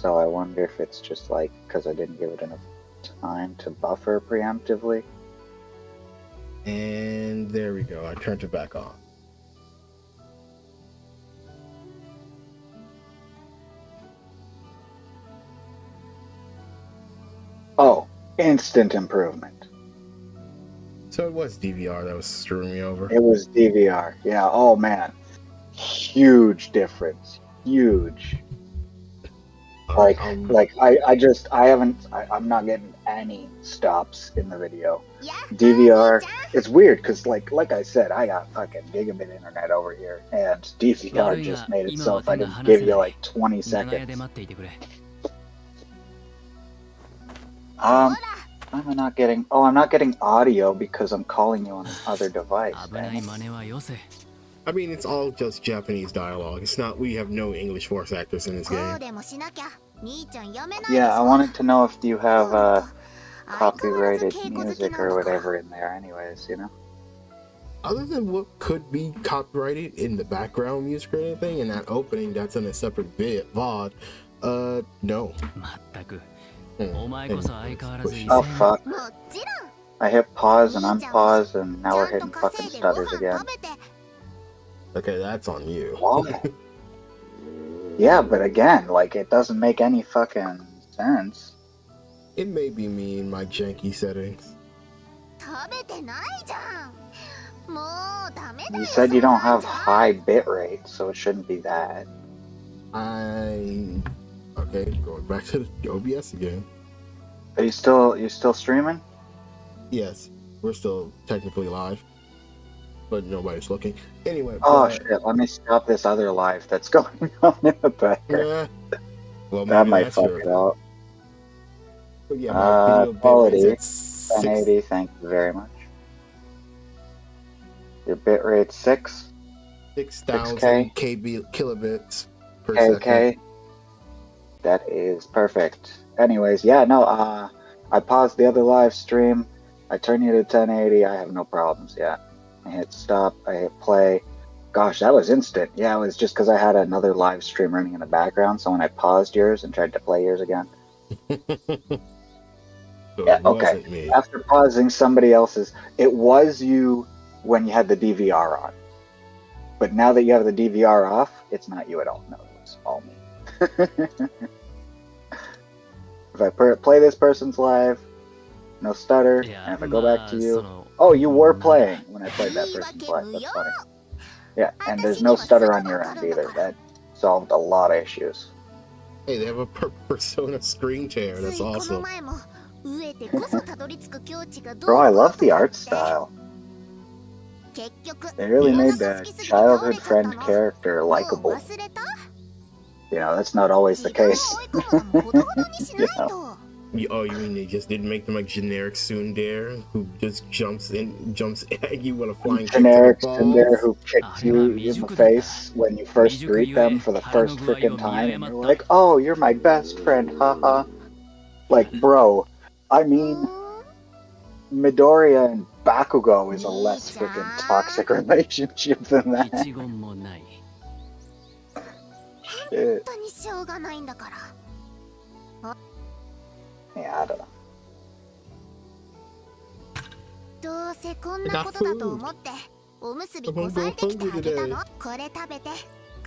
So I wonder if it's just like because I didn't give it enough time to buffer preemptively. And there we go. I turned it back on. Oh, instant improvement. So it was DVR that was screwing me over. It was DVR. Yeah. Oh man, huge difference. Huge. Like I'm not getting any stops in the video. DVR, it's weird because like I said, I got fucking gigabit internet over here, and DVR just made it so if I didn't give you like 20 seconds. I'm not getting audio because I'm calling you on another device. I mean, it's all just Japanese dialogue. It's not, we have no English voice actors in this game. Yeah, I wanted to know if you have copyrighted music or whatever in there anyways, you know? Other than what could be copyrighted in the background music or anything, in that opening that's in a separate VOD, no. Oh fuck. I hit pause and unpause and now we're hitting fucking stutters again. Okay, that's on you. Why? Yeah, but again, like, it doesn't make any fucking sense. It may be me in my janky settings. You said you don't have high bitrate, so it shouldn't be that. Okay, going back to the OBS again. Are you still streaming? Yes, we're still technically live, but nobody's looking. Anyway. Oh shit! Let me stop this other live that's going on in the background. Well, that might fuck it out. But yeah, my video quality, bitrate's 1080. Thank you very much. Your bitrate 6,000 kilobits per second. That is perfect. Anyways, yeah, no, I paused the other live stream. I turned you to 1080. I have no problems yet. I hit stop. I hit play. Gosh, that was instant. Yeah, it was just because I had another live stream running in the background. So when I paused yours and tried to play yours again. So yeah, okay. Me. After pausing somebody else's, it was you when you had the DVR on. But now that you have the DVR off, it's not you at all. No, it's all me. If I play this person's live, no stutter, and if I go back to you, oh, you were playing when I played that person's live. That's funny. Yeah, and there's no stutter on your end either. That solved a lot of issues. Hey, they have a Persona screen share. That's awesome. Bro, I love the art style. They really made the childhood friend character likable. You know, that's not always the case. You know? Oh, you mean they just didn't make them like generic tsundere who just jumps at you with a flying generic tsundere who kicks you in the face when you first greet them for the first freaking time, and you're like, "Oh, you're my best friend, haha." Like, bro, I mean, Midoriya and Bakugo is a less freaking toxic relationship than that. Shit. Yeah, I don't know.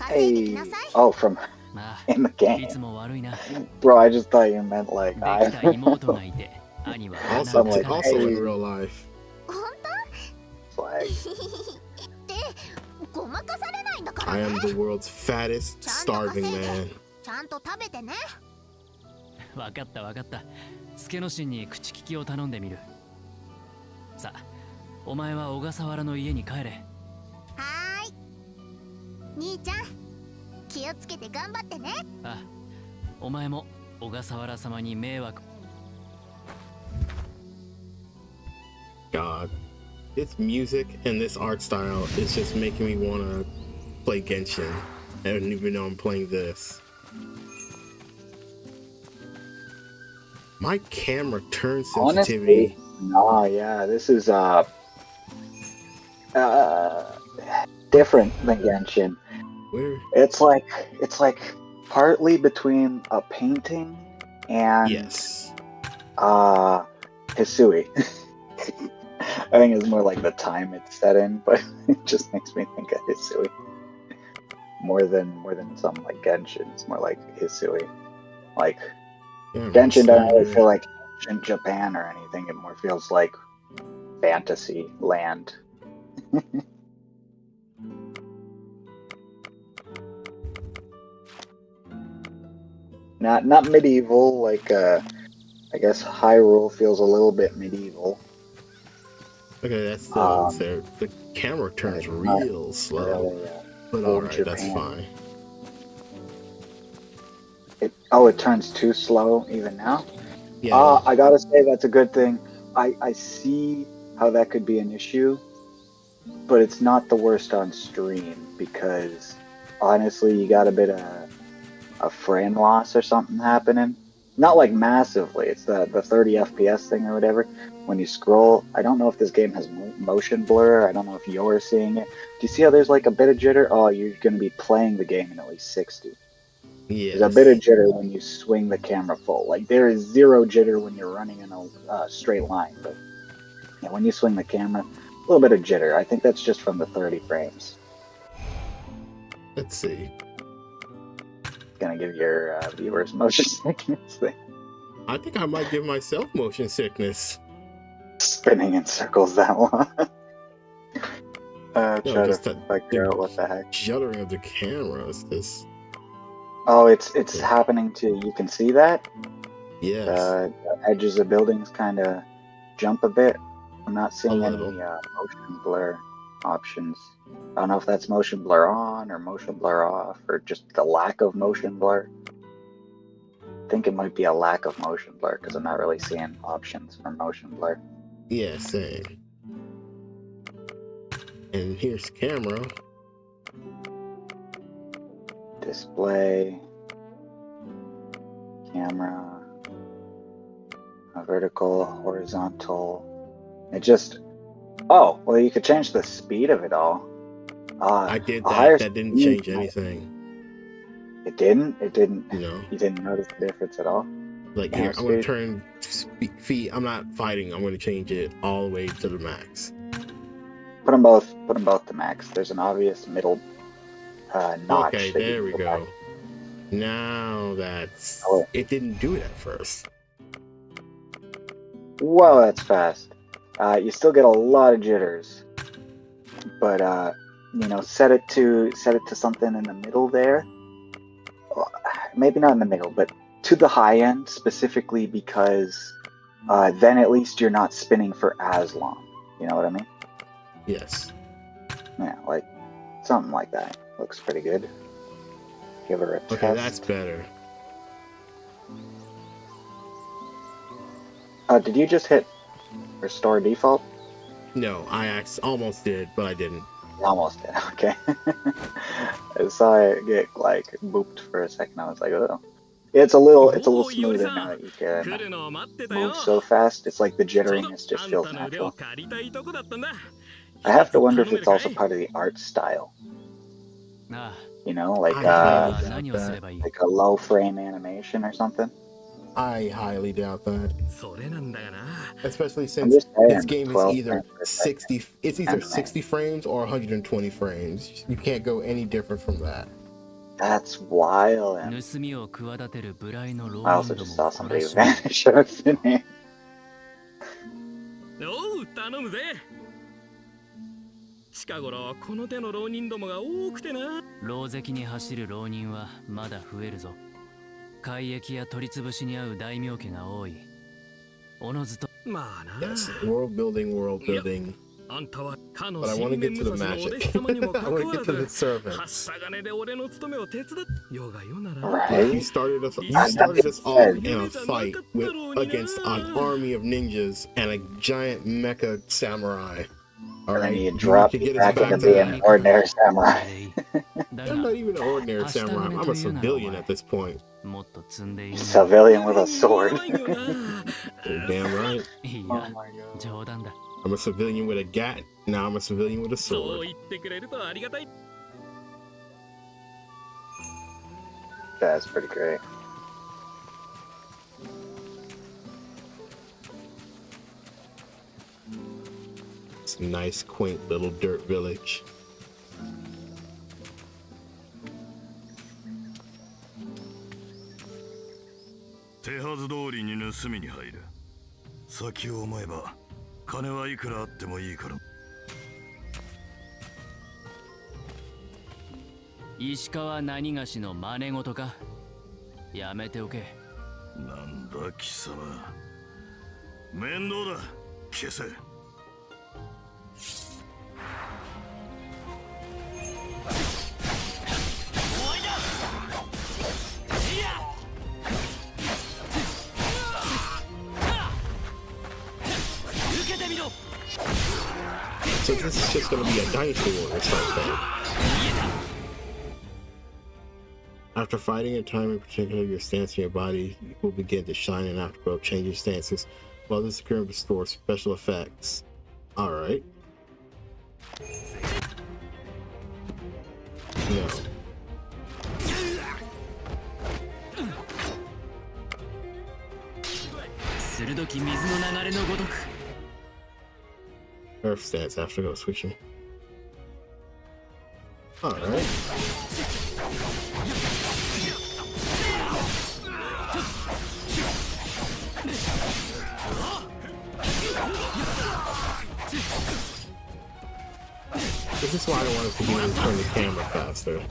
Hey. Oh, from in the game. Bro, I just thought you meant like also in real life. Flag. I am the world's fattest starving man. わかったわかった。助之進に口利きを頼んでみる。さあ、お前は小笠原の家に帰れ。はーい。兄ちゃん、気をつけて頑張ってね。あ、お前も小笠原様に迷惑。God, this music and this art style is just making me want to play Genshin. I don't even know I'm playing this. My camera turn sensitivity. Honestly, yeah, this is different than Genshin. Where? It's like partly between a painting and Yes. Hisui. I think it's more like the time it's set in, but it just makes me think of Hisui more than some like Genshin. It's more like Hisui. Like Genshin doesn't really feel like ancient Japan or anything. It more feels like fantasy land. Not medieval. Like I guess Hyrule feels a little bit medieval. Okay, that's still there. The camera turns real slow. Really, but old alright, Japan. that's fine. It turns too slow even now. Yeah. I gotta say that's a good thing. I see how that could be an issue, but it's not the worst on stream because honestly, you got a bit of a frame loss or something happening. Not like massively. It's the 30 FPS thing or whatever. When you scroll, I don't know if this game has motion blur. I don't know if you're seeing it. Do you see how there's like a bit of jitter? Oh, you're going to be playing the game in at least 60. Yes. There's a bit of jitter when you swing the camera full. Like there is zero jitter when you're running in a straight line, but yeah, when you swing the camera, a little bit of jitter. I think that's just from the 30 frames. Let's see. Gonna give your viewers motion sickness thing. I think I might give myself motion sickness. Spinning in circles that long. Try to figure out what the heck. Juddering of the cameras. This. Oh, it's happening to. You can see that. Yes. The edges of buildings kind of jump a bit. I'm not seeing any little. motion blur options. I don't know if that's motion blur on or motion blur off or just the lack of motion blur. I think it might be a lack of motion blur because I'm not really seeing options for motion blur. Yeah, same. And here's camera. Display. Camera. Vertical, horizontal. It just... Oh, well, you could change the speed of it all. I did that. That didn't change anything. It didn't? It didn't. No. You didn't notice the difference at all? Like here, I'm going to turn feet. I'm not fighting. I'm going to change it all the way to the max. Put them both to max. There's an obvious middle notch. Okay, there we go. Now that's... It didn't do it at first. Whoa, that's fast. You still get a lot of jitters. But, you know, set it to something in the middle there. Maybe not in the middle, but to the high end specifically because then at least you're not spinning for as long. You know what I mean? Yes. Yeah, like something like that. Looks pretty good. Give her a test. Okay, that's better. Did you just hit restore default? No, I almost did, but I didn't. Almost did. Okay. I saw it get like booped for a second. I was like, oh. It's a little smoother now that you can move so fast. It's like the jitteriness just feels natural. I have to wonder if it's also part of the art style. You know, like a low frame animation or something. I highly doubt that. Especially since this game is either 60. It's either 60 frames or 120 frames. You can't go any different from that. That's wild. I also just saw somebody vanish out of thin air. 近頃この手の浪人どもが多くてな。狼藉に走る浪人はまだ増えるぞ。改易や取り潰しに遭う大名家が多い。おのずと。まあな。Yes, world building. But I want to get to the magic. I want to get to the servants. Right. You started us all in a fight against an army of ninjas and a giant mecha samurai. All right, you drop back into being an ordinary samurai. I'm not even an ordinary samurai. I'm a civilian at this point. Civilian with a sword. You're damn right. Oh my god. I'm a civilian with a gat. Now I'm a civilian with a sword. That's pretty great. It's a nice, quaint little dirt village. Ishikawa Nanigashi no manegoto ka? Yamete oke. Nanda kisama. Mendou da. Kese. 受けてみろ。 So this is just going to be a dynasty war or something. After fighting a time in particular, your stance in your body will begin to shine and afterglow, change your stances, while this can restore special effects. Alright. No. Earth stance afterglow switching. Alright. This is why I wanted to be able to turn the camera faster.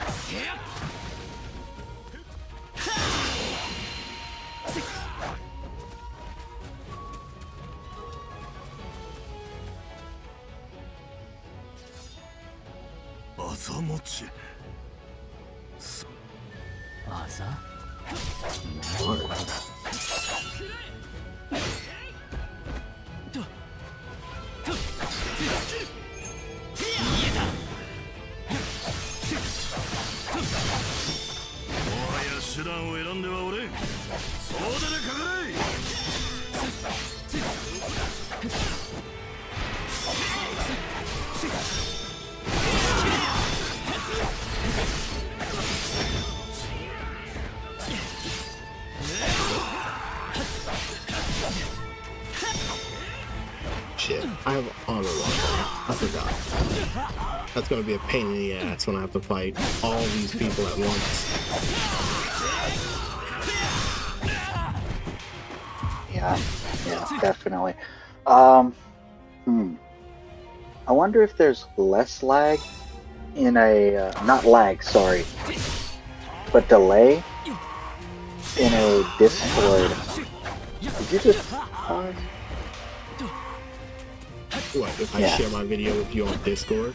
Shit, I have auto lock. I forgot. That's gonna be a pain in the ass when I have to fight all these people at once. Yeah, definitely. I wonder if there's less lag in a not lag, sorry, but delay in a Discord. Did you just pause? What, if I share my video with you on Discord?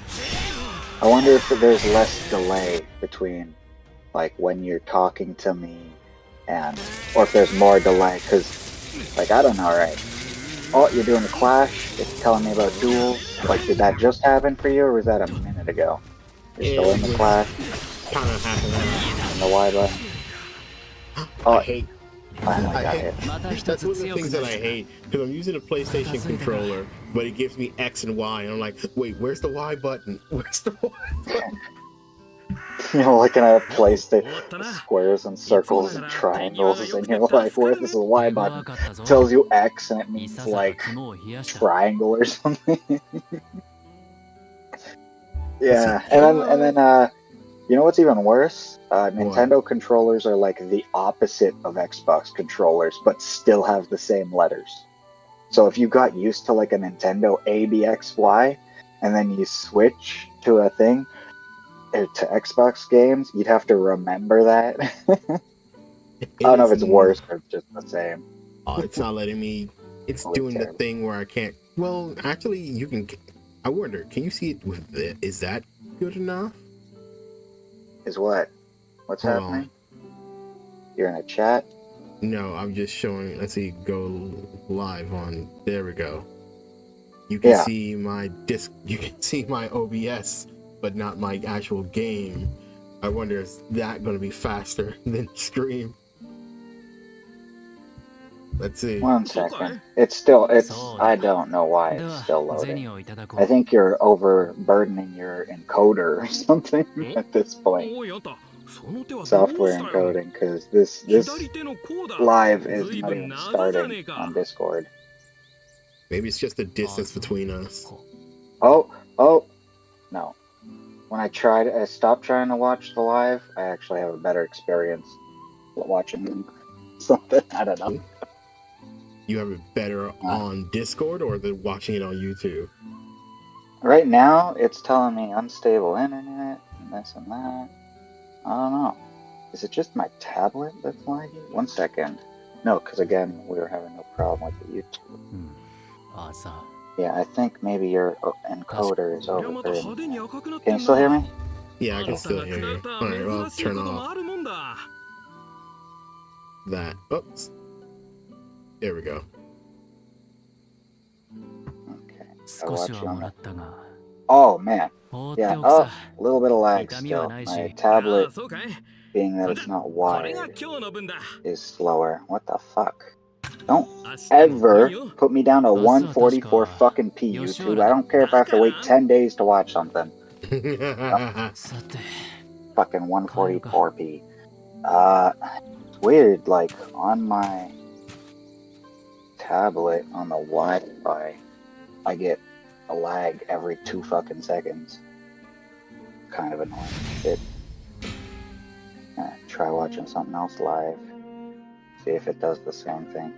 I wonder if there's less delay between, like, when you're talking to me and, or if there's more delay, because, like, I don't know, right? Oh, you're doing a clash, it's telling me about duels. Like, did that just happen for you, or was that a minute ago? You're still in the clash? Kind of happened. In the wide button? Oh, I hate. I That's one of the things that I hate, because I'm using a PlayStation controller, but it gives me X and Y, and I'm like, wait, where's the Y button? Where's the Y button? You're looking at PlayStation squares and circles and triangles, and you're like, where's the Y button? It tells you X, and it means, like, triangle or something. Yeah, and then, you know what's even worse? Nintendo controllers are like the opposite of Xbox controllers, but still have the same letters. So if you got used to like a Nintendo ABXY, and then you switch to a thing, to Xbox games, you'd have to remember that. I don't know if it's worse or just the same. It's not letting me. It's doing the thing where I can't. Well, actually, you can. I wonder, can you see it with the? Is that good enough? Is what? What's happening? You're in a chat? No, I'm just showing. Let's see. Go live on. There we go. You can see my disc. You can see my OBS, but not my actual game. I wonder, is that going to be faster than stream? Let's see. 1 second. It's I don't know why it's still loading. I think you're overburdening your encoder or something at this point. software encoding, because this live is not even starting on Discord. Maybe it's just the distance between us. Oh, no. When I stopped trying to watch the live, I actually have a better experience watching something. I don't know. You have it better on Discord or watching it on YouTube? Right now, it's telling me unstable internet and this and that. I don't know. Is it just my tablet that's lagging? 1 second. No, because again, we were having no problem with the YouTube. Yeah, I think maybe your encoder is overburdened. Can you still hear me? Yeah, I can still hear you. Alright, well, I'll turn off that. Oops. There we go. Okay. I'll watch you on that. Oh, man. Yeah, a little bit of lag still. My tablet, being that it's not wired, is slower. What the fuck? Don't ever put me down to 144 fucking p, YouTube. I don't care if I have to wait 10 days to watch something. Fucking 144p. It's weird, like, on my tablet, on the Wi-Fi, I get a lag every 2 fucking seconds. Kind of annoying shit. Try watching something else live. See if it does the same thing.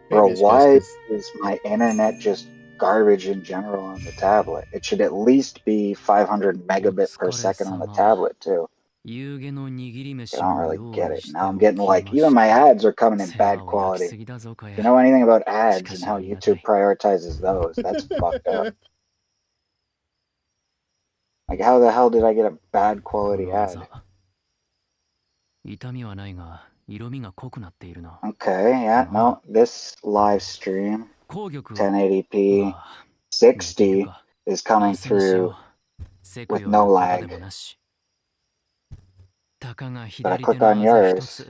Bro, why is my internet just garbage in general on the tablet? It should at least be 500 megabit per second on the tablet, too. I don't really get it. Now I'm getting like, even my ads are coming in bad quality. If you know anything about ads and how YouTube prioritizes those, that's fucked up. Like, how the hell did I get a bad quality ad? Okay, yeah, no, this live stream, 1080p, 60 is coming through with no lag. But I click on yours.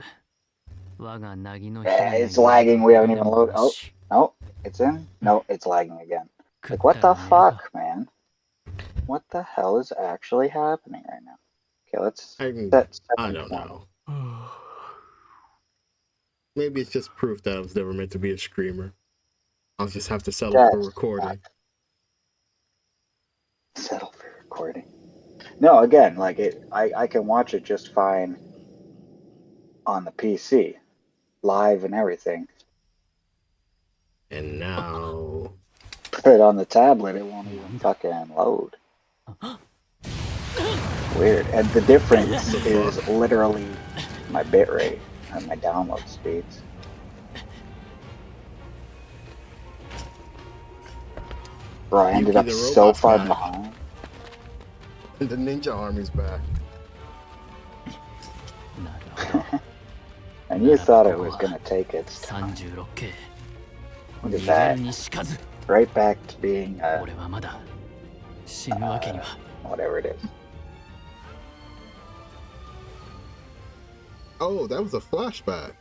It's lagging, we haven't even loaded. Oh, no, it's in? No, it's lagging again. Like, what the fuck, man? What the hell is actually happening right now? Okay, let's set I don't know. Maybe it's just proof that I was never meant to be a streamer. I'll just have to settle for recording. Settle for recording. No, again, like I can watch it just fine on the PC, live and everything. And now, but on the tablet, it won't even fucking load. Weird, and the difference is literally my bitrate and my download speeds. Bro, I ended up so far behind. The ninja army's back. And you thought it was gonna take its time. Look at that. Right back to being whatever it is. Oh, that was a flashback.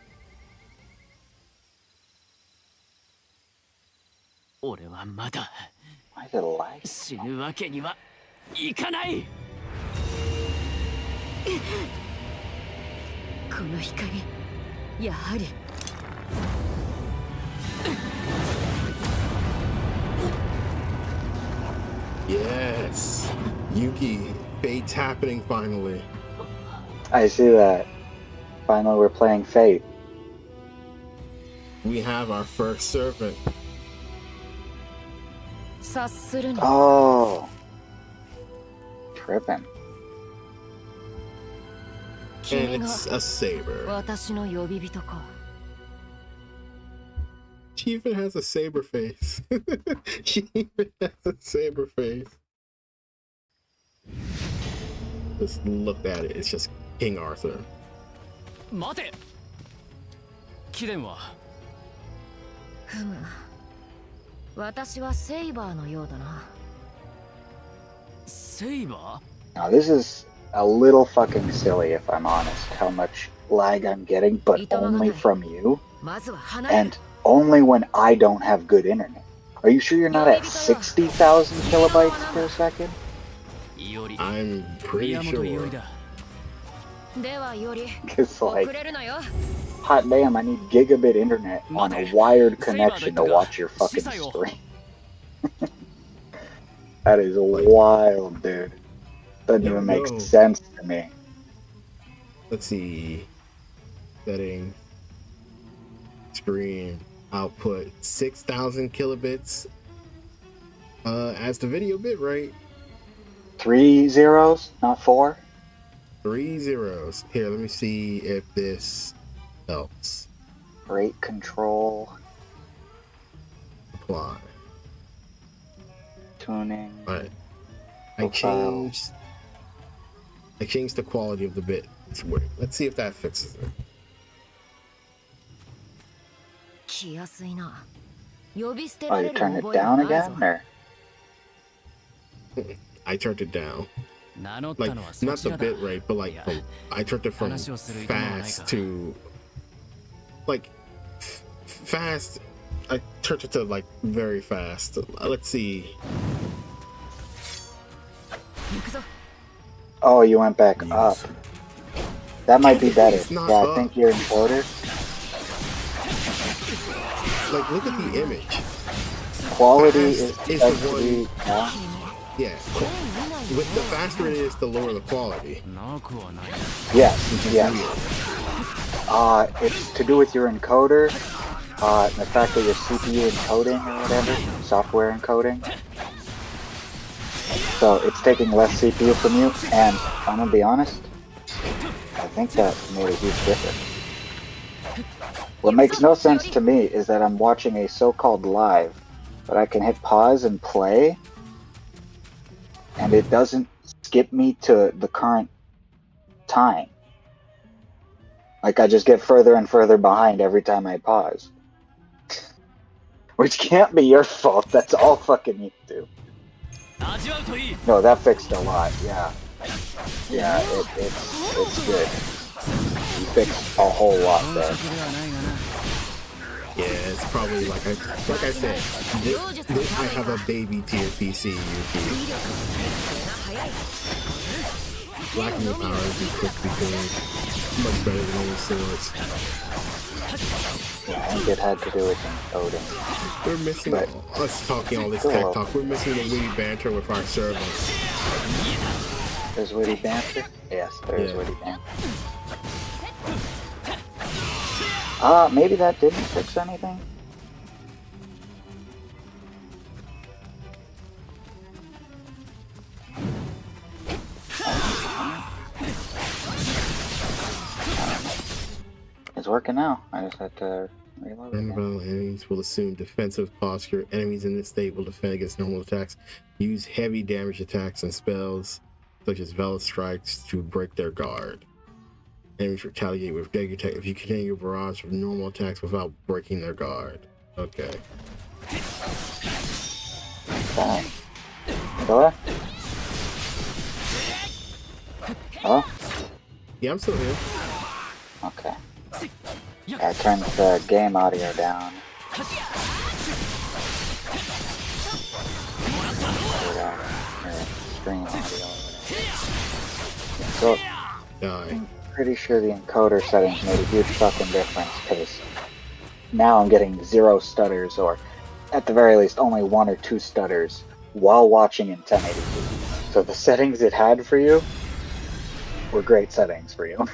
Why is it lag? この光、やはり。Yes, Yuki, fate's happening finally. I see that. Finally, we're playing Fate. We have our first servant. Oh, tripping. And it's a saber. She even has a saber face. She even has a saber face. Just look at it. It's just King Arthur. 待て。貴殿は。ふむ。私はセイバーのようだな。セイバー? Now this is a little fucking silly, if I'm honest, how much lag I'm getting, but only from you, and only when I don't have good internet. Are you sure you're not at 60,000 kilobytes per second? I'm pretty sure. It's like, hot damn, I need gigabit internet on a wired connection to watch your fucking stream. That is wild, dude. Doesn't even make sense to me. Let's see. Setting. Stream output 6,000 kilobits as the video bit rate. 3 zeros, not 4? 3 zeros. Here, let me see if this helps. Rate control. Apply. Tuning. Alright. I changed the quality of the bit. It's weird. Let's see if that fixes it. Oh, you turned it down again, or? I turned it down. Like, not the bit rate, but like, I turned it from fast to, like, fast. I turned it to, like, very fast. Let's see. Oh, you went back up. That might be better. Yeah, I think your encoder. Like, look at the image. Quality is the one. Yeah. With the faster it is, the lower the quality. Yes, yes. It's to do with your encoder, the fact that your CPU encoding or whatever, software encoding. So it's taking less CPU from you, and I'm gonna be honest, I think that made a huge difference. What makes no sense to me is that I'm watching a so-called live, but I can hit pause and play, and it doesn't skip me to the current time. Like, I just get further and further behind every time I pause. Which can't be your fault, that's all fucking you do. No, that fixed a lot, yeah. Yeah, it's good. You fixed a whole lot there. Yeah, it's probably like I said, I have a baby tier PC. Lacking the power to be quick before much better than all the swords. Yeah, I think it had to do with encoding. We're missing us talking all this tech talk. We're missing the witty banter with our servers. There's witty banter? Yes, there is witty banter. Maybe that didn't fix anything? It's working now. I just had to reload it. Enemies will assume defensive posture. Enemies in this state will defend against normal attacks. Use heavy damage attacks and spells, such as Veil Strikes, to break their guard. Enemies retaliate with dagger attack if you continue your barrage of normal attacks without breaking their guard. Okay. Still there? Hello? Yeah, I'm still here. Okay. I turned the game audio down. Stream audio. So, I'm pretty sure the encoder settings made a huge fucking difference, because now I'm getting 0 stutters, or at the very least only 1 or 2 stutters while watching in 1080p. So the settings it had for you were great settings for you.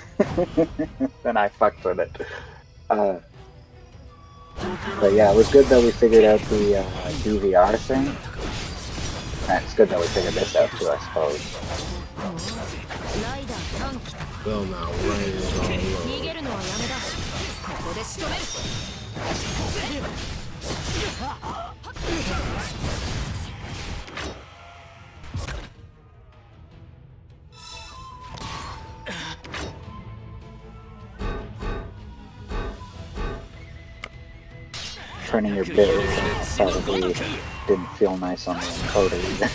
And I fucked with it. But yeah, it was good that we figured out the DVR thing. And it's good that we figured this out too, I suppose. Well, now, right is all Turning your bit probably didn't feel nice on the encoder either.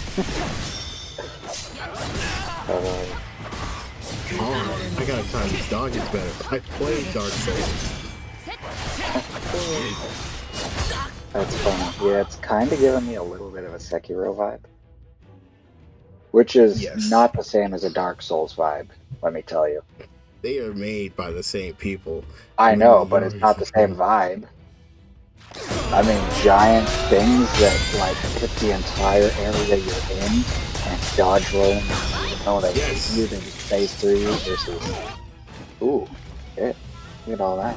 I gotta time this dog gets better. I played Dark Souls. That's funny. Yeah, it's kind of giving me a little bit of a Sekiro vibe. Which is not the same as a Dark Souls vibe, let me tell you. they are made by the same people. I know, but it's not the same vibe. I mean, giant things that like hit the entire area you're in and dodge rolling. Oh, they hit you, they phase through you versus. Ooh, shit! Look at all that.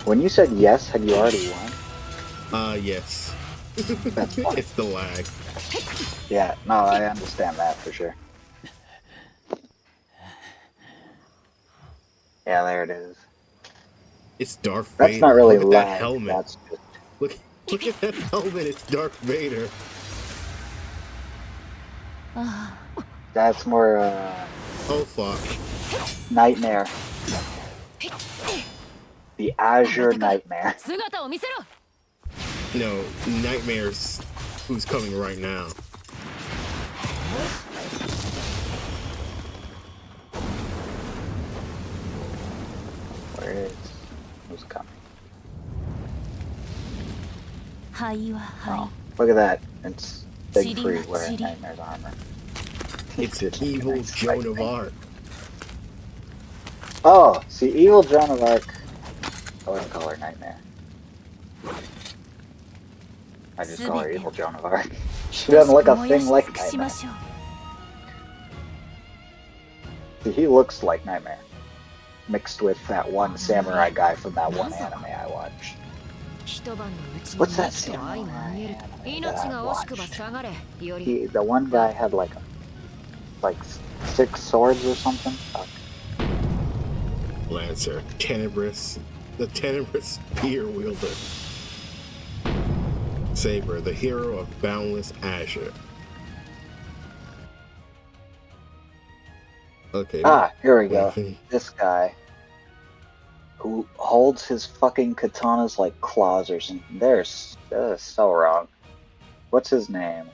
When you said yes, had you already won? Yes. That's funny. It's the lag. Yeah, no, I understand that for sure. Yeah, there it is. It's Darth Vader. That's not really Look at lag. that helmet. That's just... Look at that helmet. It's Darth Vader. That's more Oh fuck. Nightmare. The Azure Nightmare. No, Nightmare's who's coming right now. Where is who's coming? Oh, look at that. It's Big Free wearing Nightmare's armor. It's evil Joan of Arc. Oh, see, evil Joan of Arc. I wouldn't call her Nightmare. I just call her evil Joan of Arc. She doesn't look a thing like Nightmare. See, he looks like Nightmare. Mixed with that one samurai guy from that one anime I watched. What's that samurai anime that I watched? The one guy had like 6 swords or something. Fuck. Lancer, the tenebrous spear wielder. Saber, the hero of boundless Azure. Okay. Ah, here we go. This guy who holds his fucking katanas like claws or something. That is so wrong. What's his name?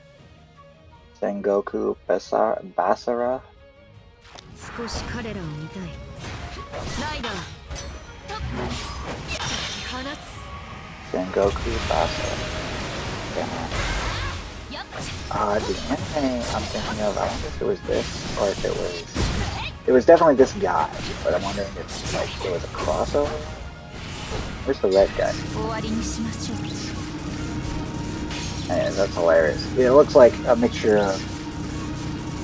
Sengoku Basara? Sengoku Basara. The anime I'm thinking of, I wonder if it was this or if it was... It was definitely this guy, but I'm wondering if like it was a crossover. Where's the red guy? Yeah, that's hilarious. It looks like a mixture of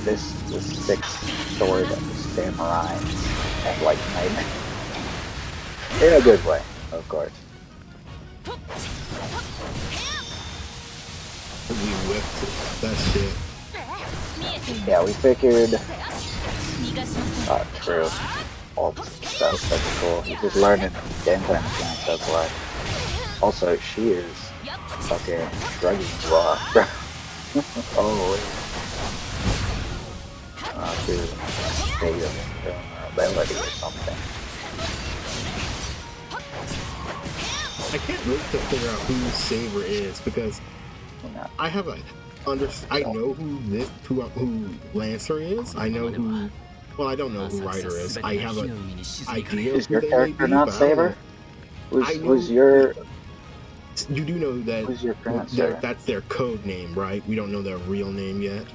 this 6 sword and samurai and like Nightmare. In a good way, of course. We whipped that shit. Yeah, we figured. True. All stuff, that's cool. He's just learning gameplay mechanics, that's why. Also, she is fucking shrugging rock, bro. Oh, wait. Dude. Maybe ability or something. I can't wait to figure out who Saber is because I have a I know who Lancer is. I know who. Well, I don't know who Ryder is. I have an idea. Is your character not Saber? Who's your? You do know that. Who's your current servant? That's their code name, right? We don't know their real name yet.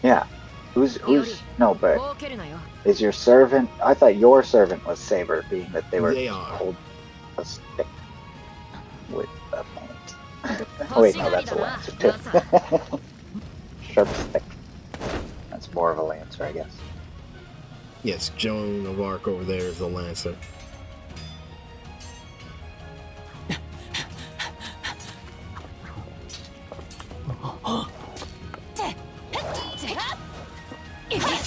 Yeah. Who's no, but is your servant? I thought your servant was Saber, being that they hold a stick with a point. Oh wait, no, that's a lancer too. Sharp stick. That's more of a lancer, I guess. Yes, Joan of Arc over there is a lancer.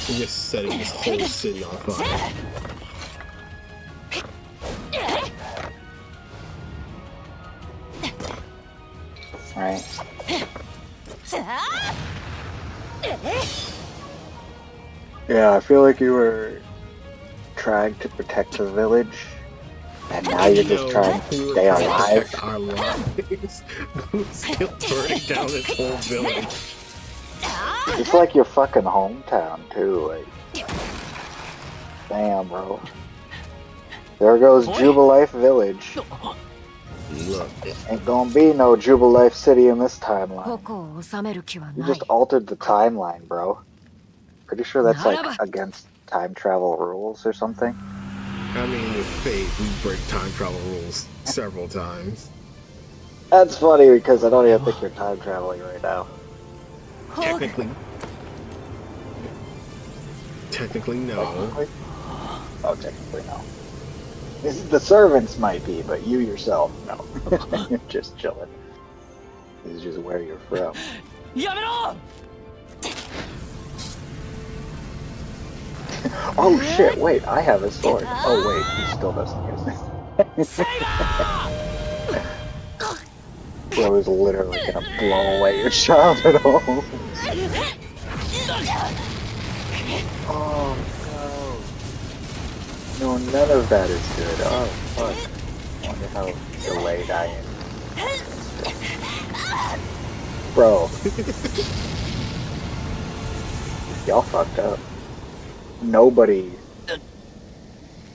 We're just setting this whole city on fire. Right. Yeah, I feel like you were trying to protect the village, and now you're just trying to stay alive. Our lives. Still burning down this whole village. It's like your fucking hometown too. Like, damn, bro. There goes Jubilife Village. Look, ain't gonna be no Jubilife City in this timeline. You just altered the timeline, bro. Pretty sure that's like against time travel rules or something. I mean, with Fate, we break time travel rules several times. That's funny because I don't even think you're time traveling right now. Technically. Technically, no. Technically? Oh, technically, no. The servants might be, but you yourself, no. You're just chilling. This is just where you're from. Oh shit, wait, I have a sword. Oh wait, he still doesn't use it. Bro is literally gonna blow away your childhood home. Oh no. No, none of that is good. Oh fuck. I wonder how delayed I am. Bro. Y'all fucked up. Nobody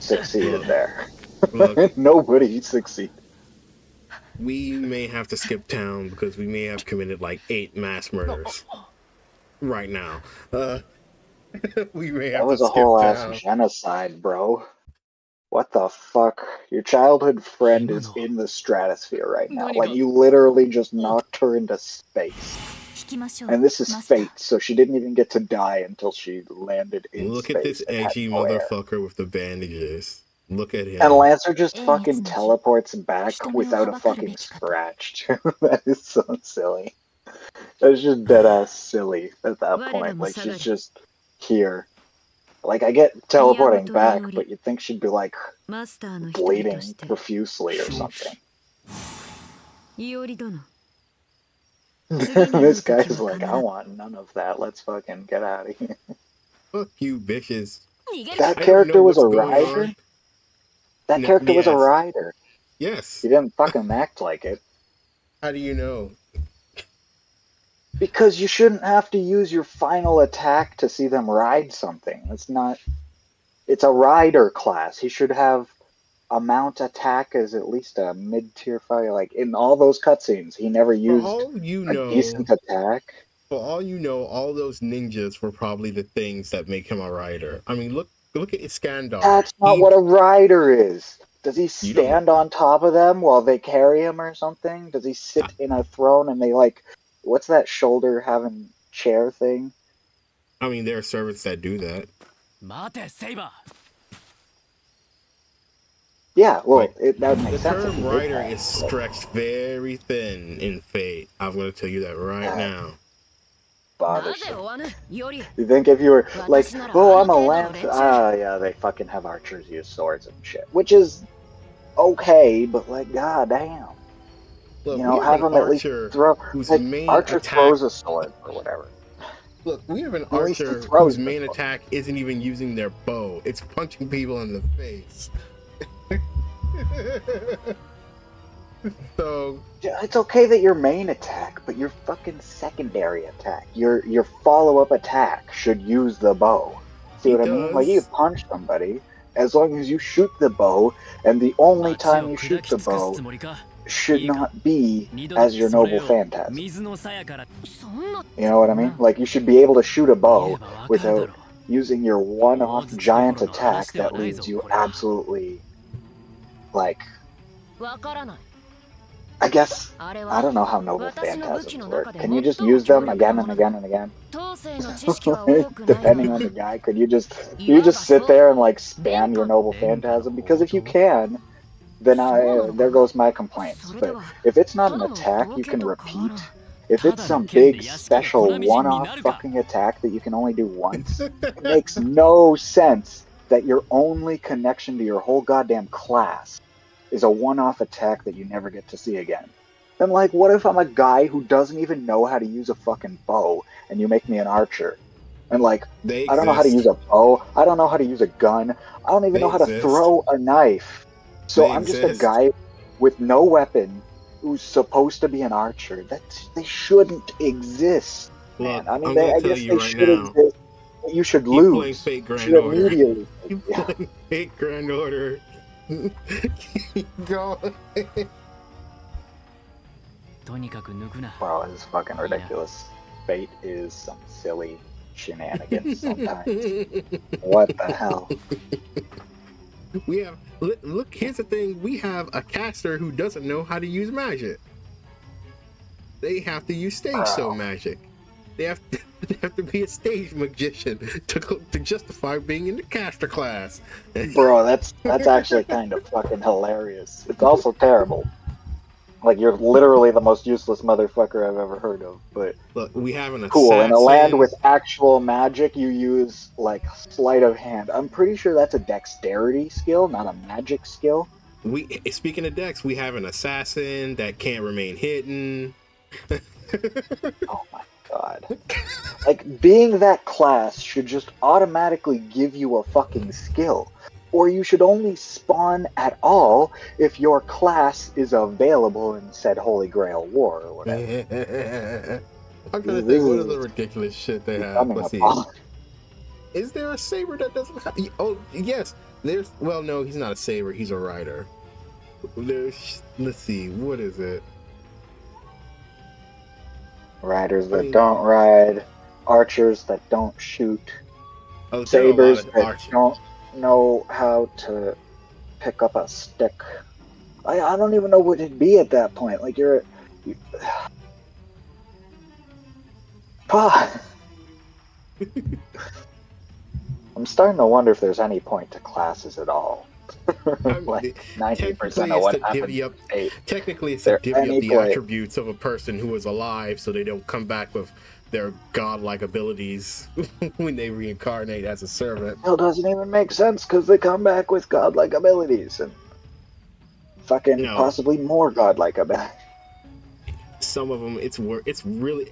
succeeded there. Look, nobody succeeded. We may have to skip town because we may have committed like 8 mass murders right now. We may have That was to a skip whole town. ass genocide, bro. What the fuck? Your childhood friend is in the stratosphere right now. Like, you literally just knocked her into space. And this is fate, so she didn't even get to die until she landed in Look space. at this edgy motherfucker with the bandages. Look at him. And Lancer just fucking teleports back without a fucking scratch. That is so silly. That's just dead ass silly at that point. Like, she's just here. Like, I get teleporting back, but you'd think she'd be like bleeding profusely or something. This guy's like, I want none of that. Let's fucking get out of here. Fuck you, bitches. That character was a rider? That character was a rider. Yes. He didn't fucking act like it. How do you know? Because you shouldn't have to use your final attack to see them ride something. It's not... It's a rider class. He should have a mount attack as at least a mid-tier fighter. Like, in all those cutscenes, he never used a decent attack. For all you know, all those ninjas were probably the things that make him a rider. I mean, look at Iskandar. That's not what a rider is. Does he stand on top of them while they carry him or something? Does he sit in a throne and they like... What's that shoulder having chair thing? I mean, there are servants that do that. Yeah, well, that makes sense. The term rider is stretched very thin in Fate. I'm going to tell you that right now. Bothersome. You think if you were like, oh, I'm a lance... yeah, they fucking have archers use swords and shit. Which is okay, but like, goddamn. Look, you know, have him at least throw... Like, Archer throws a sword or whatever. Look, we have an archer whose main attack isn't even using their bow. It's punching people in the face. So it's okay that your main attack, but your fucking secondary attack, your follow-up attack should use the bow. See what I mean? Like, you punch somebody, as long as you shoot the bow, and the only time you shoot the bow should not be as your noble phantasm. You know what I mean? Like, you should be able to shoot a bow without using your one-off giant attack that leaves you absolutely, like... I guess, I don't know how noble phantasms work. Can you just use them again and again and again? Depending on the guy, could you just sit there and like spam your noble phantasm? Because if you can, then there goes my complaints. But if it's not an attack you can repeat, if it's some big special one-off fucking attack that you can only do once, it makes no sense that your only connection to your whole goddamn class is a one-off attack that you never get to see again. Then, like, what if I'm a guy who doesn't even know how to use a fucking bow, and you make me an archer? And, like, I don't know how to use a bow, I don't know how to use a gun, I don't even know how to throw a knife. So I'm just a guy with no weapon who's supposed to be an archer. They shouldn't exist, man. I mean, I guess they should exist, but you should lose. Playing Fate Grand you should Order. immediately... You're playing Fate Grand Order. Go. Wow, this is fucking ridiculous. Fate is some silly shenanigans sometimes. What the hell? We have look. Here's the thing: we have a caster who doesn't know how to use magic. They have to use stage show magic. They have to be a stage magician to justify being in the caster class. Bro, that's actually kind of fucking hilarious. It's also terrible. Like, you're literally the most useless motherfucker I've ever heard of. But look, we have an cool. assassin. In a land with actual magic, you use like sleight of hand. I'm pretty sure that's a dexterity skill, not a magic skill. Speaking of dex, we have an assassin that can't remain hidden. Oh my god. Like, being that class should just automatically give you a fucking skill. Or you should only spawn at all if your class is available in said Holy Grail War or whatever. I'm trying to think, what is the ridiculous shit they have? Let's see. Is there a saber that doesn't have... Oh, yes. Well, no, he's not a saber. He's a rider. Let's see. What is it? Riders that don't ride. Archers that don't shoot. Oh, sabers that don't know how to pick up a stick. I don't even know what it'd be at that point. Like, I'm starting to wonder if there's any point to classes at all. Like 90% of what happens. Technically, it's to divvy up the attributes of a person who was alive, so they don't come back with their godlike abilities when they reincarnate as a servant. It doesn't even make sense because they come back with godlike abilities and fucking possibly more godlike abilities. Some of them, it's really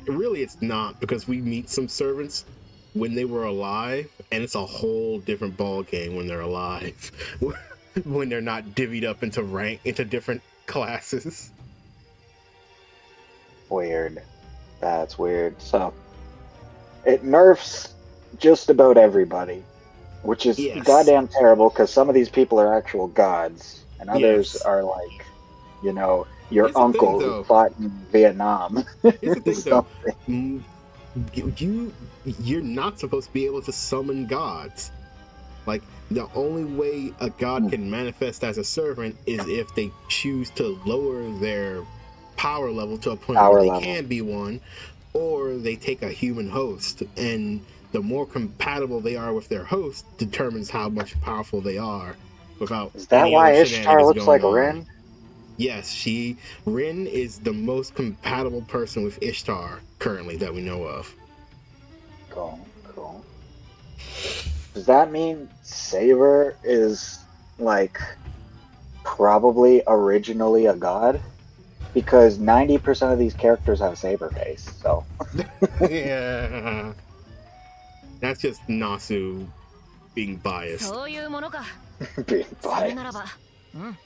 it's not, because we meet some servants when they were alive, and it's a whole different ball game when they're alive, when they're not divvied up into different classes. Weird. That's weird. So it nerfs just about everybody, which is goddamn terrible, because some of these people are actual gods, and others are like, your uncle who fought in Vietnam. Here's the thing, though. You're not supposed to be able to summon gods. Like, the only way a god can manifest as a servant is if they choose to lower their power level to a point where they can be one, or they take a human host, and the more compatible they are with their host determines how much powerful they are. Is that why Ishtar looks like Rin? Yes, Rin is the most compatible person with Ishtar currently that we know of. Cool. Does that mean Saber is, like, probably originally a god? Because 90% of these characters have Saber face, so... Yeah. That's just Nasu being biased. Being biased.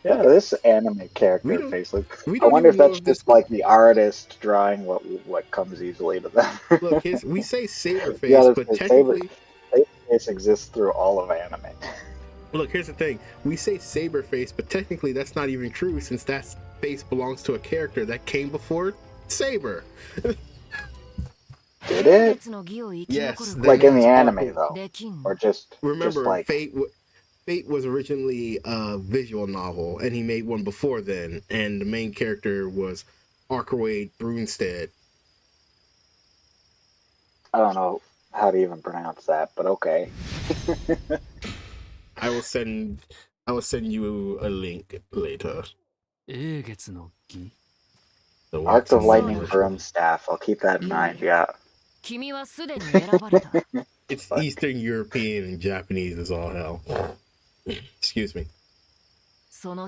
Yeah, this anime character face look. I wonder if that's just like the artist drawing what comes easily to them. Look, we say Saber face, but technically Saber face exists through all of anime. Look, here's the thing. We say Saber face, but technically that's not even true, since that face belongs to a character that came before Saber. Did it? Yes. Like in the anime, though? Or just... Remember, just like... Fate was originally a visual novel, and he made one before then, and the main character was Arkwade Brunstead. I don't know how to even pronounce that, but okay. I will send you a link later. Arc of Lightning Broomstaff. I'll keep that in mind, yeah. It's Eastern European and Japanese is all hell. Excuse me. In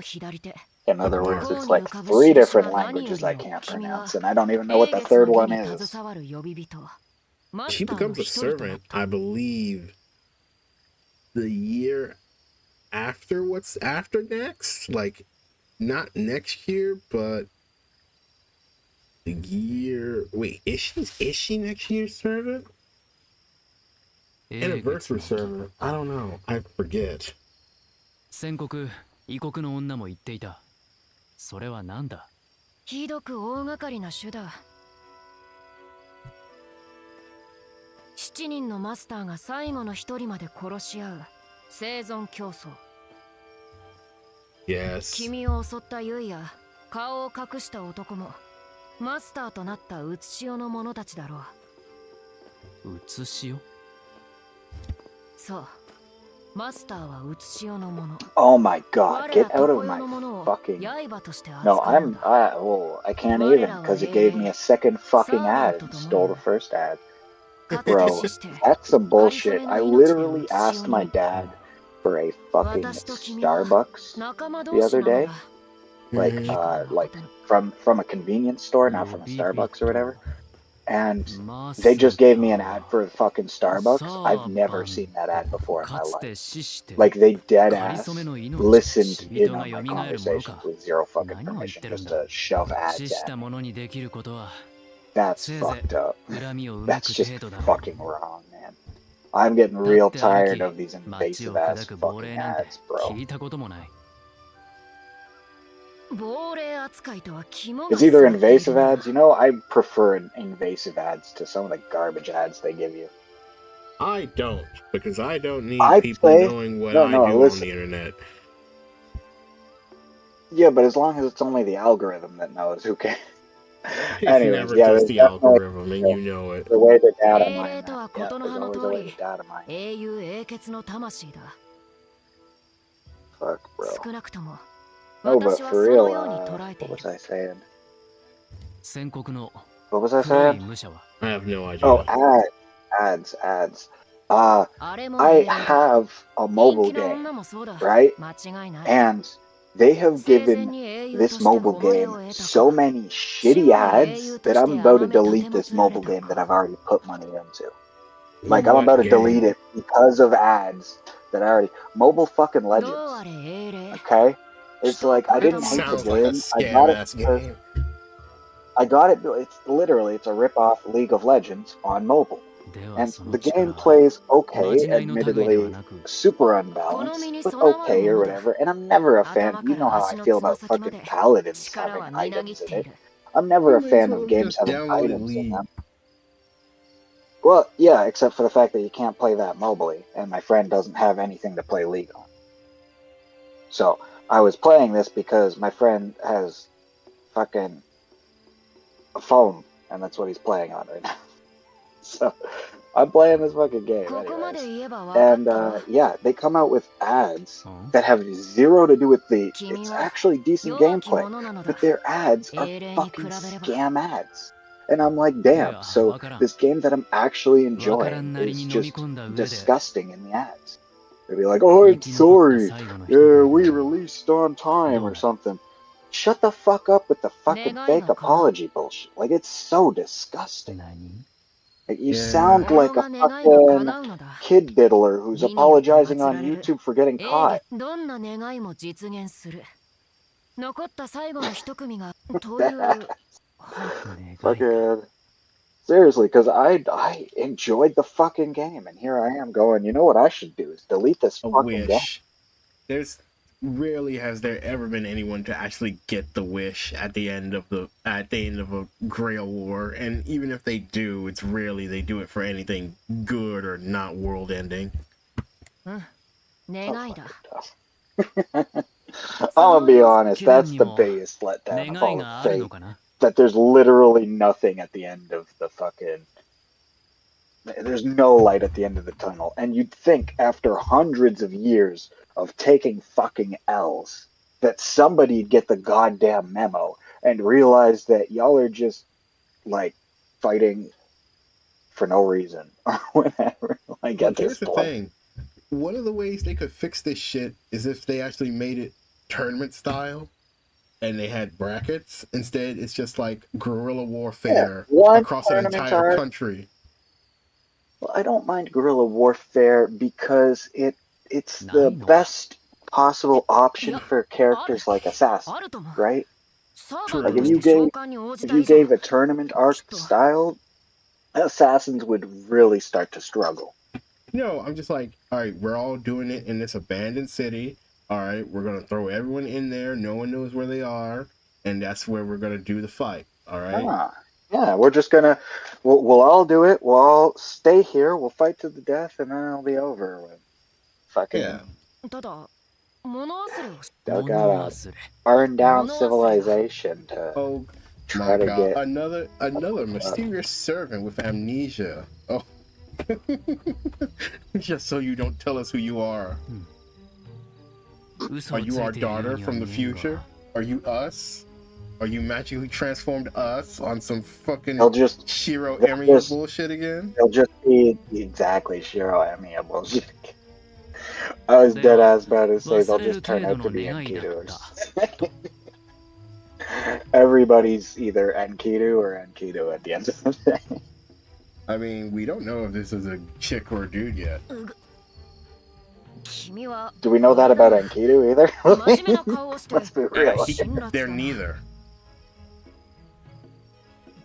other words, it's like 3 different languages I can't pronounce, and I don't even know what the third one is. She becomes a servant, I believe, the year after what's after next? Like, not next year, but the year... Wait, is she next year's servant? Anniversary servant? I don't know. I forget. 宣告異国の女も言っていた。それは何だ？ひどく大掛かりな種だ。7人のマスターが最後の1人まで殺し合う生存競争。 Yes. 君を襲ったユイや顔を隠した男もマスターとなったうつしおの者たちだろう。うつしお？そう、マスターはうつしおの者。 Oh my god, get out of my fucking... No, I can't even, because it gave me a second fucking ad and stole the first ad. Bro, that's some bullshit. I literally asked my dad for a fucking Starbucks the other day. Like from a convenience store, not from a Starbucks or whatever. And they just gave me an ad for a fucking Starbucks. I've never seen that ad before in my life. Like, they dead ass listened in on my conversations with zero fucking permission just to shove ads at me. That's fucked up. That's just fucking wrong, man. I'm getting real tired of these invasive ass fucking ads, bro. It's either invasive ads, you know, I prefer invasive ads to some of the garbage ads they give you. I don't, because I don't need people knowing what I do on the internet. Yeah, but as long as it's only the algorithm that knows, who cares? Anyways, yeah, just the algorithm, and you know it. The way the data mine that. Yeah, there's always a way the data mine. Fuck, bro. No, but for real, what was I saying? What was I saying? I have no idea. Oh, ads. I have a mobile game, right? And they have given this mobile game so many shitty ads that I'm about to delete this mobile game that I've already put money into. Like, I'm about to delete it because of ads that I already... Mobile fucking Legends. Okay? It's like, I didn't hate the game. I got it. It's literally, it's a rip-off League of Legends on mobile. And the game plays okay, admittedly super unbalanced, but okay or whatever. And I'm never a fan. You know how I feel about fucking paladins having items in it. I'm never a fan of games having items in them. Well, yeah, except for the fact that you can't play that mobily, and my friend doesn't have anything to play League on. So, I was playing this because my friend has fucking a phone, and that's what he's playing on right now. So, I'm playing this fucking game anyways. And, yeah, they come out with ads that have zero to do with the... It's actually decent gameplay, but their ads are fucking scam ads. And I'm like, damn, so this game that I'm actually enjoying is just disgusting in the ads. They'd be like, oh, I'm sorry, we released on time or something. Shut the fuck up with the fucking fake apology bullshit. Like, it's so disgusting. Like, you sound like a fucking kid diddler who's apologizing on YouTube for getting caught. Fucking seriously, because I enjoyed the fucking game, and here I am going, you know what I should do is delete this fucking game. There's rarely has there ever been anyone to actually get the wish at the end of a Grail War, and even if they do, it's rarely they do it for anything good or not world ending. I'm gonna be honest, that's the biggest letdown of all of Fate. That there's literally nothing at the end of the fucking... There's no light at the end of the tunnel. And you'd think after hundreds of years of taking fucking L's that somebody'd get the goddamn memo and realize that y'all are just, like, fighting for no reason or whatever. Like, at this point. Here's the thing. One of the ways they could fix this shit is if they actually made it tournament style. And they had brackets. Instead, it's just like guerrilla warfare across an entire country. Well, I don't mind guerrilla warfare because it's the best possible option for characters like Assassin, right? Like if you gave a tournament arc style, Assassins would really start to struggle. No, I'm just like, all right, we're all doing it in this abandoned city. All right, we're going to throw everyone in there. No one knows where they are. And that's where we're going to do the fight. All right? Yeah, we're just gonna, we'll all do it. We'll all stay here. We'll fight to the death, and then it'll be over with. Fucking. Yeah. Still gotta burn down civilization to Oh try my to god! get Another mysterious servant with amnesia. Oh, just so you don't tell us who you are. Are you our daughter from the future? Are you us? Are you magically transformed us on some fucking Shiro Emiya bullshit again? They'll just be exactly Shiro Emiya bullshit. I was dead ass about to say they'll just turn out to be Enkidu's. Everybody's either Enkidu or Enkidu at the end of the day. I mean, we don't know if this is a chick or a dude yet. Do we know that about Enkidu either? Let's be real. They're neither.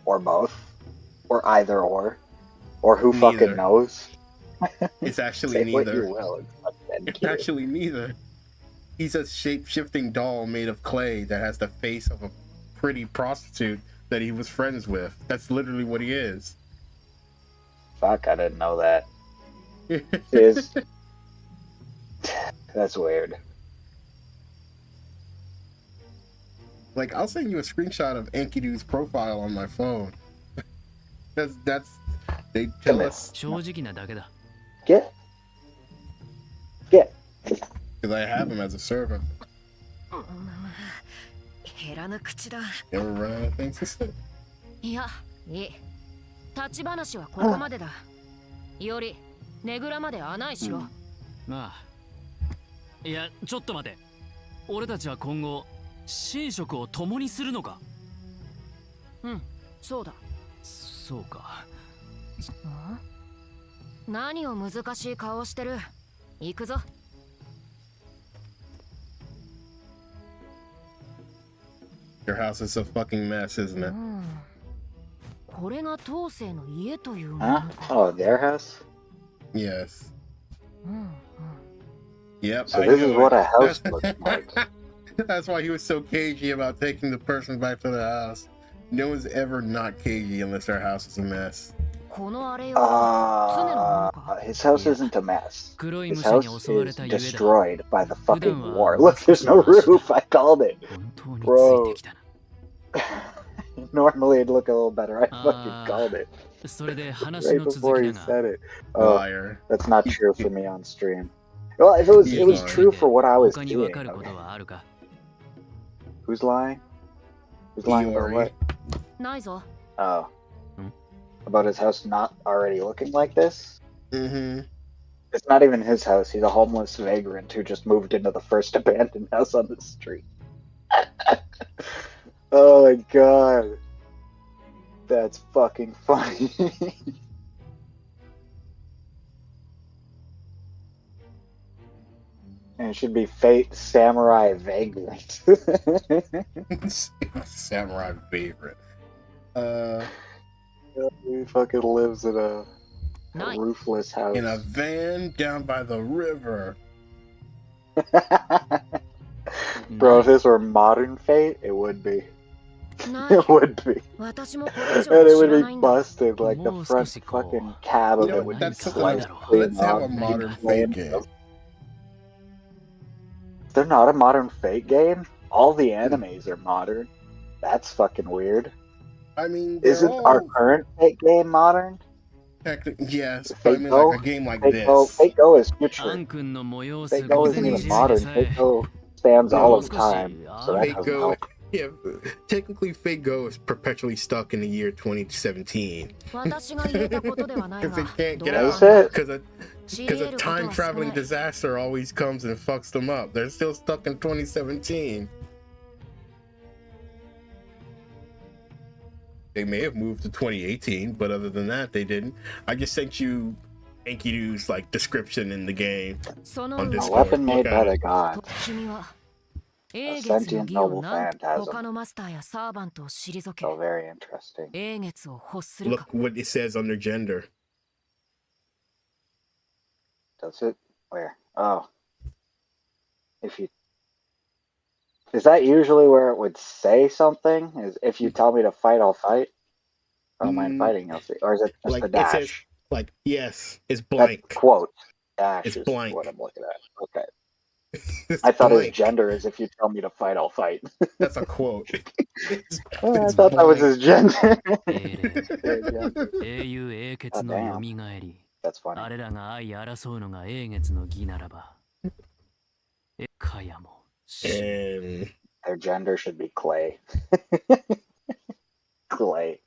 Or both. Or either or. Or who fucking knows? It's actually neither. It's actually neither. He's a shape-shifting doll made of clay that has the face of a pretty prostitute that he was friends with. That's literally what he is. Fuck, I didn't know that. That's weird. Like, I'll send you a screenshot of Enkidu's profile on my phone. That's they tell us. Get. Because I have him as a servant. Never run out of things to say. いや、いい。立ち話はここまでだ。より、ねぐらまで案内しろ。まあ。いや、ちょっと待て。俺たちは今後、寝食を共にするのか？うん、そうだ。そうか。何を難しい顔してる。行くぞ。Your house is a fucking mess, isn't it? これが当世の家という。Huh? Oh, their house? Yes. Yep. So this is what a house looks like. That's why he was so cagey about taking the person back to the house. No one's ever not cagey unless their house is a mess. His house isn't a mess. His house is destroyed by the fucking war. Look, there's no roof. I called it. Bro. Normally it'd look a little better. I fucking called it. Right before you said it. Oh, liar. That's not true for me on stream. Well, if it was true for what I was doing. Okay. Who's lying? Who's lying about what? Oh. About his house not already looking like this? Mm-hmm. It's not even his house. He's a homeless vagrant who just moved into the first abandoned house on the street. Oh my god. That's fucking funny. And it should be Fate Samurai Vagrant. Samurai Vagrant. He fucking lives in a roofless house. In a van down by the river. Bro, if this were modern Fate, it would be. It would be. And it would be busted, like the front fucking cab of it would be sliced clean. Let's have a modern Fate game. They're not a modern Fate game? All the animes are modern. That's fucking weird. I mean, isn't our current Fate game modern? Yes, but I mean, like a game like this. Fate Go is future. Fate Go isn't even modern. Fate Go spans all of time. So that doesn't help. Yeah, technically Fate Go is perpetually stuck in the year 2017. Because it can't get out. Because a time-traveling disaster always comes and fucks them up. They're still stuck in 2017. They may have moved to 2018, but other than that, they didn't. I just sent you Enkidu's like description in the game on Discord. A weapon made by the gods. A sentient noble phantasm. So very interesting. Look what it says under gender. Does it? Where? Oh. Is that usually where it would say something? Is if you tell me to fight, I'll fight? I don't mind fighting, you'll see. Or is it just like a dash? It says, like, yes, it's blank. That quote. Dash it's is blank. what I'm looking at. Okay. I thought his gender is if you tell me to fight, I'll fight. That's a quote. I thought that was his gender. Oh, damn. That's funny. And their gender should be clay. Clay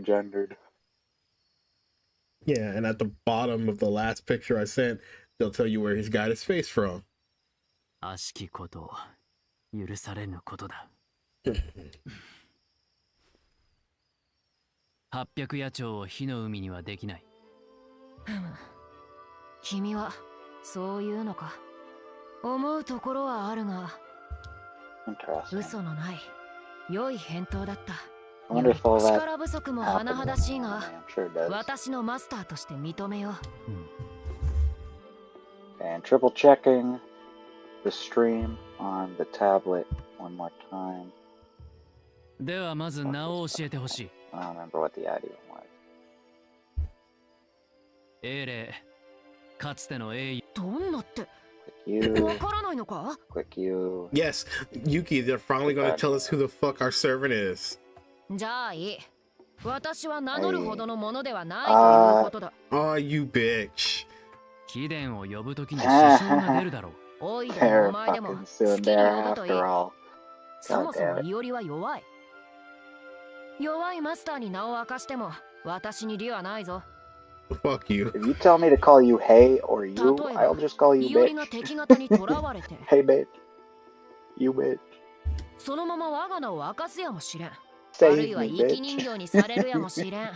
gendered. Yeah, and at the bottom of the last picture I sent, they'll tell you where he's got his face from. 悪しきこと許されぬことだ。800野鳥を火の海にはできない。君はそういうのか。思うところはあるが、嘘のない良い返答だった。力不足も甚だしいが、私のマスターとして認めよう。And triple checking the stream on the tablet one more time. ではまず名を教えてほしい。I don't remember what the ID was. 英霊、かつての英雄。どんなって。わからないのか? Quick you. Yes, Yuki, they're finally going to tell us who the fuck our servant is. じゃあいい。私は名乗るほどのものではないということだ。Oh, you bitch. 貴殿を呼ぶときに支障が出るだろう。おいでもお前でも好きに呼ぶといい。そもそもイオリは弱い。弱いマスターに名を明かしても私に利はないぞ。Fuck you. If you tell me to call you hey or you, I'll just call you イオリが敵方に囚われて。Hey bitch. You bitch. そのまま我が名を明かすやもしれん。あ Save るいは me, 生き人 bitch. 形にされるやもしれん。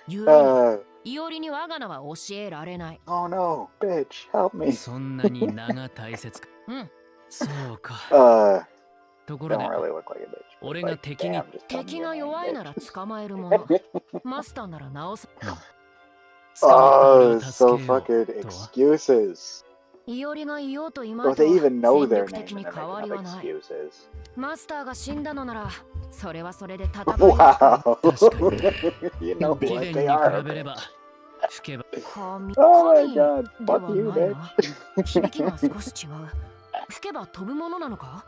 ゆえに、イオリに我が名は教えられない。Oh no, bitch, help me. そんなに名が大切か。うん。そうか。ところ Don't で、 really look like a bitch. 俺が敵に、 Damn, just tell me 敵 your が name, 弱いな bitch. ら捕まえるもの。マスターなら直す。Oh, so fucking excuses. イオリがいようと今 Don't と they even know 戦 their 力 name 的に and they're 変わり making は up ない。 excuses? マスターが死んだのなら、それはそれで戦い Wow. 確かに。 You know 貴 what 殿 they に are. 比べれば、吹けば。神 Oh my 神 god, では fuck you, ない bitch. な。響きが少し違う。吹けば飛ぶものなのか?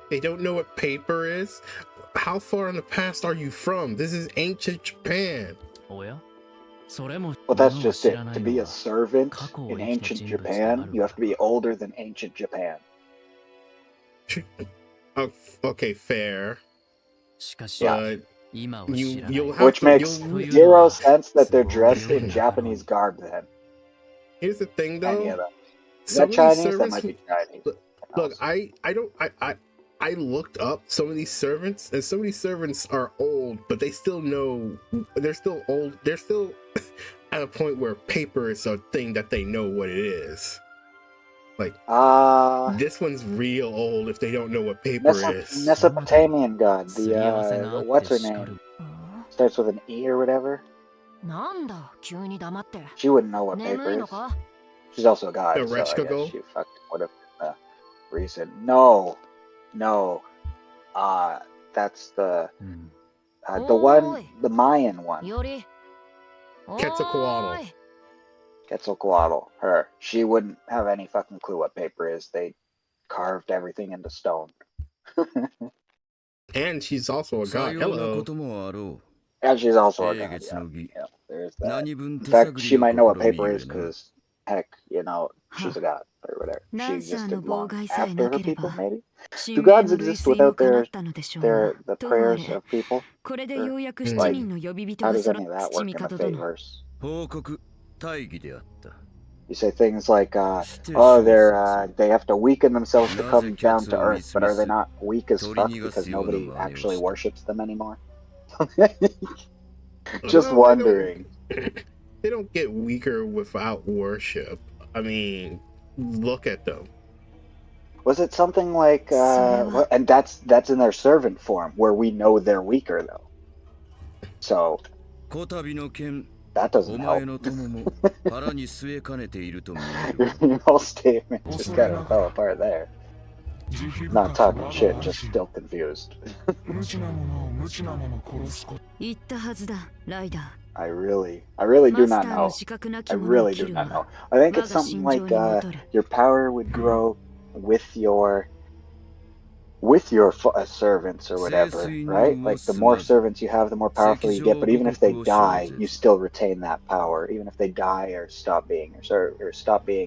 They don't know what paper is? How far in the past are you from? This is ancient Japan. おや? それも Well, that's just it. To be a servant in ancient Japan, you have to be older than ancient Japan. Oh, okay, fair. しかし、 Yeah. 今は知らない。 Which makes zero sense that they're dressed in Japanese garb then. Here's the thing though. Any of them. Is Some that of these Chinese? That servants, might be Chinese. look, I looked up some of these servants, and some of these servants are old, but they still know, they're still old. They're still at a point where paper is a thing that they know what it is. Like, this one's real old if they don't know what paper is. Mesopotamian god. The what's her name? Starts with an E or whatever. なんだ、急に黙って。 She wouldn't know what 眠 paper いの is. か? She's also a god. So I guess Ereshkigal? she fucking would have recent. No. That's the one, the Mayan one. イオリ。Quetzalcoatl. おーい。 Quetzalcoatl. Her. She wouldn't have any fucking clue what paper is. They carved everything into stone. And she's also a god. Hello. And she's also a god. Yeah, there's that. In fact, she might know what paper is because, heck, you know, she's a god or whatever. She existed long after her people, maybe? Do gods exist without the prayers of people? Or, like, how does any of that work in the Fateverse? You say things like, they have to weaken themselves to come down to Earth, but are they not weak as fuck because nobody actually worships them anymore? Just wondering. They don't get weaker without worship. I mean, look at them. Was it something like, and that's in their servant form, where we know they're weaker, though. So, that doesn't help. Your whole statement just kind of fell apart there. Not talking shit, just still confused. I really do not know. I really do not know. I think it's something like your power would grow with your servants or whatever, right? Like the more servants you have, the more powerful you get. But even if they die, you still retain that power. Even if they die or stop being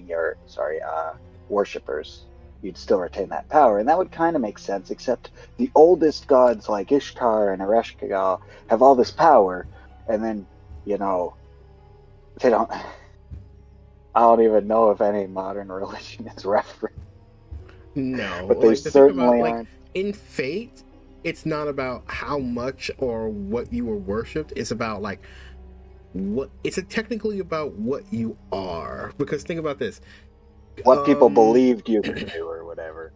your worshippers, you'd still retain that power, and that would kind of make sense. Except the oldest gods like Ishtar and Ereshkigal have all this power, and then they don't. I don't even know if any modern religion is referenced. No, but they certainly aren't. In Fate, it's not about how much or what you were worshipped. It's about like what. It's technically about what you are. Because think about this: what people believed you could do or whatever.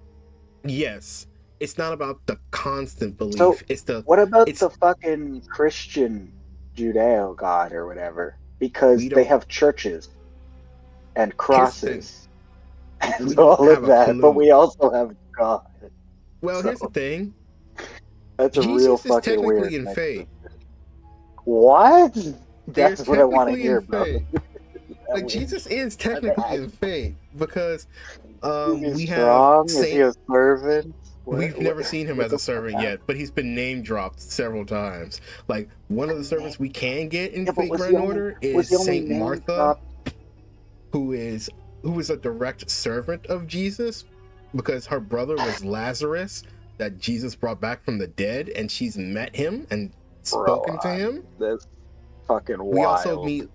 Yes, it's not about the constant belief. So it's the. What about the fucking Christian Judeo God or whatever? Because they have churches and crosses and all of that, but we also have God. Well, here's the thing. That's Jesus a real fucking weird in Fate. What? That's what I want to hear, bro. Like Jesus is technically in Fate because we have. Is he a servant? We've never seen him as a servant yet, but he's been name dropped several times. Like one of the servants we can get in Fate Grand Order is Saint Martha, who is a direct servant of Jesus because her brother was Lazarus that Jesus brought back from the dead, and she's met him and spoken to him. That's fucking wild.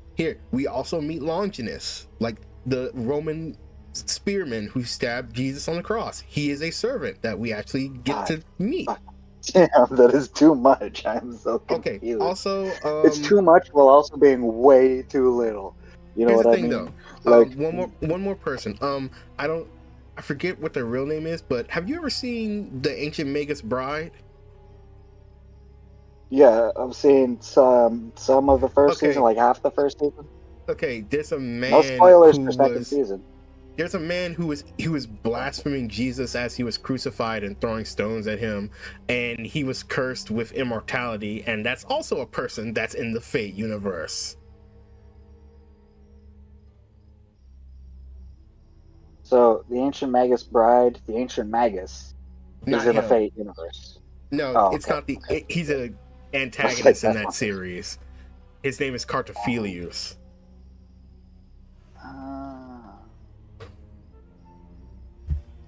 We also meet Longinus, like the Roman spearman who stabbed Jesus on the cross. He is a servant that we actually get to meet. Damn, that is too much. I'm so confused. Okay, also it's too much while also being way too little. You know what I mean? Though. Like one more person. I forget what their real name is, but have you ever seen the Ancient Magus Bride? Yeah, I've seen some of the first season, like half the first season. Okay, there's a man. No spoilers for second season. There's a man who was blaspheming Jesus as he was crucified and throwing stones at him, and he was cursed with immortality, and that's also a person that's in the Fate universe. So the Ancient Magus Bride, the Ancient Magus, is in the Fate universe. No, it's not he's an antagonist in that series. His name is Cartophilius.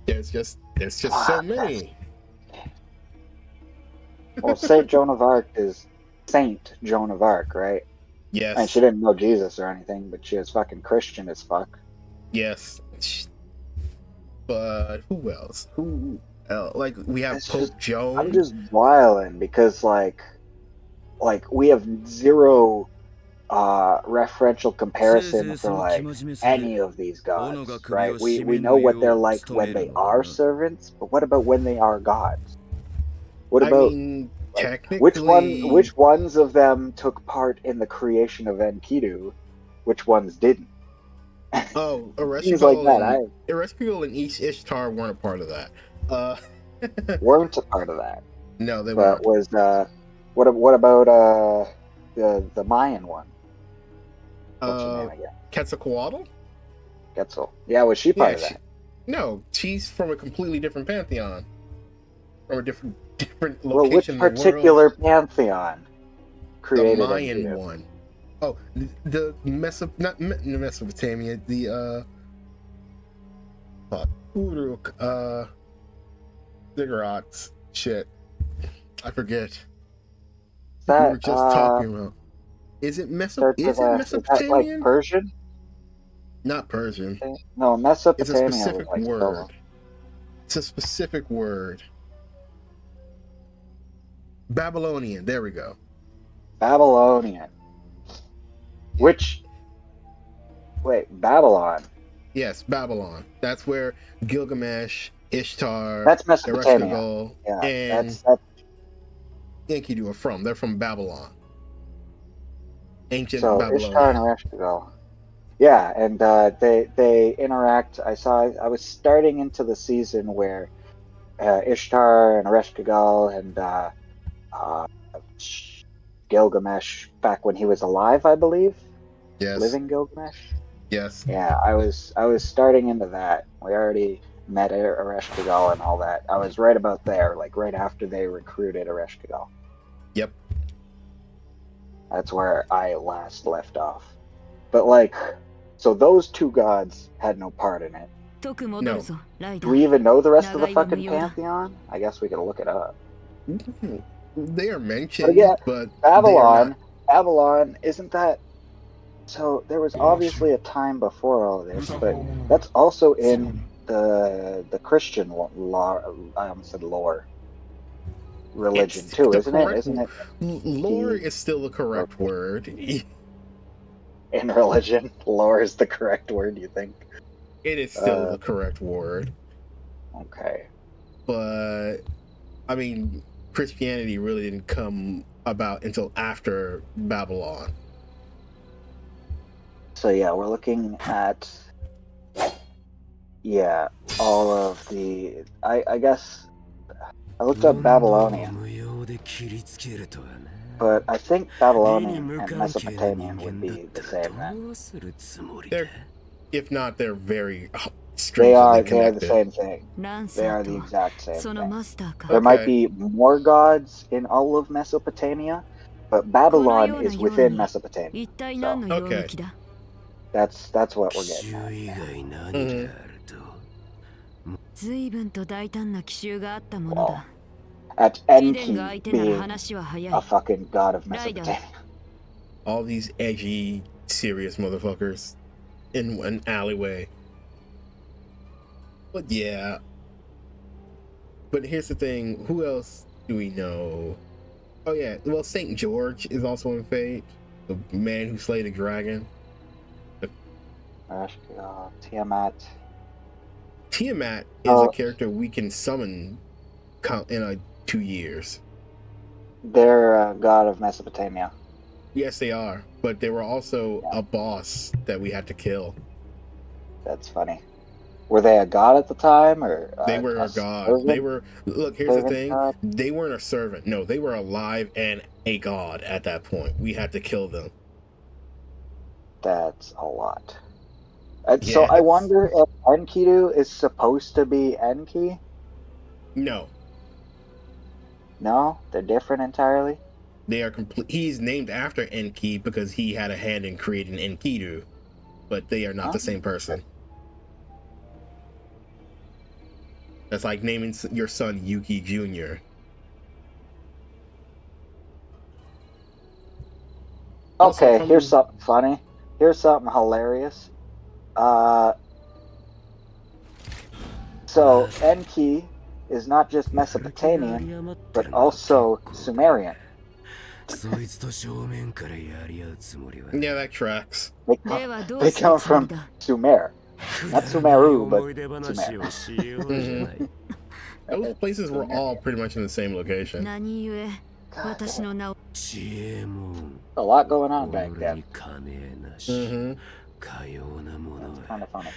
There's just so many. Well, Saint Joan of Arc is Saint Joan of Arc, right? Yes. And she didn't know Jesus or anything, but she was fucking Christian as fuck. Yes. But who else? Like we have Pope Joan. I'm just wilding because like we have zero referential comparison for like any of these gods, right? We know what they're like when they are servants, but what about when they are gods? What about technically which ones of them took part in the creation of Enkidu? Which ones didn't? Oh, Ereshkigal and Ishtar weren't a part of that. Weren't a part of that. No, they weren't. Was what about the Mayan one? What's her name again? Quetzalcoatl? Quetzal. Yeah, was she part of that? No, she's from a completely different pantheon. From a different location. Well, which particular pantheon created the Mayan Enkidu? One? Oh, the Mesopotamia, the Uruk, Ziggurats. Shit, I forget. We were just talking about. Is it Mesopotamian? Is that like Persian? Not Persian. No, Mesopotamia. It's a specific word. It's a specific word. Babylonian. There we go. Babylonian. Babylon. Yes, Babylon. That's where Gilgamesh, Ishtar, that's Mesopotamia. And that's Enkidu are from. They're from Babylon. Ancient Babylon. Ishtar and Ereshkigal. Yeah, and they interact. I was starting into the season where Ishtar and Ereshkigal and Gilgamesh back when he was alive, I believe. Yes. Living Gilgamesh. Yes. Yeah, I was starting into that. We already met Ereshkigal and all that. I was right about there, like right after they recruited Ereshkigal. Yep. That's where I last left off. But like, so those two gods had no part in it. No. Do we even know the rest of the fucking pantheon? I guess we could look it up. They are mentioned, but yeah, but Babylon, isn't that? So there was obviously a time before all of this, but that's also in the Christian law. I almost said lore. Religion too, isn't it? Isn't it? Lore is still the correct word. In religion, lore is the correct word, you think? It is still the correct word. Okay. But, I mean, Christianity really didn't come about until after Babylon. So yeah, we're looking at, all of the, I guess, I looked up Babylonian, but I think Babylonian and Mesopotamian would be the same then. If not, they're very They are the same thing. They are the exact same thing. There might be more gods in all of Mesopotamia, but Babylon is within Mesopotamia. So, okay. That's what we're getting at. Well, at Enki being a fucking god of Mesopotamia. All these edgy, serious motherfuckers in an alleyway. But yeah. But here's the thing, who else do we know? Oh yeah, well, St. George is also in Fate. The man who slayed a dragon. Tiamat. Tiamat is a character we can summon in 2 years. They're a god of Mesopotamia. Yes, they are. But they were also a boss that we had to kill. That's funny. Were they a god at the time, or they were a god? Servant? They were. Look, here's the thing. God? They weren't a servant. No, they were alive and a god at that point. We had to kill them. That's a lot. So I wonder if Enkidu is supposed to be Enki? No. No? They're different entirely? They are complete. He's named after Enki because he had a hand in creating Enkidu, but they are not the same person. That's like naming your son Yuki Jr. Okay, here's something funny. Here's something hilarious. So Enki is not just Mesopotamian, but also Sumerian. Yeah, that tracks. They come from Sumer. Not Sumeru, but Sumer. Those places were all pretty much in the same location. A lot going on back then. That's kind of funny.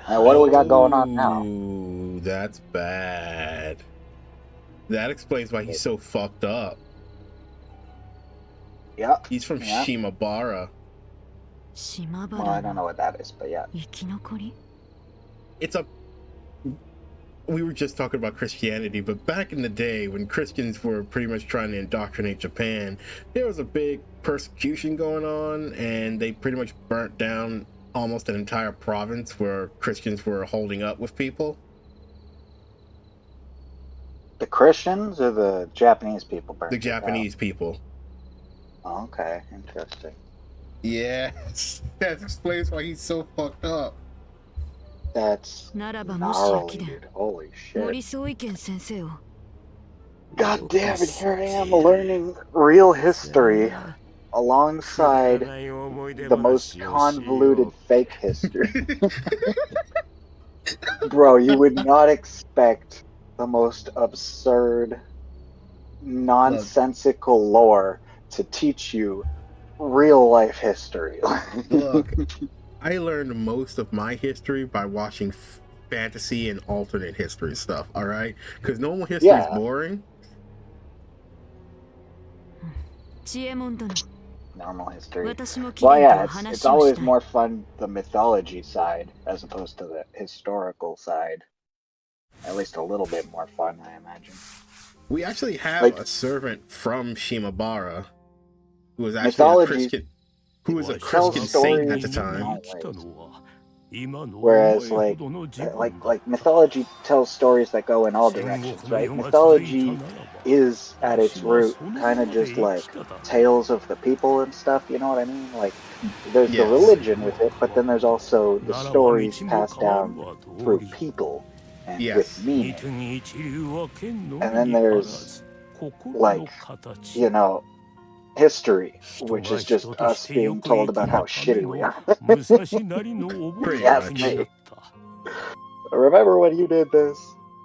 Now, what do we got going on now? Ooh, that's bad. That explains why he's so fucked up. Yeah. He's from Shimabara. Well, I don't know what that is, but yeah. It's a... We were just talking about Christianity, but back in the day when Christians were pretty much trying to indoctrinate Japan, there was a big persecution going on, and they pretty much burnt down almost an entire province where Christians were holding up with people. The Christians or the Japanese people burnt The Japanese people. Oh, okay, interesting. Yes, that explains why he's so fucked up. That's gnarly, dude. Holy shit. God damn it, here I am learning real history alongside the most convoluted fake history. Bro, you would not expect the most absurd, nonsensical lore to teach you real life history. Look, I learned most of my history by watching fantasy and alternate history stuff, all right? Because normal history is boring. Normal history. Well, yeah, it's always more fun the mythology side as opposed to the historical side. At least a little bit more fun, I imagine. We actually have a servant from Shimabara who was actually a Christian, saint at the time. Whereas like mythology tells stories that go in all directions, right? Mythology is at its root kind of just like tales of the people and stuff, you know what I mean? Like there's the religion with it, but then there's also the stories passed down through people and with meaning. And then there's like, you know, history, which is just us being told about how shitty we are. Remember when you did this?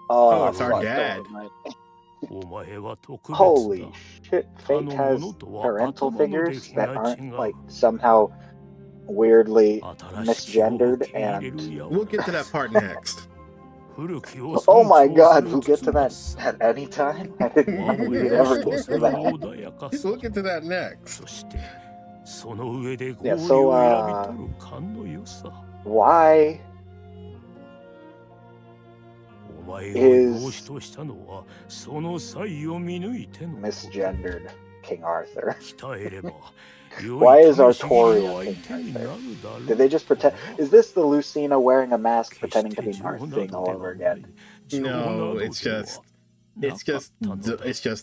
Oh, it's our dad. Holy shit, Fate has parental figures that aren't like somehow weirdly misgendered, and we'll get to that part next. Oh my god, we'll get to that at any time? I didn't know we would ever get to that. We'll get to that next. Yeah, so why is misgendered King Arthur? Why is Artoria King Arthur? Did they just pretend? Is this the Lucina wearing a mask pretending to be Narth thing all over again? No, it's just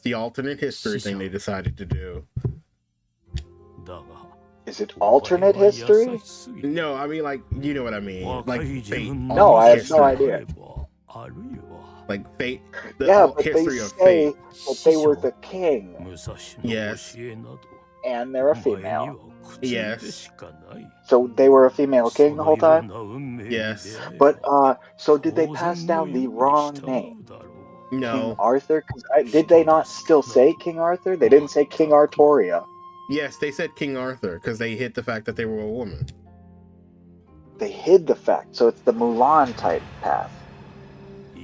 the alternate history thing they decided to do. Is it alternate history? No, I mean, like, you know what I mean. Like Fate. No, I have no idea. Like Fate. Yeah, but they say that they were the king. Yes. And they're a female. Yes. So they were a female king the whole time? Yes. But, so did they pass down the wrong name? No. King Arthur? Did they not still say King Arthur? They didn't say King Artoria. Yes, they said King Arthur because they hid the fact that they were a woman. They hid the fact, so it's the Mulan type path.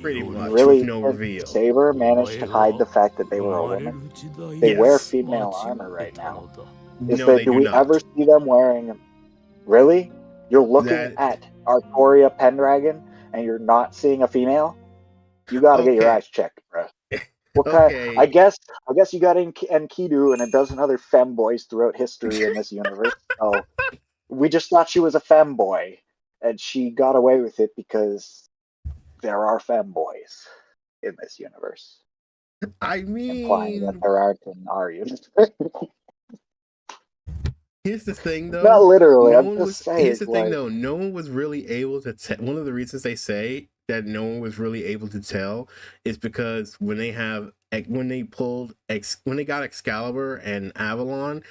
Pretty much, really, with no reveal. Saber managed to hide the fact that they were a woman. They wear female armor right now. Do we ever see them wearing? Really? You're looking at Artoria Pendragon and you're not seeing a female? You got to get your eyes checked, bro. What kind? I guess you got Enkidu and a dozen other femboys throughout history in this universe. So we just thought she was a femboy, and she got away with it because there are femboys in this universe. I mean, implying that there aren't in our universe. Here's the thing, though. Not literally. I'm just saying. Here's the thing, though. No one was really able to tell. One of the reasons they say that no one was really able to tell is because when they got Excalibur and Avalon,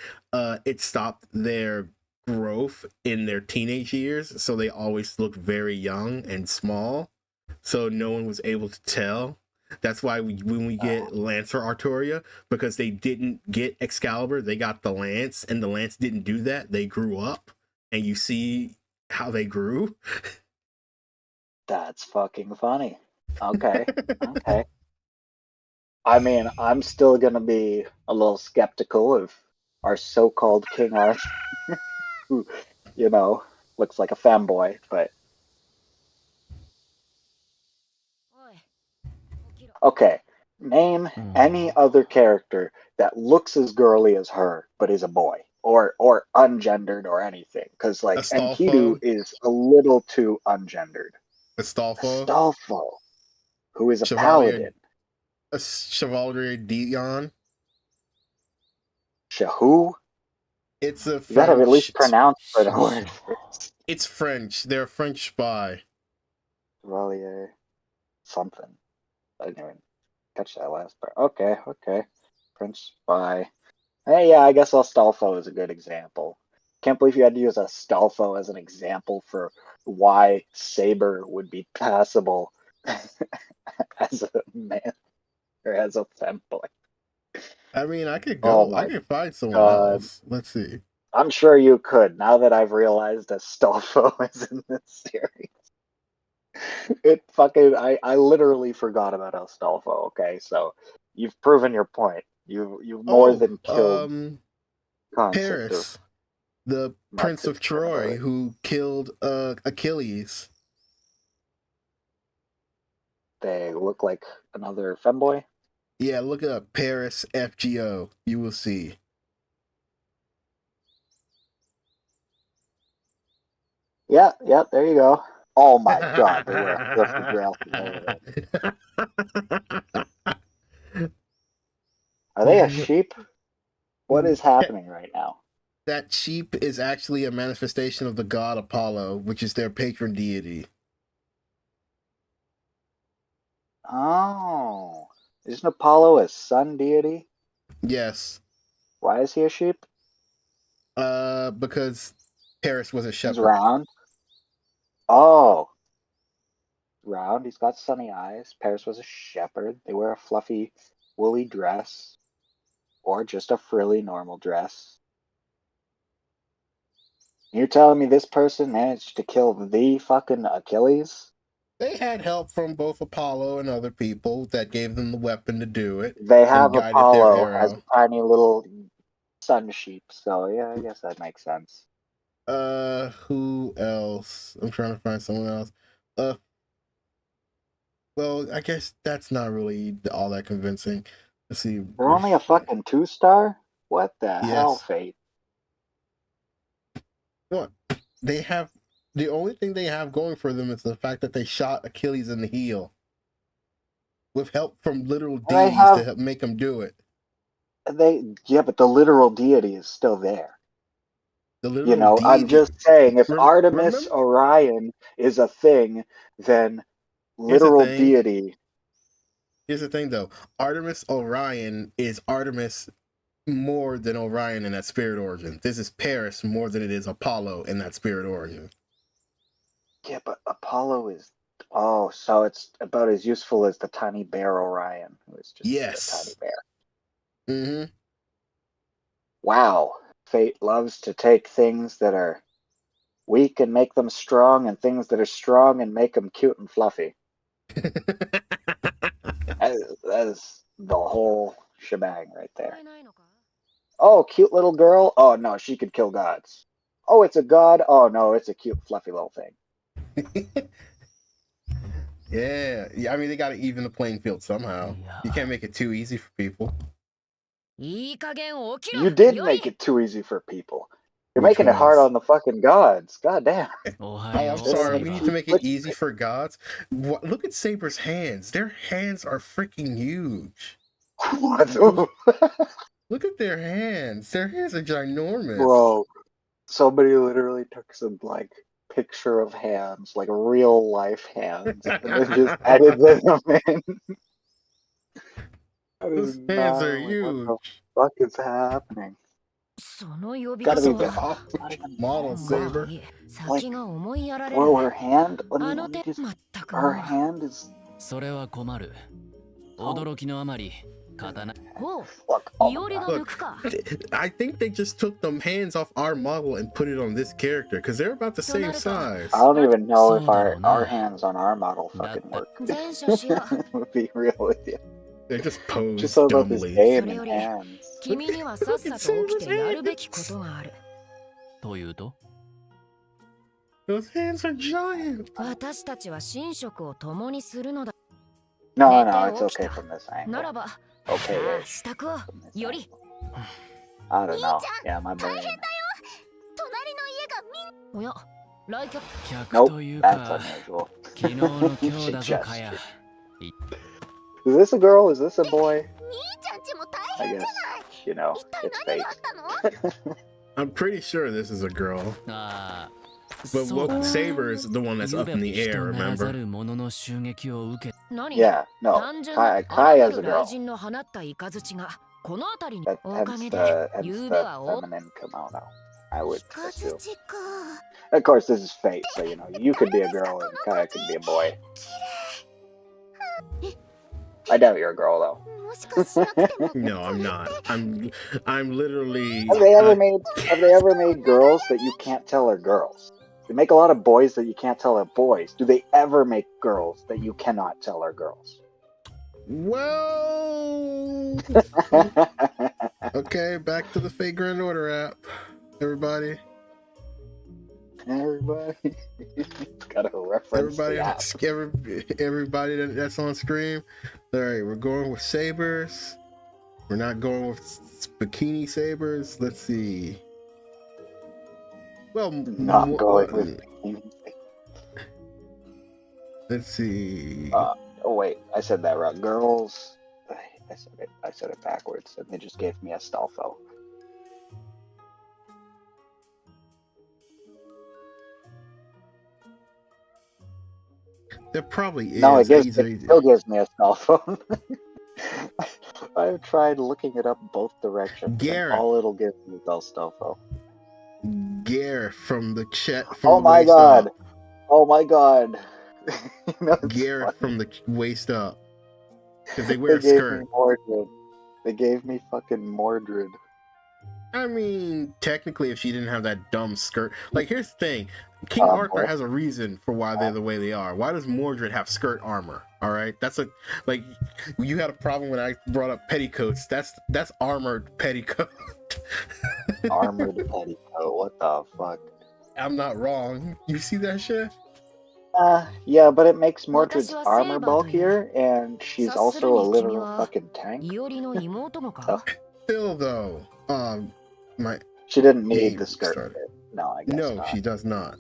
it stopped their growth in their teenage years, so they always looked very young and small. So no one was able to tell. That's why when we get Lancer Artoria, because they didn't get Excalibur, they got the Lance, and the Lance didn't do that. They grew up, and you see how they grew. That's fucking funny. Okay. Okay. I mean, I'm still gonna be a little skeptical of our so-called King Arthur, who, you know, looks like a femboy, but okay. Name any other character that looks as girly as her, but is a boy, or ungendered or anything. Because like Enkidu is a little too ungendered. Astolfo, who is a paladin. A Chevalier Dion. Shahu? It's a French. You gotta at least pronounce for the word. It's French. They're a French spy. Chevalier something. I didn't even catch that last part. Okay. French spy. Hey, yeah, I guess Astolfo is a good example. Can't believe you had to use Astolfo as an example for why Saber would be passable as a man or as a femboy. I mean, I could go. I could find someone else. Let's see. I'm sure you could. Now that I've realized Astolfo is in this series. It fucking I literally forgot about Astolfo. Okay, so you've proven your point. You've more than killed concept of Paris, the Prince of Troy, who killed Achilles. They look like another femboy. Yeah, look up Paris FGO. You will see. Yeah, there you go. Oh my god, they wear a fluffy dress. Are they a sheep? What is happening right now? That sheep is actually a manifestation of the god Apollo, which is their patron deity. Oh. Isn't Apollo a sun deity? Yes. Why is he a sheep? Because Paris was a shepherd. He's round. Oh. Round. He's got sunny eyes. Paris was a shepherd. They wear a fluffy, woolly dress. Or just a frilly, normal dress. You're telling me this person managed to kill the fucking Achilles? They had help from both Apollo and other people that gave them the weapon to do it. They have Apollo as a tiny little sun sheep, so yeah, I guess that makes sense. Who else? I'm trying to find someone else. Well, I guess that's not really all that convincing. Let's see. They're only a fucking 2-star? What the hell, Fate? What? They have the only thing they have going for them is the fact that they shot Achilles in the heel. With help from literal deities to help make them do it. But the literal deity is still there. The literal deity. I'm just saying, if Artemis Orion is a thing, then literal deity. Here's the thing, though. Artemis Orion is Artemis more than Orion in that spirit origin. This is Paris more than it is Apollo in that spirit origin. Yeah, but Apollo is... Oh, so it's about as useful as the tiny bear Orion, who is just a tiny bear. Mm-hmm. Wow. Fate loves to take things that are weak and make them strong, and things that are strong and make them cute and fluffy. That is the whole shebang right there. Oh, cute little girl. Oh, no, she could kill gods. Oh, it's a god. Oh, no, it's a cute, fluffy little thing. Yeah, I mean, they got to even the playing field somehow. You can't make it too easy for people. You did make it too easy for people. You're making it hard on the fucking gods. God damn. Oh, I'm sorry. We need to make it easy for gods. Look at Saber's hands. Their hands are freaking huge. What? Look at their hands. Their hands are ginormous. Bro, somebody literally took some, picture of hands, real life hands, and then just edited them in. Those hands are huge. What the fuck is happening? Gotta be the model Saber. Or her hand? Her hand is... Look, I think they just took them hands off our model and put it on this character because they're about the same size. I don't even know if our hands on our model fucking work. To be real with you. They just posed just so about dumbly. This game in hands. Those hands are giant. No, it's okay from this angle. Okay, I don't know. Yeah, my brain. Nope, that's unusual. Is this a girl? Is this a boy? I guess, it's fate. I'm pretty sure this is a girl. But Saber is the one that's up in the air, remember? Yeah, no. Kai is a girl. Hence the feminine kimono, I would assume. Of course, this is fate, so, you could be a girl and Kai could be a boy. I doubt you're a girl, though. No, I'm not. I'm literally... Have they ever made girls that you can't tell are girls? They make a lot of boys that you can't tell are boys. Do they ever make girls that you cannot tell are girls? Well, okay, back to the Fate Grand Order app, everybody. It's got a reference. Everybody that's on screen. All right, we're going with sabers. We're not going with bikini sabers. Let's see. Well, not going with bikini. Let's see. Oh wait, I said that wrong. Girls. I said it backwards, and they just gave me Astolfo. There probably is. No, it still gives me Astolfo. I've tried looking it up both directions. And all it'll give me is Astolfo. Gareth from the chat. Oh my god! Oh my god! Gareth from the waist up. Because they wear a skirt. They gave me fucking Mordred. I mean, technically, if she didn't have that dumb skirt. Like, here's the thing. King Arthur has a reason for why they're the way they are. Why does Mordred have skirt armor? All right? That's like, you had a problem when I brought up petticoats. That's armored petticoat. Armored petticoat. What the fuck? I'm not wrong. You see that shit? Yeah, but it makes Mordred's armor bulkier, and she's also a literal fucking tank. Still, though, she didn't need the skirt. No, I guess no, not. She does not.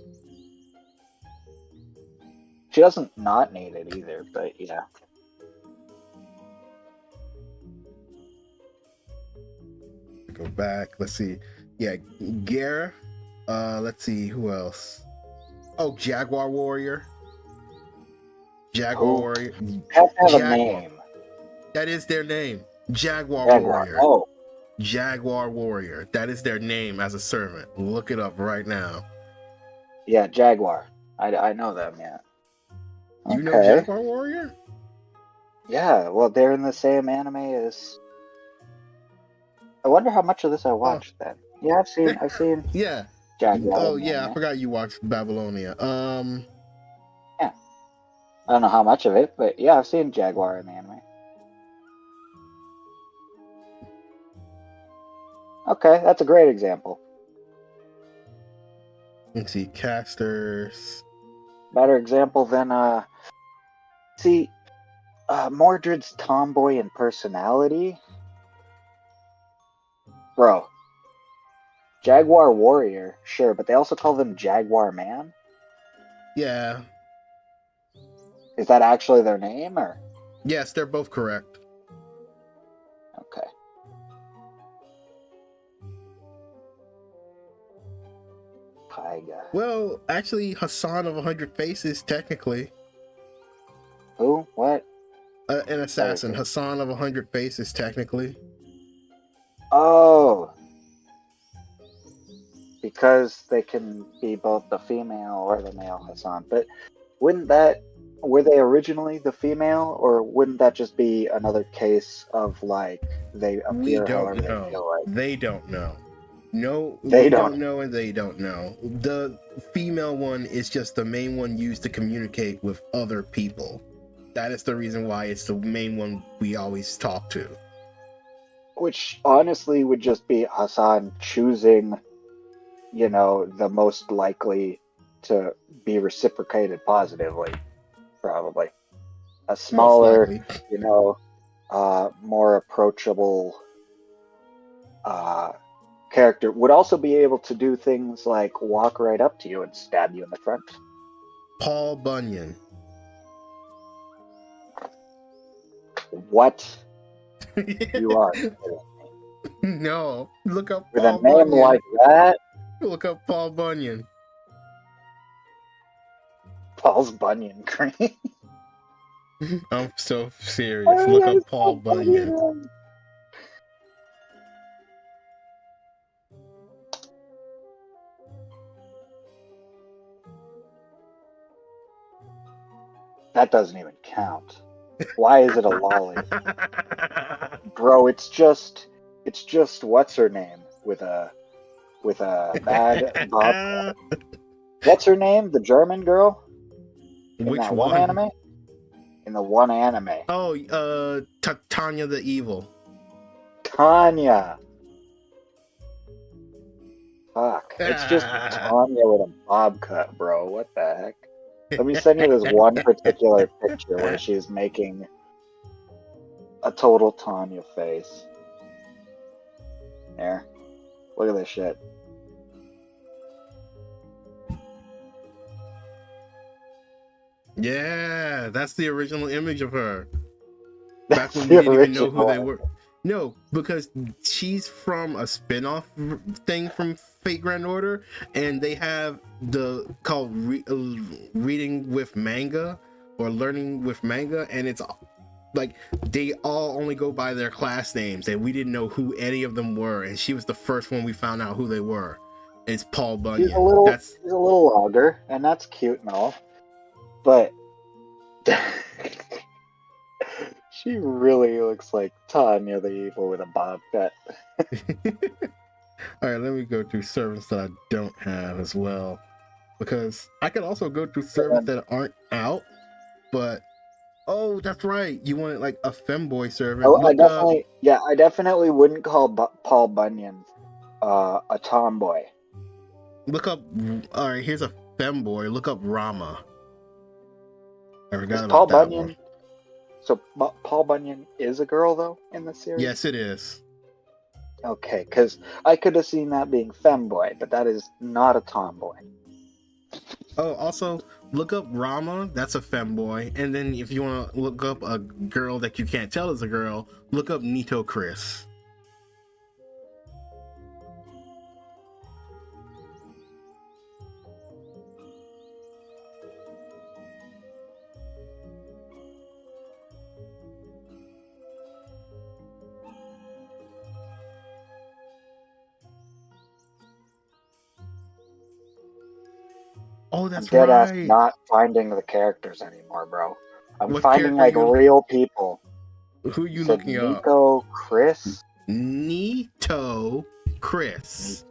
She doesn't not need it either, but yeah. Go back. Let's see. Yeah, Gera. Let's see who else. Oh, Jaguar Warrior. Warrior. Have a name. That is their name. Jaguar Warrior. Oh. Jaguar Warrior. That is their name as a servant. Look it up right now. Yeah, Jaguar. I know them, yeah. You know Jaguar Warrior? Yeah, well, they're in the same anime as... I wonder how much of this I watched then. Yeah, I've seen yeah. Jaguar. Oh, yeah, I forgot you watched Babylonia. Yeah. I don't know how much of it, but yeah, I've seen Jaguar in the anime. Okay, that's a great example. Let's see, casters. Better example than, Mordred's tomboy in personality. Bro. Jaguar Warrior, sure, but they also call them Jaguar Man? Yeah. Is that actually their name, or? Yes, they're both correct. Okay. Kaiga. Well, actually, Hassan of 100 Faces, technically. Who? What? An assassin. Hassan of 100 Faces, technically. Oh. Because they can be both the female or the male Hassan. But were they originally the female, or wouldn't that just be another case of, like, they appear however they feel like? They don't know. No, they don't know, and they don't know. The female one is just the main one used to communicate with other people. That is the reason why it's the main one we always talk to. Which honestly would just be Hassan choosing, the most likely to be reciprocated positively, probably. A smaller, more approachable character would also be able to do things like walk right up to you and stab you in the front. Paul Bunyan. What? You are. No, look up with Paul a name Bunyan. like that. Look up Paul Bunyan. Paul's Bunyan cream. I'm so serious. Look up Paul Bunyan. That doesn't even count. Why is it a lolly? Bro, it's just what's her name with a bad bob. What's her name? The German girl? Which that one? anime? In the one anime. Oh, Tanya the Evil. Tanya. Fuck. It's just Tanya with a bob cut, bro. What the heck? Let me send you this one particular picture where she's making a total Tanya face. There. Look at this shit. Yeah, that's the original image of her. Back when we didn't even know who they were. No, because she's from a spin-off thing from Fate Grand Order, and they have called reading with manga or learning with manga, and it's like they all only go by their class names, and we didn't know who any of them were, and she was the first one we found out who they were. It's Paul Bunyan. She's a little longer, and that's cute and all, but she really looks like Tanya the Evil with a bob cut. All right, let me go through servants that I don't have as well, because I could also go through servants that aren't out, but oh, that's right, you wanted like a femboy servant. Oh, I definitely wouldn't call Paul Bunyan a tomboy. Look up. All right, here's a femboy. Look up Rama. I forgot about that one. So Paul Bunyan is a girl though in the series? Yes, it is. Okay, because I could have seen that being femboy, but that is not a tomboy. Oh, also look up Rama. That's a femboy. And then if you want to look up a girl that you can't tell is a girl, look up Nito Chris. Oh, that's right. I'm not finding the characters anymore, bro. I'm finding like real people. Who are you looking up? Nito Chris. Nito Chris.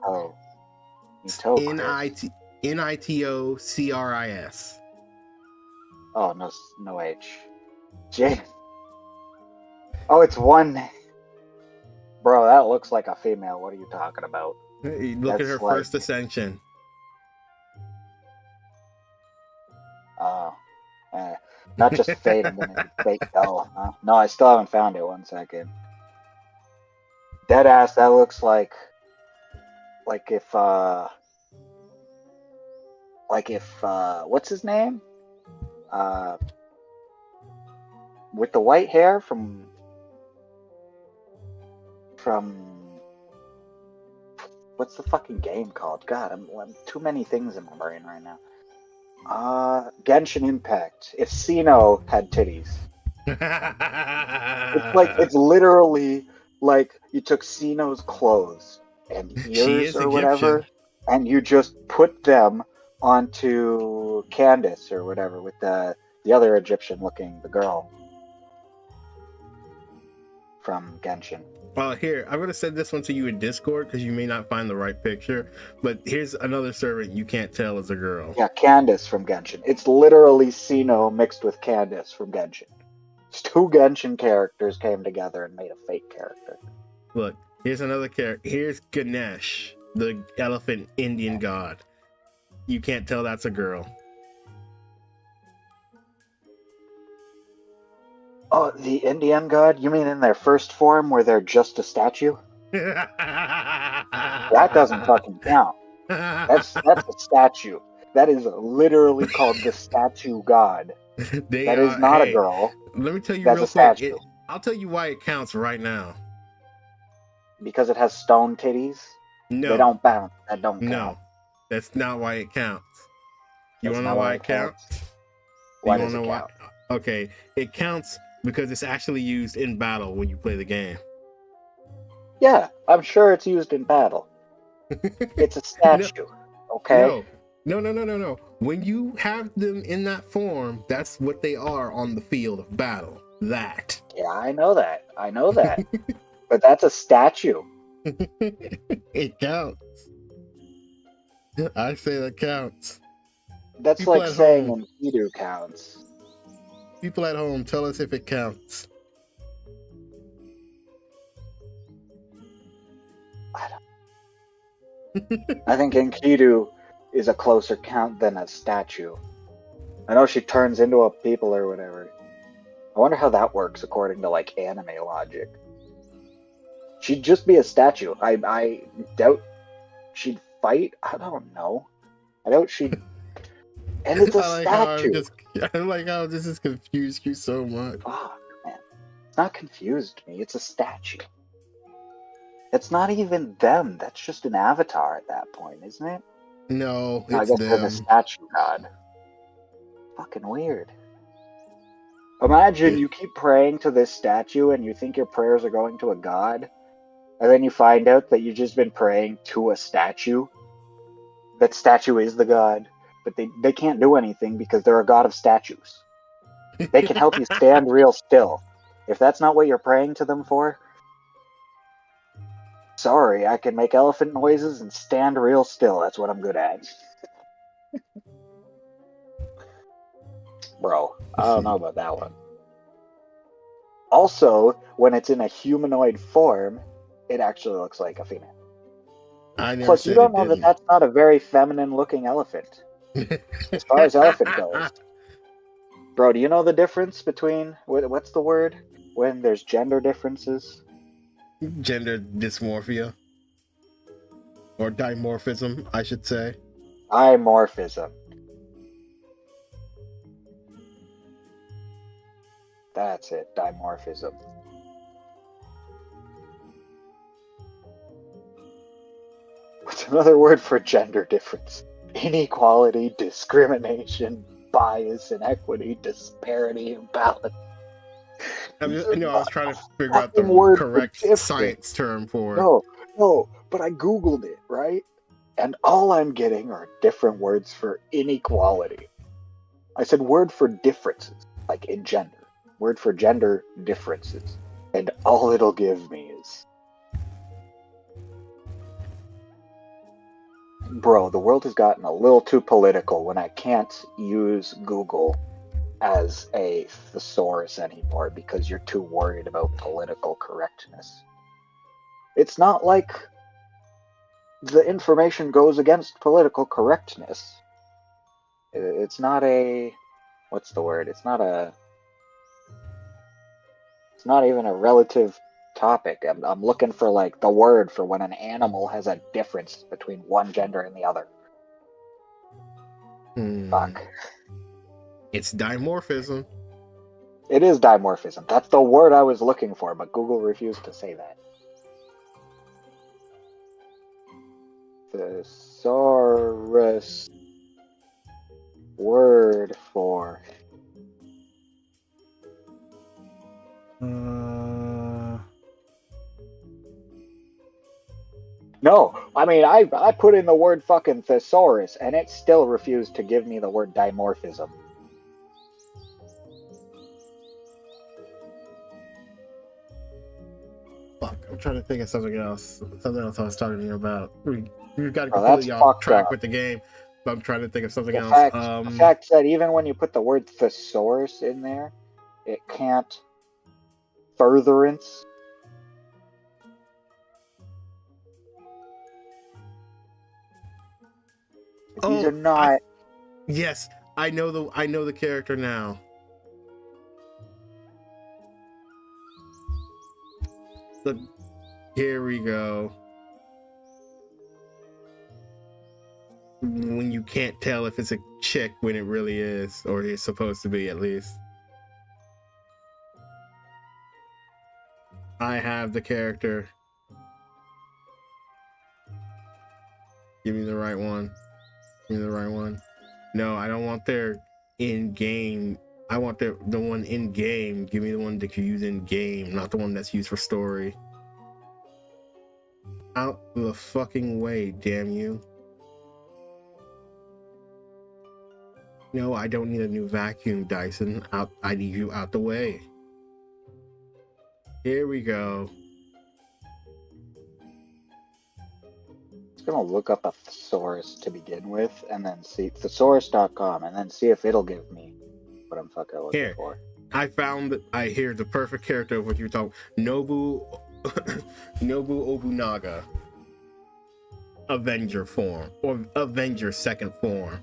Nito Nitocris. Oh, no H. J. Oh, it's one. Bro, that looks like a female. What are you talking about? Hey, look at her first ascension. Oh, not just Fate, and then Fate Hell. Huh? No, I still haven't found it. 1 second. Deadass, that looks like if what's his name? With the white hair from what's the fucking game called? God, I'm too many things in my brain right now. Genshin Impact. If Sino had titties. It's literally like you took Sino's clothes and ears or whatever, and you just put them onto Candace or whatever with the other Egyptian looking, the girl from Genshin. Here, I'm going to send this one to you in Discord because you may not find the right picture, but here's another servant you can't tell is a girl. Yeah, Candace from Genshin. It's literally Sino mixed with Candace from Genshin. It's two Genshin characters came together and made a fake character. Look, here's another character. Here's Ganesh, the elephant Indian god. You can't tell that's a girl. Oh, the Indian god? You mean in their first form where they're just a statue? That doesn't fucking count. That's a statue. That is literally called the statue god. That is not a girl. Let me tell you real quick. I'll tell you why it counts right now. Because it has stone titties? No. They don't bounce. That don't count. No. That's not why it counts. You want to know why it counts? Why does it count? Okay, it counts because it's actually used in battle when you play the game. Yeah, I'm sure it's used in battle. It's a statue, okay? No. When you have them in that form, that's what they are on the field of battle. That. Yeah, I know that. But that's a statue. It counts. I say that counts. That's People like at saying home. Enkidu counts. People at home, tell us if it counts. I think Enkidu is a closer count than a statue. I know she turns into a people or whatever. I wonder how that works according to like anime logic. She'd just be a statue. I doubt she'd fight. I don't know. I doubt she'd. And it's a statue. I like how this has confused you so much. Fuck, man. It's not confused me. It's a statue. It's not even them. That's just an avatar at that point, isn't it? No, I it's guess them. they're the statue god. Fucking weird. Imagine you keep praying to this statue and you think your prayers are going to a god, and then you find out that you've just been praying to a statue. That statue is the god, but they can't do anything because they're a god of statues. They can help you stand real still. If that's not what you're praying to them for, sorry, I can make elephant noises and stand real still. That's what I'm good at. Bro, I don't know about that one. Also, when it's in a humanoid form, it actually looks like a female. Plus, you don't know that that's not a very feminine-looking elephant. As far as elephant goes. Bro, do you know the difference between, what's the word? When there's gender differences? Gender dysmorphia. Or dimorphism, I should say. Dimorphism. That's it, dimorphism. What's another word for gender difference? Inequality, discrimination, bias, inequity, disparity, imbalance. I was trying to figure out the correct science term for it. No, but I Googled it, right? And all I'm getting are different words for inequality. I said word for differences, like in gender. Word for gender differences. And all it'll give me is... Bro, the world has gotten a little too political when I can't use Google as a thesaurus anymore because you're too worried about political correctness. It's not like the information goes against political correctness. It's not a... What's the word? It's not even a relative topic. I'm looking for like the word for when an animal has a difference between one gender and the other. Fuck. It's dimorphism. It is dimorphism. That's the word I was looking for, but Google refused to say that. Thesaurus word for... No, I mean, I put in the word fucking thesaurus, and it still refused to give me the word dimorphism. Fuck, I'm trying to think of something else. Something else I was talking to you about. We got completely off track with the game, but I'm trying to think of something else. The fact that even when you put the word thesaurus in there, it can't furtherance. These are not. Yes, I know the character now. Look, here we go. When you can't tell if it's a chick when it really is, or it's supposed to be at least. I have the character. Give me the right one. Give me the right one. No, I don't want their in-game. I want the one in-game. Give me the one that you use in-game, not the one that's used for story. Out the fucking way, damn you. No, I don't need a new vacuum, Dyson. I need you out the way. Here we go. just gonna look up a thesaurus to begin with, and then see thesaurus.com, and then see if it'll give me what I'm fucking looking for. I found that I hear the perfect character of what you're talking. Nobu Obunaga, Avenger form or Avenger second form.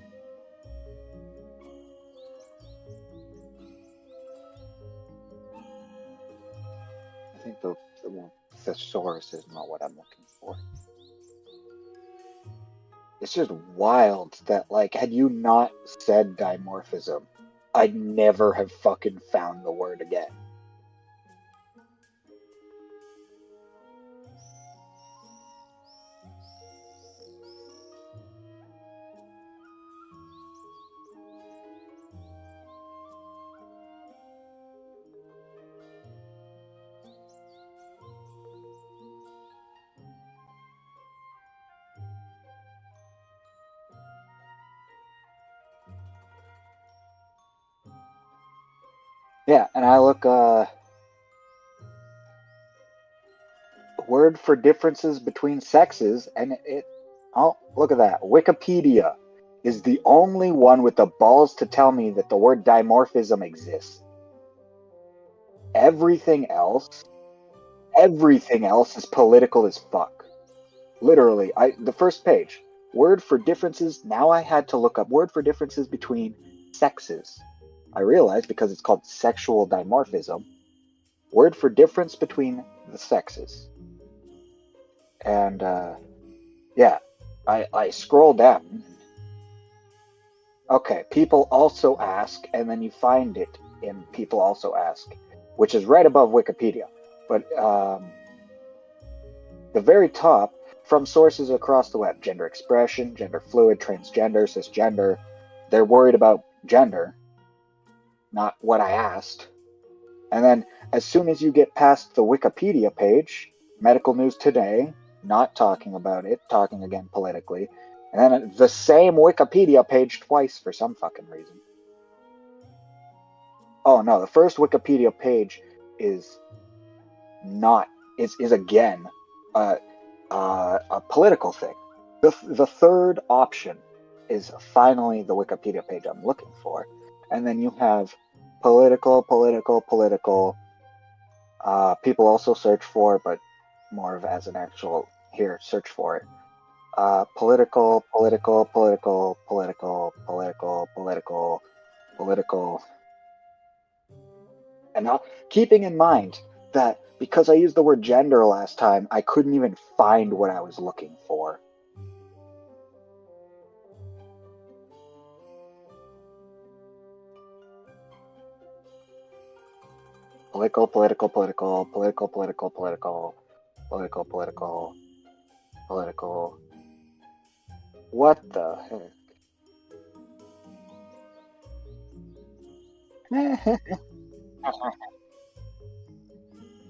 I think the thesaurus is not what I'm looking for. It's just wild that, like, had you not said dimorphism, I'd never have fucking found the word again. Yeah, and I look, word for differences between sexes, and oh, look at that. Wikipedia is the only one with the balls to tell me that the word dimorphism exists. Everything else is political as fuck. Literally, the first page, word for differences. Now I had to look up word for differences between sexes. I realized because it's called sexual dimorphism, word for difference between the sexes. And yeah, I scroll down. Okay, people also ask, and then you find it in people also ask, which is right above Wikipedia. But the very top, from sources across the web, gender expression, gender fluid, transgender, cisgender. They're worried about gender, not what I asked. And then as soon as you get past the Wikipedia page, medical news today, not talking about it, talking again politically, and then the same Wikipedia page twice for some fucking reason. Oh no, the first Wikipedia page is again a political thing. The third option is finally the Wikipedia page I'm looking for, and then you have political. People also search for, but more of as an actual here. Search for it. Political. And now, keeping in mind that because I used the word gender last time, I couldn't even find what I was looking for. Political. What the heck?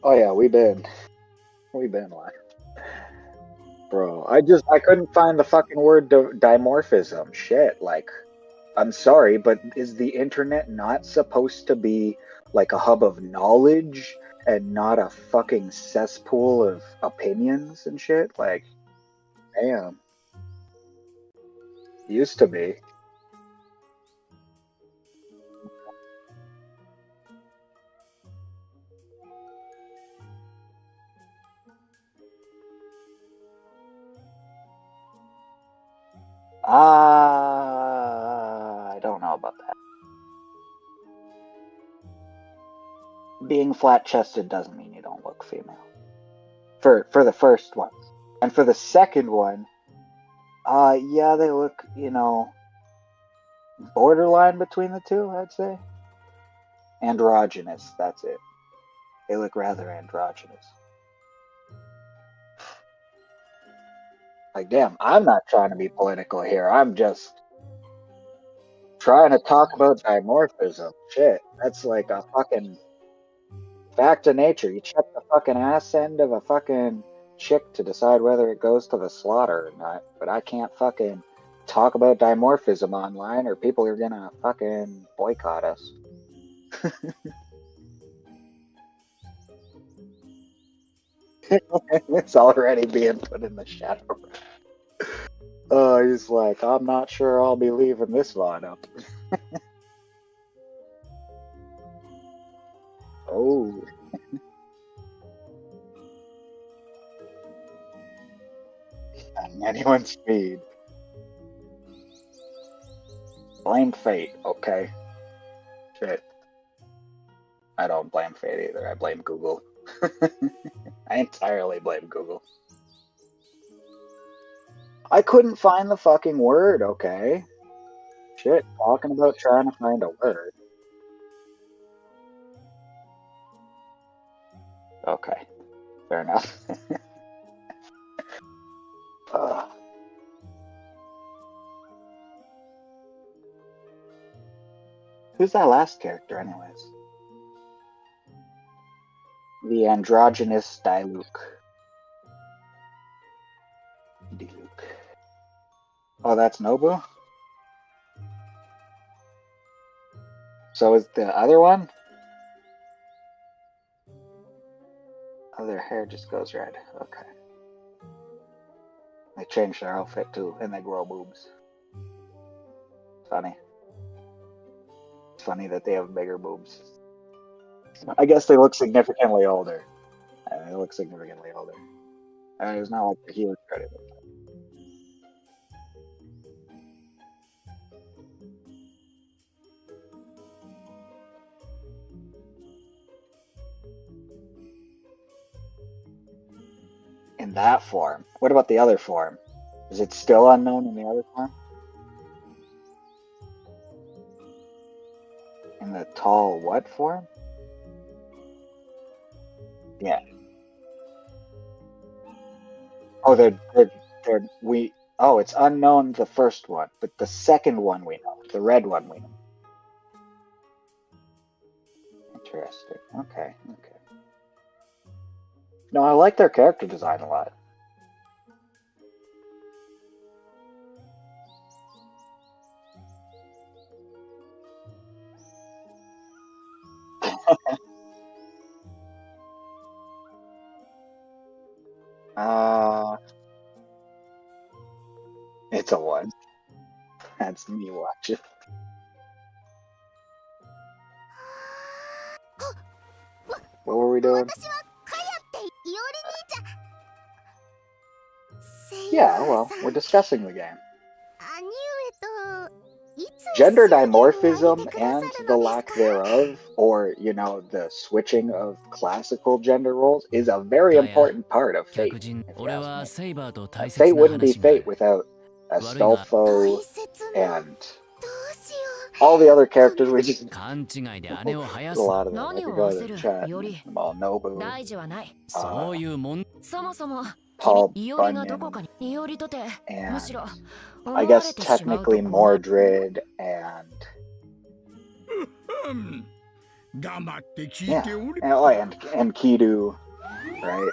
Oh yeah, we've been live. Bro, I couldn't find the fucking word dimorphism. Shit, like, I'm sorry, but is the internet not supposed to be like a hub of knowledge and not a fucking cesspool of opinions and shit? Like, damn. Used to be. I don't know about that. Being flat-chested doesn't mean you don't look female. For the first one. And for the second one, yeah, they look, borderline between the two, I'd say. Androgynous, that's it. They look rather androgynous. Like, damn, I'm not trying to be political here. I'm just trying to talk about dimorphism. Shit, that's like a fucking fact of nature. You check the fucking ass end of a fucking chick to decide whether it goes to the slaughter or not. But I can't fucking talk about dimorphism online or people are gonna fucking boycott us. It's already being put in the shadow. He's like, I'm not sure I'll be leaving this lineup. Oh. Anyone's speed. Blame fate, okay. Shit. I don't blame fate either. I blame Google. I entirely blame Google. I couldn't find the fucking word, okay? Shit, talking about trying to find a word. Okay, fair enough. Who's that last character, anyways? The androgynous Diluc. Oh, that's Nobu? So is the other one? Oh, their hair just goes red. Okay. They change their outfit too, and they grow boobs. Funny. It's funny that they have bigger boobs. I guess they look significantly older. They look significantly older. It's not like the huge credit. In that form. What about the other form? Is it still unknown in the other form? In the tall what form? Yeah. Oh, it's unknown the first one, but the second one we know. The red one we know. Interesting. Okay. No, I like their character design a lot. It's a 1. That's me watching. What were we doing? Yeah, well, we're discussing the game. Gender dimorphism and the lack thereof, or, the switching of classical gender roles, is a very important part of Fate. Fate wouldn't be Fate without Astolfo and all the other characters we just... a lot of them. I could go to the chat. Well, Nobu. Paul Bunyan. And I guess technically Mordred and... yeah. And Kidu, right?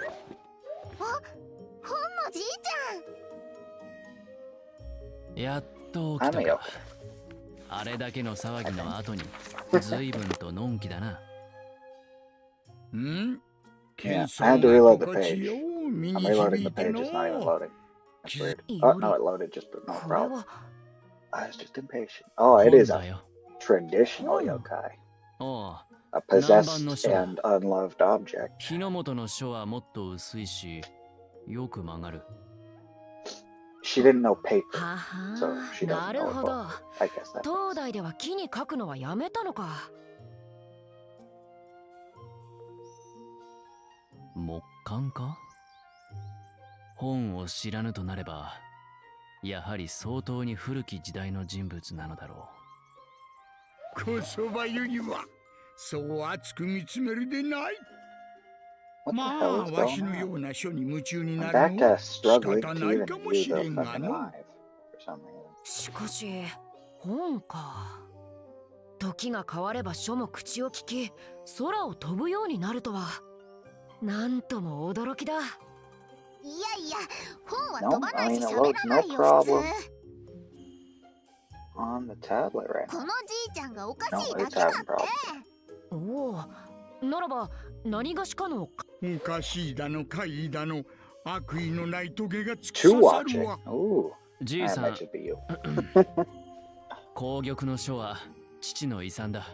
Amio. あれだけの騒ぎの後に随分とのんきだな。Yeah, I had to reload the page. I'm reloading the page, it's not even loading. That's weird. Oh, no, it loaded, just no problem. I was just impatient. Oh, it is a traditional yokai. A possessed and unloved object. 日の本の書はもっと薄いし、よく曲がる。 She didn't know paper, so she doesn't know a book. I guess that 東大では木に書くのはやめたのか。木簡か？本を知らぬとなれば、やはり相当に古き時代の人物なのだろう。こそばゆには、そう熱く見つめるでない。 まあ、わしのような書に夢中になるのは仕方ないかもしれんがの。しかし、本か。時が変われば書も口を聞き、空を飛ぶようになるとは。なんとも驚きだ。いやいや、本は飛ばないし喋らないよ、普通。On the tablet right now. このじいちゃんがおかしいだけだって。おお、ならば何がしかの。 おかしいだの怪異だの悪意のないトゲが突き刺さるわ。That should be you. 紅玉の書は父の遺産だ。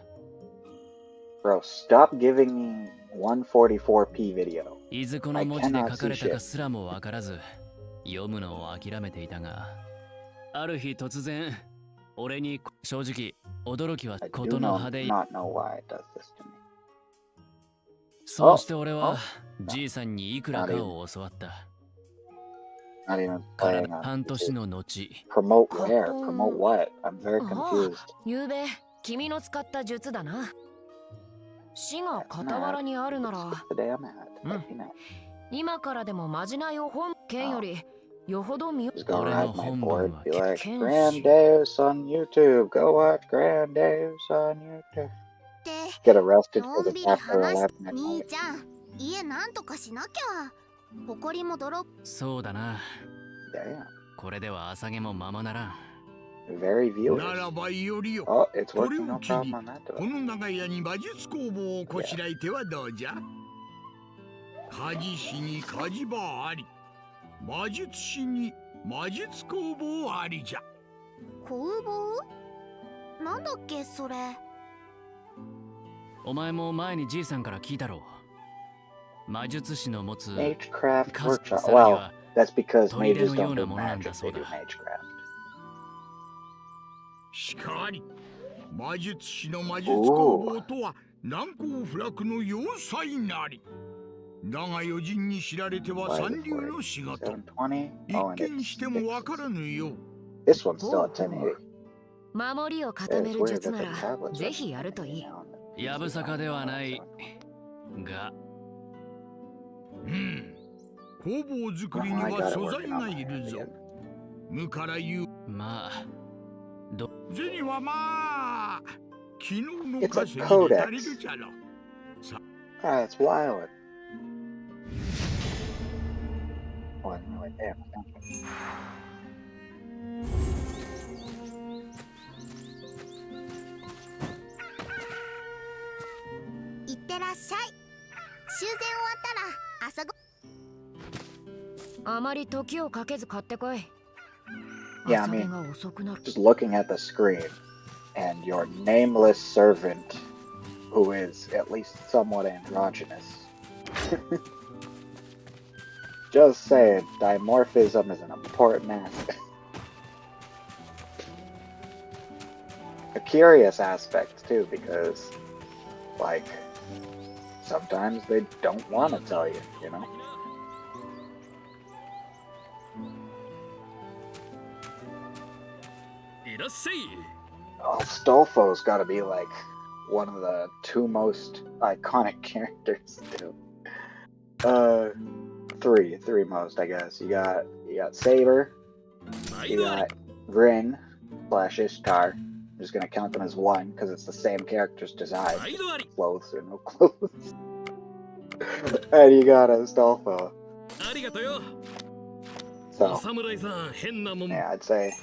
Bro, stop giving me 144p video. いずこの文字で書かれたかすらもわからず、読むのを諦めていたが、ある日突然、俺に正直驚きはことの葉で。そうして俺はじいさんにいくらかを教わった。から半年の後。Promote where? Promote what? I'm very confused. ゆうべ、君の使った術だな。死が傍らにあるなら、今からでもまじないを本件よりよほど見よ。俺の本文はGrand-Deus on YouTube. Go watch Grand-Deus on YouTube. Get arrested for the after 11 at night. 兄ちゃん、家なんとかしなきゃ。埃も泥。そうだな。これでは朝げもままならん。Very viewers. ならばよりよ。Oh, it's これ working を no 機に problem on that. この長屋に魔術工房をこしらえてはどうじゃ。鍛冶師に鍛冶場あり、魔術師に魔術工房ありじゃ。工房？なんだっけそれ。お前も前にじいさんから聞いたろう。魔術師の持つ Magecraft workshop. Well, that's because mages don't do magic, they do magecraft. しかり、魔術師の魔術工房とは難攻不落の要塞なり。だが余人に知られては三流の仕事。一見してもわからぬよ。This one's still at 1080. 守りを固める術ならぜひやるといい。やぶさかではないが。工房作りには素材がいるぞ。無から言う。まあ。銭はまあ昨日の稼ぎで足りるじゃろ。Ah, it's wild. Oh, no, right there. いってらっしゃい。修繕終わったら朝ご。あまり時をかけず買ってこい。Yeah, I mean, just looking at the screen and your nameless servant, who is at least somewhat androgynous. Just saying, dimorphism is an important aspect. A curious aspect, too, because, like, sometimes they don't want to tell you, you know? Oh, Stolfo's gotta be like one of the two most iconic characters too. Three most, I guess. You got Saber, you got Rin / Ishtar. I'm just gonna count them as one because it's the same character's design. Clothes or no clothes. And you got Stolfo. So, yeah, I'd say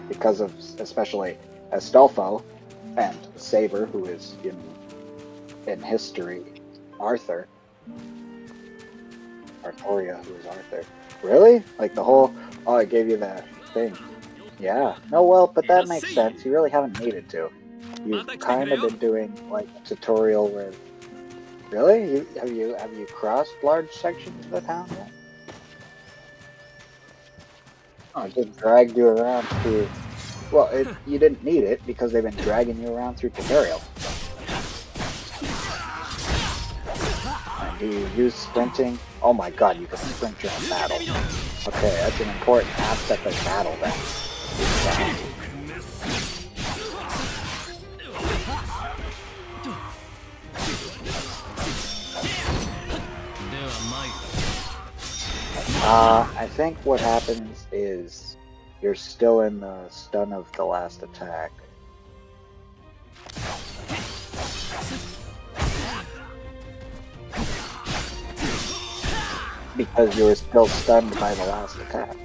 because of especially Astolfo and Saber, who is in history, Arthur. Artoria, who is Arthur. Really? Like the whole, oh, I gave you that thing. Yeah. No, well, but that makes sense. You really haven't needed to. You've kind of been doing like tutorial with. Really? Have you crossed large sections of the town yet? Oh, it just dragged you around through. Well, you didn't need it because they've been dragging you around through tutorial. And do you use sprinting? Oh my god, you can sprint during battle. Okay, that's an important aspect of battle then. I think what happens is you're still in the stun of the last attack. Because you were still stunned by the last attack.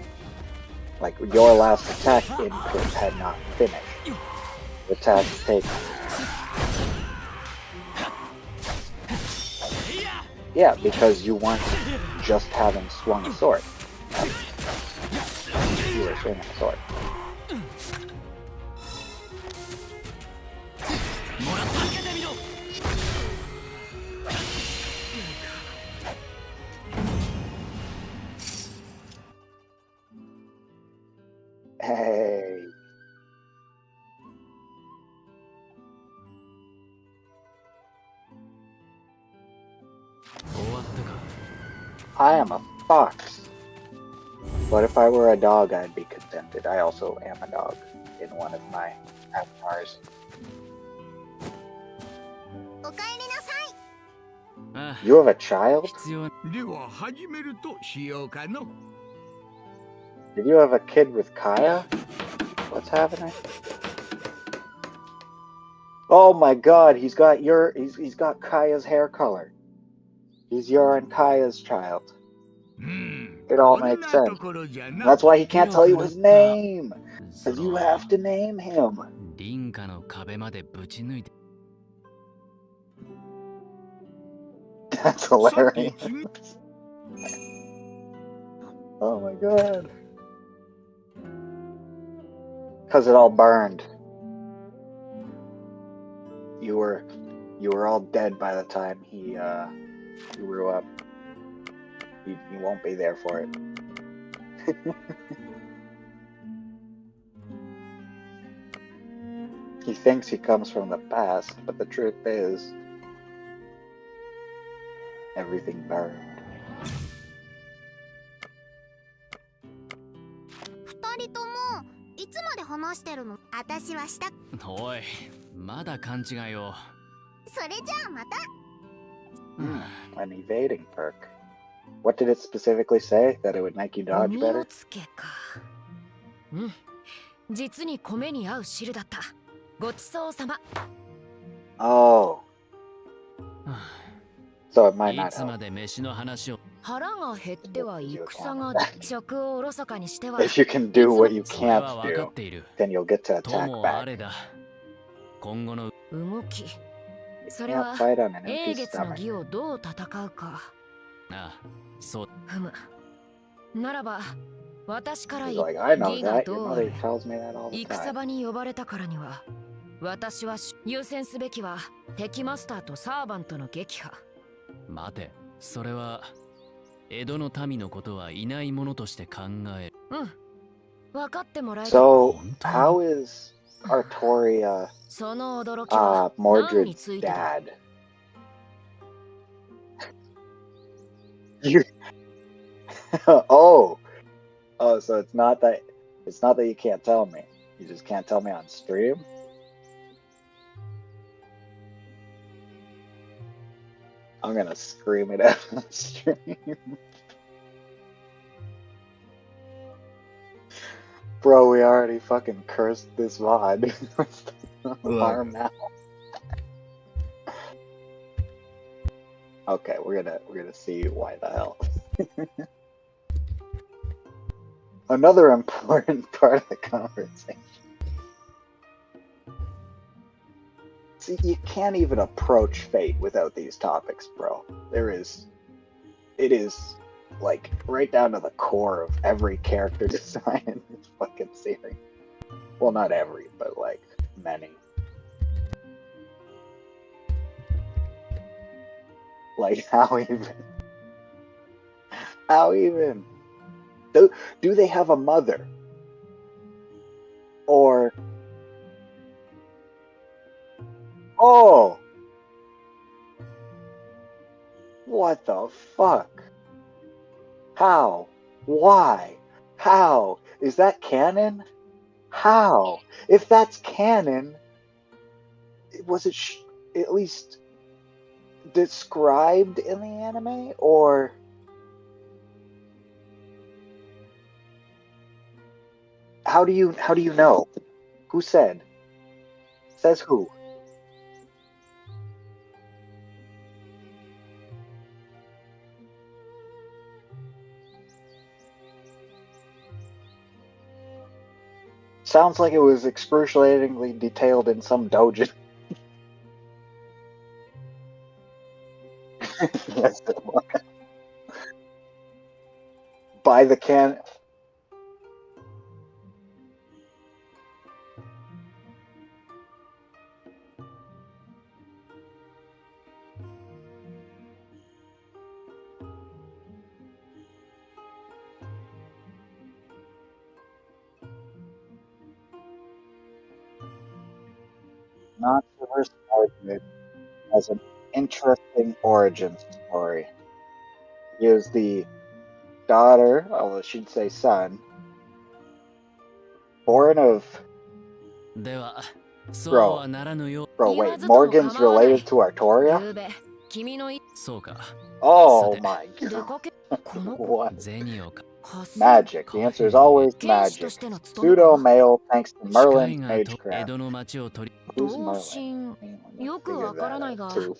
Like, your last attack input had not finished. The attack taken. Yeah, because you weren't just having swung a sword. You were you're swinging a sword. Hey. I am a fox. But if I were a dog, I'd be contented. I also am a dog in one of my avatars. You have a child? Did you have a kid with Kaya? What's happening? Oh my god, he's got Kaya's hair color. He's your and Kaya's child. It all makes sense. That's why he can't tell you his name. Because you have to name him. That's hilarious. Oh my god. Because it all burned. You were all dead by the time he grew up. You won't be there for it. He thinks he comes from the past, but the truth is, everything burned. An evading perk. What did it specifically say? That it would make you dodge better? Oh. So it might not help. If you can do what you can't do, then you'll get to attack back. Yeah, fight on an empty stomach. He's like, I know that. Your mother tells me that all the time. 私は優先すべきは敵マスターとサーバントの撃破。待て、それは江戸の民のことはいないものとして考える。分かってもらえた。So, how is Artoria Mordred's dad? Oh, so it's not that you can't tell me. You just can't tell me on stream. I'm gonna scream it out on stream. Bro, we already fucking cursed this VOD. Farm now. Okay, we're gonna see why the hell. Another important part of the conversation. See, you can't even approach Fate without these topics, bro. It is like right down to the core of every character design in this fucking series. Well, not every, but like many. Like how even? How even? Do they have a mother? Or oh, what the fuck? How? Why? How? Is that canon? How? If that's canon, was it at least described in the anime, or how do you know? Who said? Says who? Sounds like it was excruciatingly detailed in some doujin. Yes, it was. By the canon. non-diverse Mordred has an interesting origin story. He is the daughter, although she'd say son, born of. Bro, wait, Morgan's related to Artoria? Oh my god. What? Magic. The answer is always magic. Pseudo male thanks to Merlin's magecraft. Who's Merlin? Figure that out too.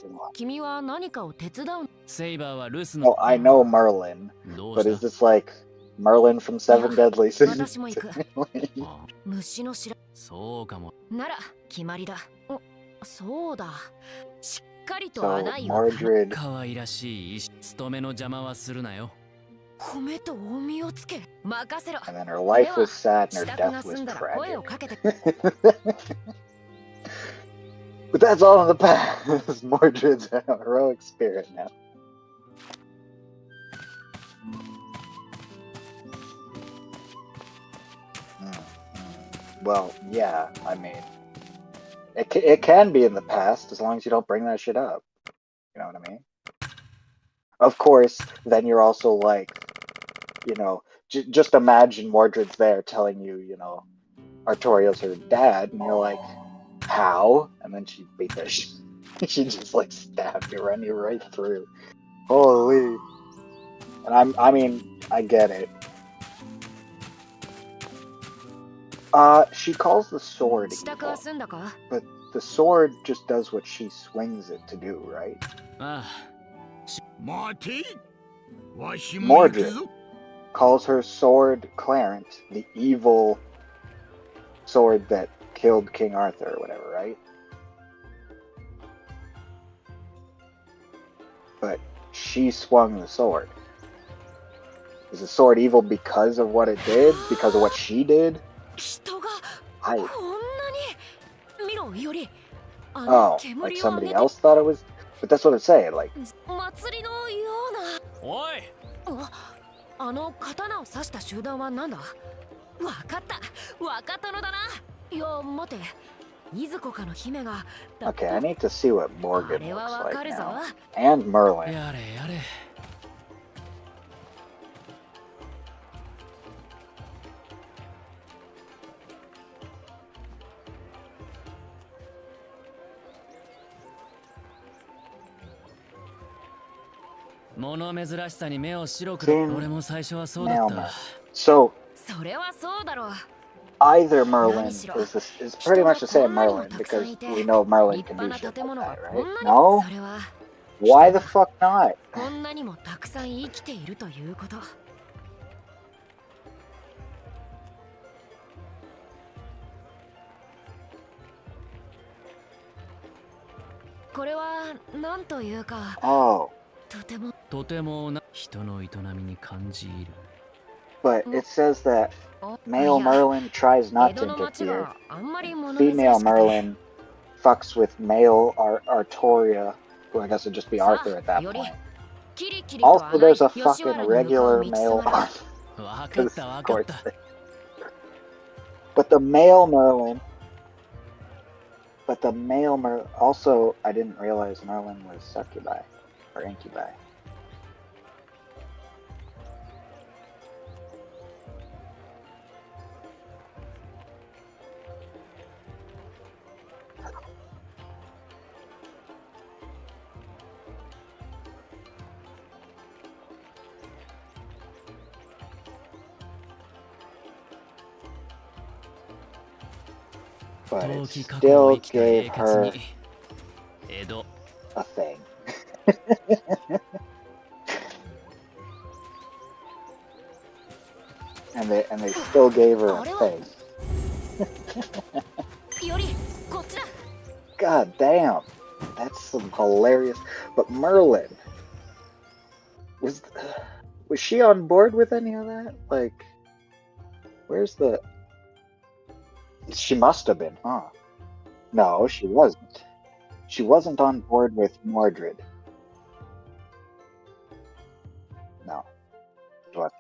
Oh, I know Merlin, but is this like Merlin from Seven Deadly Sins? So, Mordred. And then her life was sad and her death was tragic. But that's all in the past. Mordred's a heroic spirit now. Well, yeah, I mean, it can be in the past as long as you don't bring that shit up. You know what I mean? Of course, then you're also like, you know, just imagine Mordred's there telling you, you know, Artoria's her dad, and you're like, how? And then she beat the shit. She just like stabbed you, run you right through. Holy. And I mean, I get it. She calls the sword evil, but the sword just does what she swings it to do, right? Mordred calls her sword Clarence the evil sword that killed King Arthur or whatever, right? But she swung the sword. Is the sword evil because of what it did? Because of what she did? Oh, like somebody else thought it was? But that's what it's saying, like... Okay, I need to see what Morgan looks like now. And Merlin. So either Merlin is pretty much the same Merlin, because we know Merlin can do shit like that, right? No? Why the fuck not? Oh. But it says that male Merlin tries not to interfere. Female Merlin fucks with male Artoria, who I guess would just be Arthur at that point. Also, there's a fucking regular male Arthur. Of course. But the male Merlin... Also, I didn't realize Merlin was succubi. Or incubi. But it still gave her a thing. and they still gave her a thing. God damn. That's some hilarious... But Merlin... Was she on board with any of that? Like... Where's the... She must have been, huh? No, she wasn't. She wasn't on board with Mordred. No. What?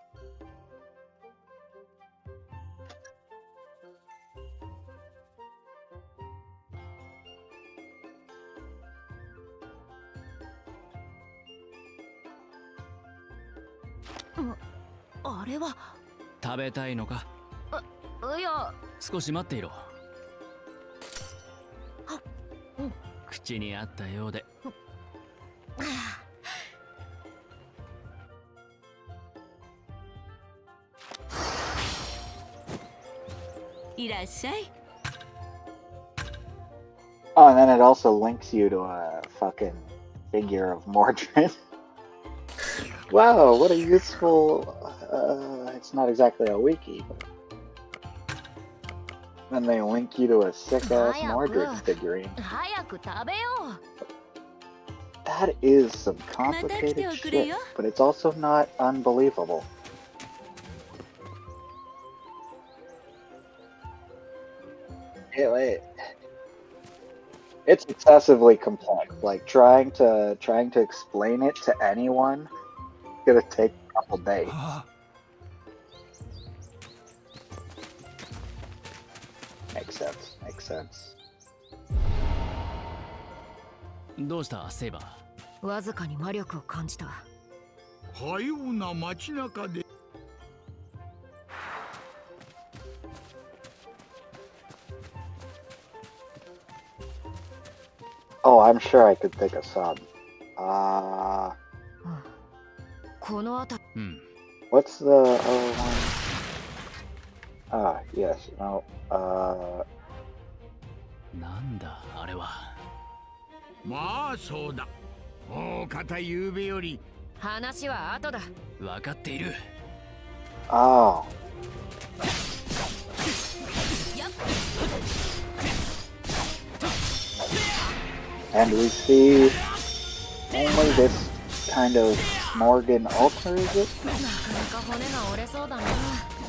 あれは食べたいのか？いや、少し待っていろ。口にあったようで。いらっしゃい。 Oh, and then it also links you to a fucking figure of Mordred. Wow, what a useful... it's not exactly a wiki, but... Then they link you to a sick-ass Mordred figurine. That is some complicated shit, but it's also not unbelievable. It's excessively complex. Like trying to explain it to anyone is gonna take a couple days. Makes sense. Makes sense. どうしたセイバー？わずかに魔力を感じた。かような街中で。Oh, I'm sure I could think of some. What's the other one? Ah, yes. No. なんだあれは。まあそうだ。おおかたゆうべより。話は後だ。わかっている。Oh. And we see only this kind of Morgan altar, is it?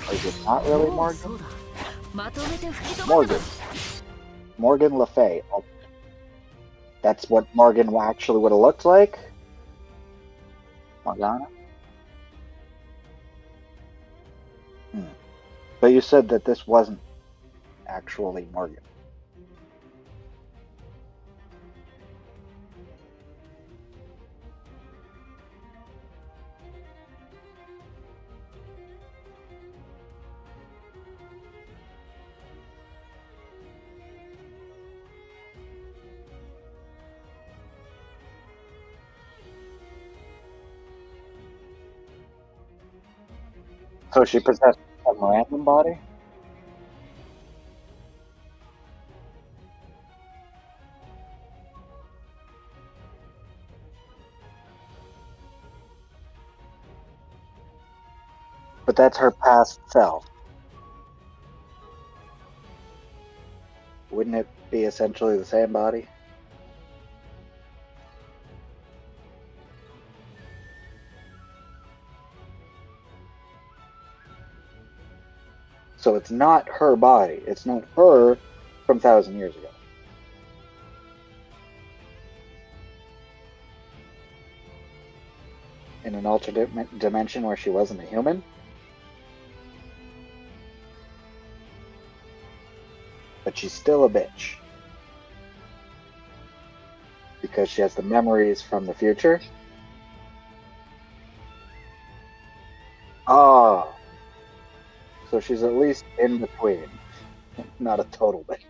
Or is it not really Morgan? Morgan. Morgan Le Fay. That's what Morgan actually would have looked like? Morgana? But you said that this wasn't actually Morgan. So she possessed some random body? But that's her past self. Wouldn't it be essentially the same body? So it's not her body. It's not her from 1,000 years ago. In an alternate dimension where she wasn't a human? But she's still a bitch. Because she has the memories from the future? Oh. So she's at least in between. Not a total bitch.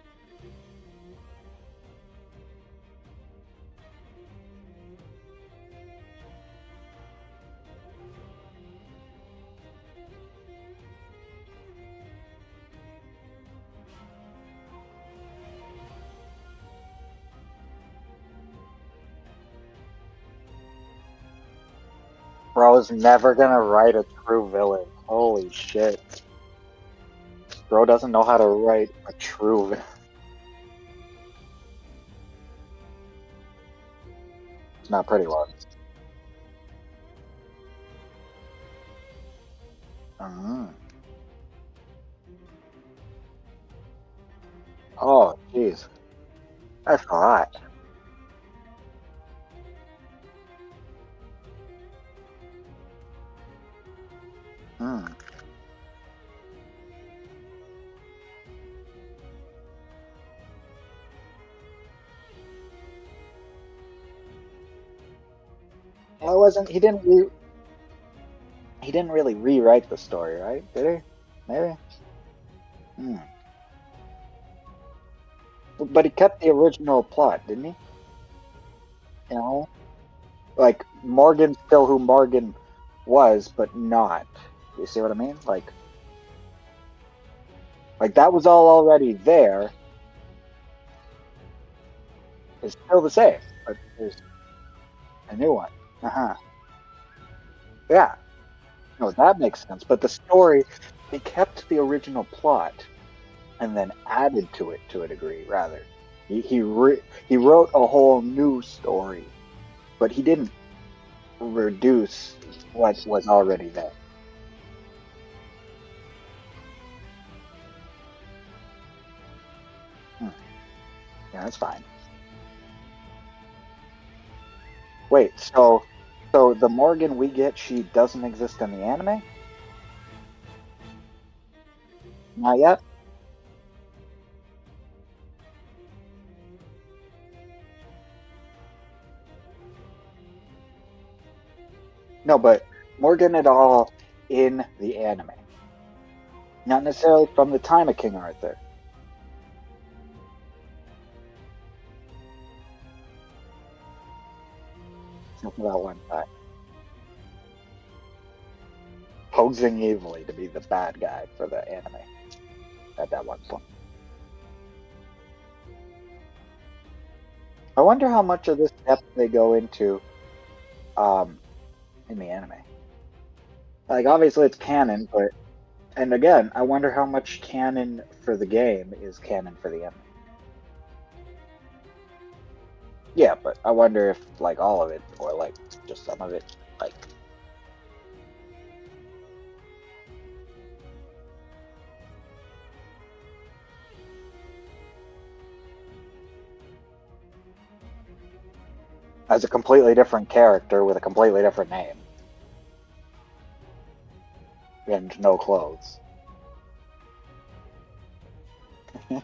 Bro's never gonna write a true villain. Holy shit. Bro doesn't know how to write a true villain. It's not pretty one. Oh, jeez. That's hot. He didn't He didn't really rewrite the story, right? Did he? Maybe? But he kept the original plot, didn't he? You know? Like, Morgan's still who Morgan was, but not. You see what I mean? Like that was all already there. It's still the same, but there's a new one. Yeah. No, that makes sense. But the story, he kept the original plot and then added to it to a degree, rather. He wrote a whole new story, but he didn't reduce what was already there. Yeah, that's fine. Wait, so the Morgan we get, she doesn't exist in the anime? Not yet? No, but Morgan et al. In the anime. Not necessarily from the time of King Arthur. Something about one time. Posing evilly to be the bad guy for the anime at that one point. I wonder how much of this depth they go into in the anime. Like, obviously it's canon, but and again, I wonder how much canon for the game is canon for the anime. Yeah, but I wonder if like all of it or like just some of it, like. As a completely different character with a completely different name. And no clothes.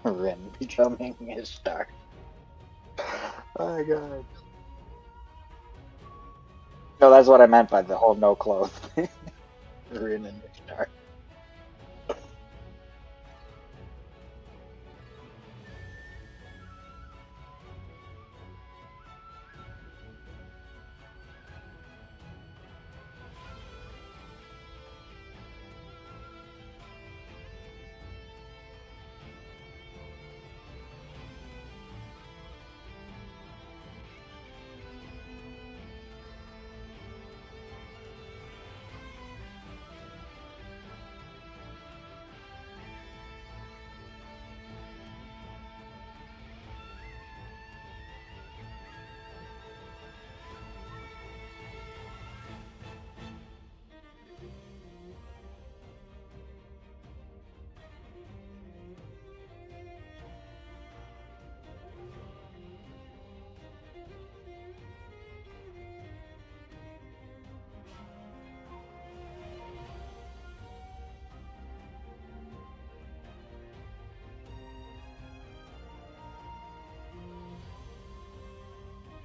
Rin becoming his star. Oh my god. No, that's what I meant by the whole no clothes thing. Rin and his star.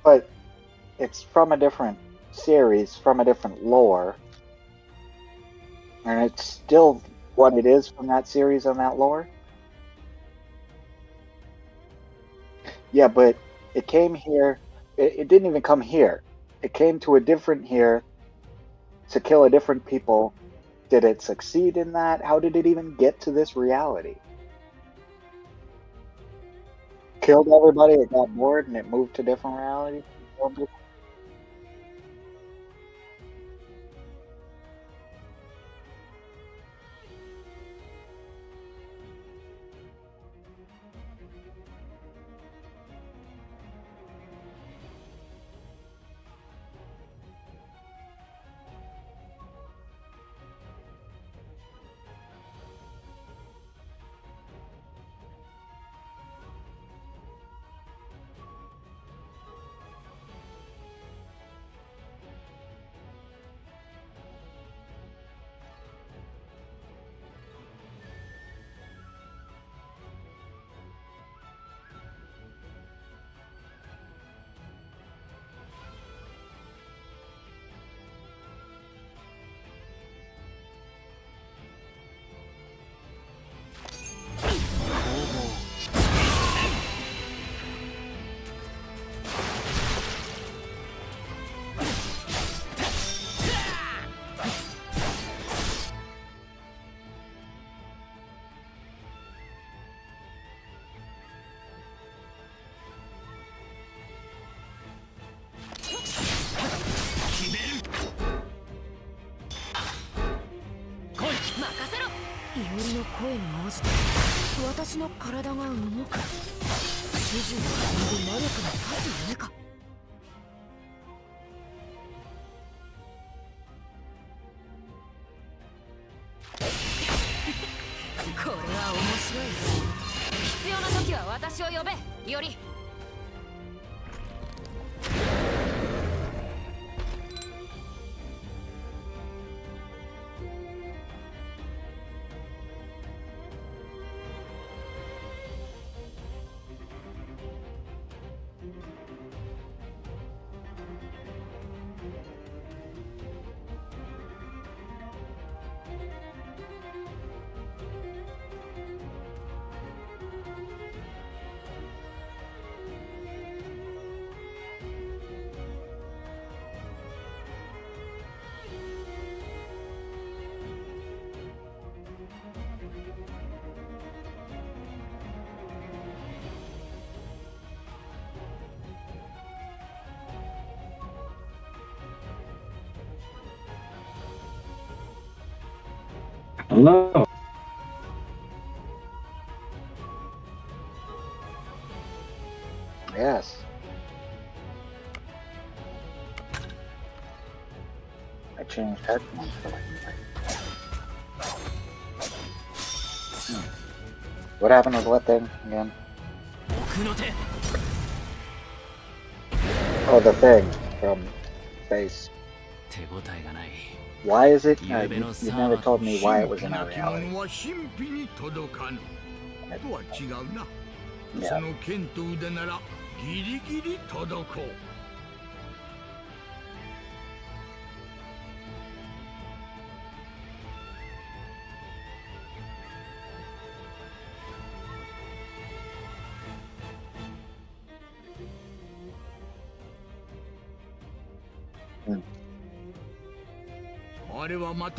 But it's from a different series, from a different lore. And it's still what it is from that series and that lore. Yeah, but it came here. It didn't even come here. It came to a different here to kill a different people. Did it succeed in that? How did it even get to this reality? Killed everybody, it got bored, and it moved to different reality? いおりの声に応じて私の体が動く。指示をつなぐ魔力の数上か。これは面白い。必要な時は私を呼べ、より。Hello. Yes. I changed headphones for like. What happened with what thing again? Oh, the thing from space. Why is it? You never told me why it was in our reality. Yeah.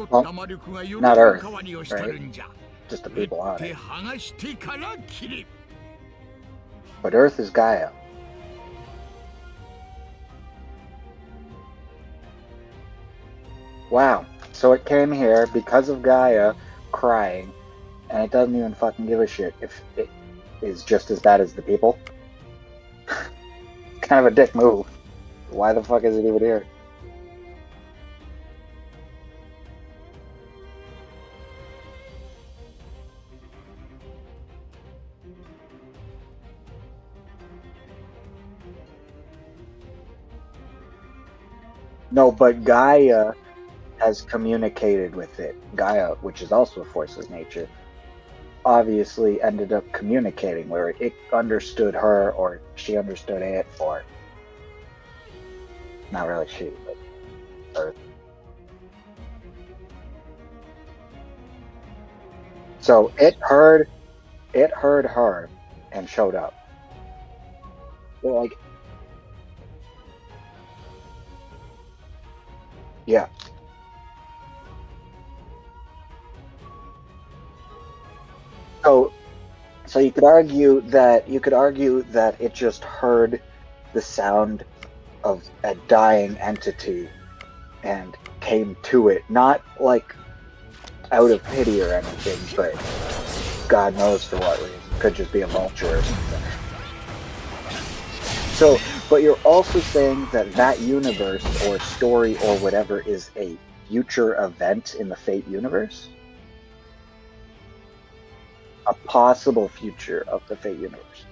Well, not Earth, right? Just the people on it. But Earth is Gaia. Wow. So it came here because of Gaia crying, and it doesn't even fucking give a shit if it is just as bad as the people. Kind of a dick move. Why the fuck is it even here? No, but Gaia has communicated with it. Gaia, which is also a force of nature, obviously ended up communicating where it understood her or she understood it, or not really she, but Earth. So it heard her and showed up. They're like, yeah. So you could argue that it just heard the sound of a dying entity and came to it, not like out of pity or anything, but God knows for what reason. Could just be a vulture or something. So, but you're also saying that universe or story or whatever is a future event in the Fate universe? A possible future of the Fate universe.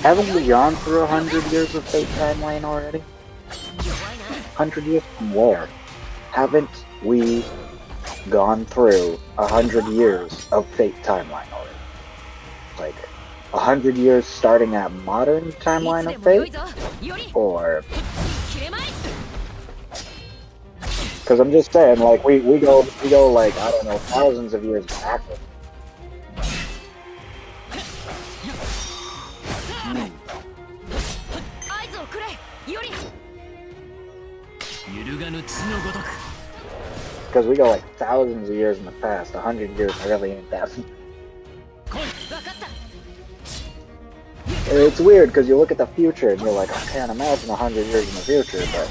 Haven't we gone through 100 years of Fate timeline already? 100 years from where? Haven't we gone through 100 years of Fate timeline already? Like, 100 years starting at modern timeline of Fate? Or Because I'm just saying, like, we go like, I don't know, thousands of years backwards. Because we go like thousands of years in the past. 100 years really ain't that. It's weird because you look at the future and you're like, I can't imagine 100 years in the future, but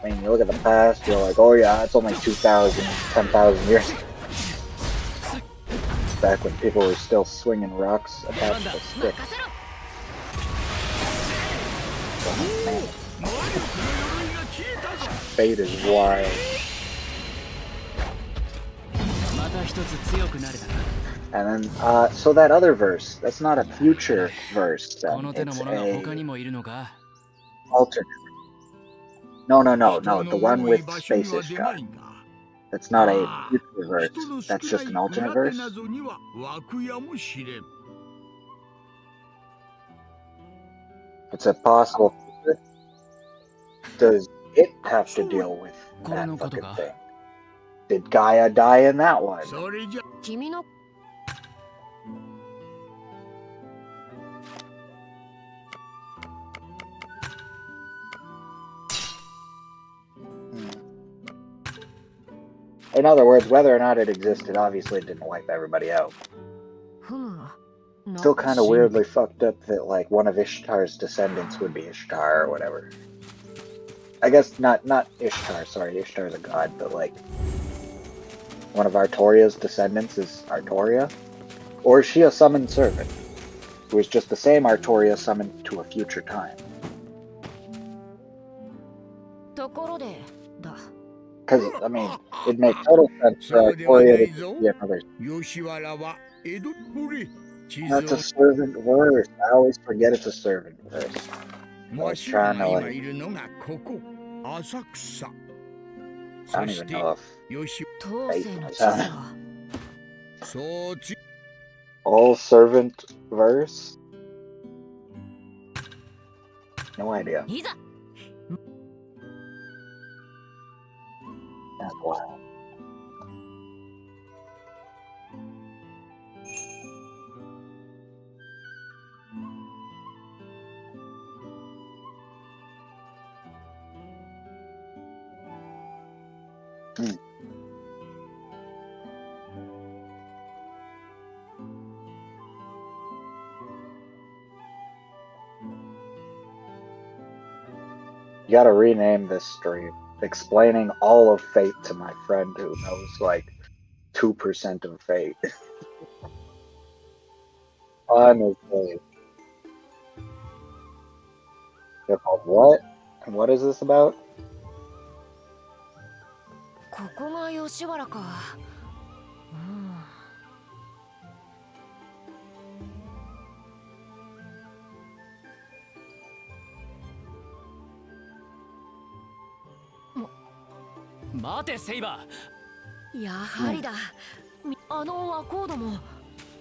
I mean, you look at the past, you're like, oh yeah, it's only 2,000, 10,000 years. Back when people were still swinging rocks attached to sticks. Oh, man. Fate is wild. And then, so that other verse, that's not a future verse, then. It's a alternate. No, the one with Space-ish God. That's not a future verse. That's just an alternate verse. It's a possible future. Does it have to deal with that fucking thing? Did Gaia die in that one? In other words, whether or not it existed, obviously it didn't wipe everybody out. Still kind of weirdly fucked up that, like, one of Ishtar's descendants would be Ishtar or whatever. I guess not Ishtar, sorry, Ishtar's a god, but, like, one of Artoria's descendants is Artoria? Or is she a summoned servant, who is just the same Artoria summoned to a future time? Because, I mean, it makes total sense for Artoria to be another. That's a servant verse. I always forget it's a servant verse. I was trying to, like... I don't even know if... All servant verse? No idea. That's wild. You gotta rename this stream. Explaining all of Fate to my friend who knows like 2% of Fate. Honestly. They're called what? And what is this about?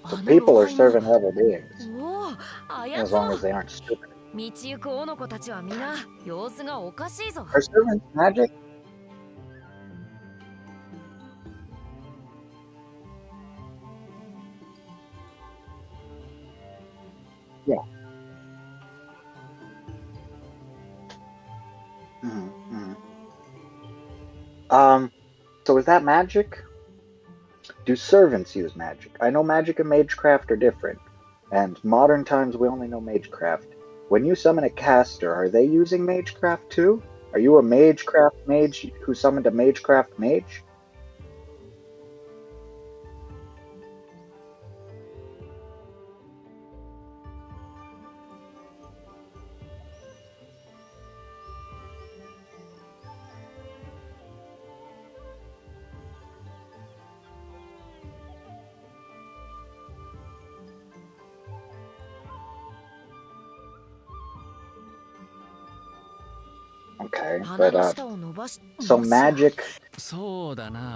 So people are servant level beings. As long as they aren't stupid. Are servants magic? Yeah. So is that magic? Do servants use magic? I know magic and magecraft are different, and modern times we only know magecraft. When you summon a caster, are they using magecraft too? Are you a magecraft mage who summoned a magecraft mage? Okay, but so magic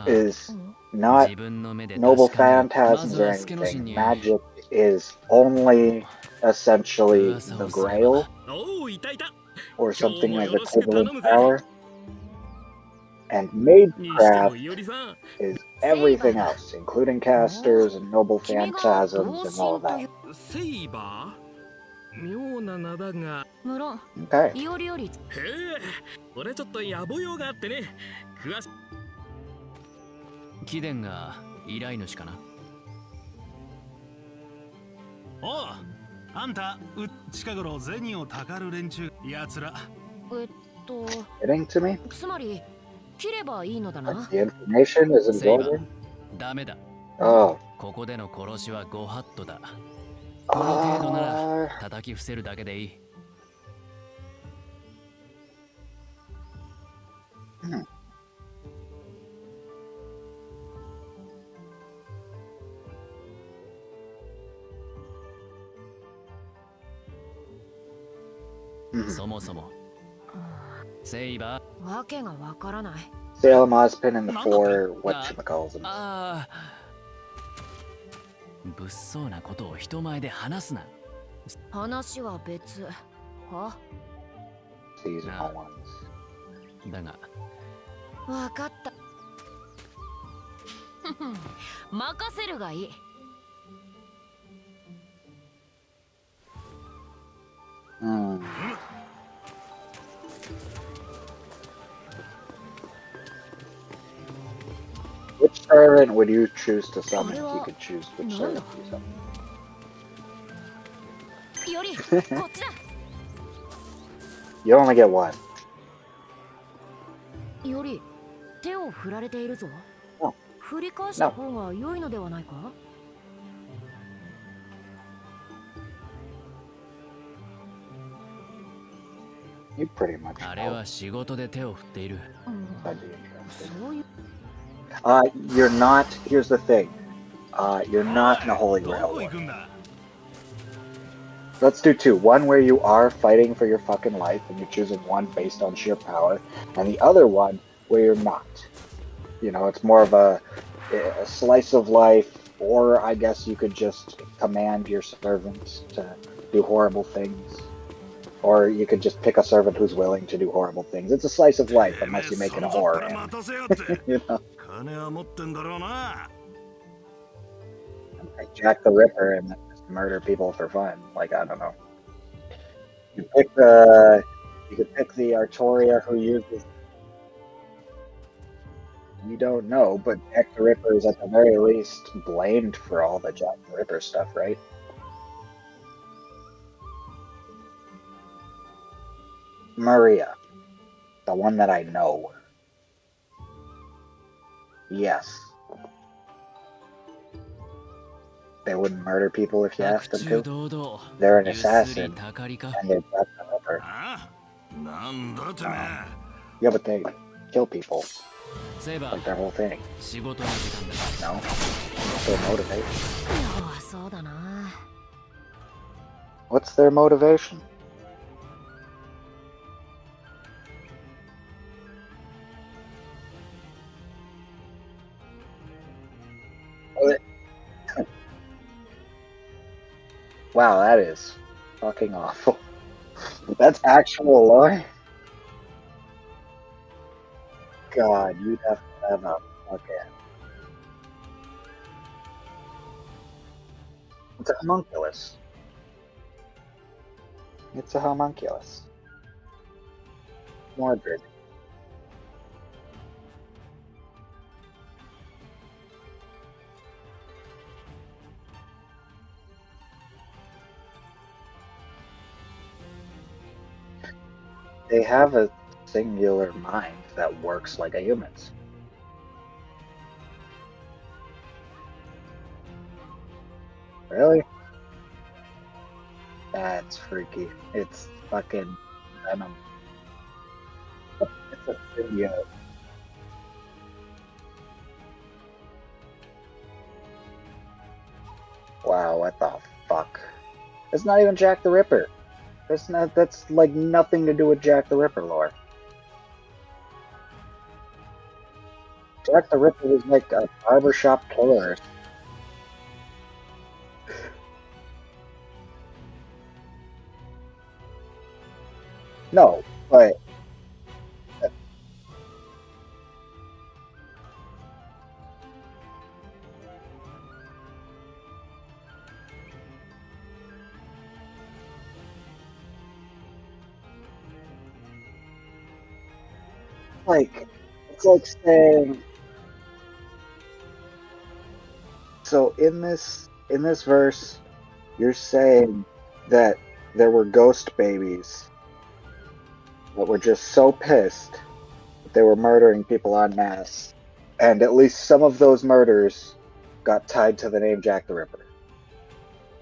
is not noble phantasms or anything. Magic is only essentially the Grail. or something of equivalent power. And Magecraft is everything else, including casters and noble phantasms and all of that. Okay. 貴殿が依頼主かな。おう、あんた近頃銭をたかる連中やつら。Getting to me? つまり切ればいいのだな。The information is absorbing? ダメだ。Oh. ここでの殺しはご法度だ。この程度なら叩き伏せるだけでいい。そもそもセイバーわけがわからない。Salem Ozpin and the four whatchamacalls. 物騒なことを人前で話すな。話は別か。Seasonal ones. だがわかった。任せるがいい。Which servant would you choose to summon if you could choose which servant you summon? よりこっちだ。You only get one. より手を振られているぞ。No. 振り返した方が良いのではないか。You pretty much. あれは仕事で手を振っている。そういう。You're not. Here's the thing. You're not in a Holy Grail war. Let's do two. One where you are fighting for your fucking life and you're choosing one based on sheer power, and the other one where you're not. You know, it's more of a slice of life, or I guess you could just command your servants to do horrible things. Or you could just pick a servant who's willing to do horrible things. It's a slice of life unless you make it a horror. You know? Like Jack the Ripper and then just murder people for fun. Like, I don't know. You could pick the Artoria who uses. You don't know, but Jack the Ripper is at the very least blamed for all the Jack the Ripper stuff, right? Maria. The one that I know. Yes. They wouldn't murder people if you asked them to. They're an assassin, and they're Jack the Ripper. Yeah, but they kill people. Like their whole thing. No? What's their motivation? What's their motivation? Wow, that is fucking awful. That's actual lore? God, you'd have to have a fucking... It's a homunculus. It's a homunculus. Mordred. They have a singular mind that works like a human's. Really? That's freaky. It's fucking venom. It's a symbiote. Wow, what the fuck? It's not even Jack the Ripper. That's like nothing to do with Jack the Ripper lore. Jack the Ripper was like a barbershop killer. No, But it's like saying, so in this verse, you're saying that there were ghost babies that were just so pissed that they were murdering people en masse, and at least some of those murders got tied to the name Jack the Ripper.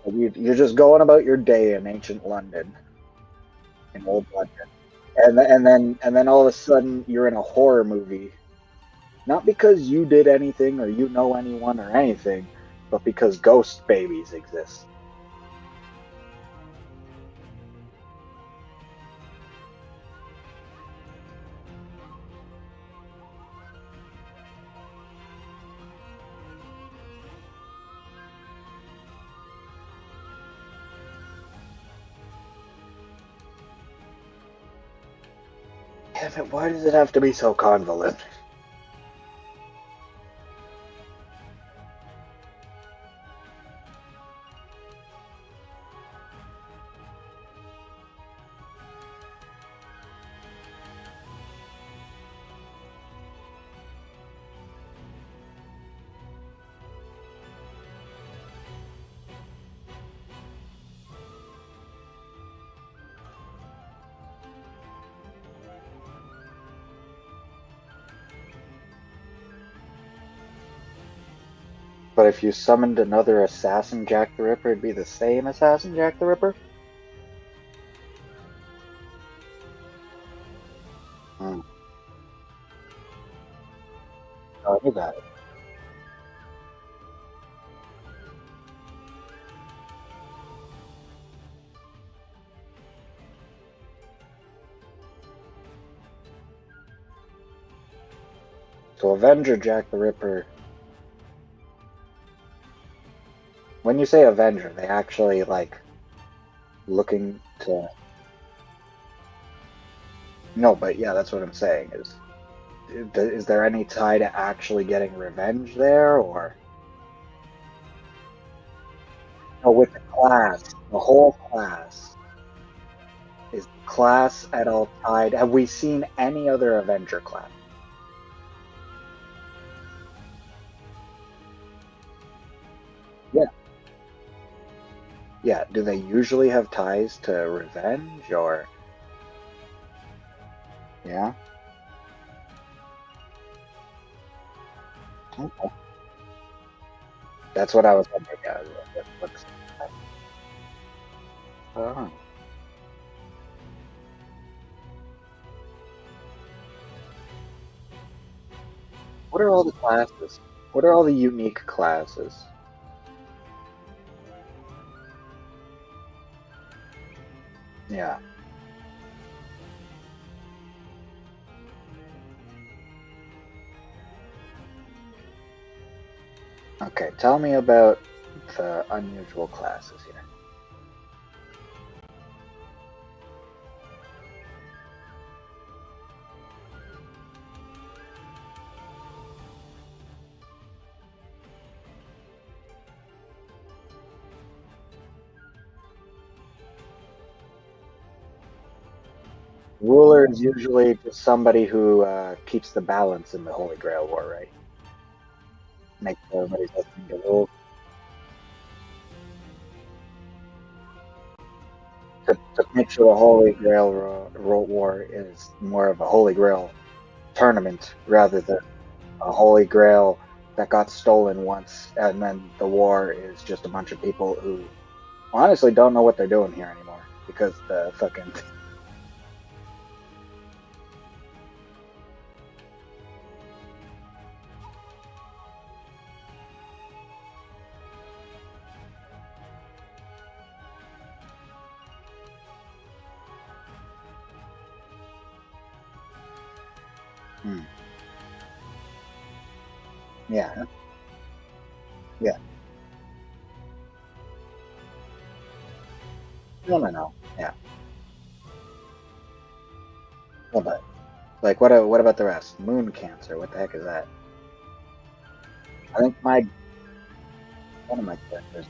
You're just going about your day in ancient London, in old London, and then all of a sudden you're in a horror movie, not because you did anything or you know anyone or anything, but because ghost babies exist. Damn it, why does it have to be so convoluted? But if you summoned another assassin Jack the Ripper, it'd be the same assassin Jack the Ripper? Hmm. Oh, I knew that. So Avenger Jack the Ripper, when you say Avenger, they actually like looking to... No, but yeah, that's what I'm saying. Is there any tie to actually getting revenge there, or... No, with the class, the whole class. Is the class at all tied? Have we seen any other Avenger class? Yeah. Yeah, do they usually have ties to revenge, or... Yeah? Okay. That's what I was wondering. Yeah, oh. What are all the classes? What are all the unique classes? Yeah. Okay, tell me about the unusual classes here. Ruler is usually just somebody who keeps the balance in the Holy Grail War, right? Make sure everybody's listening to rules. To make sure the Holy Grail War is more of a Holy Grail tournament rather than a Holy Grail that got stolen once, and then the war is just a bunch of people who honestly don't know what they're doing here anymore because the fucking... Yeah. Yeah. No. Yeah. but like what about the rest? Moon Cancer. What the heck is that? I think one of my characters.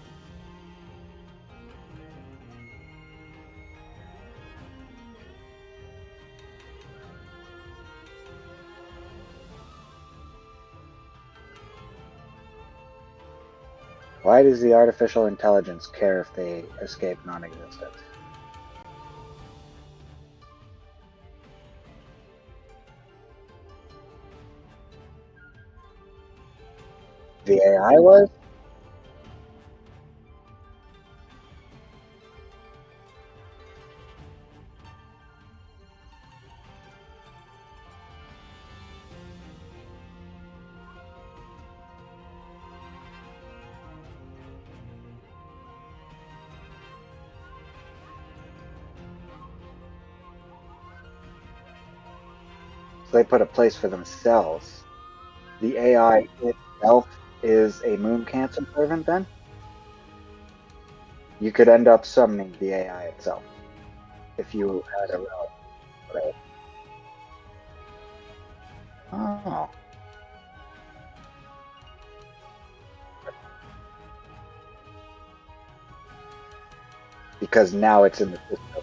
Why does the artificial intelligence care if they escape non-existence? The AI was? So they put a place for themselves. The AI itself is a Moon Cancer servant then? You could end up summoning the AI itself if you had a relic. Right? Oh. Because now it's in the system.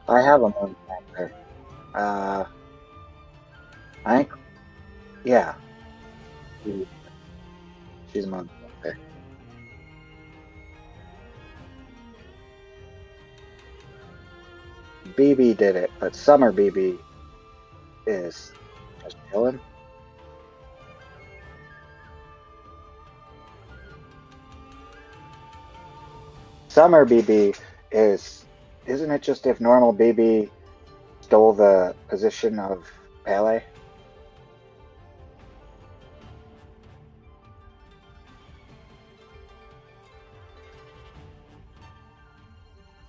I have a Moon Cancer. I think, yeah. She's a Moon Cancer. BB did it, but Summer BB is just chilling. Summer BB isn't it just if normal BB stole the position of Pele?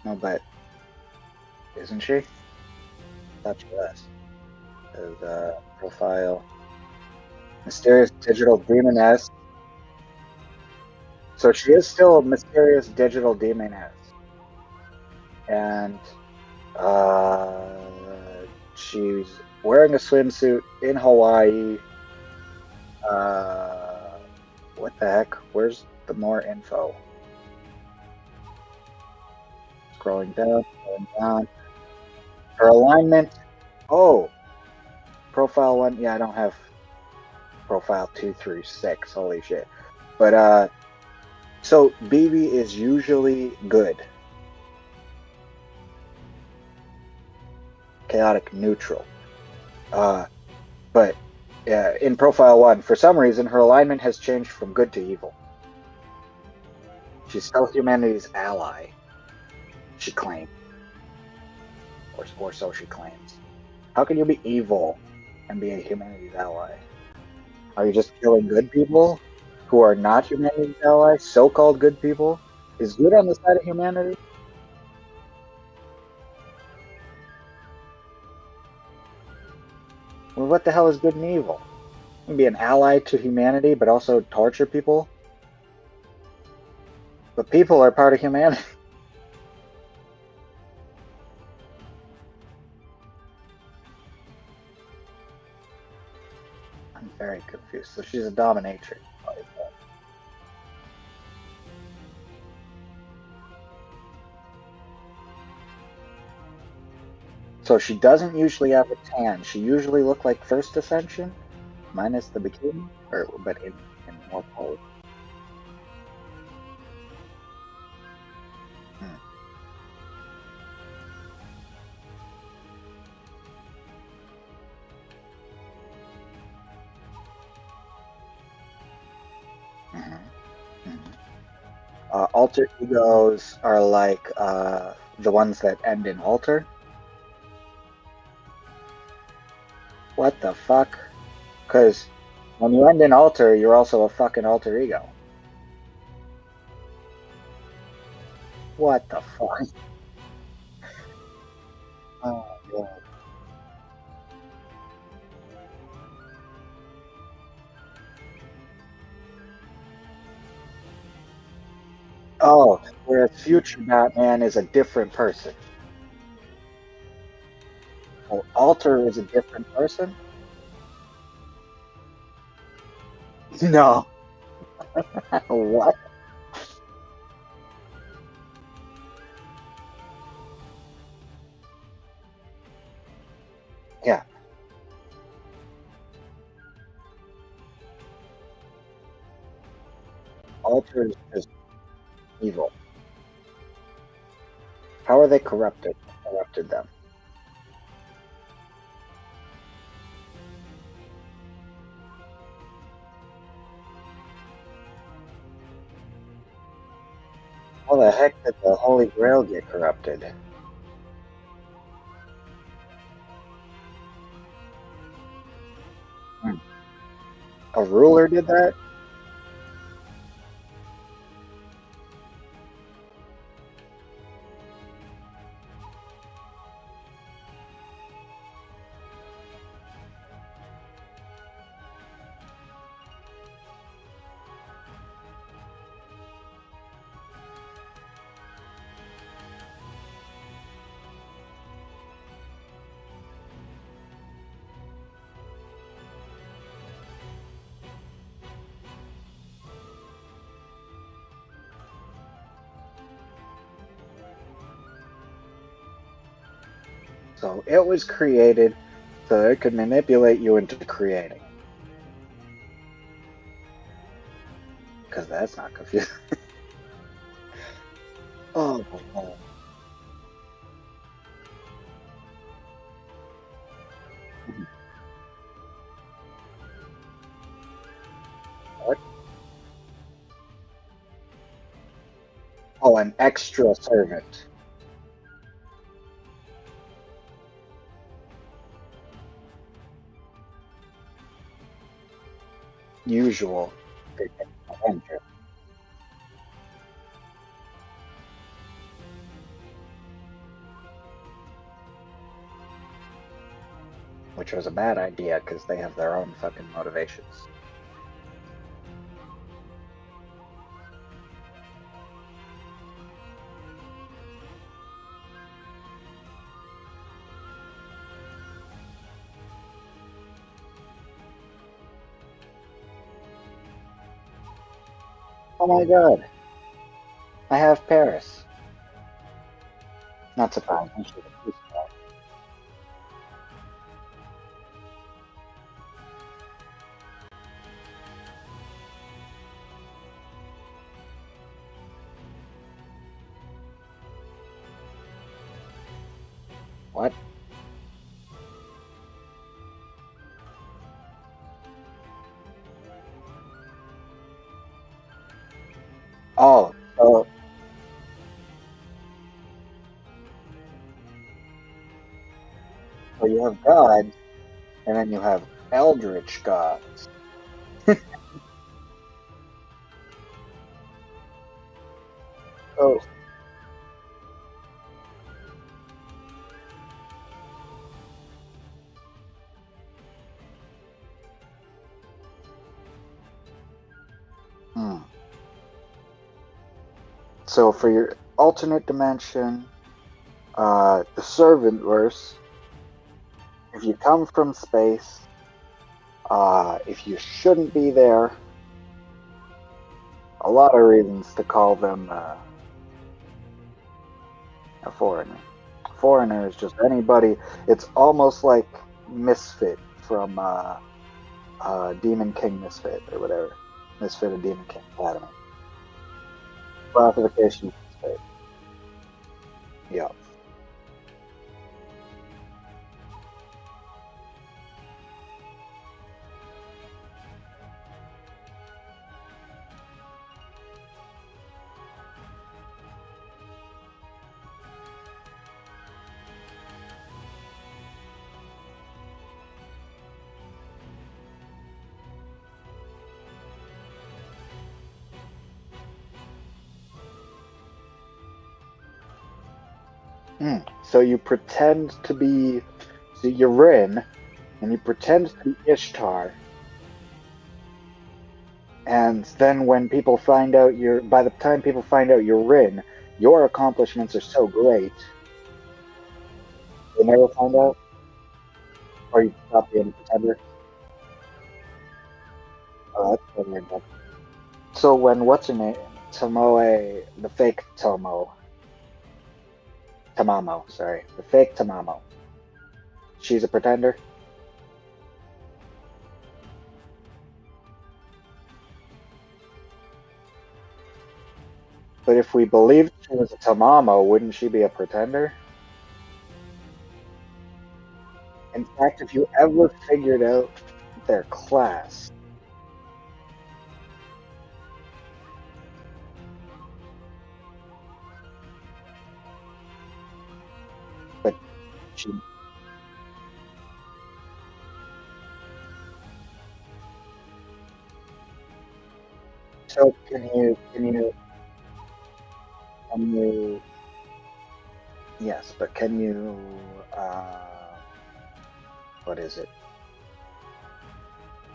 No, but isn't she? I thought she was. There's profile. Mysterious digital demoness. So she is still a mysterious digital demoness. And she's wearing a swimsuit in Hawaii. What the heck? Where's the more info? Scrolling down. Her alignment. Oh, profile 1. Yeah, I don't have profile 2 through 6. Holy shit. But so BB is usually good. Chaotic neutral. But in profile 1, for some reason, her alignment has changed from good to evil. She's still humanity's ally. She claims. Or so she claims. How can you be evil and be a humanity's ally? Are you just killing good people who are not humanity's allies? So-called good people? Is good on the side of humanity? Well, what the hell is good and evil? You can be an ally to humanity, but also torture people? But people are part of humanity. I'm very confused. So she's a dominatrix. So she doesn't usually have a tan. She usually look like First Ascension, minus the bikini, but in more cold. Alter egos are like the ones that end in alter. What the fuck? Because when you end in alter, you're also a fucking alter ego. What the fuck? Oh, God. Oh, whereas future Batman is a different person. Oh, Alter is a different person? No. What? Yeah. Alter is just evil. How are they corrupted? Who corrupted them? How the heck did the Holy Grail get corrupted? A ruler did that? So it was created so it could manipulate you into creating. Because that's not confusing. Oh, no. What? Oh, an extra servant. Usual. Which was a bad idea because they have their own fucking motivations. Oh my god. I have Paris. Not surprising. What? Oh, so you have gods, and then you have eldritch gods. Oh. Hmm. So for your alternate dimension, the servant verse, if you come from space, if you shouldn't be there, a lot of reasons to call them a foreigner. Foreigner is just anybody. It's almost like Misfit from Demon King Misfit or whatever. Misfit of Demon King Academy. Classification Misfit. Yeah. So you pretend to be, so you're Rin, and you pretend to be Ishtar, And then when people find out by the time people find out you're Rin, your accomplishments are so great. They never find out? Or you stop being a pretender? Oh, that's so weird. So when, what's her name? Tomoe, the fake Tamamo, sorry. The fake Tamamo. She's a pretender? But if we believed she was a Tamamo, wouldn't she be a pretender? In fact, if you ever figured out their class, but she. So can you, yes, but can you, what is it?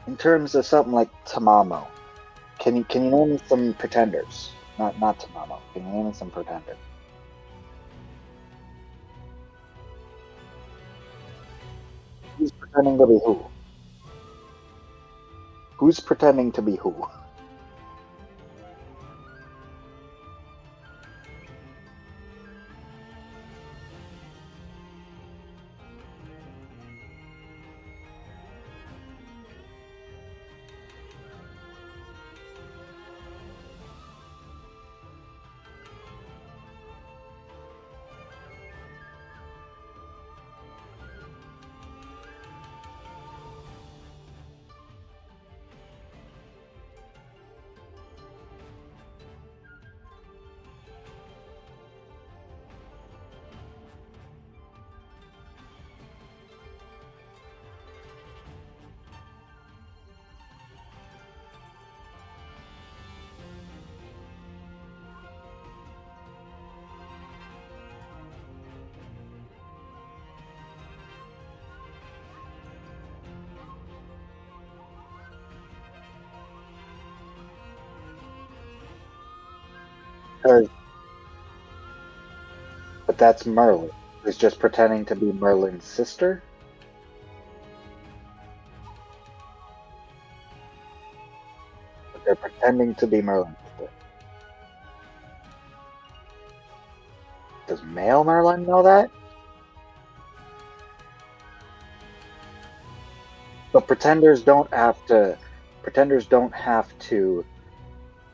In terms of something like Tamamo, can you name me some pretenders? Not Tamamo. Can you name me some pretenders? Who's pretending to be who? Who's pretending to be who? But that's Merlin, who's just pretending to be Merlin's sister. But they're pretending to be Merlin's sister. Does male Merlin know that? But pretenders don't have to. Pretenders don't have to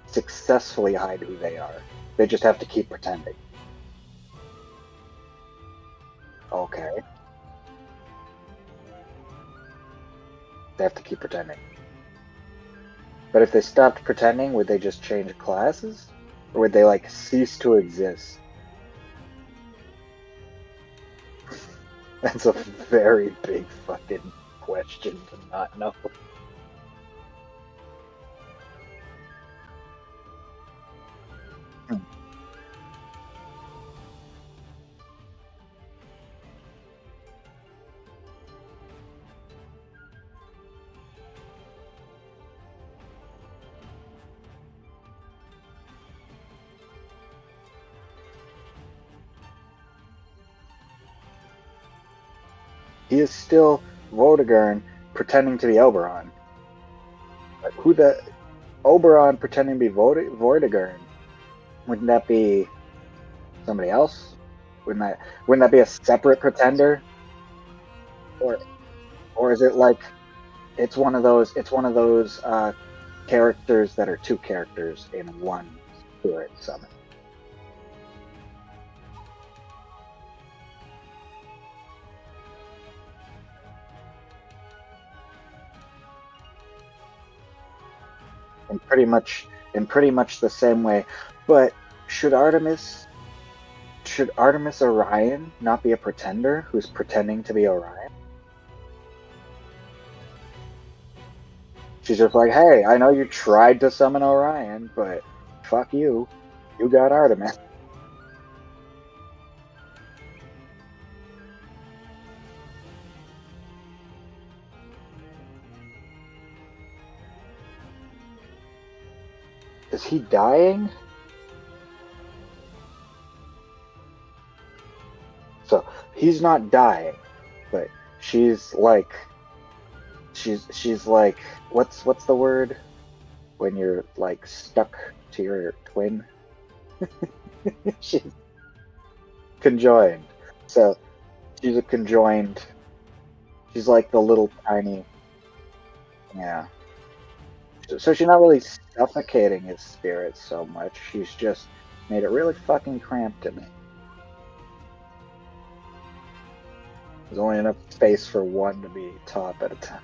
successfully hide who they are. They just have to keep pretending. Okay. They have to keep pretending. But if they stopped pretending, would they just change classes? Or would they, like, cease to exist? That's a very big fucking question to not know. He is still Vortigern pretending to be Oberon. But who the Oberon pretending to be Vortigern? Wouldn't that be somebody else? Wouldn't that be a separate pretender? Or is it like it's one of those characters that are two characters in one spirit summon? In pretty much the same way. But should Artemis Orion not be a pretender who's pretending to be Orion? She's just like, hey, I know you tried to summon Orion, but fuck you. You got Artemis. Is he dying? So he's not dying, but she's like what's the word when you're like stuck to your twin? She's conjoined. So she's a conjoined. She's like the little tiny. Yeah. So she's not really suffocating his spirit so much. She's just made it really fucking cramped in me. There's only enough space for one to be top at a time.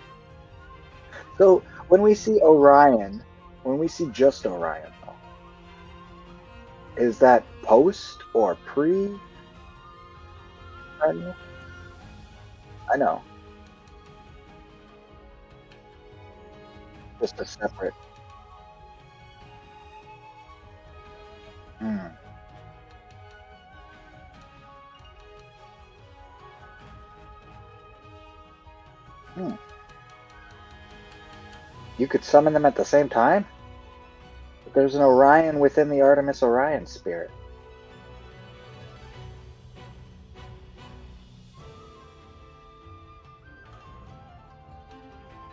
So when we see Orion, when we see just Orion, though, is that post or pre? I know. Just a separate. Hmm. You could summon them at the same time? But there's an Orion within the Artemis Orion spirit.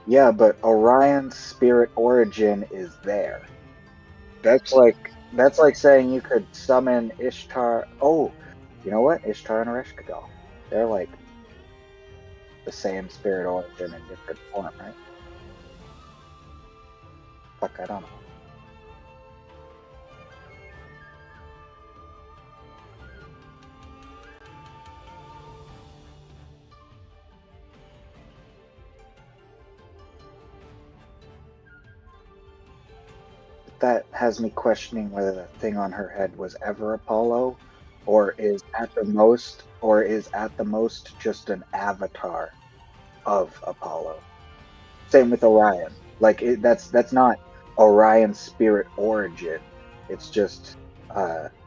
Yeah, but Orion's spirit origin is there. That's like saying you could summon Ishtar. Oh, you know what? Ishtar and Ereshkigal. They're like the same spirit origin in different form, right? Fuck, I don't know. That has me questioning whether the thing on her head was ever Apollo, or is at the most just an avatar of Apollo. Same with Orion. Like that's not Orion's spirit origin. It's just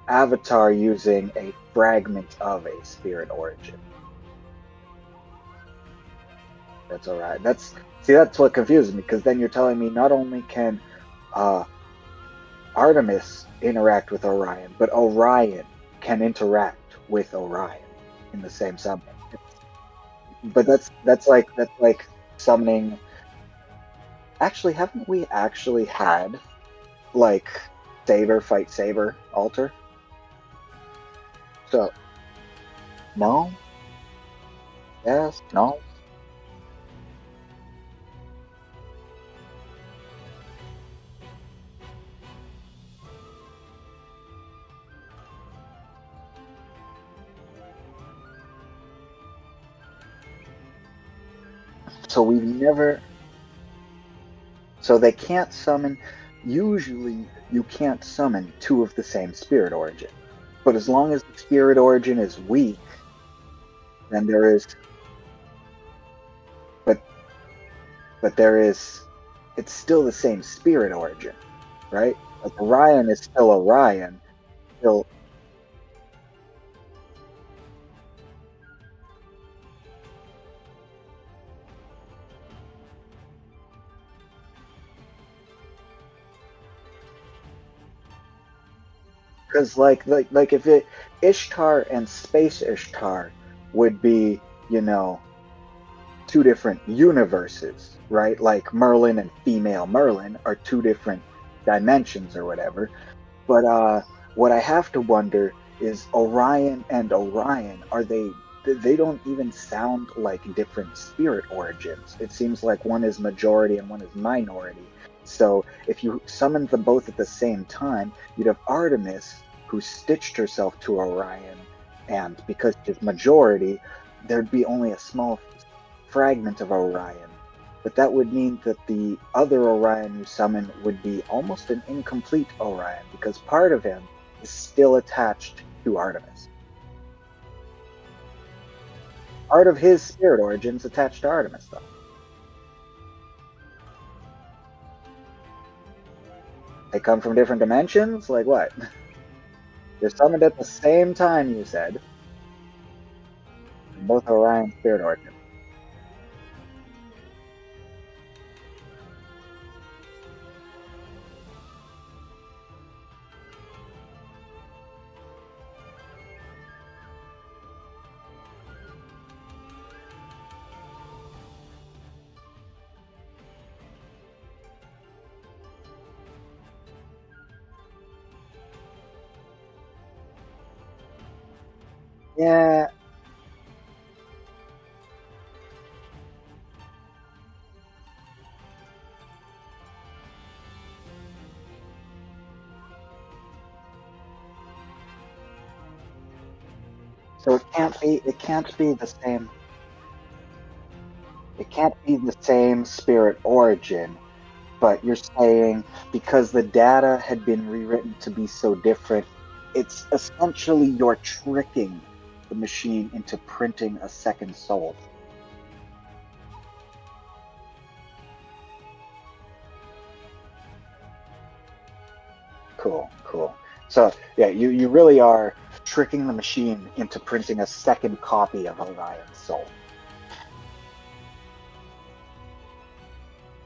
avatar using a fragment of a spirit origin. That's Orion. That's what confuses me, because then you're telling me not only can Artemis interact with Orion, but Orion can interact with Orion in the same summon. But that's like summoning. Actually, haven't we actually had like Saber fight Saber alter? So no, yes, no. So we've never. So they can't summon. Usually, you can't summon two of the same spirit origin. But as long as the spirit origin is weak, then there is. But there is. It's still the same spirit origin, right? Like Orion is still Orion. Still. Because like if Ishtar and Space Ishtar would be, two different universes, right? Like Merlin and female Merlin are two different dimensions or whatever. But what I have to wonder is Orion and Orion, are they don't even sound like different spirit origins. It seems like one is majority and one is minority. So if you summon them both at the same time, you'd have Artemis, who stitched herself to Orion, and because she's majority, there'd be only a small fragment of Orion. But that would mean that the other Orion you summon would be almost an incomplete Orion, because part of him is still attached to Artemis. Part of his spirit origin is attached to Artemis, though. They come from different dimensions? Like what? They're summoned at the same time, you said. Both Orion spirit origin. Yeah. So it can't be the same. It can't be the same spirit origin, but you're saying because the data had been rewritten to be so different, it's essentially you're tricking the machine into printing a second soul. Cool, cool. So yeah, you really are tricking the machine into printing a second copy of Orion's soul.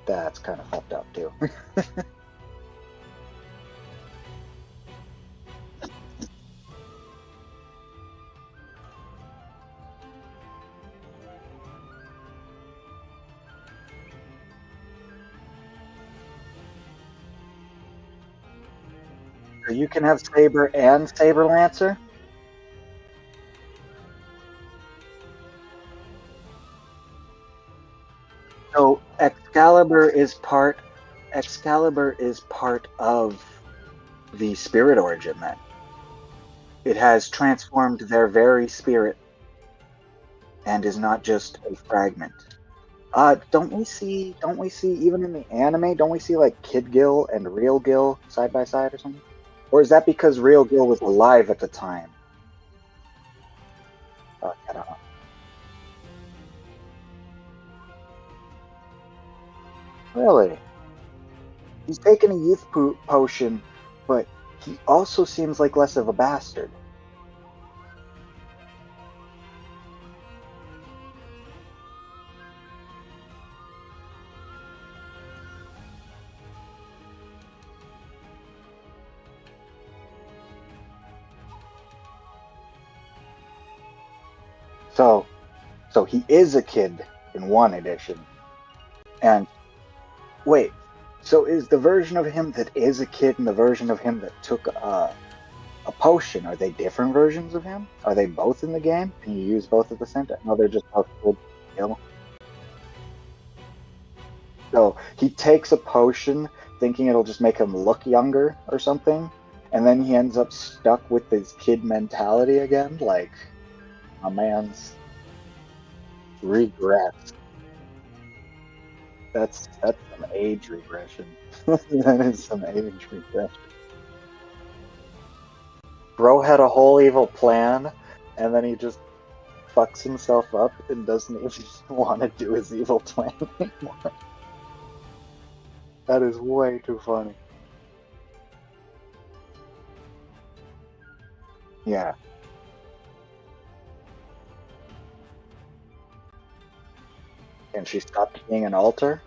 That's kind of fucked up too. So you can have Saber and Saber Lancer? So Excalibur is part of the spirit origin then. It has transformed their very spirit and is not just a fragment. Don't we see even in the anime, don't we see like Kid Gil and Real Gil side by side or something? Or is that because Real Gil was alive at the time? I don't know. Really? He's taken a youth potion, but he also seems like less of a bastard. So he is a kid in one edition. And wait, so is the version of him that is a kid and the version of him that took a potion, are they different versions of him? Are they both in the game? Can you use both at the same time? No, they're just both good. So he takes a potion thinking it'll just make him look younger or something, and then he ends up stuck with his kid mentality again. Like, my man's regrets. That's some age regression. That is some age regression. Bro had a whole evil plan, and then he just fucks himself up and doesn't even want to do his evil plan anymore. That is way too funny. Yeah. And she stopped being an altar?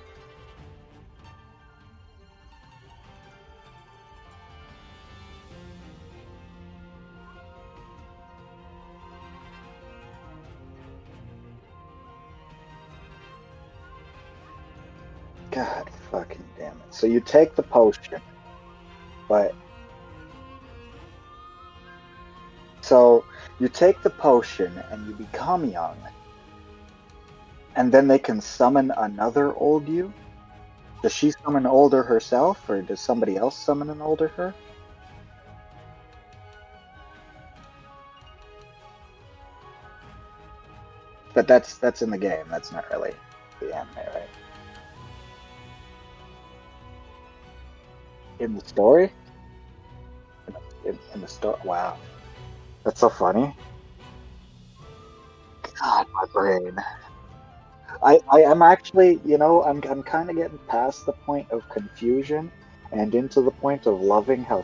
God fucking damn it. So you take the potion, but so you take the potion and you become young, and then they can summon another old you? Does she summon older herself, or does somebody else summon an older her? But that's in the game. That's not really the anime, right? In the story? In the story? Wow. That's so funny. God, my brain. I am actually, I'm kind of getting past the point of confusion and into the point of loving how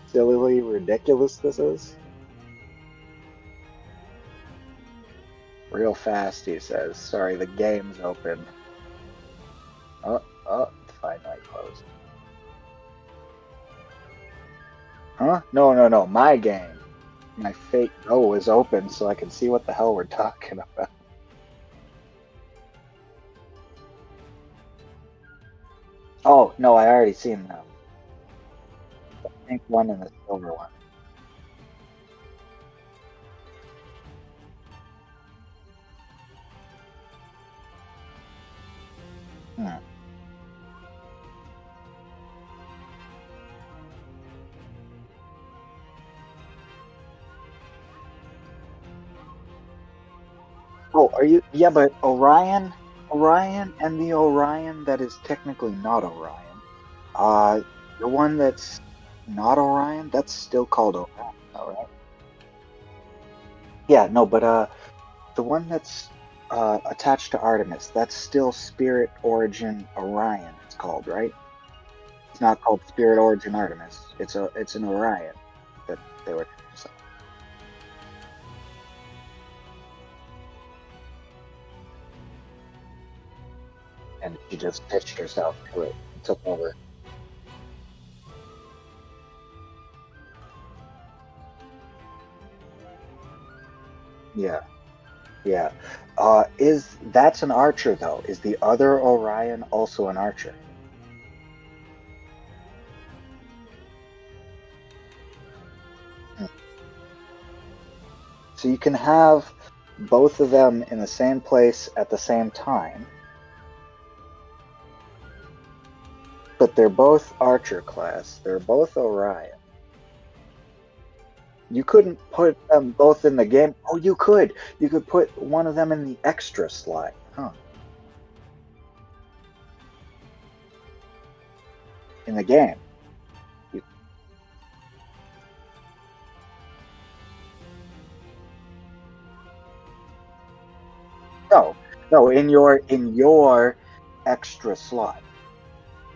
sillily ridiculous this is. Real fast, he says. Sorry, the game's open. Oh, it's finally closed. Huh? No. My game. My Fate Go is open so I can see what the hell we're talking about. Oh, no, I already seen them. The pink one and the silver one. Hmm. Oh, are you? Yeah, but Orion and the Orion that is technically not Orion. The one that's not Orion, that's still called Orion, though, right? Yeah, no, but the one that's attached to Artemis, that's still Spirit Origin Orion. It's called, right? It's not called Spirit Origin Artemis. It's an Orion that they were. And she just pitched herself to it and took over. Yeah, yeah. Is that's an archer though? Is the other Orion also an archer? Hmm. So you can have both of them in the same place at the same time, but they're both archer class. They're both Orion. You couldn't put them both in the game. Oh, you could. You could put one of them in the extra slot, huh? In the game. You, no, no, in your extra slot.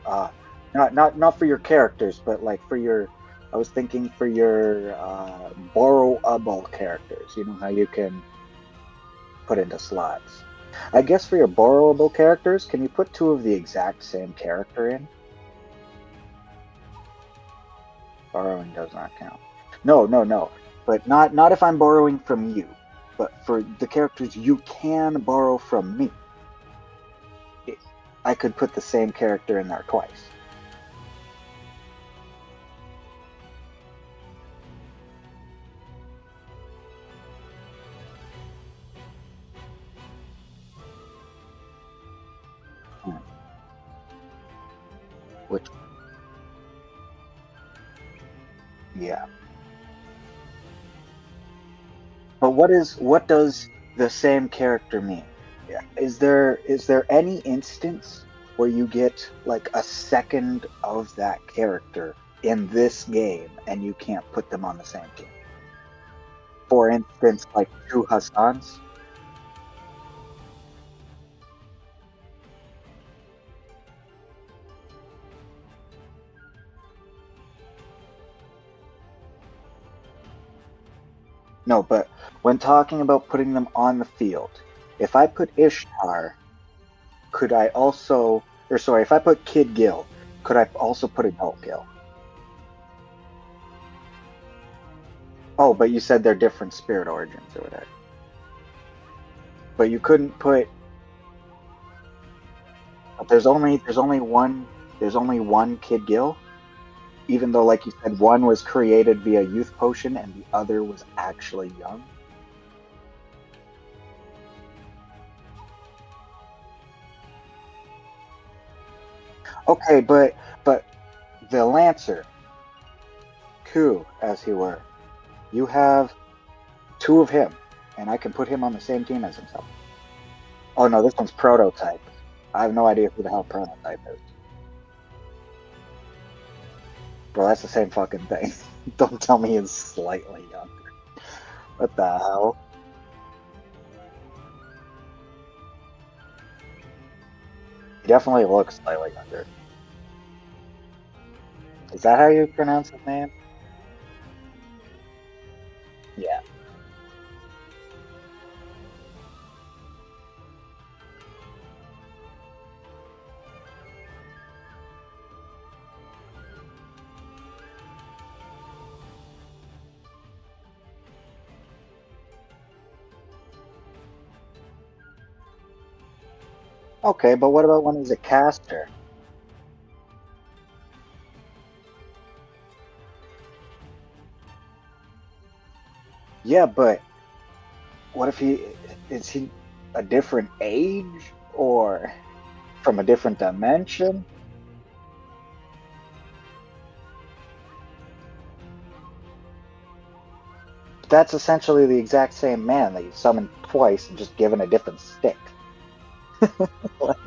Uh, not for your characters, but like for your. I was thinking for your borrowable characters. You know how you can put into slots. I guess for your borrowable characters, can you put two of the exact same character in? Borrowing does not count. No, no, no. But not if I'm borrowing from you. But for the characters you can borrow from me, I could put the same character in there twice. Hmm. Which, yeah. But what does the same character mean? Yeah. Is there any instance where you get like a second of that character in this game and you can't put them on the same team? For instance, like two Hassans? No, but when talking about putting them on the field, if I put Ishtar, could I also, or sorry, if I put Kid Gil, could I also put Adult Gil? Oh, but you said they're different spirit origins or whatever. But you couldn't put. But there's only one Kid Gil, even though, like you said, one was created via youth potion and the other was actually young. Okay, but the Lancer, Ku, as he were, you have two of him, and I can put him on the same team as himself. Oh no, this one's Prototype. I have no idea who the hell Prototype is. Bro, that's the same fucking thing. Don't tell me he's slightly younger. What the hell? He definitely looks slightly younger. Is that how you pronounce his name? Yeah. Okay, but what about when he's a caster? Yeah, but what if he is he a different age or from a different dimension? That's essentially the exact same man that you summoned twice and just given a different stick. Like,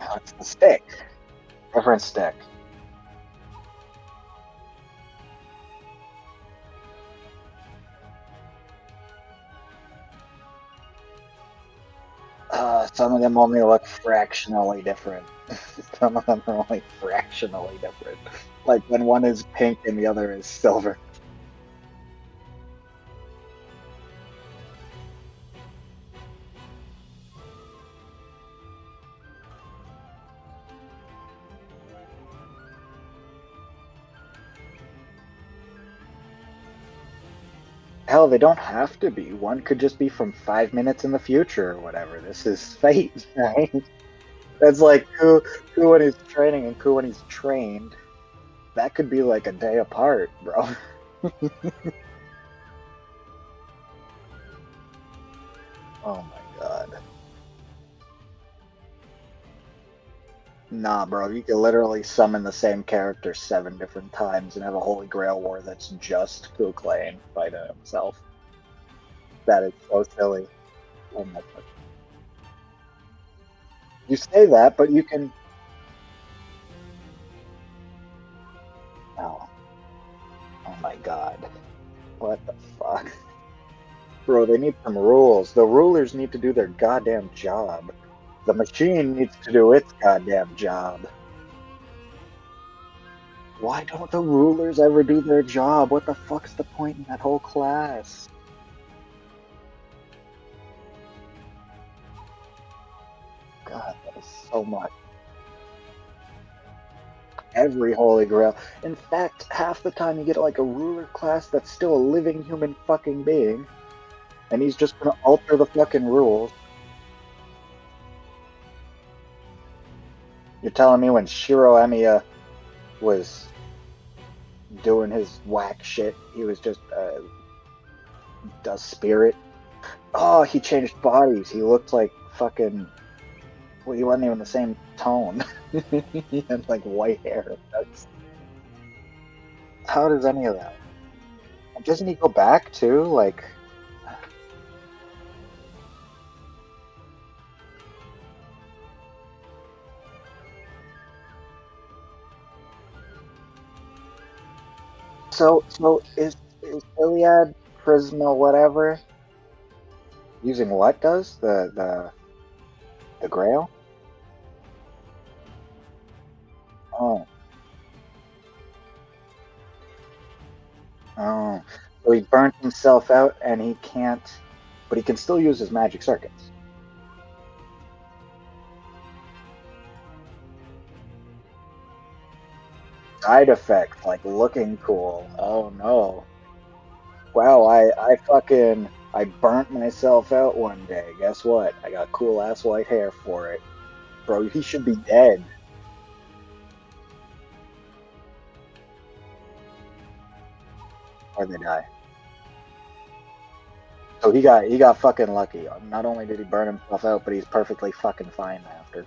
no, it's the stick. Different stick. Some of them only look fractionally different. Some of them are only fractionally different. Like when one is pink and the other is silver. Hell, they don't have to be. One could just be from 5 minutes in the future or whatever. This is fate, right? That's like Ku when he's training and Ku when he's trained. That could be like a day apart, bro. Oh my god. Nah, bro, you can literally summon the same character 7 different times and have a Holy Grail War that's just Ku Klane fighting himself. That is so silly. Oh my god. You say that, but you can... Oh. Oh my god. What the fuck? Bro, they need some rules. The rulers need to do their goddamn job. The machine needs to do its goddamn job. Why don't the rulers ever do their job? What the fuck's the point in that whole class? God, that is so much. Every Holy Grail. In fact, half the time you get like a ruler class that's still a living human fucking being, and he's just gonna alter the fucking rules. You're telling me when Shiro Emiya was doing his whack shit, he was just a spirit? Oh, he changed bodies. He looked like fucking... Well, he wasn't even the same tone. He had like white hair. How does any of that? Doesn't he go back too? Like... So is Iliad Prisma whatever using what does the Grail? Oh. Oh. So he burnt himself out and he can't, but he can still use his magic circuits. Side effect, like looking cool. Oh no. Wow, I burnt myself out one day. Guess what? I got cool ass white hair for it. Bro, he should be dead. Or they die. So he got fucking lucky. Not only did he burn himself out, but he's perfectly fucking fine after.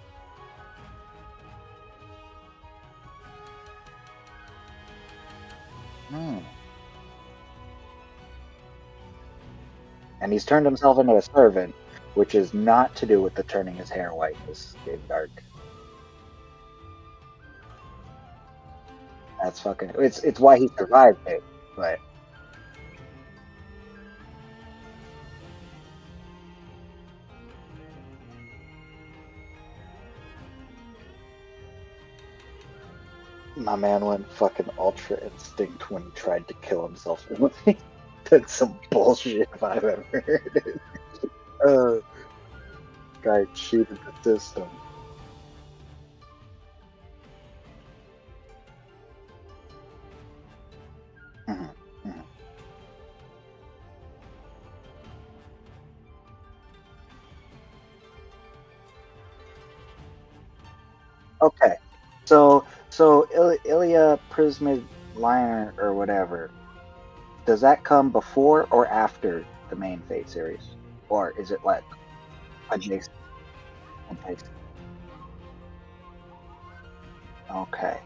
And he's turned himself into a servant, which is not to do with the turning his hair white. This gave dark. That's fucking... It's why he survived it, but... My man went fucking Ultra Instinct when he tried to kill himself. That's some bullshit if I've ever heard it. Guy cheated the system. Okay, so Ilya Prismid Liner or whatever, does that come before or after the main Fate series, or is it like? Adjacent. Adjacent. Okay.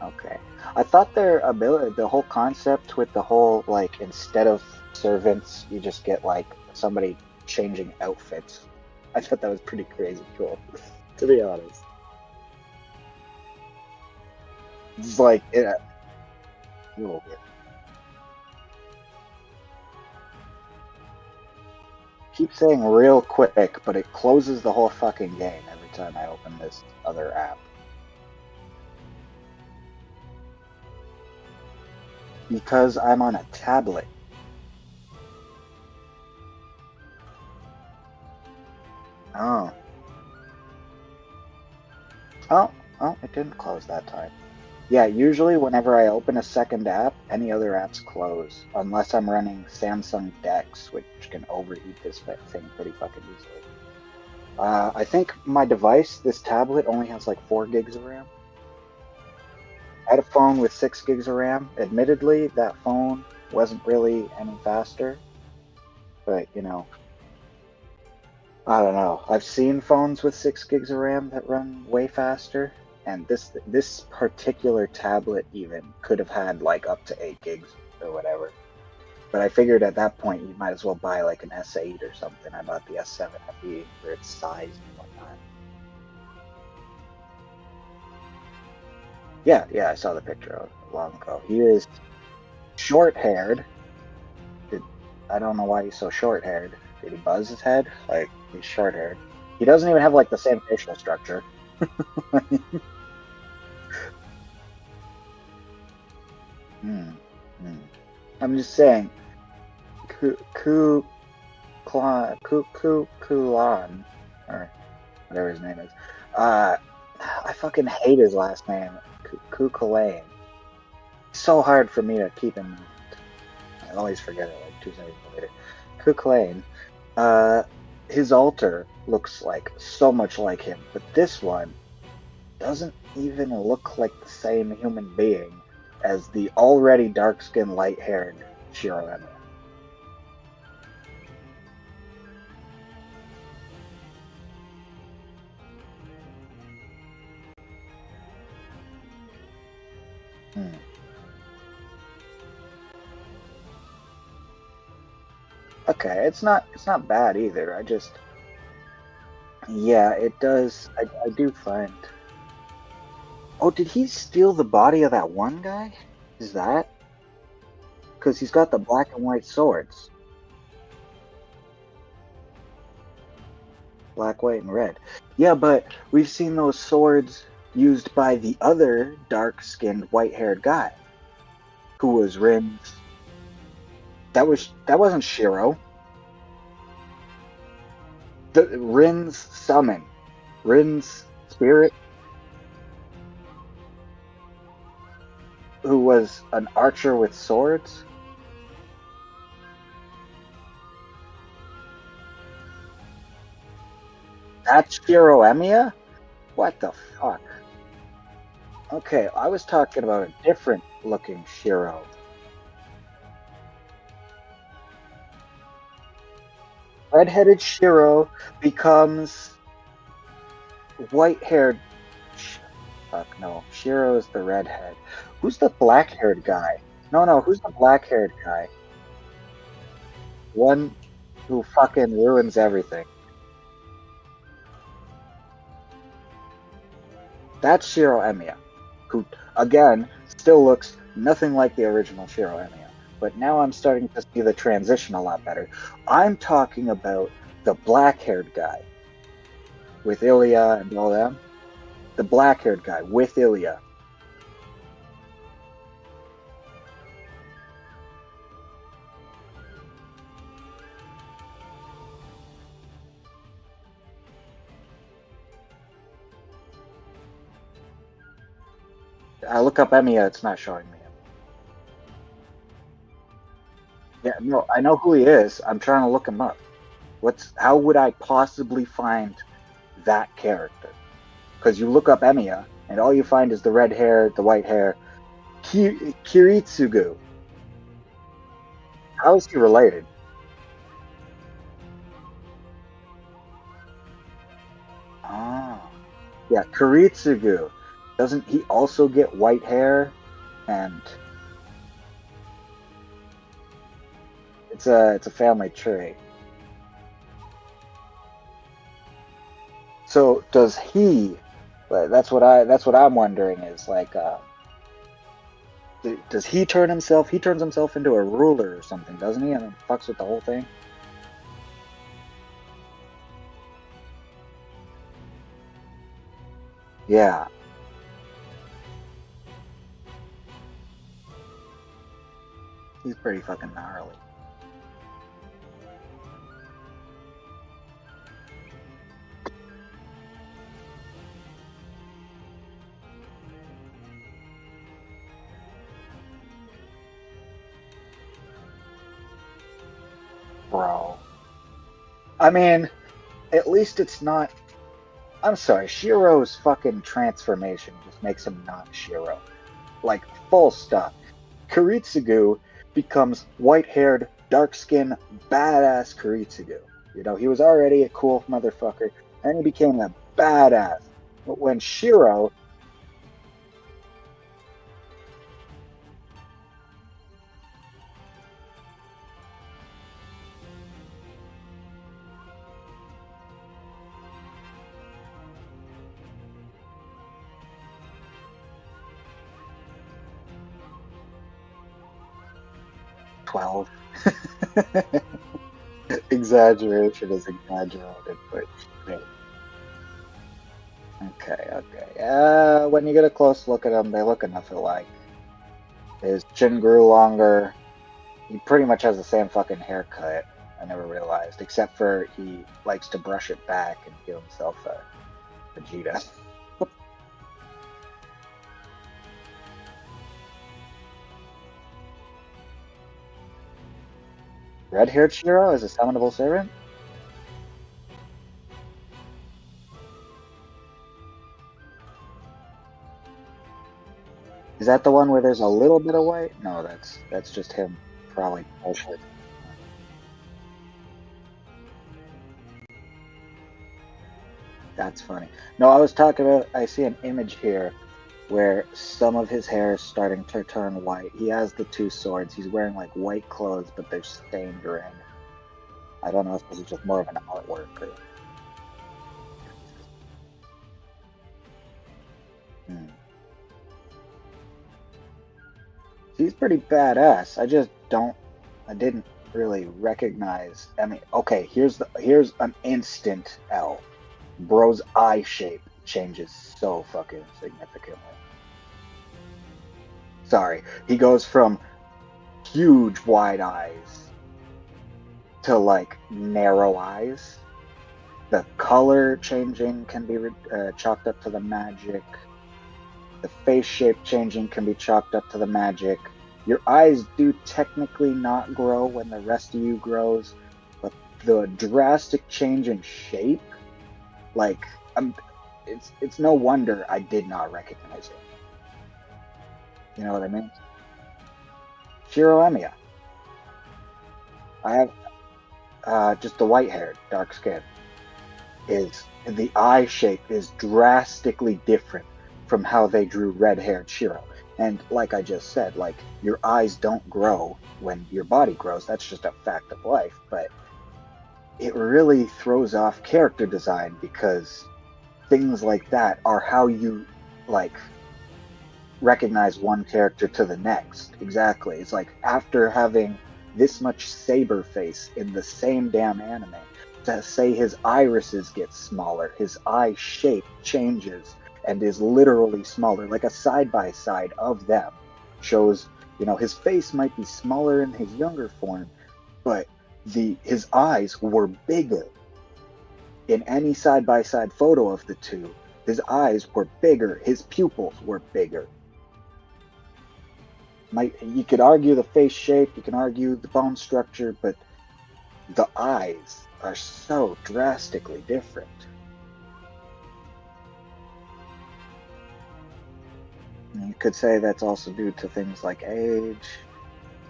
Okay. I thought their ability, the whole concept with the whole, like, instead of servants, you just get, like, somebody changing outfits. I thought that was pretty crazy cool, to be honest. It's like, a little bit. Keep saying real quick, but it closes the whole fucking game every time I open this other app. Because I'm on a tablet. Oh. Oh, it didn't close that time. Yeah, usually whenever I open a second app, any other apps close. Unless I'm running Samsung DeX, which can overheat this thing pretty fucking easily. I think my device, this tablet, only has like 4 gigs of RAM. I had a phone with 6 gigs of RAM. Admittedly, that phone wasn't really any faster. But, you know, I don't know. I've seen phones with 6 gigs of RAM that run way faster. And this particular tablet even could have had like up to 8 gigs or whatever. But I figured at that point you might as well buy like an S8 or something. I bought the S7 FE for its size and whatnot. Yeah, I saw the picture long ago. He is short-haired. I don't know why he's so short-haired. Did he buzz his head? Like, he's short-haired. He doesn't even have like the same facial structure. I'm just saying, Kulan, or whatever his name is. I fucking hate his last name, Kukulane. So hard for me to keep in mind. I always forget it like 2 seconds later. Kukulane. His alter looks like so much like him, but this one doesn't even look like the same human being as the already dark-skinned, light-haired SamuraiRemnant. Okay, it's not bad either. I just, yeah, it does. I do find. Oh, did he steal the body of that one guy? Is that? Because he's got the black and white swords. Black, white, and red. Yeah, but we've seen those swords used by the other dark-skinned, white-haired guy, who was Rin's. That wasn't Shiro. Rin's summon, Rin's spirit, who was an archer with swords. That's Shiro Emiya? What the fuck? Okay, I was talking about a different looking Shiro. Red-headed Shiro becomes white-haired. Fuck no, Shiro is the redhead. Who's the black-haired guy? No, who's the black-haired guy? One who fucking ruins everything. That's Shiro Emiya, who, again, still looks nothing like the original Shiro Emiya. But now I'm starting to see the transition a lot better. I'm talking about the black-haired guy with Ilya and all them. The black-haired guy with Ilya. I look up Emiya, it's not showing me him. Yeah, no, I know who he is. I'm trying to look him up. How would I possibly find that character? Because you look up Emiya, and all you find is the red hair, the white hair. Kiritsugu. How is he related? Yeah, Kuritsugu. Doesn't he also get white hair? And it's a family tree. So does he? That's what I'm wondering is like, does he turn himself? He turns himself into a ruler or something, doesn't he? And then fucks with the whole thing. Yeah. He's pretty fucking gnarly. Bro. I mean, at least it's not. I'm sorry, Shiro's fucking transformation just makes him not Shiro. Like, full stop. Kuritsugu becomes white-haired, dark-skinned, badass Kuritsugu. You know, he was already a cool motherfucker, and he became a badass. But when Shiro... "12." Exaggeration is exaggerated, but great. Okay. When you get a close look at them, they look enough alike. His chin grew longer. He pretty much has the same fucking haircut. I never realized, except for he likes to brush it back and give himself a Vegeta. Red-haired Shiro is a summonable servant? Is that the one where there's a little bit of white? No, that's just him probably partially. That's funny. No, I was talking about, I see an image here where some of his hair is starting to turn white. He has the two swords. He's wearing like white clothes, but they're stained red. I don't know if this is just more of an artwork or... He's pretty badass. I didn't really recognize. I mean, okay, here's an instant L. Bro's eye shape changes so fucking significantly. Sorry, he goes from huge wide eyes to like narrow eyes. The color changing can be chalked up to the magic. The face shape changing can be chalked up to the magic. Your eyes do technically not grow when the rest of you grows, but the drastic change in shape, like, it's no wonder I did not recognize it. You know what I mean? SamuraiRemnant. I have just the white-haired, dark skin. The eye shape is drastically different from how they drew red-haired Shiro. And like I just said, like, your eyes don't grow when your body grows. That's just a fact of life. But it really throws off character design because things like that are how you, like, recognize one character to the next. Exactly. It's like after having this much Saber face in the same damn anime, to say his irises get smaller, his eye shape changes and is literally smaller, like a side-by-side of them shows, you know, his face might be smaller in his younger form, but his eyes were bigger. In any side-by-side photo of the two, his eyes were bigger, his pupils were bigger. You could argue the face shape, you can argue the bone structure, but the eyes are so drastically different. And you could say that's also due to things like age,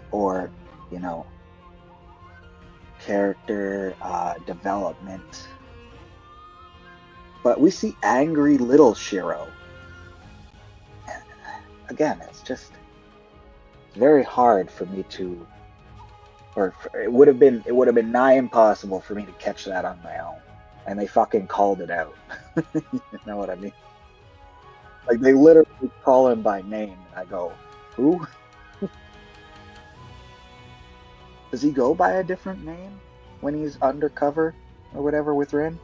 or, you know, character development. But we see angry little Shiro. Again, it's just very hard for me to, or it would have been nigh impossible for me to catch that on my own. And they fucking called it out. You know what I mean? Like, they literally call him by name, and I go, who? Does he go by a different name when he's undercover or whatever with Rin?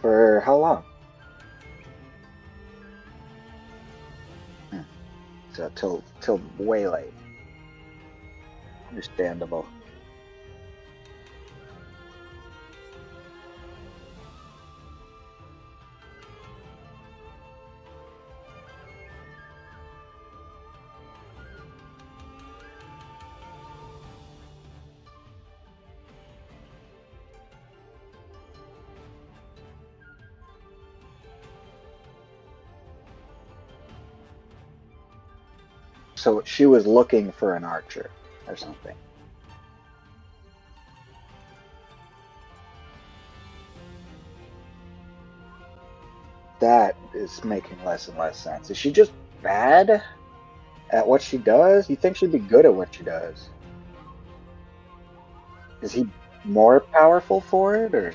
For how long? So till way late. Understandable. So she was looking for an archer or something. That is making less and less sense. Is she just bad at what she does? You think she'd be good at what she does? Is he more powerful for it, or?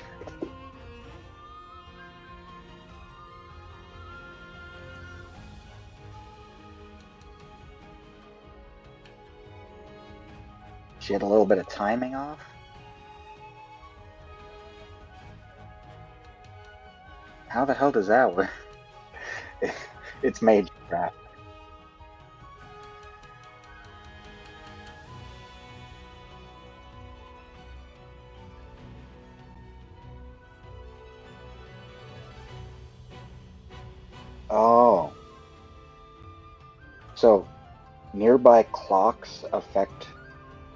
She had a little bit of timing off? How the hell does that work? It's major crap. Oh. So, nearby clocks affect...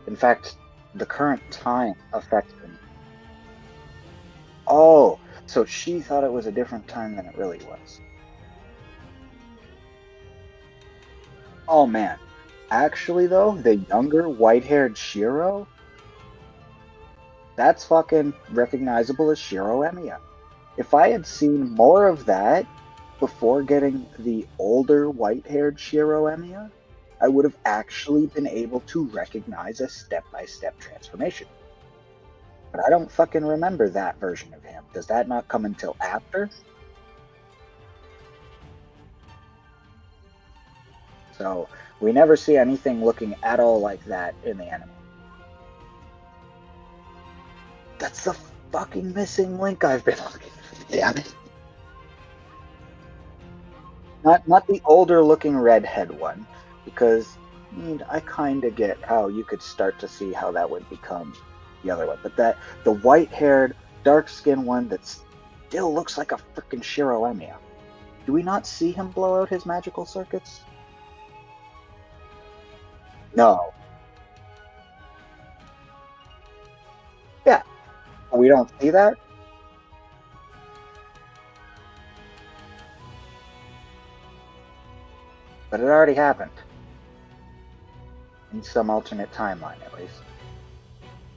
In fact, the current time affects them. Oh, so she thought it was a different time than it really was. Oh man. Actually though, the younger white-haired Shiro, that's fucking recognizable as Shiro Emiya. If I had seen more of that before getting the older white-haired Shiro Emiya, I would have actually been able to recognize a step-by-step transformation. But I don't fucking remember that version of him. Does that not come until after? So we never see anything looking at all like that in the anime. That's the fucking missing link I've been looking for. Damn it. Not the older looking redhead one, because I kind of get how you could start to see how that would become the other one. But the white-haired, dark-skinned one that still looks like a freaking Shiro Emiya. Do we not see him blow out his magical circuits? No. Yeah. We don't see that? But it already happened. In some alternate timeline, at least.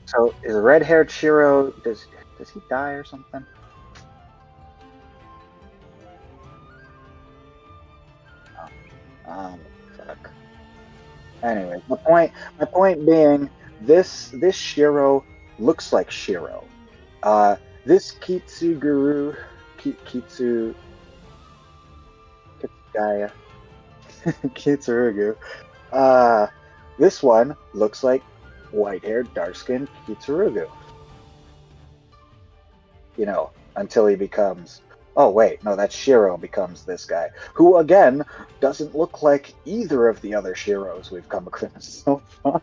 So, is a red-haired Shiro... Does he die or something? Oh, fuck. Anyway, my point being, this Shiro looks like Shiro. This Kitsugaya, Kitsurugu. This one looks like white-haired, dark-skinned Kitsurugu. Until he becomes... Oh, wait, no, that Shiro becomes this guy, who, again, doesn't look like either of the other Shiros we've come across so far.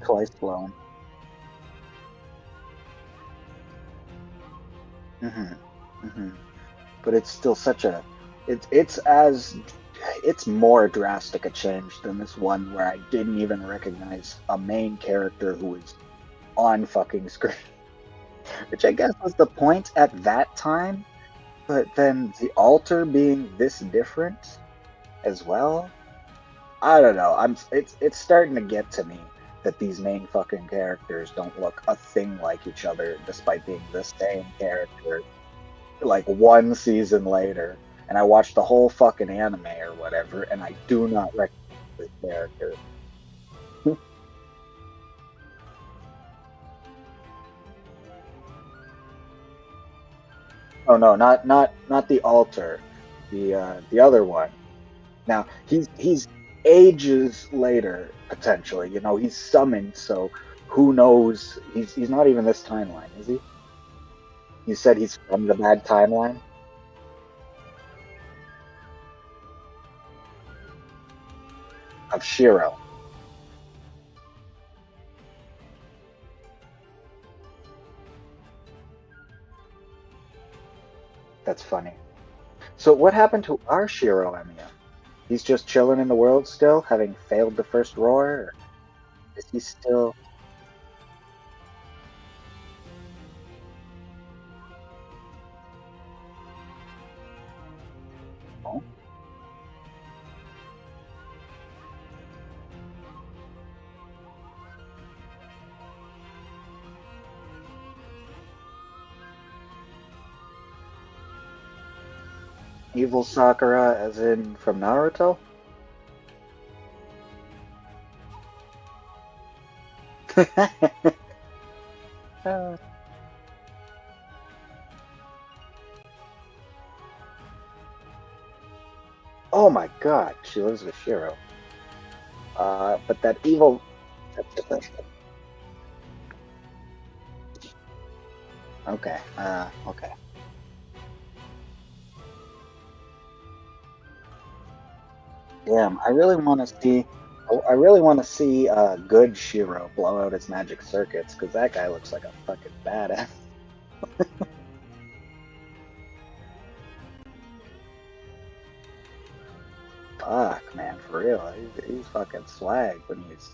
Twice blown. But it's still such a... It's as it's more drastic a change than this one where I didn't even recognize a main character who was on fucking screen. Which I guess was the point at that time, but then the altar being this different as well. I don't know. It's starting to get to me that these main fucking characters don't look a thing like each other, despite being the same character. Like one season later, and I watched the whole fucking anime or whatever, and I do not recognize this character. Oh no, not the altar, the other one. Now he's ages later potentially. You know, he's summoned, so who knows? He's not even this timeline, is he? You said he's from the bad timeline. Of Shiro. That's funny. So what happened to our Shiro, Emiya? He's just chilling in the world still, having failed the first roar? Or is he still... Oh? Evil Sakura as in from Naruto? Oh my god, she lives with Shiro. But that evil... Okay, okay. Damn, I really want to see... I really want to see good Shiro blow out his magic circuits, because that guy looks like a fucking badass. Fuck, man, for real. He's fucking swag when he's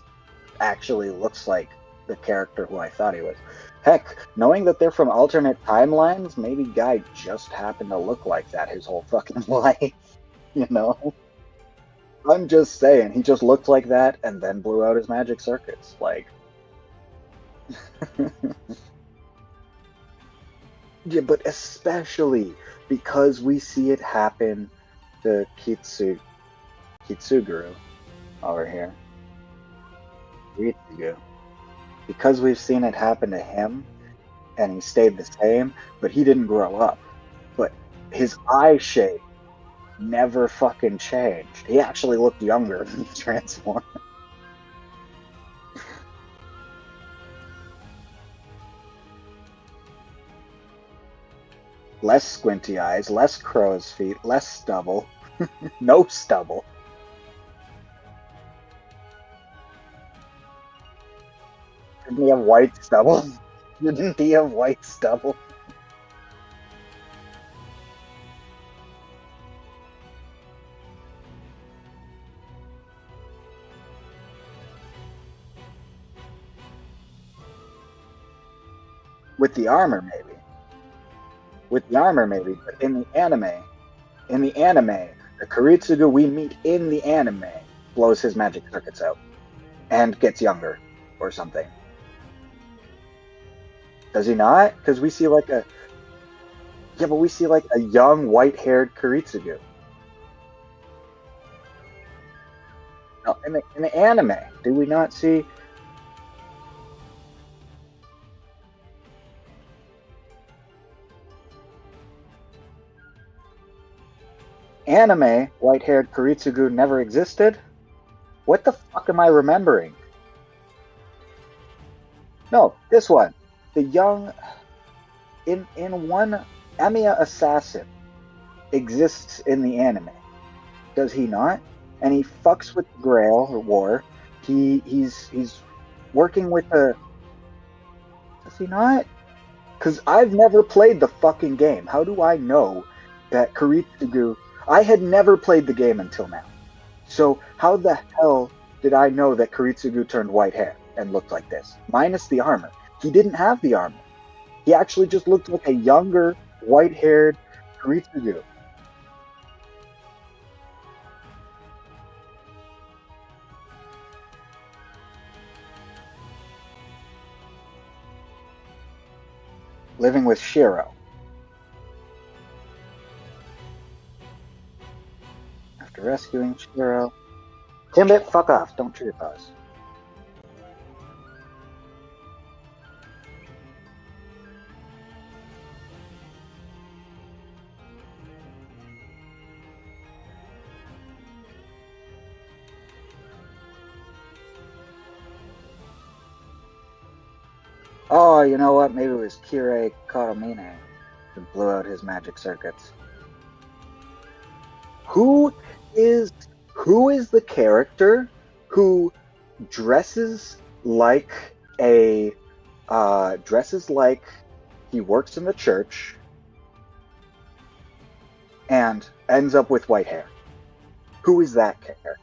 actually looks like the character who I thought he was. Heck, knowing that they're from alternate timelines, maybe Guy just happened to look like that his whole fucking life, you know? I'm just saying, he just looked like that and then blew out his magic circuits. Like... Yeah, but especially because we see it happen to Kitsuguru over here. Ritsugu. Because we've seen it happen to him, and he stayed the same, but he didn't grow up. But his eye shape never fucking changed. He actually looked younger than he transformed. Less squinty eyes, less crow's feet, less stubble. No stubble. Didn't he have white stubble? Didn't he have white stubble? With the armor, maybe. With the armor, maybe. But in the anime, the Kuritsugu we meet in the anime blows his magic circuits out and gets younger or something. Does he not? Because we see like a... Yeah, but we see like a young white-haired Kuritsugu. No, in the anime, do we not see... Anime, white-haired Kuritsugu never existed? What the fuck am I remembering? No, this one. The young... In one... Emiya Assassin exists in the anime. Does he not? And he fucks with the Grail or War. He's working with the... Does he not? Because I've never played the fucking game. How do I know that Kuritsugu... I had never played the game until now. So how the hell did I know that Kuritsugu turned white hair and looked like this? Minus the armor. He didn't have the armor. He actually just looked like a younger, white-haired Kuritsugu. Living with Shiro. After rescuing Shiro... Timbit, fuck off. Don't trip us. Oh, you know what? Maybe it was Kirei Karamine who blew out his magic circuits. Who is the character who dresses like he works in the church and ends up with white hair? Who is that character?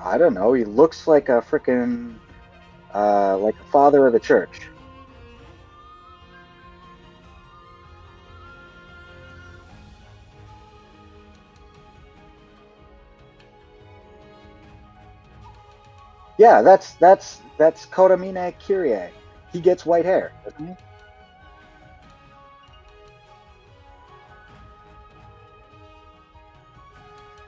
I don't know. He looks like a freaking like a father of the church. Yeah, that's Koramine Kirie. He gets white hair, doesn't he?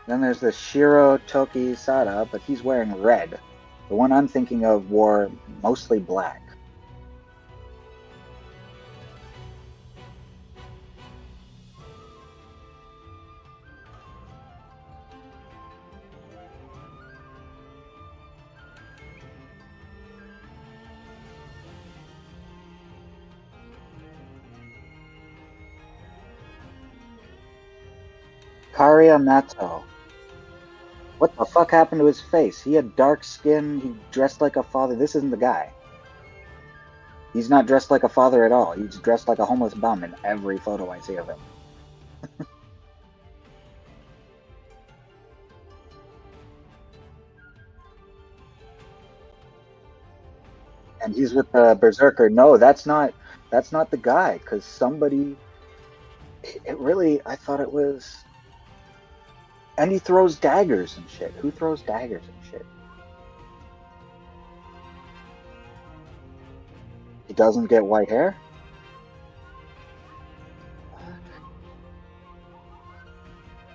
Then there's the Shiro Toki Sada, but he's wearing red. The one I'm thinking of wore mostly black. Karia Mato. What the fuck happened to his face? He had dark skin, he dressed like a father. This isn't the guy. He's not dressed like a father at all. He's dressed like a homeless bum in every photo I see of him. And he's with the Berserker. No, that's not the guy, because somebody... I thought it was... And he throws daggers and shit. Who throws daggers and shit? He doesn't get white hair?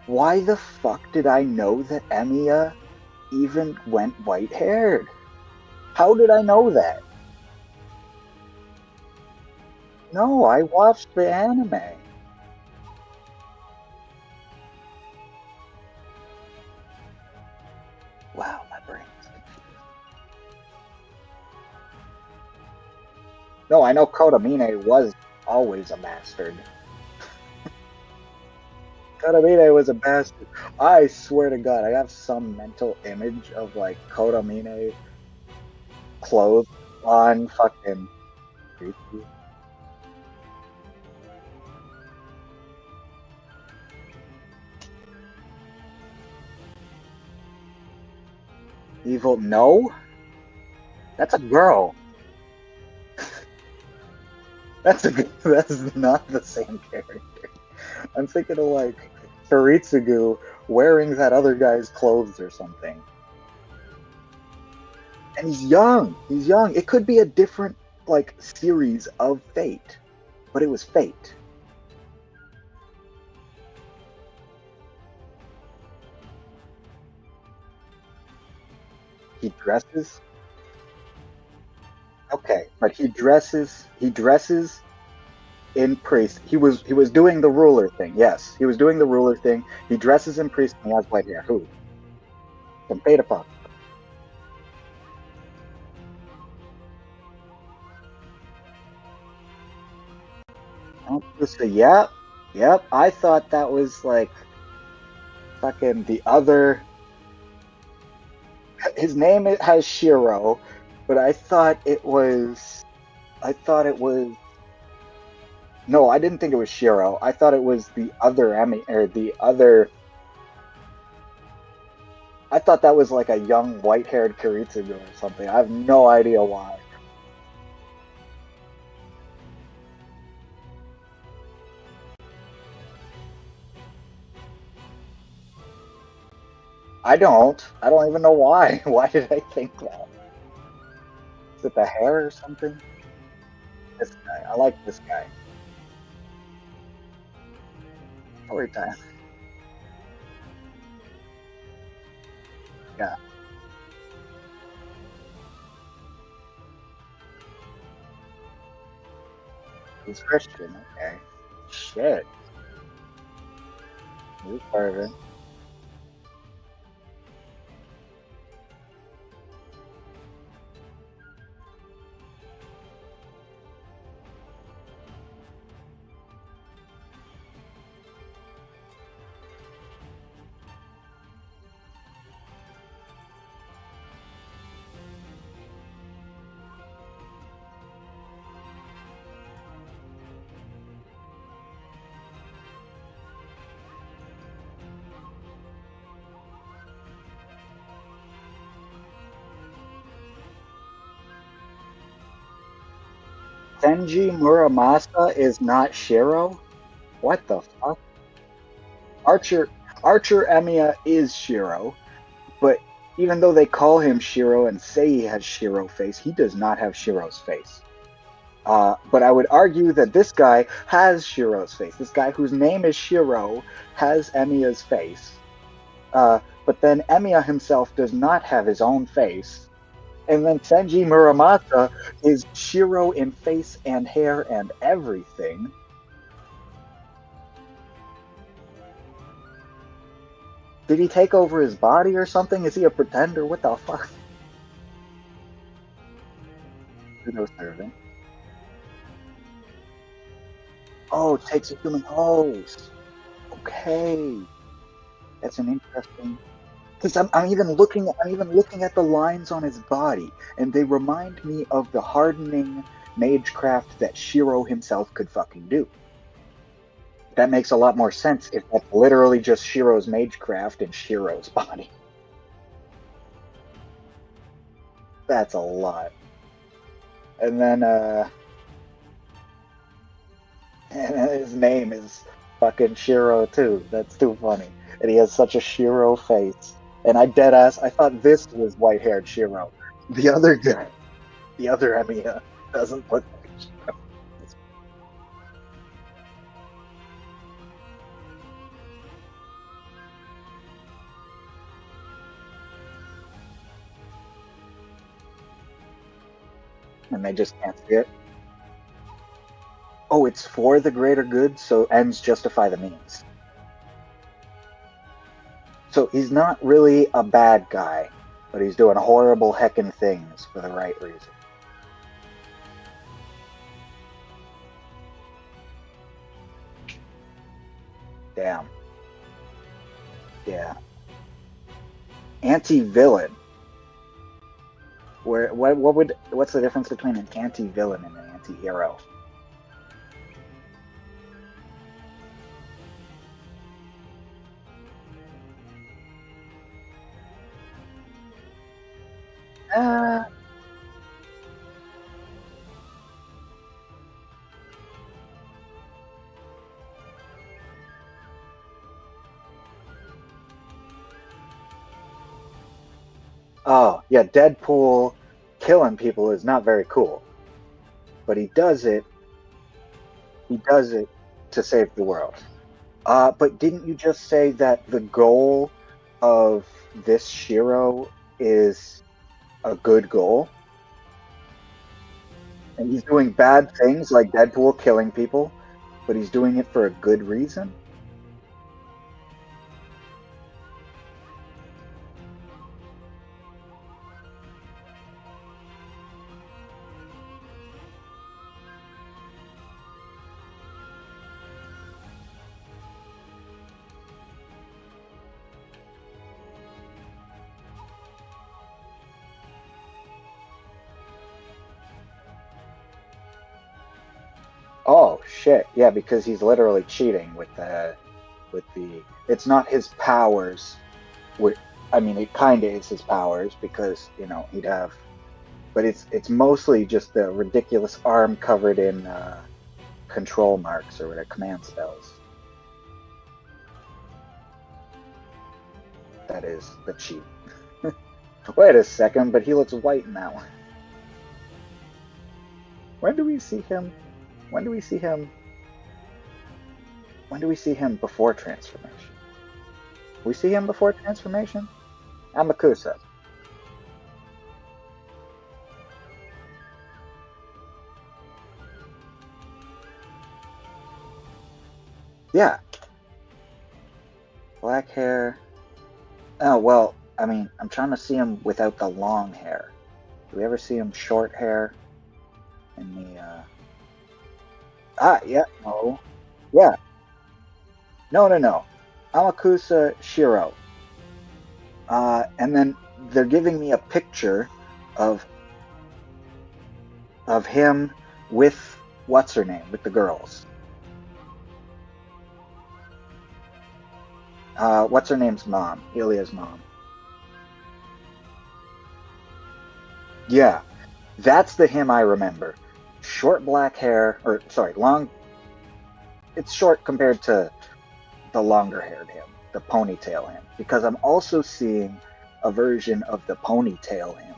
Why the fuck did I know that Emiya even went white-haired? How did I know that? No, I watched the anime. Wow, my brain is confused. No, I know Kotamine was always a bastard. Kotamine was a bastard. I swear to God, I have some mental image of like Kotamine clothes on fucking... Evil? No? That's a girl. That's not the same character. I'm thinking of like Faritsugu wearing that other guy's clothes or something. And he's young. He's young. It could be a different like series of Fate, but it was Fate. He dresses. Okay, but he dresses in priest. He was doing the ruler thing. Yes, he was doing the ruler thing. He dresses in priest and he has white hair. Who? From Fate Upon. Yep. I thought that was like fucking the other. his name has Shiro, but I thought it was. No, I didn't think it was Shiro. I thought it was the other Emmy or the other. I thought that was like a young white-haired Kiritsugu or something. I have no idea why. I don't even know why. Why did I think that? Is it the hair or something? This guy. I like this guy. Story time. Yeah. He's Christian. Okay. Shit. He's fervent. Senji Muramasa is not Shiro? What the fuck? Archer Emiya is Shiro, but even though they call him Shiro and say he has Shiro face, he does not have Shiro's face. But I would argue that this guy has Shiro's face. This guy whose name is Shiro has Emiya's face. But then Emiya himself does not have his own face. And then Senji Muramasa is Shiro in face and hair and everything. Did he take over his body or something? Is he a pretender? What the fuck? No servant. Oh, takes a human pose. Okay, that's an interesting. Because I'm even looking at the lines on his body, and they remind me of the hardening magecraft that Shiro himself could fucking do. That makes a lot more sense if that's literally just Shiro's magecraft in Shiro's body. That's a lot. And then and his name is fucking Shiro too. That's too funny. And he has such a Shiro face. And I thought this was white-haired Shiro. The other guy, the other Emiya, doesn't look like Shiro. And they just can't see it. Oh, it's for the greater good, so ends justify the means. So he's not really a bad guy, but he's doing horrible heckin' things for the right reason. Damn. Yeah. Anti-villain. What's the difference between an anti-villain and an anti-hero? Oh, yeah, Deadpool killing people is not very cool. But he does it to save the world. But didn't you just say that the goal of this Shiro is a good goal? And he's doing bad things like Deadpool killing people, but he's doing it for a good reason? Oh shit! Yeah, because he's literally cheating with the. It's not his powers. I mean, it kind of is his powers because he'd have, but it's mostly just the ridiculous arm covered in control marks or whatever command spells. That is the cheat. Wait a second, but he looks white in that one. When do we see him? When do we see him? When do we see him before transformation? We see him before transformation? Amakusa. Yeah. Black hair. Oh, well, I mean, I'm trying to see him without the long hair. Do we ever see him short hair? In the, yeah, no. Yeah. No. Amakusa Shiro. And then they're giving me a picture of him with what's her name, with the girls. What's her name's mom? Ilya's mom. Yeah, that's the him I remember. Short black hair, or sorry, long. It's short compared to the longer haired him, the ponytail him, because I'm also seeing a version of the ponytail him,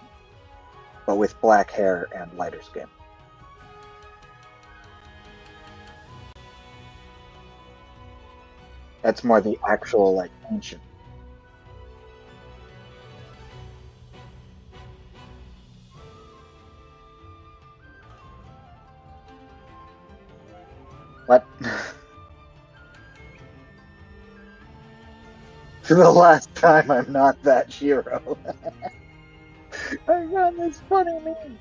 but with black hair and lighter skin. That's more the actual, like, ancient. What? For the last time, I'm not that Shiro. I got this funny meme.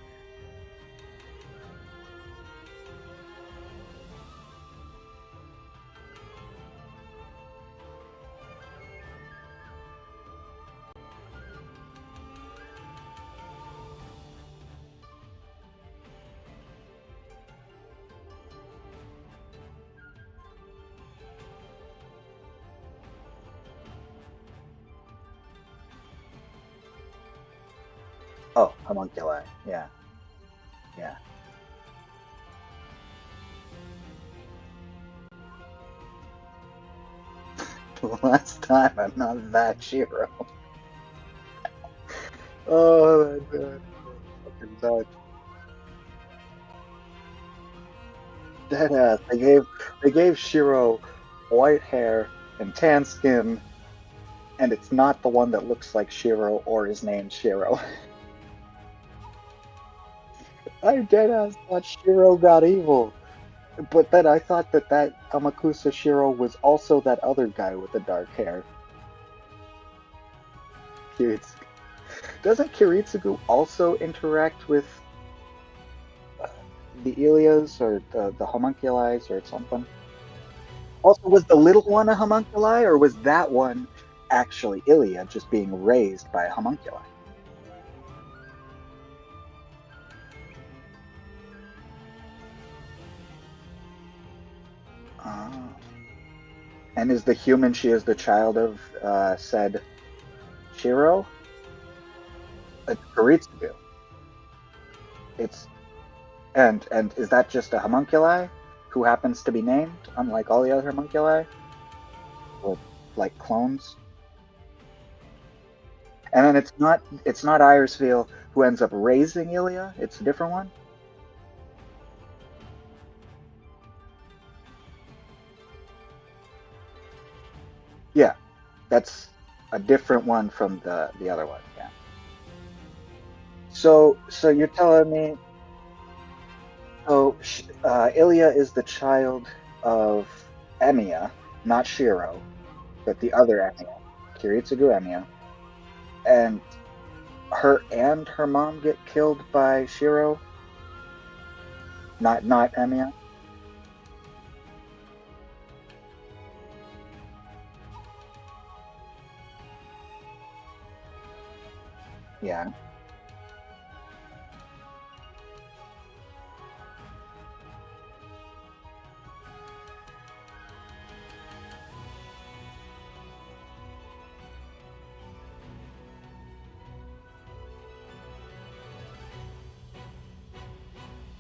Oh, homunculi. Yeah. Yeah. The last time, I'm not that Shiro. Oh, my God. Fucking dog. Deadass. They gave Shiro white hair and tan skin, and it's not the one that looks like Shiro or is named Shiro. I deadass thought Shiro got evil. But then I thought that Amakusa Shiro was also that other guy with the dark hair. Kiritsugu. Doesn't Kiritsugu also interact with the Ilias or the homunculi or something? Also, was the little one a homunculi, or was that one actually Ilia just being raised by a homunculi? Oh. And is the human she is the child of said Shiro? It's Kiritsugu. It's and is that just a homunculi who happens to be named, unlike all the other homunculi? Or like clones? And then it's not Irisville who ends up raising Ilia, it's a different one? Yeah. That's a different one from the other one, yeah. So you're telling me Ilya is the child of Emiya, not Shiro, but the other Emiya, Kiritsugu Emiya, and her mom get killed by Shiro, not Emiya. Yeah.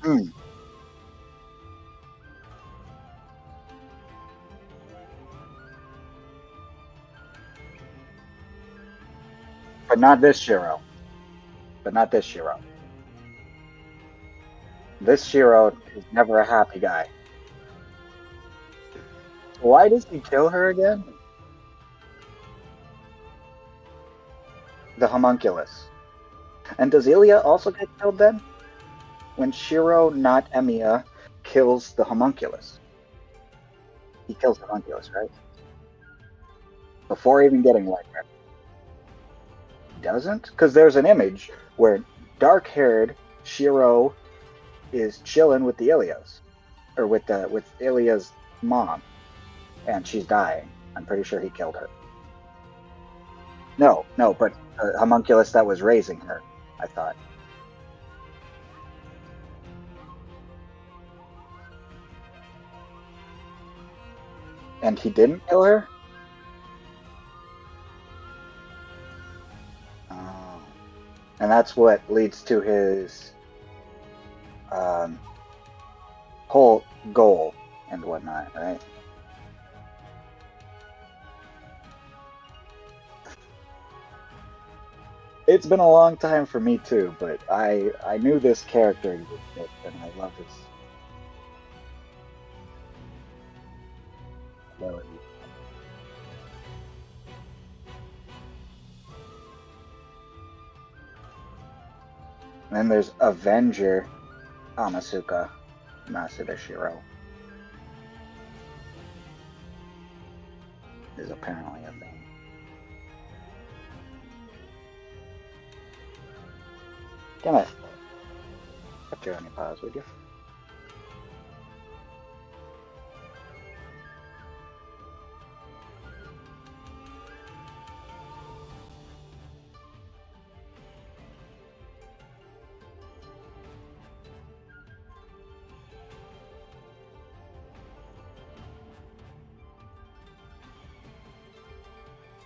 Mm. But not this Shiro. But not this Shiro. This Shiro is never a happy guy. Why does he kill her again? The homunculus. And does Ilya also get killed then? When Shiro, not Emiya, kills the homunculus. He kills the homunculus, right? Before even getting Light Red. He doesn't? Because there's an image where dark-haired Shiro is chilling with the Ilias. Or with Ilya's mom. And she's dying. I'm pretty sure he killed her. No, but the homunculus that was raising her, I thought. And he didn't kill her? Oh. And that's what leads to his whole goal and whatnot, right? It's been a long time for me too, but I knew this character existed, and I love his ability. And then there's Avenger Amasuka Masuda Shiro. Is apparently a thing. Damn it. Capture any pause, would you?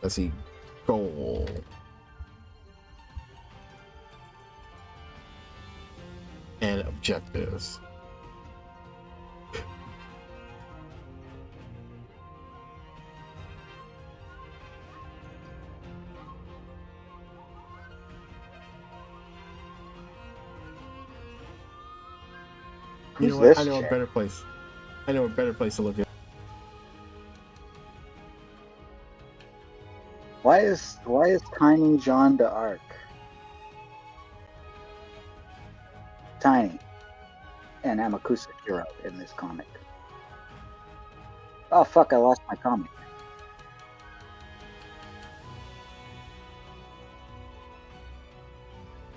Let's see. Goal. And objectives. You know what? I know a better place. I know a better place to look at. Why is Tiny Jean d'Arc? Tiny and Amakusa Shiro in this comic. Oh fuck, I lost my comic.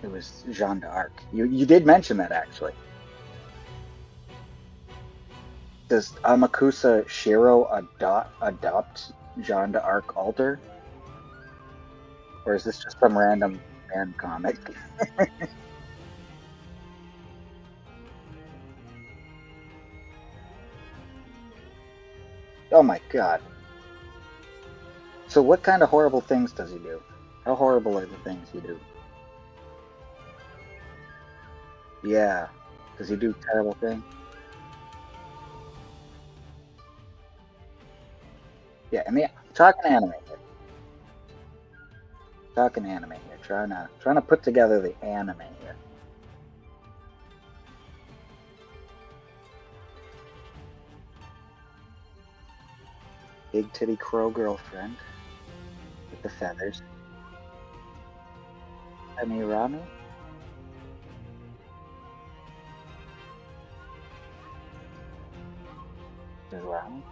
It was Jean d'Arc. You did mention that actually. Does Amakusa Shiro adopt Jean d'Arc alter? Or is this just some random fan comic? Oh my god. So what kind of horrible things does he do? How horrible are the things he do? Yeah. Does he do terrible things? Yeah, I mean, talking anime here. Talking anime here. Trying to put together the anime here. Big titty crow girlfriend with the feathers. Rami? Is Rami?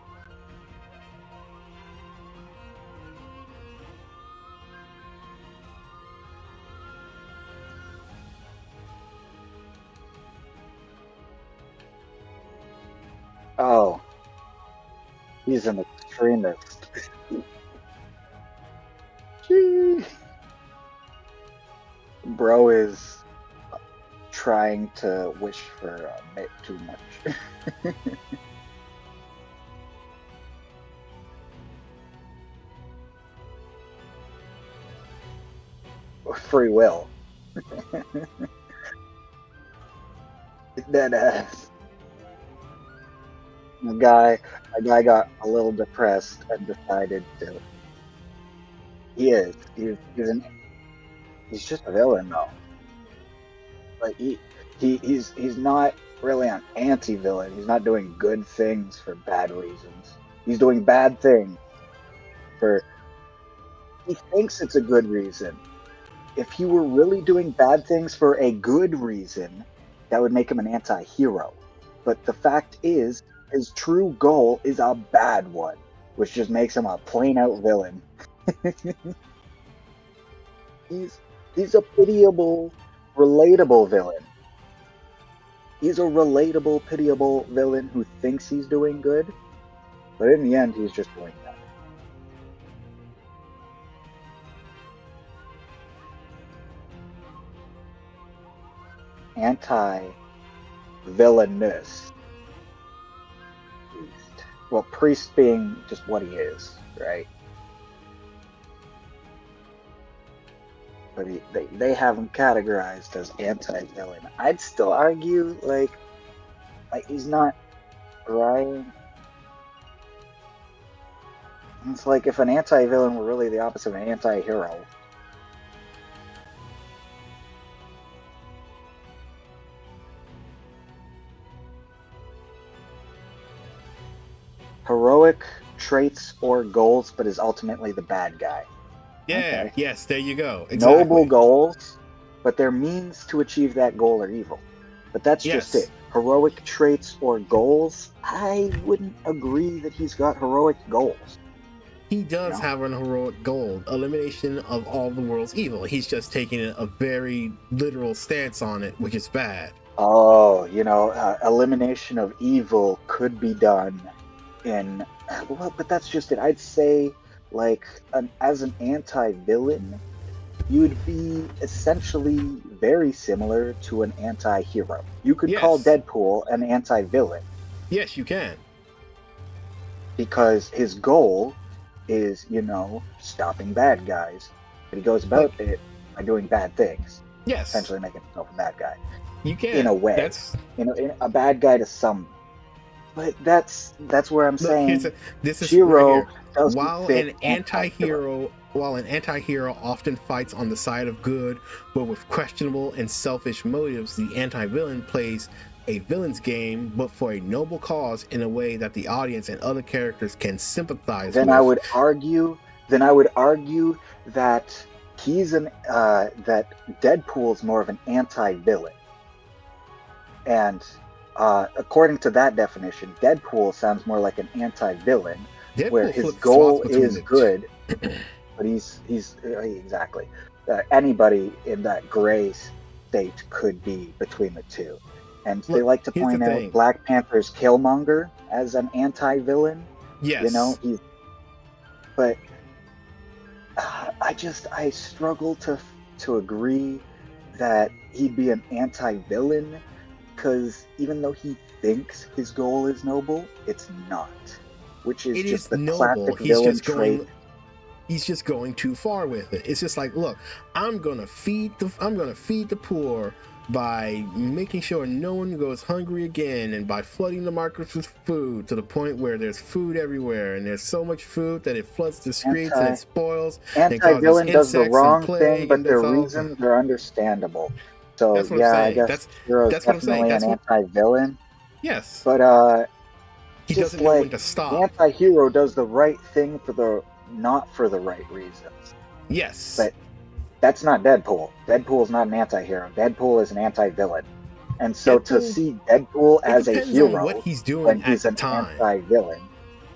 Oh. He's an extremist. Bro is trying to wish for a bit too much. Free will. Dead ass. A guy got a little depressed and decided to. He's just a villain though. Like he's not really an anti-villain. He's not doing good things for bad reasons. He's doing bad things for. He thinks it's a good reason. If he were really doing bad things for a good reason, that would make him an anti-hero. But the fact is, his true goal is a bad one, which just makes him a plain-out villain. He's a pitiable, relatable villain. He's a relatable, pitiable villain who thinks he's doing good, but in the end, he's just doing bad. Anti-villainous. Well, priest being just what he is, right? But they have him categorized as anti-villain. I'd still argue, like he's not right. It's like if an anti-villain were really the opposite of an anti-hero. Heroic traits or goals, but is ultimately the bad guy. Yeah, okay. Yes, there you go. Exactly. Noble goals, but their means to achieve that goal are evil. But that's just it. Heroic traits or goals, I wouldn't agree that he's got heroic goals. He does have an heroic goal, elimination of all the world's evil. He's just taking a very literal stance on it, which is bad. Oh, elimination of evil could be done but that's just it. I'd say, as an anti-villain, you would be essentially very similar to an anti-hero. You could call Deadpool an anti-villain. Yes, you can. Because his goal is, stopping bad guys. But he goes about it by doing bad things. Yes. Essentially making himself a bad guy. You can. In a way. A bad guy to some. But that's where I'm saying this is Shiro right while an anti-hero often fights on the side of good, but with questionable and selfish motives, the anti-villain plays a villain's game, but for a noble cause in a way that the audience and other characters can sympathize with. I would argue that that Deadpool's more of an anti-villain. And according to that definition, Deadpool sounds more like an anti-villain, where his goal is good, but he's exactly anybody in that gray state could be between the two. And they like to point out Black Panther's Killmonger as an anti-villain. Yes, but I struggle to agree that he'd be an anti-villain. Because even though he thinks his goal is noble, it's not. Which is just the classic villain trait. He's just going too far with it. It's just like, look, I'm gonna feed the poor by making sure no one goes hungry again, and by flooding the markets with food to the point where there's food everywhere, and there's so much food that it floods the streets and it spoils. Anti-villain does the wrong thing, but their reasons are understandable. So that's what I'm saying. I guess Hero's definitely an anti-villain. Yes, but he doesn't know when to stop. The anti-hero does the right thing not for the right reasons. Yes, but that's not Deadpool. Deadpool's not an anti-hero. Deadpool is an anti-villain, and so to see Deadpool as a hero on what he's doing when he's an anti-villain.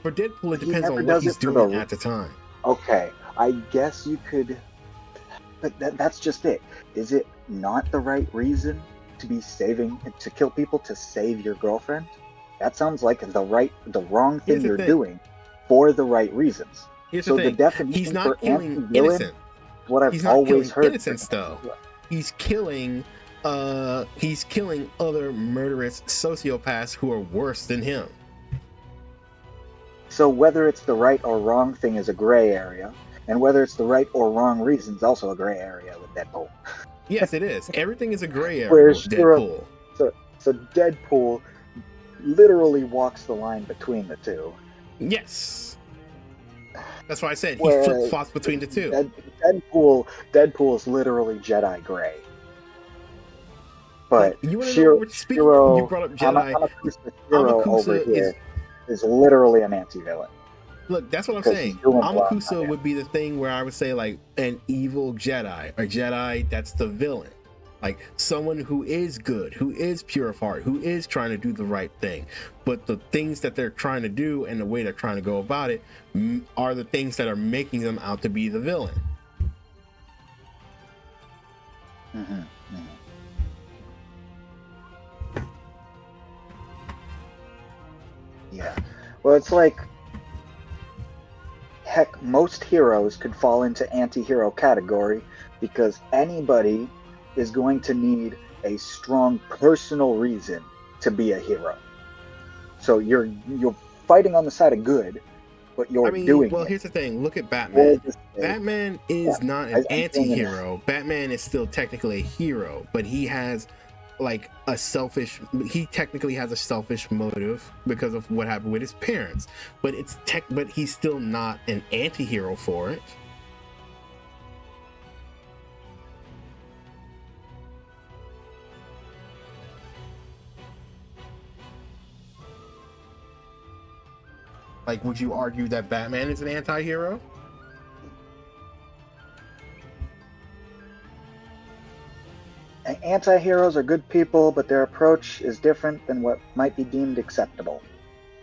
For Deadpool, it depends on what he's doing at the time. Okay, I guess you could. But that's just it. Is it not the right reason to kill people to save your girlfriend? That sounds like the wrong thing you're doing for the right reasons. So the definition for anti-villain, what I've always heard. Innocence, though. He's killing other murderous sociopaths who are worse than him. So whether it's the right or wrong thing is a gray area. And whether it's the right or wrong reason is also a gray area with Deadpool. Yes, it is. Everything is a gray area with Deadpool. So Deadpool literally walks the line between the two. Yes. That's why I said he flip-flops between the two. Deadpool is literally Jedi Gray. But you Shiro, you brought up Jedi. Shiro over here is literally an anti-villain. Look, that's what I'm saying. Amakusa would be the thing where I would say like an evil Jedi, or Jedi that's the villain. Like someone who is good, who is pure of heart, who is trying to do the right thing. But the things that they're trying to do and the way they're trying to go about it are the things that are making them out to be the villain. Mm-hmm. Yeah. Well, it's like, heck, most heroes could fall into anti-hero category because anybody is going to need a strong personal reason to be a hero. So you're fighting on the side of good, but you're doing well, it. Here's the thing. Look at Batman. Batman is not an anti-hero. Batman is still technically a hero, but he has like he technically has a selfish motive because of what happened with his parents. But but he's still not an anti-hero for it. Like, would you argue that Batman is an anti-hero? Anti-heroes are good people, but their approach is different than what might be deemed acceptable.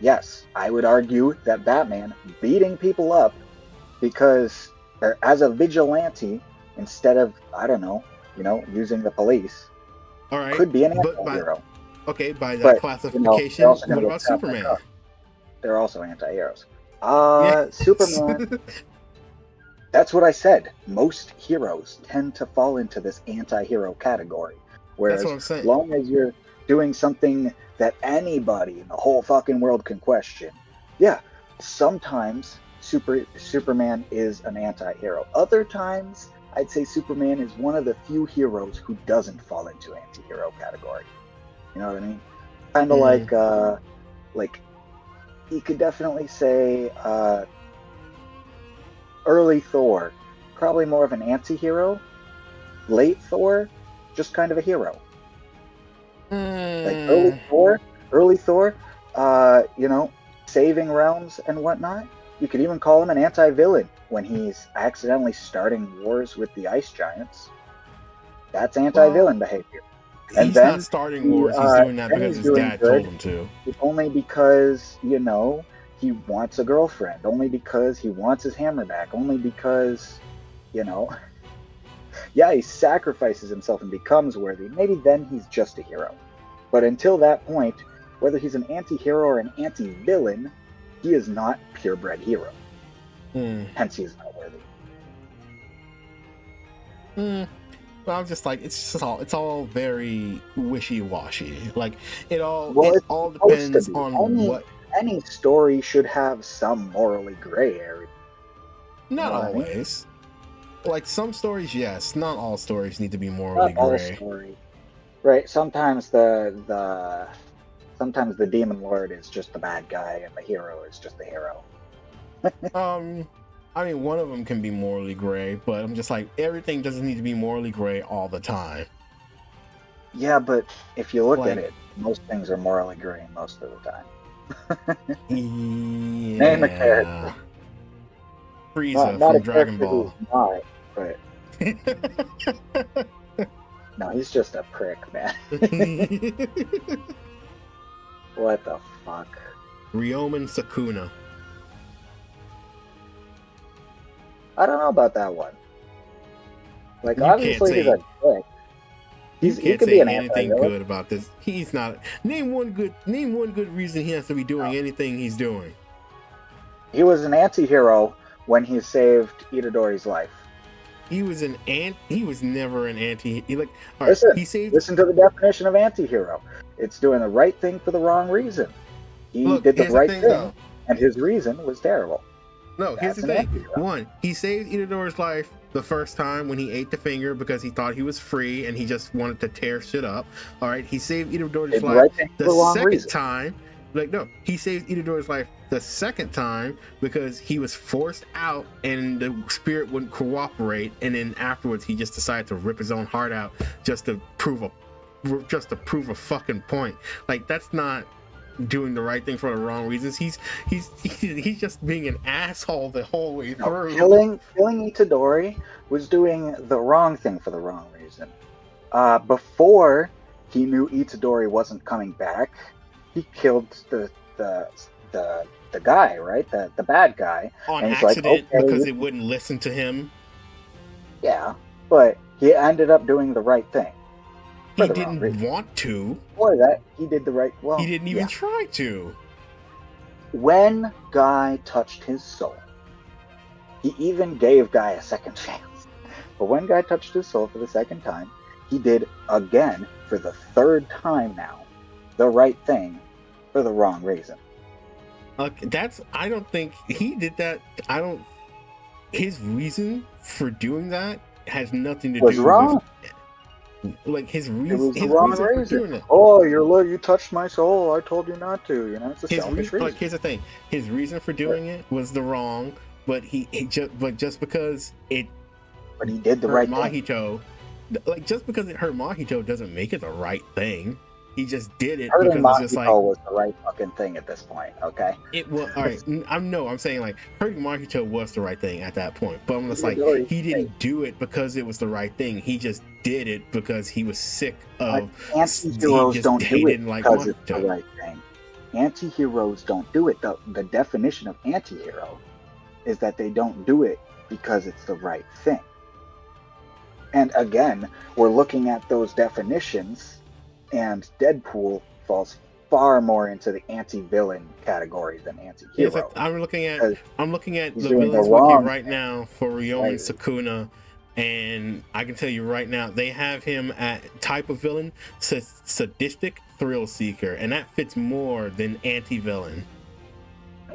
Yes, I would argue that Batman beating people up because, or as a vigilante, instead of, I don't know, using the police, all right, could be an anti-hero. By that classification, what about Superman? They're also anti-heroes. Superman, that's what I said. Most heroes tend to fall into this anti-hero category. Whereas as long as you're doing something that anybody in the whole fucking world can question, yeah, sometimes Superman is an anti-hero. Other times, I'd say Superman is one of the few heroes who doesn't fall into anti-hero category. You know what I mean? Kind of like you could definitely say early Thor, probably more of an anti-hero. Late Thor, just kind of a hero. Like early Thor, saving realms and whatnot. You could even call him an anti-villain when he's accidentally starting wars with the ice giants. That's anti-villain behavior. And he's not starting wars. He's doing that because his dad told him to. Only because, he wants a girlfriend. Only because he wants his hammer back. Only because, yeah, he sacrifices himself and becomes worthy. Maybe then he's just a hero. But until that point, whether he's an anti-hero or an anti-villain, he is not purebred hero. Hence, he is not worthy. Well, I'm just like, it's all very wishy-washy. Like it all depends on what. Any story should have some morally gray area. Not always. Like some stories, yes. Not all stories need to be morally gray. Right. Sometimes the demon lord is just the bad guy, and the hero is just the hero. I mean, one of them can be morally gray, but I'm just like, everything doesn't need to be morally gray all the time. Yeah, but if you look at it, most things are morally gray most of the time. Yeah. Name a character. Frieza from Dragon Ball. Not, but no, he's just a prick, man. What the fuck? Ryomen Sukuna. I don't know about that one. Like, obviously he's a dick. He could be an anything good about this. He's not. Name one good reason he has to be doing anything he's doing. He was an anti-hero when he saved Itadori's life. He was never an anti. Listen to the definition of anti-hero. It's doing the right thing for the wrong reason. He did the right thing, and his reason was terrible. No, here's the thing. One, he saved Itadori's life the first time when he ate the finger because he thought he was free and he just wanted to tear shit up. All right, he saved Itadori's life the second time. Like, no, he saved Itadori's life the second time because he was forced out and the spirit wouldn't cooperate, and then afterwards he just decided to rip his own heart out just to prove a fucking point. Like, that's not doing the right thing for the wrong reasons. He's just being an asshole the whole way through. Killing Itadori was doing the wrong thing for the wrong reason. Before he knew Itadori wasn't coming back, he killed the guy, right? The bad guy. On accident, like, okay, because it wouldn't listen to him. Yeah, but he ended up doing the right thing. He didn't want to. Before that, he did the right... Well, he didn't even try to. When Guy touched his soul, he even gave Guy a second chance. But when Guy touched his soul for the second time, he did again, for the third time now, the right thing for the wrong reason. I don't think he did that. His reason for doing that has nothing to do wrong. With... Like, his reason, it was the wrong reason. For doing it. Oh, you touched my soul. I told you not to. You know, it's a selfish reason. Like, here's the thing: his reason for doing it was the wrong, but just because it. But he did the right Mahito, thing. Like, just because it hurt Mahito doesn't make it the right thing. He just did it hurting because Mahito it's just like was the right fucking thing at this point. Okay. It was all right. I'm saying, like, hurting Mahito was the right thing at that point, but I'm just like, he didn't do it because it was the right thing. He just did it because he was sick of. Anti-heroes don't do it because it's the right thing. Anti-heroes don't do it. The definition of anti-hero is that they don't do it because it's the right thing. And again, we're looking at those definitions. And Deadpool falls far more into the anti-villain category than anti-hero. Yes, I'm looking at the villains wiki right now for Ryomen Sukuna, and I can tell you right now they have him at type of villain sadistic thrill seeker, and that fits more than anti-villain.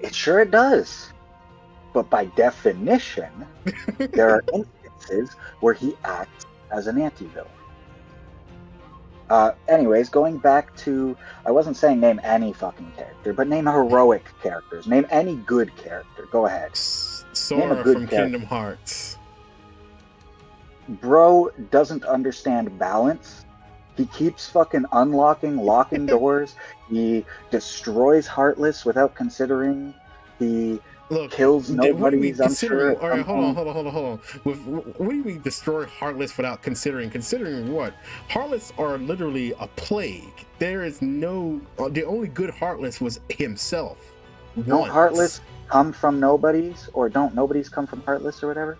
It does, but by definition, there are instances where he acts as an anti-villain. Anyways, going back to, I wasn't saying name any fucking character, but name heroic characters. Name any good character. Go ahead. Sora from Kingdom Hearts. Bro doesn't understand balance. He keeps fucking locking doors. He destroys Heartless without considering. He kills nobody he's unsure. All right, hold on. What do you mean destroy Heartless without considering? Considering what? Heartless are literally a plague. There is no... the only good Heartless was himself. Don't Heartless come from nobodies? Or don't nobodies come from Heartless or whatever?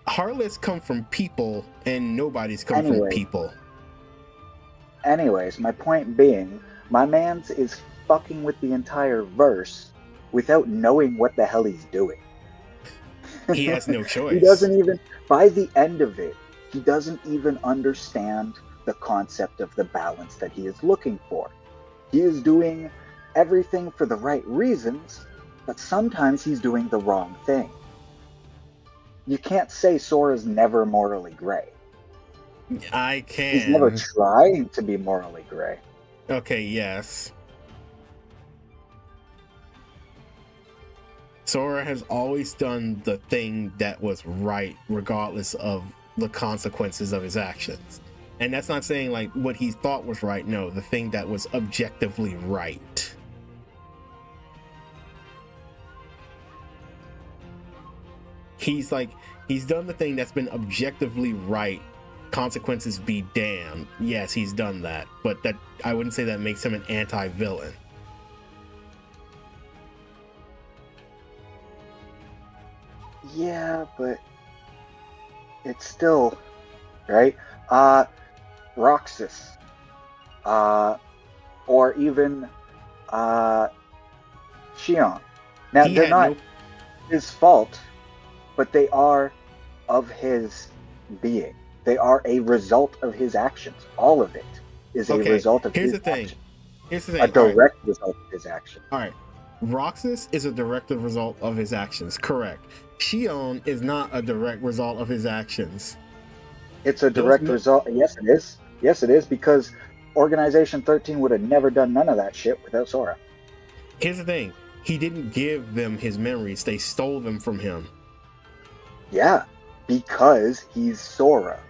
Heartless come from people, and nobodies come from people. Anyways, my point being, my man's is fucking with the entire verse without knowing what the hell he's doing. He has no choice. He doesn't even, by the end of it, he doesn't even understand the concept of the balance that he is looking for. He is doing everything for the right reasons, but sometimes he's doing the wrong thing. You can't say Sora's never morally gray. I can. He's never trying to be morally gray. Okay, yes. Sora has always done the thing that was right, regardless of the consequences of his actions. And that's not saying, like, what he thought was right. No, the thing that was objectively right. He's done the thing that's been objectively right. Consequences be damned. Yes, he's done that. But that, I wouldn't say that makes him an anti-villain. Yeah, but it's still, right? Roxas, or even Shion. Now, they're not his fault, but they are of his being. They are a result of his actions. All of it is a result of his actions. Here's the thing. A direct result of his actions. All right. Roxas is a direct result of his actions. Correct. Shion is not a direct result of his actions. It's a direct result. Yes, it is. Yes, it is, because Organization 13 would have never done none of that shit without Sora. Here's the thing. He didn't give them his memories. They stole them from him. Yeah, because he's Sora.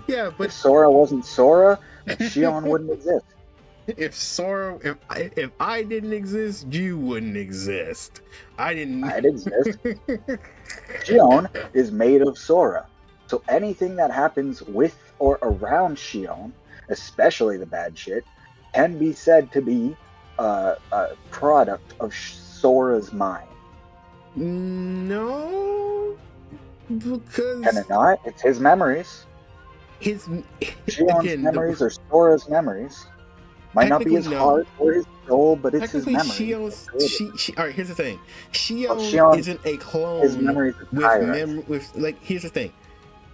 Yeah, but if Sora wasn't Sora, Shion wouldn't exist. If I didn't exist, you wouldn't exist. I'd exist. Shion is made of Sora. So anything that happens with or around Shion, especially the bad shit, can be said to be a product of Sora's mind. No, because can it not? It's his memories. Shion's memories are Sora's memories. Might not be his heart or his soul, but it's his memory. All right, here's the thing. Shion isn't a clone. His memories here's the thing.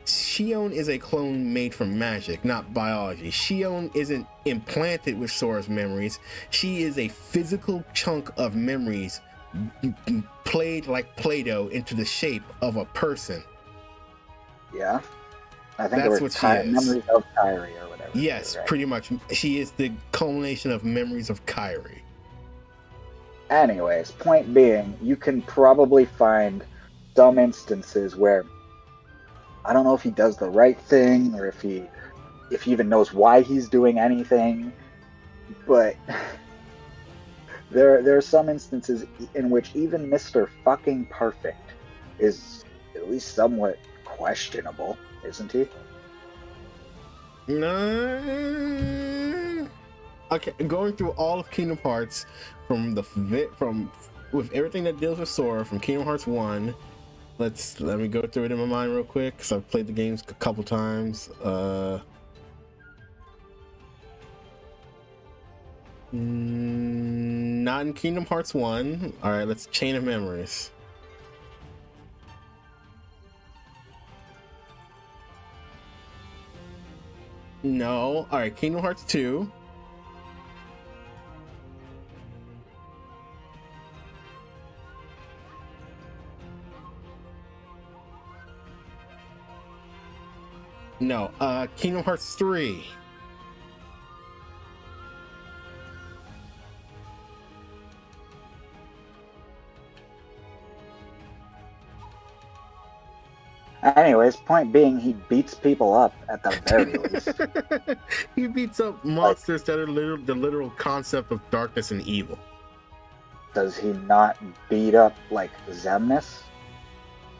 Shion is a clone made from magic, not biology. Shion isn't implanted with Sora's memories. She is a physical chunk of memories played like Play-Doh into the shape of a person. Yeah. I think that's what she is. Memories of Kairi or whatever. Yes, right? Pretty much. She is the culmination of memories of Kairi. Anyways, point being, you can probably find some instances where I don't know if he does the right thing or if he even knows why he's doing anything, but there are some instances in which even Mr. Fucking Perfect is at least somewhat questionable, isn't he? No. Okay, going through all of Kingdom Hearts with everything that deals with Sora from Kingdom Hearts 1. Let me go through it in my mind real quick because I've played the games a couple times. Not in Kingdom Hearts 1. All right, let's Chain of Memories. No. All right, Kingdom Hearts 2. No. Kingdom Hearts 3. Anyways, point being, he beats people up at the very least. He beats up monsters that are the literal concept of darkness and evil. Does he not beat up, like, Xemnas?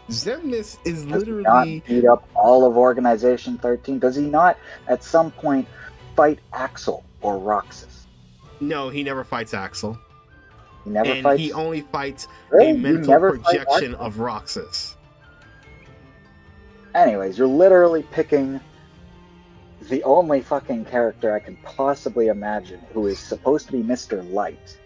Xemnas is literally... Does he not beat up all of Organization 13? Does he not, at some point, fight Axel or Roxas? No, he never fights Axel. He never fights... He only fights really? A mental projection of Roxas. Anyways, you're literally picking the only fucking character I can possibly imagine who is supposed to be Mr. Light.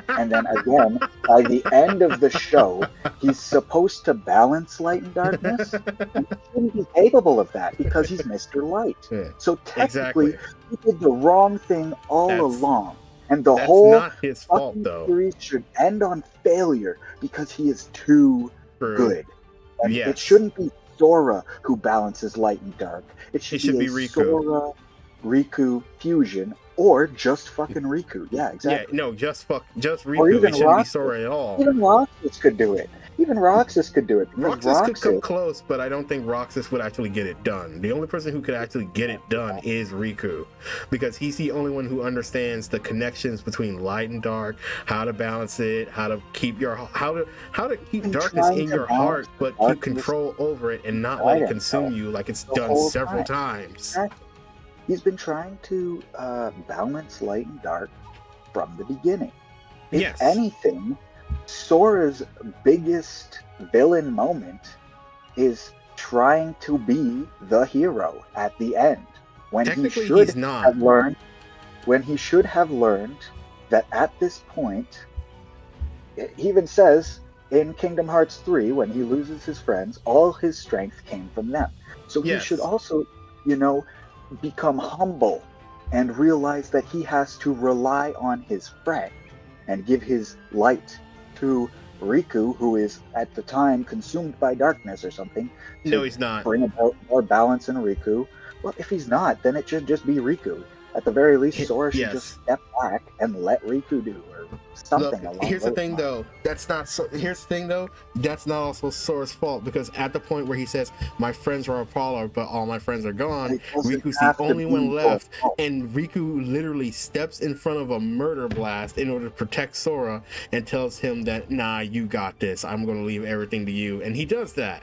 And then again, by the end of the show, he's supposed to balance light and darkness. And he shouldn't be capable of that because he's Mr. Light. Yeah, so technically, he did the wrong thing all along. And the whole not his fault, though. Series should end on failure because he is too good. And it shouldn't be Sora who balances light and dark. It should be Riku. Sora Riku fusion, or just fucking Riku. Yeah, exactly. Yeah, no, just Riku. It shouldn't be Sora at all. Even Roxas could do it. Roxas could come close, but I don't think Roxas would actually get it done. The only person who could actually get it done is Riku, because he's the only one who understands the connections between light and dark, how to balance it, how to keep darkness in your heart, but keep control over it and not let it consume you like it's done several times. He's been trying to balance light and dark from the beginning. If anything, Sora's biggest villain moment is trying to be the hero at the end, when he should have learned that at this point, he even says in Kingdom Hearts 3, when he loses his friends, all his strength came from them. So he should also, become humble and realize that he has to rely on his friend and give his light to Riku, who is at the time consumed by darkness or something. No, he's not. Bring about more balance in Riku. Well, if he's not, then it should just be Riku. At the very least, Sora should just step back and let Riku do or something. Look, here's the thing, though. Here's the thing, though. That's not also Sora's fault, because at the point where he says, "My friends are Apollo, but all my friends are gone," Riku's the only one left, and Riku literally steps in front of a murder blast in order to protect Sora and tells him that, "Nah, you got this. I'm going to leave everything to you," and he does that.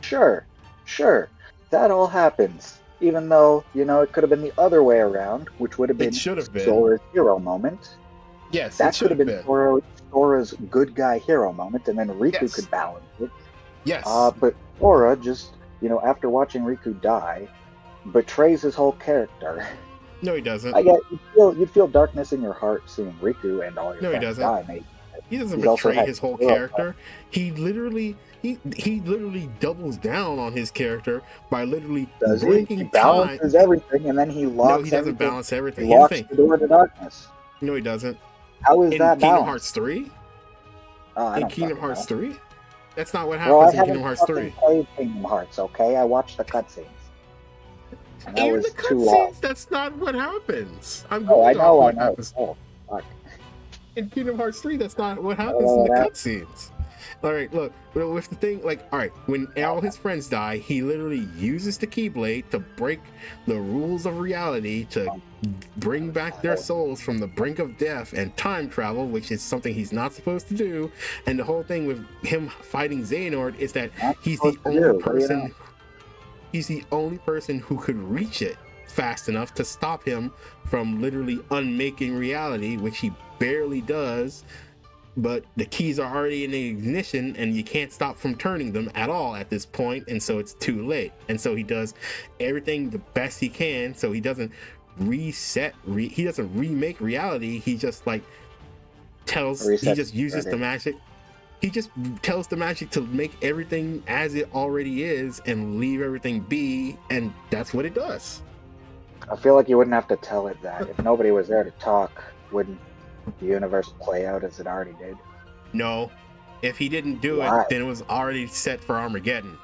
Sure, that all happens. Even though, it could have been the other way around, which would have been Sora's hero moment. Yes, that could have been Sora's good guy hero moment, and then Riku could balance it. Yes. But Sora just, after watching Riku die, betrays his whole character. No, he doesn't. I guess you'd feel darkness in your heart seeing Riku and all your friends die, maybe. He doesn't betray his whole character. He literally doubles down on his character by literally breaking he balances everything, and then he locks. No, he doesn't balance everything. He locks the door to darkness. No, he doesn't. How is that Kingdom Hearts 3? In Kingdom Hearts 3? That's not what happens in Kingdom Hearts 3. I played Kingdom Hearts, okay? I watched the cutscenes. In the cutscenes, that's not what happens. I know what happens. In Kingdom Hearts 3, that's not what happens in the cutscenes. All right, look, with the thing, all right, when all his friends die, he literally uses the Keyblade to break the rules of reality, to bring back their souls from the brink of death and time travel, which is something he's not supposed to do. And the whole thing with him fighting Xehanort is that he's the only person who could reach it fast enough to stop him from literally unmaking reality, which he barely does. But the keys are already in the ignition, and you can't stop from turning them at all at this point, and so it's too late. And so he does everything the best he can, so he doesn't he doesn't remake reality. He just uses the magic. He just tells the magic to make everything as it already is and leave everything be, and that's what it does. I feel like you wouldn't have to tell it that. If nobody was there to talk, wouldn't the universe play out as it already did? No. If he didn't do it, then it was already set for Armageddon.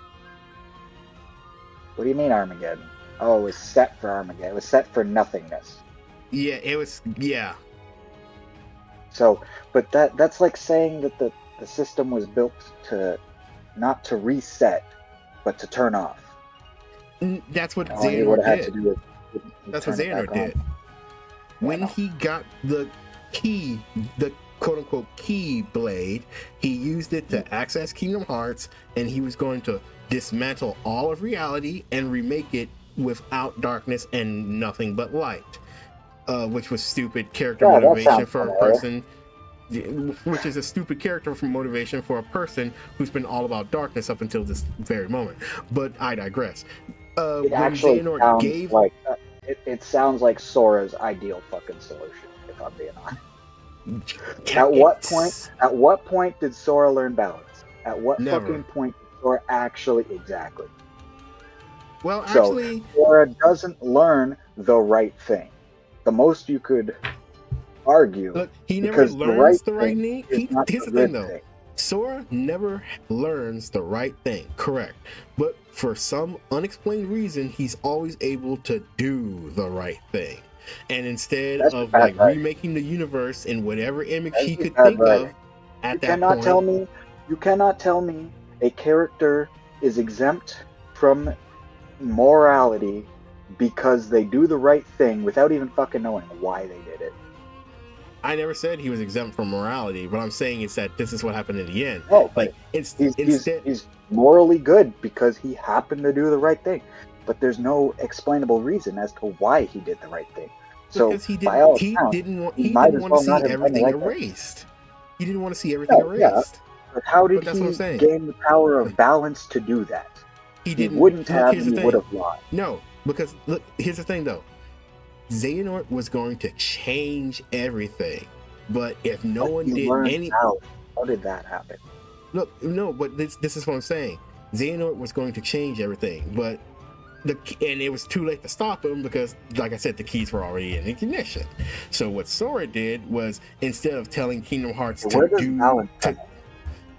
What do you mean Armageddon? Oh, it was set for Armageddon. It was set for nothingness. Yeah, it was, yeah. So, but that's like saying that the system was built to, not to reset, but to turn off. That's what Xehanort did. That's what Xehanort did. When he got the key, the quote-unquote key blade, he used it to access Kingdom Hearts, and he was going to dismantle all of reality and remake it without darkness and nothing but light, which was stupid character motivation for a person, which is a stupid character for motivation for a person who's been all about darkness up until this very moment. But I digress. It actually sounds like it sounds like Sora's ideal fucking solution, if I'm being honest. At what point did Sora learn balance? At what fucking point did Sora actually exactly? Well, actually, Sora doesn't learn the right thing. The most you could argue, look, he never learns the right thing. Here's the thing, though. Sora never learns the right thing, correct. But for some unexplained reason, he's always able to do the right thing. And instead of remaking the universe in whatever image he could think of at that point. You cannot tell me a character is exempt from morality because they do the right thing without even fucking knowing why they did it. I never said he was exempt from morality. What I'm saying is that this is what happened in the end. Oh, like he's morally good because he happened to do the right thing, but there's no explainable reason as to why he did the right thing. So because he didn't want to see everything erased. He didn't want to see everything erased. Yeah. But how did he gain the power of balance to do that? He wouldn't have. He would have lost. No, because look, here's the thing though. Xehanort was going to change everything, but if no one did any, how did that happen? Look, no, but this is what I'm saying. Xehanort was going to change everything, but and it was too late to stop him because, like I said, the keys were already in ignition. So what Sora did was, instead of telling Kingdom Hearts Where does balance come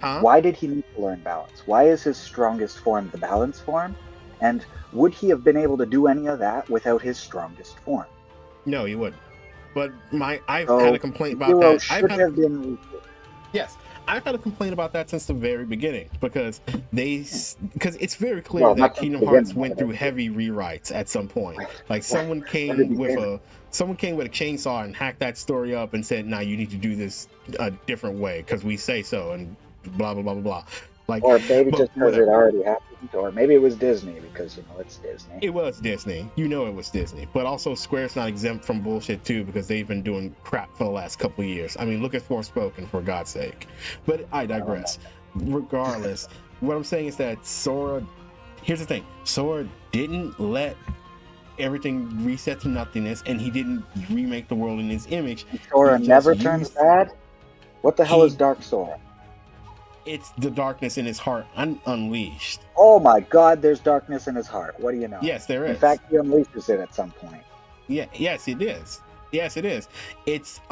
in? Why did he need to learn balance? Why is his strongest form the balance form? And would he have been able to do any of that without his strongest form? No, he wouldn't. But I've had a complaint about that. Yes, I've had a complaint about that since the very beginning because it's very clear that Kingdom Hearts went through heavy rewrites at some point. Like someone came with a chainsaw and hacked that story up and said, "Nah, you need to do this a different way because we say so," and blah blah blah blah blah. Like, or maybe just because it already happened, or maybe it was Disney because it's Disney. It was Disney, it was Disney, but also Square's not exempt from bullshit too because they've been doing crap for the last couple of years. I mean, look at Forspoken, for God's sake. But I digress. Regardless, what I'm saying is that Sora. Here's the thing: Sora didn't let everything reset to nothingness, and he didn't remake the world in his image. Sora never turns bad. What the hell is Dark Sora? It's the darkness in his heart unleashed. Oh my God, there's darkness in his heart. What do you know? Yes, there is. In fact, he unleashes it at some point. Yeah, yes, it is. Yes, it is. It's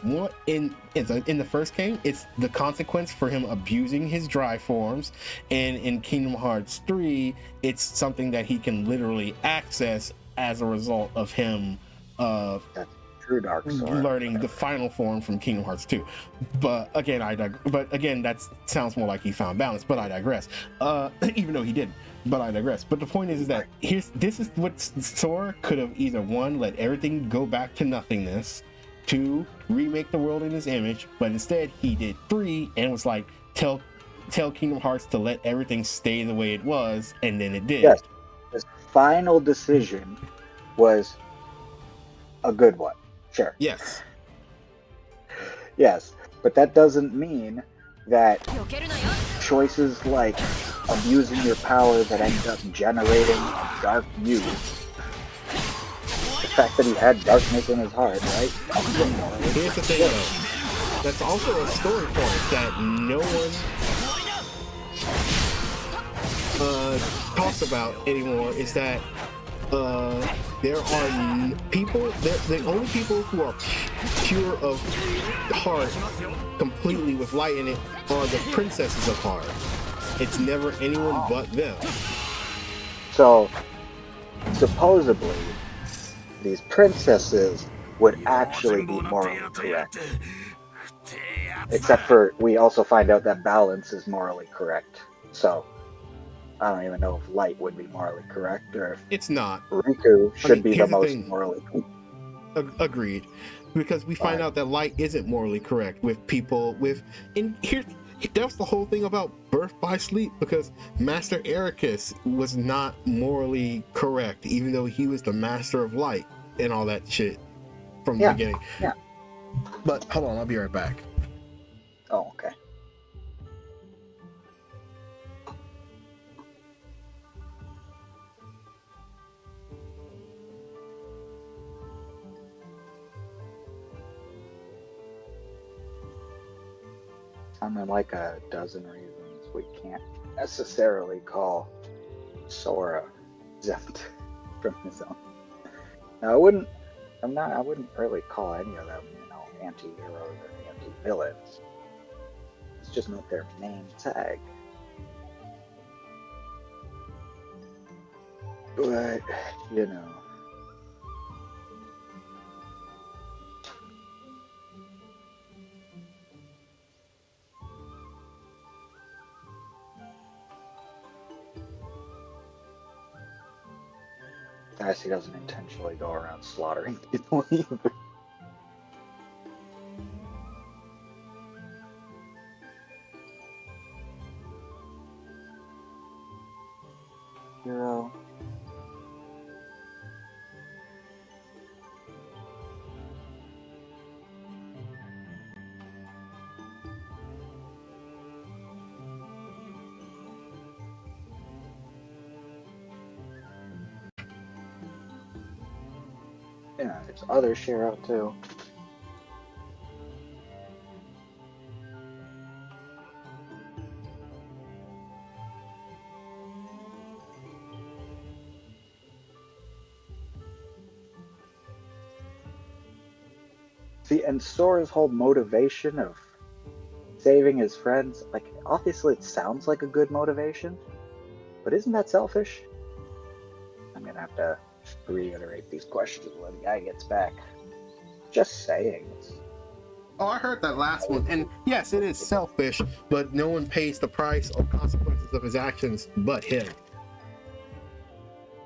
one in the first game. It's the consequence for him abusing his dry forms, and in Kingdom Hearts 3, it's something that he can literally access as a result of him. That's true, Dark Sora. Learning the final form from Kingdom Hearts 2. But again, that sounds more like he found balance. But I digress. Even though he didn't. But I digress. But the point is that this is what Sora could have either, one, let everything go back to nothingness, two, remake the world in his image, but instead he did three and was like, tell Kingdom Hearts to let everything stay the way it was, and then it did. Yes, his final decision was a good one. Sure. Yes. Yes, but that doesn't mean that choices like abusing your power that end up generating dark you. The fact that he had darkness in his heart, right? Here's the thing, though. That's also a story point that no one talks about anymore. Is that there are people, the only people who are pure of heart, completely with light in it, are the princesses of heart. It's never anyone but them. So, supposedly, these princesses would actually be morally correct. Except for, we also find out that balance is morally correct. So, I don't even know if light would be morally correct, or if it's not. Riku should be the most morally correct. Agreed. Because we find out that light isn't morally correct with people with... And here, that's the whole thing about Birth by Sleep, because Master Ericus was not morally correct, even though he was the master of light and all that shit from the beginning. Yeah. But hold on, I'll be right back. Oh, okay. Sounded like a dozen reasons we can't necessarily call Sora exempt from his own. Now, I wouldn't really call any of them, anti-heroes or anti-villains. It's just not their main tag. But, Guys, he doesn't intentionally go around slaughtering people either. Hero. Yeah, there's other Shiro too. See, and Sora's whole motivation of saving his friends, like, obviously it sounds like a good motivation, but isn't that selfish? I'm gonna have to reiterate these questions when the guy gets back. Just saying. Oh, I heard that last one. And yes, it is selfish, but no one pays the price or consequences of his actions but him.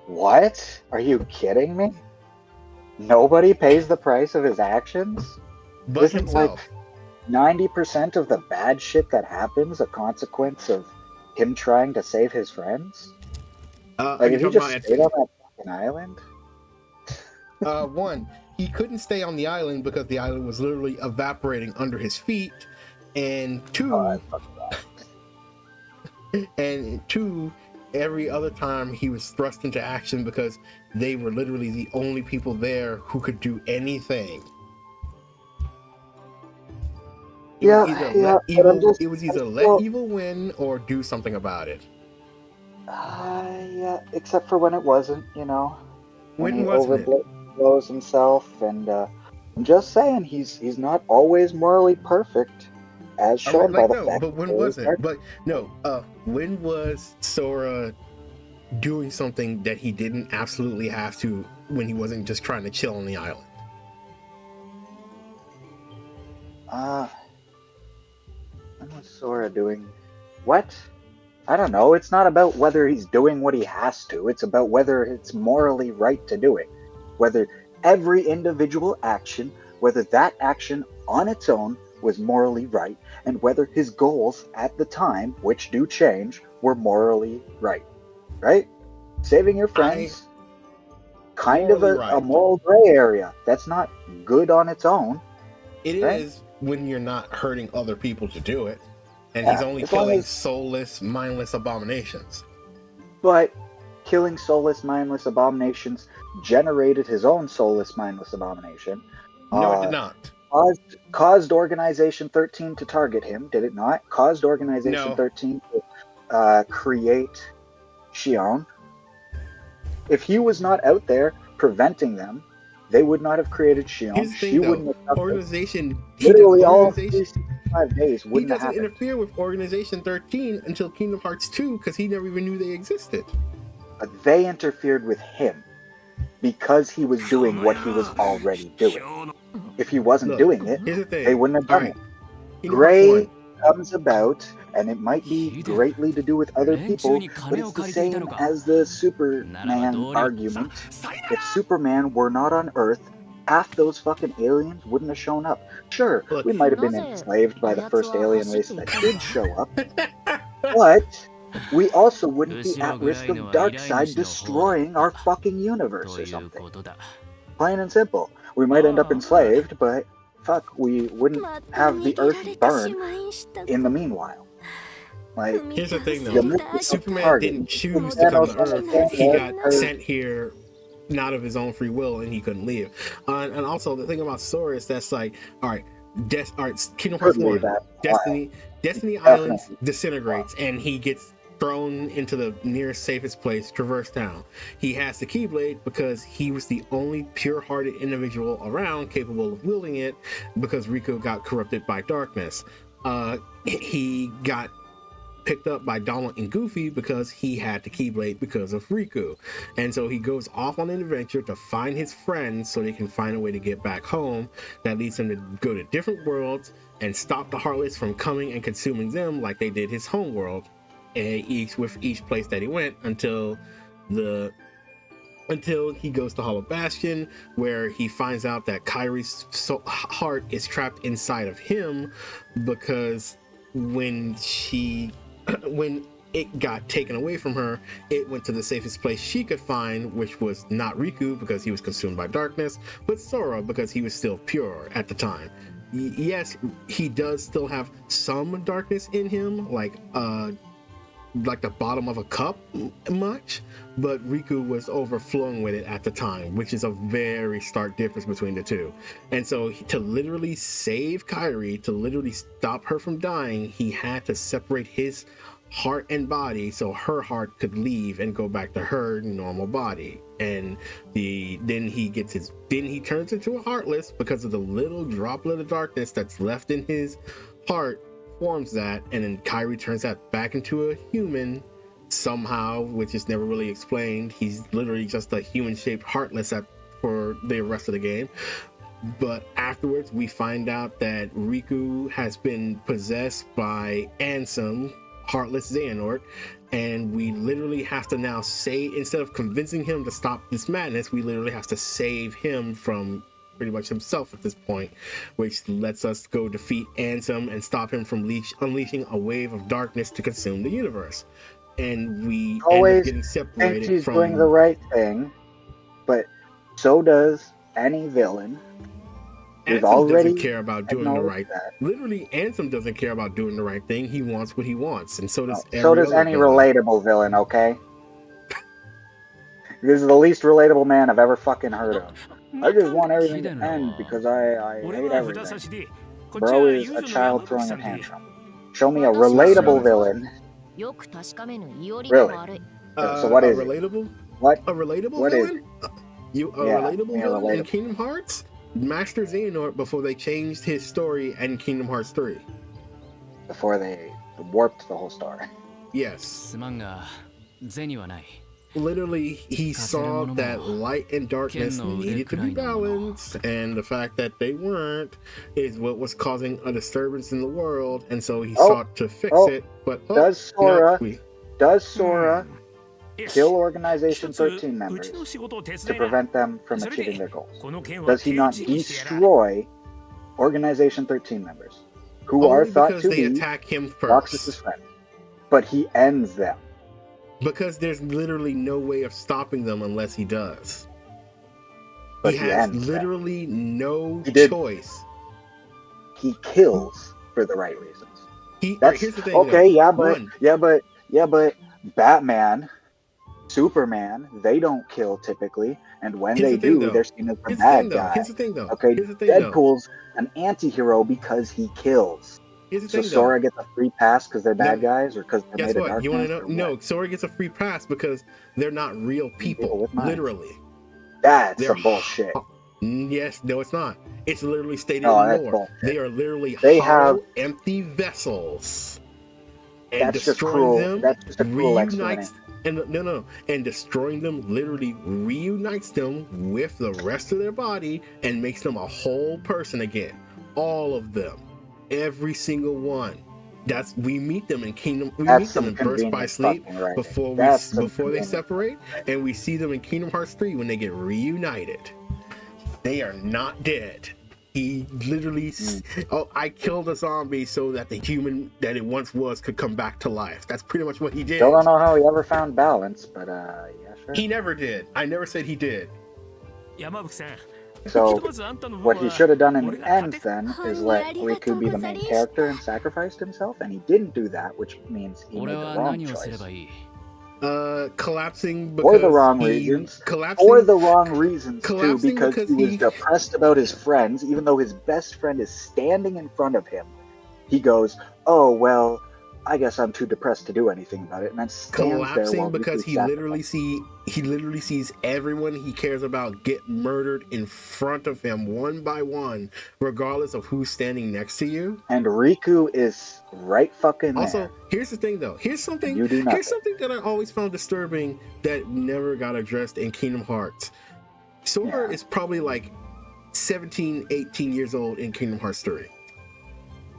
What? Are you kidding me? Nobody pays the price of his actions? But Isn't himself. Like 90% of the bad shit that happens a consequence of him trying to save his friends? Like, if he just stayed on that fucking island? One, he couldn't stay on the island because the island was literally evaporating under his feet. And two, every other time he was thrust into action because they were literally the only people there who could do anything. It was either let evil win or do something about it. Yeah, except for when it wasn't, you know. When he overblows himself, and I'm just saying he's not always morally perfect, as shown by the fact. But when wasn't? But no, when was Sora doing something that he didn't absolutely have to when he wasn't just trying to chill on the island? When was Sora doing what? I don't know. It's not about whether he's doing what he has to. It's about whether it's morally right to do it. Whether every individual action, whether that action on its own was morally right, and whether his goals at the time, which do change, were morally right. Right? Saving your friends, kind of a moral gray area. That's not good on its own. It is when you're not hurting other people to do it. And he's only killing soulless, mindless abominations. But killing soulless, mindless abominations generated his own soulless, mindless abomination. No, it did not. Caused Organization 13 to target him, did it not? Caused Organization 13 to create Xion. If he was not out there preventing them, they would not have created Xion. She wouldn't have Organization. Literally all 365 days wouldn't have happened. He doesn't interfere with Organization 13 until Kingdom Hearts 2 because he never even knew they existed. But they interfered with him because he was doing what he was already doing. If he wasn't doing it, they wouldn't have done it. Gray comes about, and it might be greatly to do with other people, but it's the same as the Superman argument. If Superman were not on Earth, half those fucking aliens wouldn't have shown up. Sure, we might have been enslaved by the first alien race that did show up, but we also wouldn't be at risk of Darkseid destroying our fucking universe or something. Plain and simple. We might end up enslaved, but fuck, we wouldn't have the Earth burn in the meanwhile. Like, here's the thing though, Superman didn't choose to come to Earth. He got sent here not of his own free will, and he couldn't leave. And also the thing about Sora is that's like, alright, Kingdom Hearts 1, Destiny Island disintegrates, and he gets thrown into the nearest safest place, Traverse Town. He has the Keyblade because he was the only pure-hearted individual around capable of wielding it because Riku got corrupted by darkness. He got picked up by Donald and Goofy because he had the Keyblade because of Riku. And so he goes off on an adventure to find his friends so they can find a way to get back home. That leads him to go to different worlds and stop the Heartless from coming and consuming them like they did his home world. With each place that he went until he goes to Hollow Bastion, where he finds out that Kairi's heart is trapped inside of him because when it got taken away from her, it went to the safest place she could find, which was not Riku because he was consumed by darkness, but Sora because he was still pure at the time. Yes, he does still have some darkness in him, like the bottom of a cup much, but Riku was overflowing with it at the time, which is a very stark difference between the two. And so to literally save Kairi, to literally stop her from dying, he had to separate his heart and body so her heart could leave and go back to her normal body. And then he turns into a heartless because of the little droplet of darkness that's left in his heart forms that, and then Kyrie turns that back into a human somehow, which is never really explained. He's literally just a human-shaped heartless for the rest of the game. But afterwards, we find out that Riku has been possessed by Ansem, Heartless Xehanort, and we literally have to now instead of convincing him to stop this madness, we literally have to save him from pretty much himself at this point, which lets us go defeat Ansem and stop him from unleashing a wave of darkness to consume the universe. And we end up getting separated think she's from... doing the right thing, but so does any villain. Ansem doesn't care about doing the right thing. Literally, Ansem doesn't care about doing the right thing. He wants what he wants, and so does any relatable villain, okay? This is the least relatable man I've ever fucking heard of. I just want everything to end because I hate everything. Bro is a child throwing a tantrum. Show me a relatable villain. Really? So what is relatable? It? What? A relatable what villain? Relatable villain in Kingdom Hearts? Master Xehanort before they changed his story in Kingdom Hearts 3. Before they warped the whole story. Yes. Literally, he saw that light and darkness needed to be balanced, and the fact that they weren't is what was causing a disturbance in the world, and so he sought to fix it. But does Sora kill Organization 13 members to prevent them from achieving their goals? Does he not destroy Organization 13 members who are thought to be attack him first? Roxas's friends, but he ends them. Because there's literally no way of stopping them unless he does. But he has literally no choice. He kills for the right reasons. Here's the thing. Okay, but Batman, Superman, they don't kill typically, and when they do, they're seen as the bad guy. Here's the thing, though. Okay, Deadpool's an anti-hero because he kills. So Sora gets a free pass because they're bad guys, or because they're made of darkness? You want to know? No, Sora gets a free pass because they're not real people. Literally, that's some bullshit. Yes, no, it's not. It's literally stated in the lore. They are literally empty vessels. And that's destroying them that's just a cruel reunites. And destroying them literally reunites them with the rest of their body and makes them a whole person again. All of them. Every single one. We meet them in Birth by Sleep before they separate, and we see them in Kingdom Hearts 3 when they get reunited. They are not dead. He literally I killed a zombie so that the human that it once was could come back to life. That's pretty much what he did. Still don't know how he ever found balance, but yeah, sure. He never did. I never said he did. So, what he should have done in the end, then, is let Riku be the main character and sacrificed himself, and he didn't do that, which means he made the wrong choice. Collapsing because for the wrong reasons. For the wrong reasons, too, because he was depressed about his friends, even though his best friend is standing in front of him. He goes, oh, well, I guess I'm too depressed to do anything about it, and then collapsing because he literally sees everyone he cares about get murdered in front of him one by one, regardless of who's standing next to you. And Riku is right fucking there. Also, here's the thing, though. Here's something that I always found disturbing that never got addressed in Kingdom Hearts. Sora is probably like 17, 18 years old in Kingdom Hearts 3,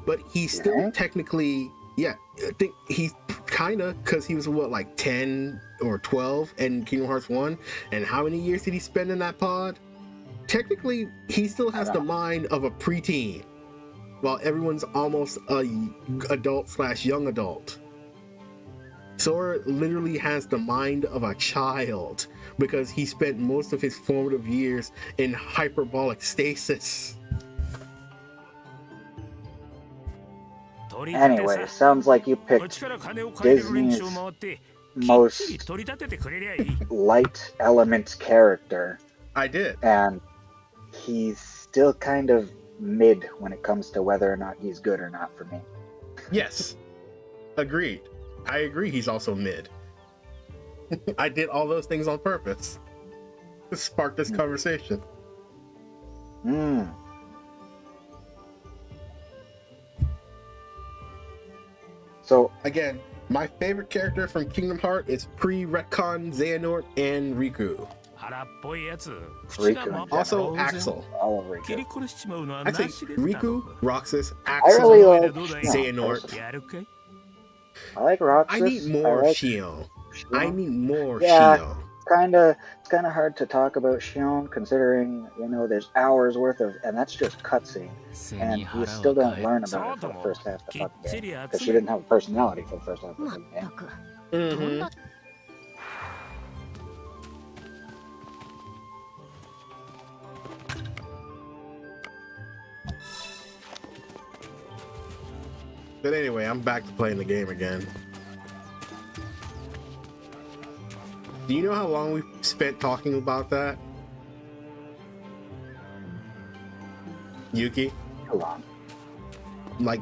but he's still technically. Yeah, I think he's because he was like 10 or 12 in Kingdom Hearts 1, and how many years did he spend in that pod? Technically, he still has the mind of a preteen, while everyone's almost a adult/young adult. Sora literally has the mind of a child because he spent most of his formative years in hyperbolic stasis. Anyway, sounds like you picked Disney's most light element character. I did. And he's still kind of mid when it comes to whether or not he's good or not for me. Yes. Agreed. I agree. He's also mid. I did all those things on purpose to spark this conversation. So again, my favorite character from Kingdom Hearts is pre-retcon Xehanort and Riku. Also Axel. Actually, Riku, Roxas, Axel, I really like Xehanort. I like Roxas. I need more Xion. I need more Xion. Xion. It's kind of hard to talk about Xion considering, you know, there's hours worth of, and that's just cutscene, and you still don't learn about it for the first half of the fucking game because she didn't have a personality for the first half of the game. Mm-hmm. But anyway, I'm back to playing the game again. Do you know how long we spent talking about that? Yuki? How long? Like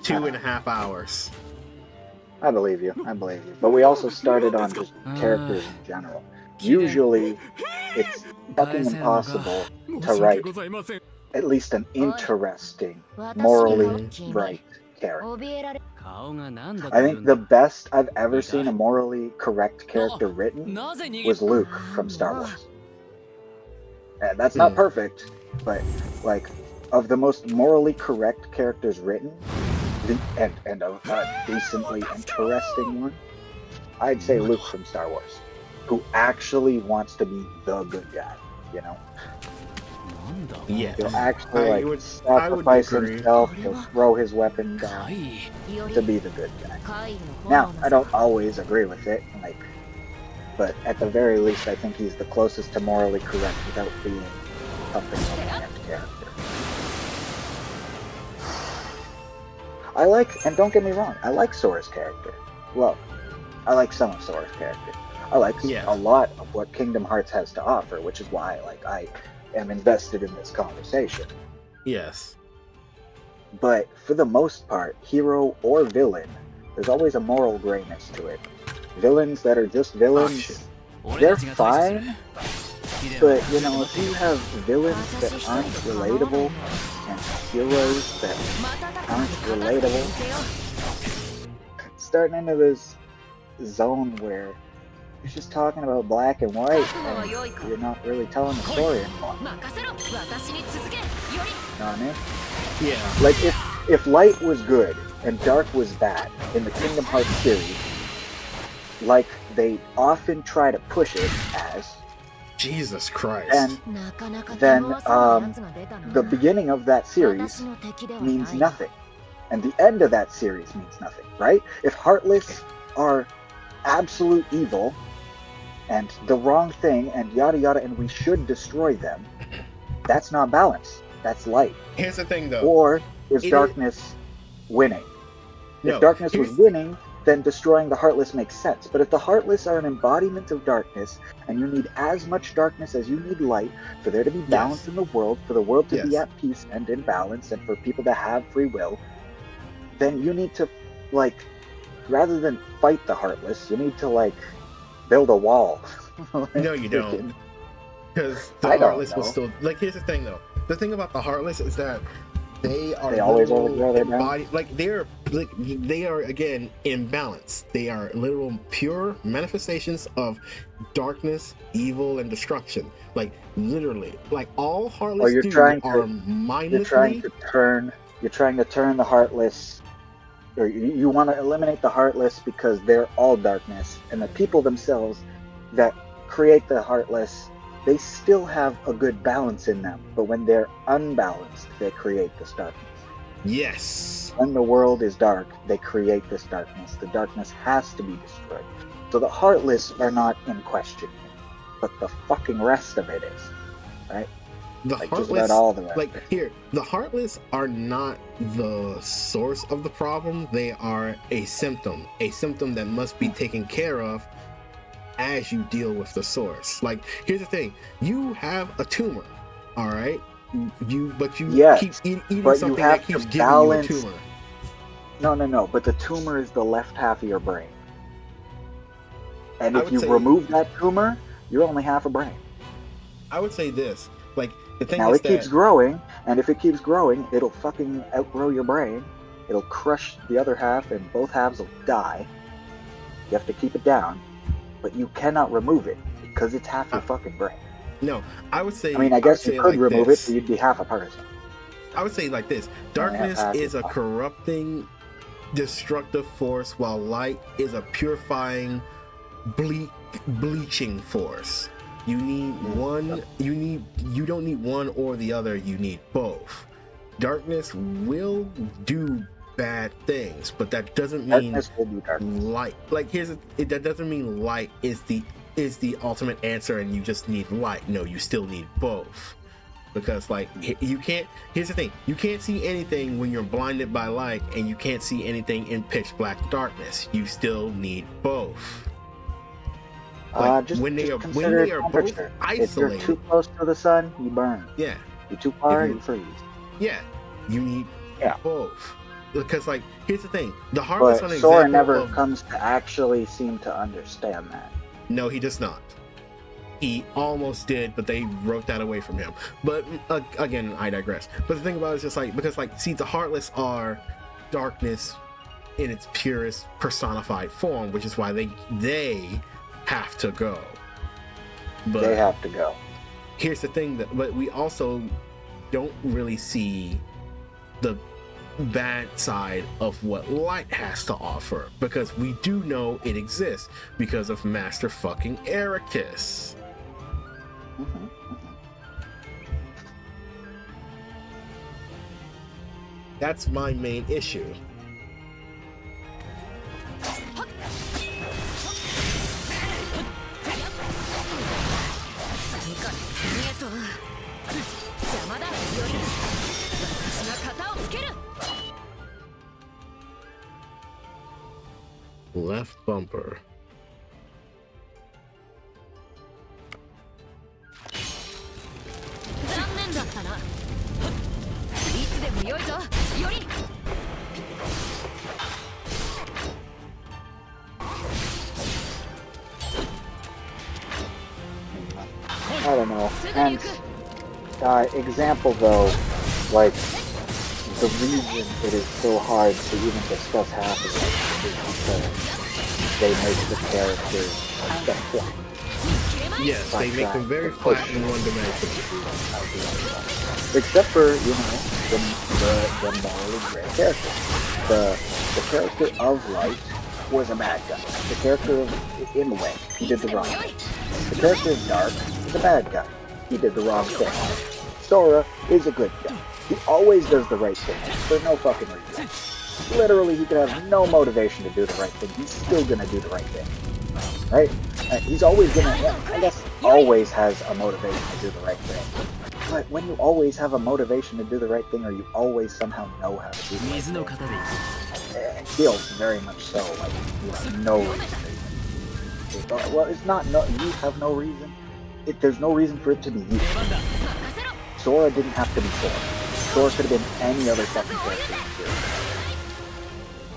2.5 hours. I believe you. But we also started on just characters in general. Usually, it's fucking impossible to write at least an interesting, morally right character. I think the best I've ever seen a morally correct character written was Luke from Star Wars. And that's not perfect, but like of the most morally correct characters written, and a decently interesting one, I'd say Luke from Star Wars, who actually wants to be the good guy, you know? Yeah, he'll actually sacrifice himself, he'll throw his weapon down to be the good guy. Now, I don't always agree with it, but at the very least I think he's the closest to morally correct without being something of an inept character. I like, and don't get me wrong, I like Sora's character. Well, I like some of Sora's character. I like a lot of what Kingdom Hearts has to offer, which is why I am invested in this conversation. Yes. But for the most part, hero or villain, there's always a moral grayness to it. Villains that are just villains, they're fine, but you know, if you have villains that aren't relatable and heroes that aren't relatable, starting into this zone where you're just talking about black and white, and you're not really telling the story anymore. You know what I mean? Yeah. Like, if light was good and dark was bad in the Kingdom Hearts series, like they often try to push it as, Jesus Christ. and then the beginning of that series means nothing. And the end of that series means nothing, right? If Heartless are absolute evil, and the wrong thing, and yada yada, and we should destroy them, that's not balance. That's light. Here's the thing, though. Or is darkness winning? If darkness was winning, then destroying the Heartless makes sense. But if the Heartless are an embodiment of darkness, and you need as much darkness as you need light for there to be balance in the world, for the world to be at peace and in balance, and for people to have free will, then you need to, like, rather than fight the Heartless, you need to, like, build a wall. No, you don't. Because the Heartless will still... Like, here's the thing, though. The thing about the Heartless is that they always overgrow their body. Like, they are, again, in balance. They are literal pure manifestations of darkness, evil, and destruction. Like, literally. Like, all Heartless are mindlessly... You're trying to turn the Heartless... Or you want to eliminate the Heartless because they're all darkness, and the people themselves that create the Heartless, they still have a good balance in them, but when they're unbalanced, they create this darkness. Yes. When the world is dark, they create this darkness. The darkness has to be destroyed. So the Heartless are not in question, but the fucking rest of it is, right? The Heartless, the Heartless are not the source of the problem. They are a symptom that must be taken care of as you deal with the source. Like, here's the thing: you have a tumor, all right? Keep eating something that keeps giving you a tumor. No. But the tumor is the left half of your brain. And if you remove that tumor, you're only half a brain. I would say this. Like, the thing now is it keeps growing, and if it keeps growing, it'll fucking outgrow your brain. It'll crush the other half, and both halves will die. You have to keep it down, but you cannot remove it because it's half your fucking brain. No, I would say. I mean, I guess you could remove it, but you'd be half a person. I would say like this: darkness is a corrupting, destructive force, while light is a purifying, bleaching force. You need one. You don't need one or the other. You need both. Darkness will do bad things, but that doesn't mean light. Like that doesn't mean light is the ultimate answer, and you just need light. No, you still need both. Because like you can't. Here's the thing: you can't see anything when you're blinded by light, and you can't see anything in pitch black darkness. You still need both. Like, when they are both isolated. If you're too close to the sun, you burn. Yeah. You're too far, you freeze. Yeah. You need both. Because like here's the thing: the hardest but Sora never comes to actually seem to understand that. No, he does not. He almost did, but they wrote that away from him. But again, I digress. But the thing about it is just like, because like, see, the Heartless are darkness in its purest personified form, which is why they have to go. But they have to go. Here's the thing but we also don't really see the bad side of what light has to offer, because we do know it exists because of Master fucking Ericus. That's my main issue. Left bumper. I don't know. And example though, like the reason it is so hard to even discuss half of it is because they make the characters flat. Yes, they make them very flat and one-dimensional. Except for, the morally great character. The character of Light was a bad guy. The character of In the Way, he did the wrong thing. The character of Dark is a bad guy. He did the wrong thing. Sora is a good guy. He always does the right thing for no fucking reason. Literally, he could have no motivation to do the right thing. He's still gonna do the right thing. Right? He's always gonna, always has a motivation to do the right thing. But when you always have a motivation to do the right thing, or you always somehow know how to do the right thing, it feels very much so like you have no reason. Well, it's not you have no reason. There's no reason for it to be you. Sora didn't have to be Sora. Sora could have been any other fucking character in the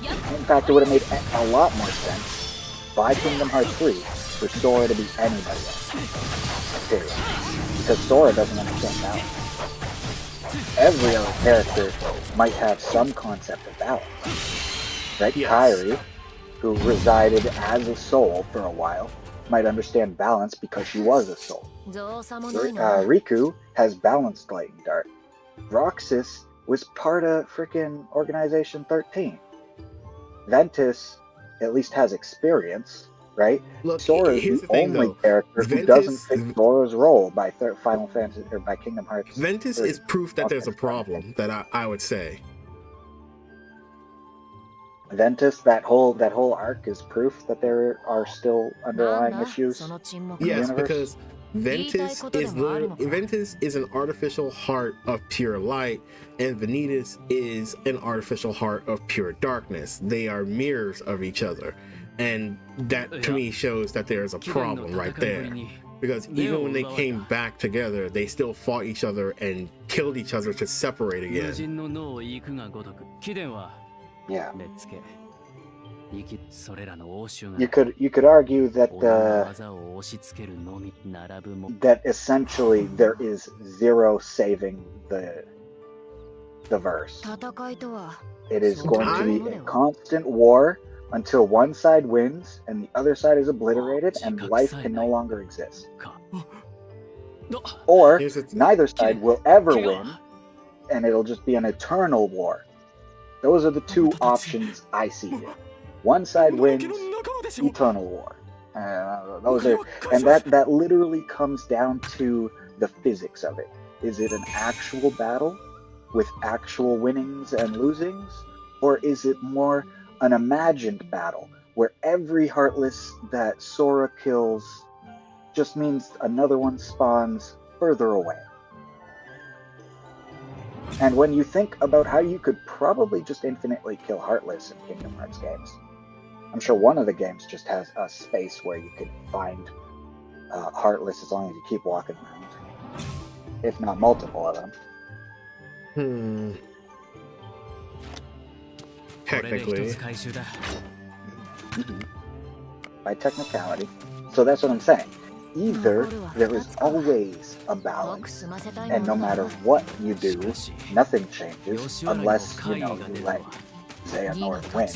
series. In fact, it would have made a lot more sense by Kingdom Hearts 3 for Sora to be anybody else. Period. Because Sora doesn't understand balance. Every other character might have some concept of balance. Right? Yes. Kairi, who resided as a soul for a while, might understand balance because she was a soul. Riku has balanced light and dark. Roxas was part of frickin' Organization 13. Ventus at least has experience, right? Look, Sora is the only character who doesn't fit Sora's role by Final Fantasy or by Kingdom Hearts. Ventus is proof that there's a problem, that I would say. Ventus, that whole arc is proof that there are still underlying issues. Yes, because Ventus is an artificial heart of pure light, and Vanitas is an artificial heart of pure darkness. They are mirrors of each other, and that to me shows that there is a problem right there. Because even when they came back together, they still fought each other and killed each other to separate again. Yeah. You could argue that that essentially there is zero saving the verse. It is going to be a constant war until one side wins and the other side is obliterated and life can no longer exist. Or neither side will ever win and it'll just be an eternal war. Those are the two options I see here. One side wins, eternal war. And that literally comes down to the physics of it. Is it an actual battle with actual winnings and losings, or is it more an imagined battle where every Heartless that Sora kills just means another one spawns further away? And when you think about how you could probably just infinitely kill Heartless in Kingdom Hearts games, I'm sure one of the games just has a space where you could find Heartless as long as you keep walking around. If not multiple of them. Technically. By technicality. So that's what I'm saying. Either there is always a balance, and no matter what you do, nothing changes unless, you let Xehanort win.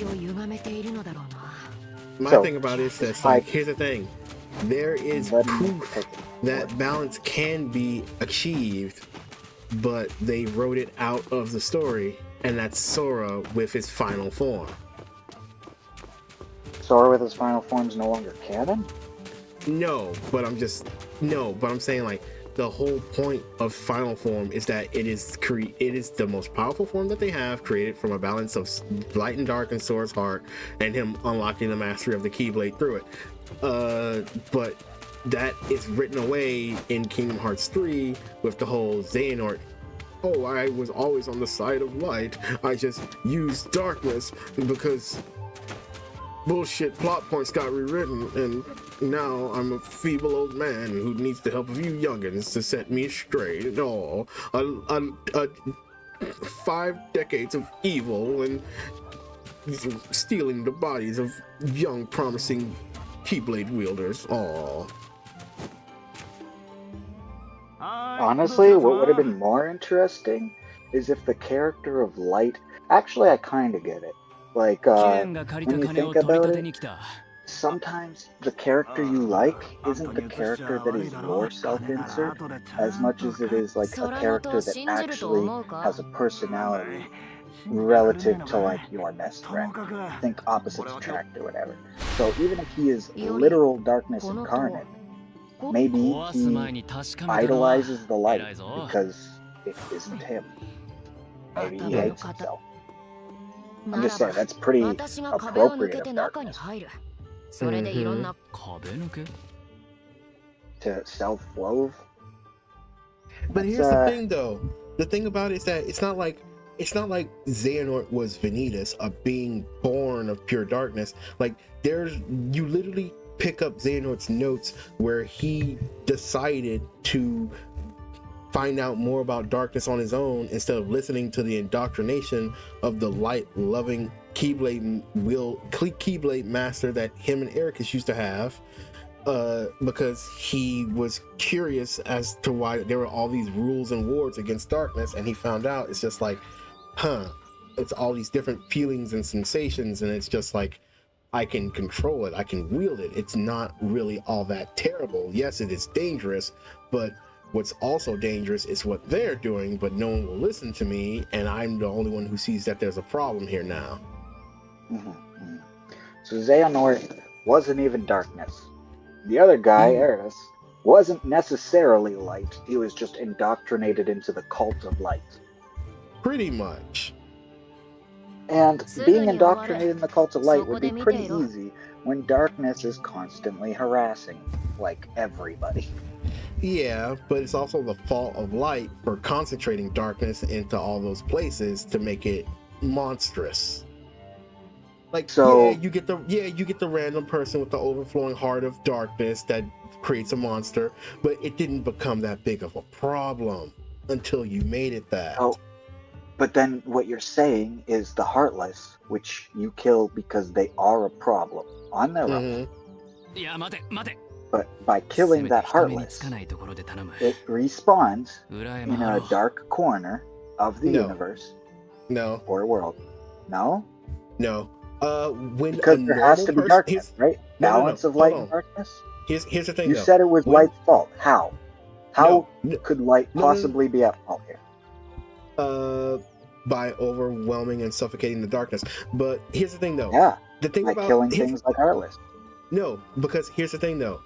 My thing about it is this, here's the thing. There is proof that balance can be achieved, but they wrote it out of the story, and that's Sora with his final form. Sora with his final form is no longer canon? No, but I'm saying, like, the whole point of final form is that it is the most powerful form that they have, created from a balance of light and dark in Sora's heart, and him unlocking the mastery of the Keyblade through it. But that is written away in Kingdom Hearts 3 with the whole Xehanort. Oh, I was always on the side of light. I just used darkness because bullshit plot points got rewritten, and now I'm a feeble old man who needs the help of you youngins to set me straight. Oh, 5 decades of evil and stealing the bodies of young, promising Keyblade wielders. Oh. Honestly, what would have been more interesting is if the character of Light... Actually, I kind of get it. Like, when you think about it, sometimes the character you like isn't the character that is your self-insert as much as it is like a character that actually has a personality relative to like your best friend. Think opposites attract or whatever. So even if he is literal darkness incarnate, maybe he idolizes the light because it isn't him. Maybe he hates himself. I'm just saying, that's pretty appropriate of darkness. To self-loathe. But here's the thing, though. The thing about it is that it's not like Xehanort was Vanitas, a being born of pure darkness. Like, you literally pick up Xehanort's notes where he decided to find out more about darkness on his own instead of listening to the indoctrination of the light-loving Keyblade master that him and Ericus used to have, because he was curious as to why there were all these rules and wards against darkness, and he found out it's just like, it's all these different feelings and sensations, and it's just like, I can control it, I can wield it. It's not really all that terrible. Yes, it is dangerous, but what's also dangerous is what they're doing, but no one will listen to me, and I'm the only one who sees that there's a problem here now. Mm-hmm. So Xehanort wasn't even darkness. The other guy, Eris, wasn't necessarily light. He was just indoctrinated into the cult of light. Pretty much. And being indoctrinated in the cult of light would be pretty easy when darkness is constantly harassing, like, everybody. Yeah, but it's also the fault of light for concentrating darkness into all those places to make it monstrous. Like, so, you get the random person with the overflowing heart of darkness that creates a monster, but it didn't become that big of a problem until you made it that. But then what you're saying is the Heartless, which you kill because they are a problem on their own. But by killing that Heartless, it respawns in a dark corner of the universe. No. Or world. No? No. When because a there has to be darkness, right? Balance of light and darkness? Here's the thing, you said it was light's fault. How? How could light possibly be at fault here? By overwhelming and suffocating the darkness. But here's the thing, though. Yeah. The thing by about killing things like Heartless. No, because here's the thing, though.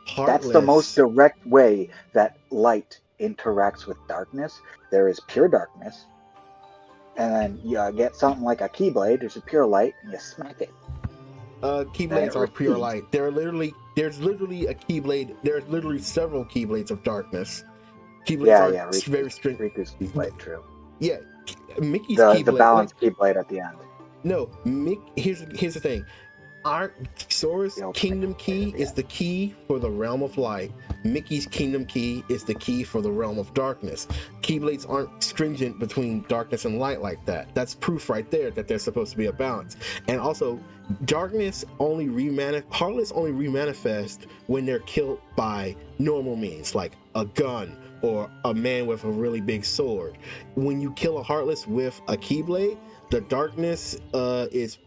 Heartless, that's the most direct way that light interacts with darkness. There is pure darkness, and then you get something like a Keyblade. There's a pure light, and you smack it. Keyblades are pure light. There's literally a Keyblade. There's literally several Keyblades of darkness. Keyblades are very strict. Riku's Keyblade, true. Yeah, Mickey's Keyblade. The balanced Keyblade at the end. No, here's the thing. Sora's Kingdom Key is the key for the realm of light. Mickey's Kingdom Key is the key for the realm of darkness. Keyblades aren't stringent between darkness and light like that. That's proof right there that there's supposed to be a balance. And also, Heartless only remanifest when they're killed by normal means, like a gun or a man with a really big sword. When you kill a Heartless with a Keyblade, the darkness is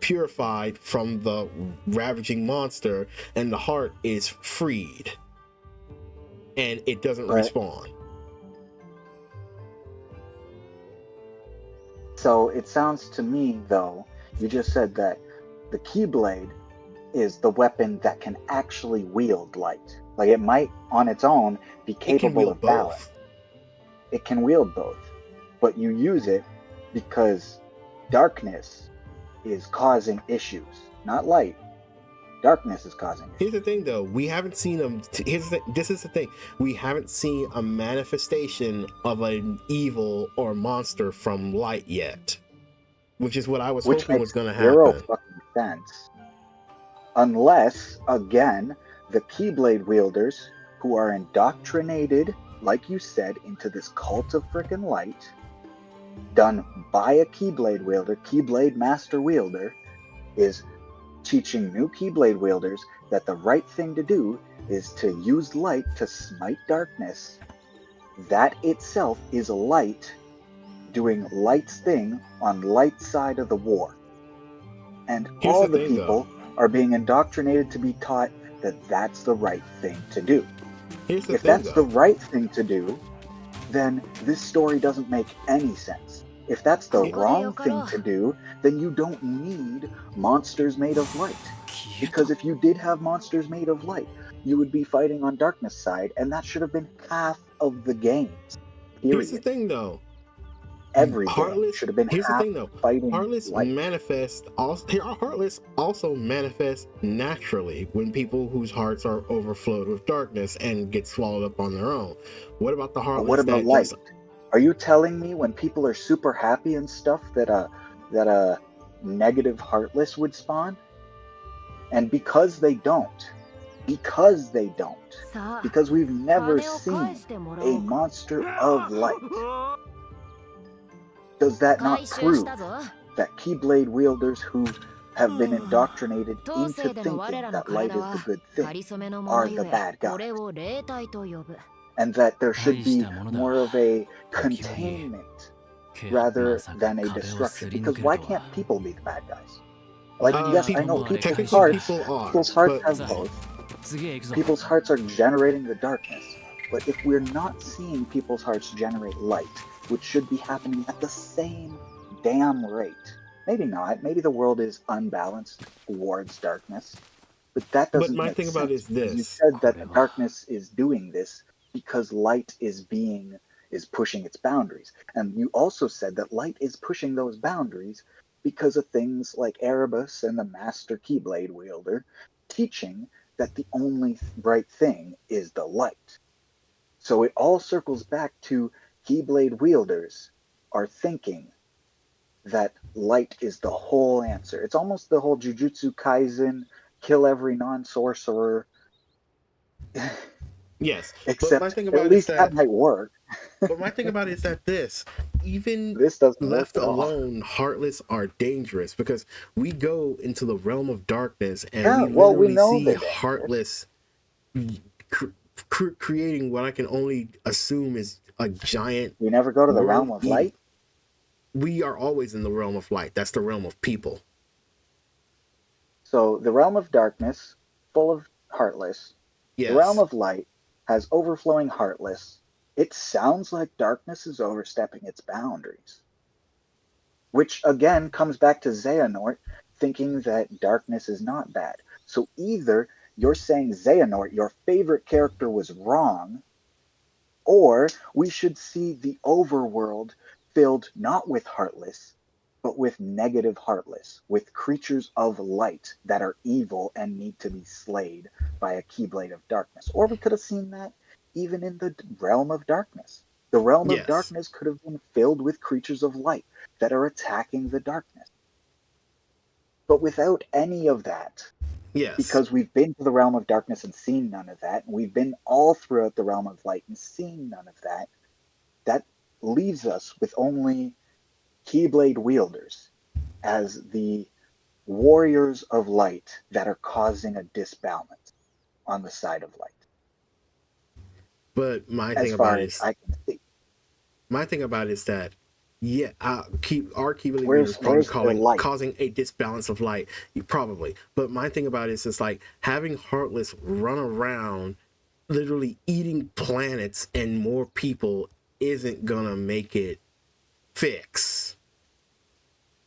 purified from the ravaging monster, and the heart is freed, and it doesn't respawn. So it sounds to me, though, you just said that the Keyblade is the weapon that can actually wield light. Like, it might, on its own, be capable of balance. It can wield both, but you use it because darkness is causing issues, not light. Darkness is causing issues. Here's the thing, though. We haven't seen them. This is the thing. We haven't seen a manifestation of an evil or monster from light yet, which is what I was hoping was going to happen. Zero fucking sense. Unless, again, the Keyblade wielders who are indoctrinated, like you said, into this cult of frickin' light, done by a Keyblade wielder, Keyblade master wielder, is teaching new Keyblade wielders that the right thing to do is to use light to smite darkness. That itself is light doing light's thing on light's side of the war. And all the people are being indoctrinated to be taught that that's the right thing to do. If that's the right thing to do, then this story doesn't make any sense. If that's the wrong thing to do, then you don't need monsters made of light. Because if you did have monsters made of light, you would be fighting on darkness side, and that should have been half of the games. Period. Here's the thing, though. Every game should have been fighting Heartless manifests also manifests naturally when people whose hearts are overflowed with darkness and get swallowed up on their own. What about the Heartless? But what about light? Are you telling me when people are super happy and stuff that a negative Heartless would spawn? And because we've never seen a monster of light, does that not prove that Keyblade wielders who have been indoctrinated into thinking that light is the good thing are the bad guys? And that there should be more of a containment rather than a destruction? Because why can't people be the bad guys? Like, yes, I know people's hearts have both. People's hearts are generating the darkness. But if we're not seeing people's hearts generate light, which should be happening at the same damn rate. Maybe not. Maybe the world is unbalanced towards darkness. But that doesn't make sense. But my thing about it is this. You said that darkness is doing this because light is pushing its boundaries. And you also said that light is pushing those boundaries because of things like Erebus and the Master Keyblade wielder teaching that the only right thing is the light. So it all circles back to Keyblade wielders are thinking that light is the whole answer. It's almost the whole Jujutsu Kaisen, kill every non-sorcerer. Yes, but my Except thing at about it is least that that. might work. But my thing about it is that even This doesn't work left at all. alone, Heartless are dangerous because we go into the realm of darkness and Yeah, we well, we literally know see they're dangerous. Heartless creating what I can only assume is a giant We never go to the world realm of eating. light. We are always in the realm of light. That's the realm of people. So the realm of darkness, full of heartless. The realm Yes. of light has overflowing heartless. It sounds like darkness is overstepping its boundaries. Which again comes back to Xehanort thinking that darkness is not bad. So either you're saying Xehanort, your favorite character, was wrong, or we should see the overworld filled not with heartless, but with negative heartless, with creatures of light that are evil and need to be slayed by a Keyblade of Darkness. Or we could have seen that even in the realm of darkness. The realm of Yes. darkness could have been filled with creatures of light that are attacking the darkness. But without any of that, Yes. because we've been to the realm of darkness and seen none of that, and we've been all throughout the realm of light and seen none of that, that leaves us with only Keyblade wielders as the warriors of light that are causing a disbalance on the side of light, But my as thing about far it as is I can see. that yeah, our Keyblade Where's readers probably where's their light? causing a disbalance of light, probably. But my thing about it is it's like having Heartless run around, literally eating planets and more people isn't gonna make it fix.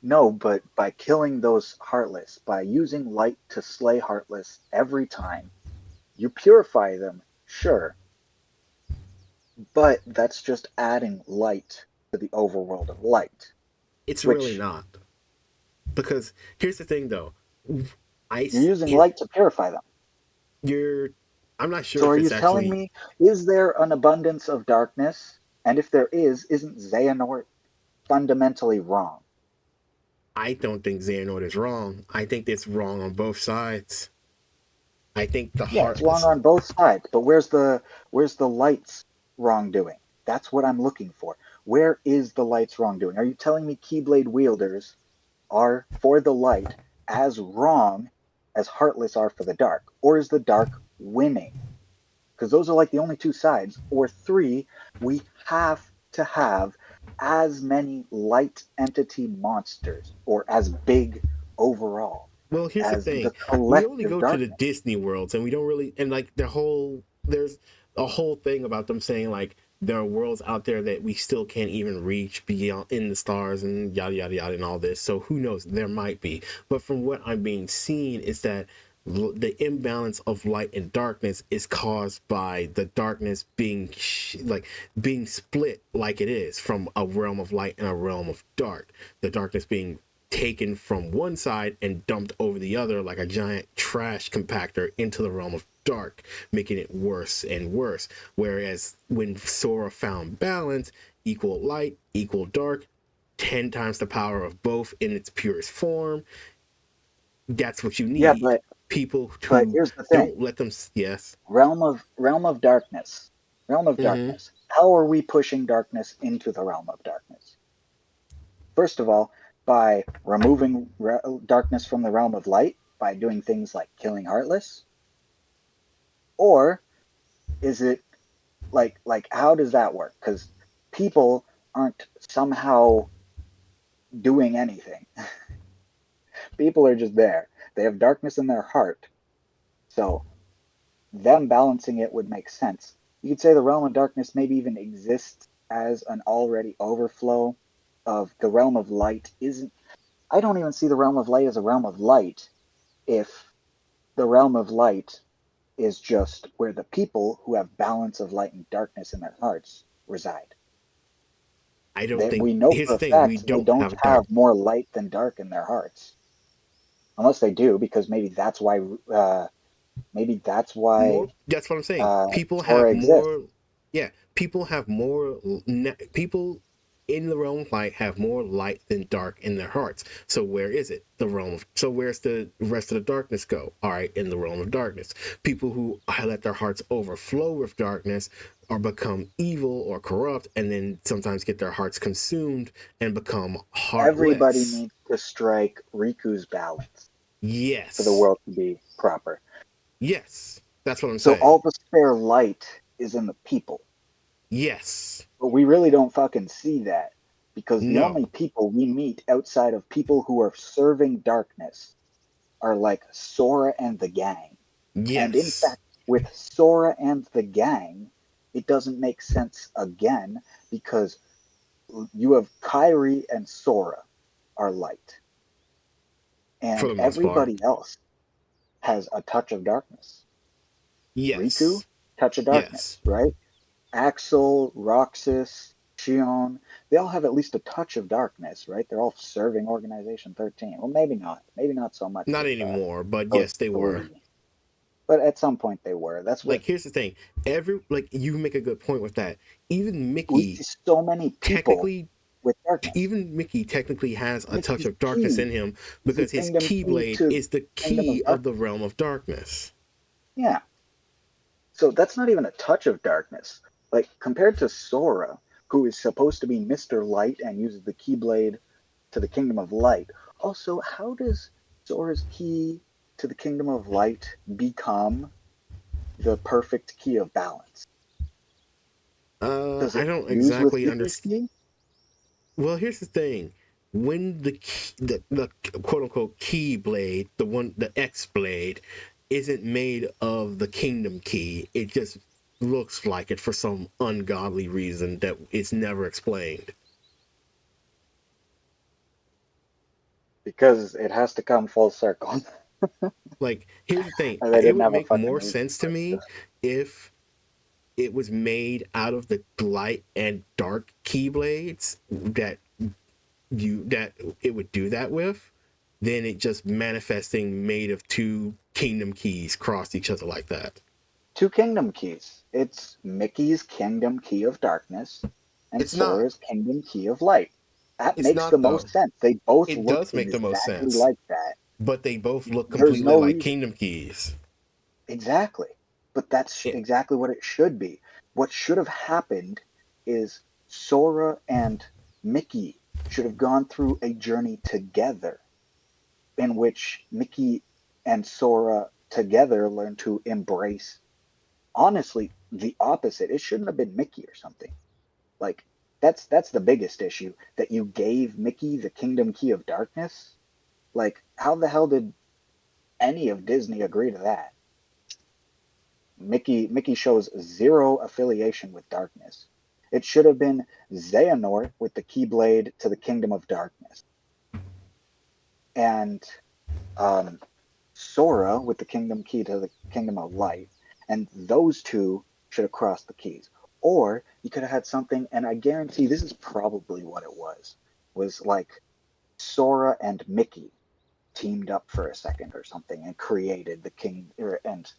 No, but by killing those Heartless, by using light to slay Heartless every time, you purify them, sure, but that's just adding light to the overworld of light, It's really which not, because here's the thing though, you're ice using it light to purify them. you're I'm not sure So if are you it's telling actually. me, is there an abundance of darkness? And if there is, isn't Xehanort fundamentally wrong? I don't think Xehanort is wrong. I think it's wrong on both sides. I think the Yeah, it's wrong Heartless. on both sides, but where's the light's wrongdoing? That's what I'm looking for. Where is the light's wrongdoing? Are you telling me Keyblade wielders are for the light as wrong as Heartless are for the dark? Or is the dark winning? Because those are like the only two sides. Or three, we have to have as many light entity monsters, or as big overall, Well, here's the as thing: the we only collective go to the darkness. Disney worlds, and we don't really, and like there's a whole thing about them saying like there are worlds out there that we still can't even reach beyond in the stars and yada yada yada and all this. So who knows? There might be, but from what I'm being seen is that the imbalance of light and darkness is caused by the darkness being being split like it is from a realm of light and a realm of dark. The darkness being taken from one side and dumped over the other like a giant trash compactor into the realm of dark, making it worse and worse. Whereas when Sora found balance, equal light, equal dark, 10 times the power of both in its purest form, that's what you Yeah, need. but People but who here's the thing. don't let them. Yes. Realm of darkness. Realm of Mm-hmm. darkness. How are we pushing darkness into the realm of darkness? First of all, by removing darkness from the realm of light by doing things like killing Heartless, or is it like how does that work? Because people aren't somehow doing anything. People are just there. They have darkness in their heart, so them balancing it would make sense. You could say the realm of darkness maybe even exists as an already overflow of the realm of light. Isn't I don't even see the realm of light as a realm of light if the realm of light is just where the people who have balance of light and darkness in their hearts reside. I don't think. We know Here's for the a thing: we fact they don't don't have a dark. have more light than dark in their hearts, unless they do, because maybe that's why That's what I'm saying. People have Sora exists. more. Yeah, people have more. People. in the realm of light have more light than dark in their hearts. So where is it? So where's the rest of the darkness go? All right, in the realm of darkness. People who let their hearts overflow with darkness or become evil or corrupt, and then sometimes get their hearts consumed and become Everybody heartless. needs to strike Riku's balance Yes. for the world to be proper. Yes, that's what I'm So saying. all the spare light is in the people. Yes. But we really don't fucking see that, because the only people we meet outside of people who are serving darkness are like Sora and the gang. Yes. And in fact, with Sora and the gang, it doesn't make sense again, because you have Kairi and Sora are light. For And the most part. everybody else has a touch of darkness. Yes. Riku, touch of darkness, yes. right? Axel, Roxas, Shion, they all have at least a touch of darkness, right? They're all serving Organization 13. Well, maybe not. Maybe not so much. Not with, anymore, but those yes, they were. three. But at some point they were. That's what. Like, here's the thing. You make a good point with that. Even We Mickey, see so many people with darkness. even Mickey technically has a touch Mickey's of darkness key in him, is the because his kingdom key Keyblade to is the Kingdom key of the realm of darkness. Yeah. So that's not even a touch of darkness. Like, compared to Sora, who is supposed to be Mr. Light and uses the Keyblade to the Kingdom of Light. Also, how does Sora's key to the Kingdom of Light become the perfect key of balance? Does I it don't fuse with exactly Mickey's understand. key? Well, here's the thing. When the quote unquote Keyblade, the X blade, isn't made of the Kingdom Key, it just looks like it for some ungodly reason that is never explained. Because it has to come full circle. Like, here's the thing. And they It didn't would have a make fucking more reason sense to for it. me if it was made out of the light and dark Keyblades that it would do that with, then it just manifesting made of two Kingdom Keys crossed each other like that. Two Kingdom Keys. It's Mickey's Kingdom Key of Darkness and Sora's Kingdom Key of Light. That makes the most sense. They both It look does make the most exactly sense, like that. but they both look There's completely no like reason. Kingdom Keys. Exactly. But that's exactly what it should be. What should have happened is Sora and Mickey should have gone through a journey together, in which Mickey and Sora together learn to embrace, honestly, the opposite. It shouldn't have been Mickey or something. Like, that's the biggest issue, that you gave Mickey the Kingdom Key of Darkness. Like, how the hell did any of Disney agree to that? Mickey shows zero affiliation with darkness. It should have been Xehanort with the Keyblade to the Kingdom of Darkness, and Sora with the Kingdom Key to the Kingdom of Light, and those two should have crossed the keys. Or you could have had something, and I guarantee this is probably what it was like Sora and Mickey teamed up for a second or something and created the and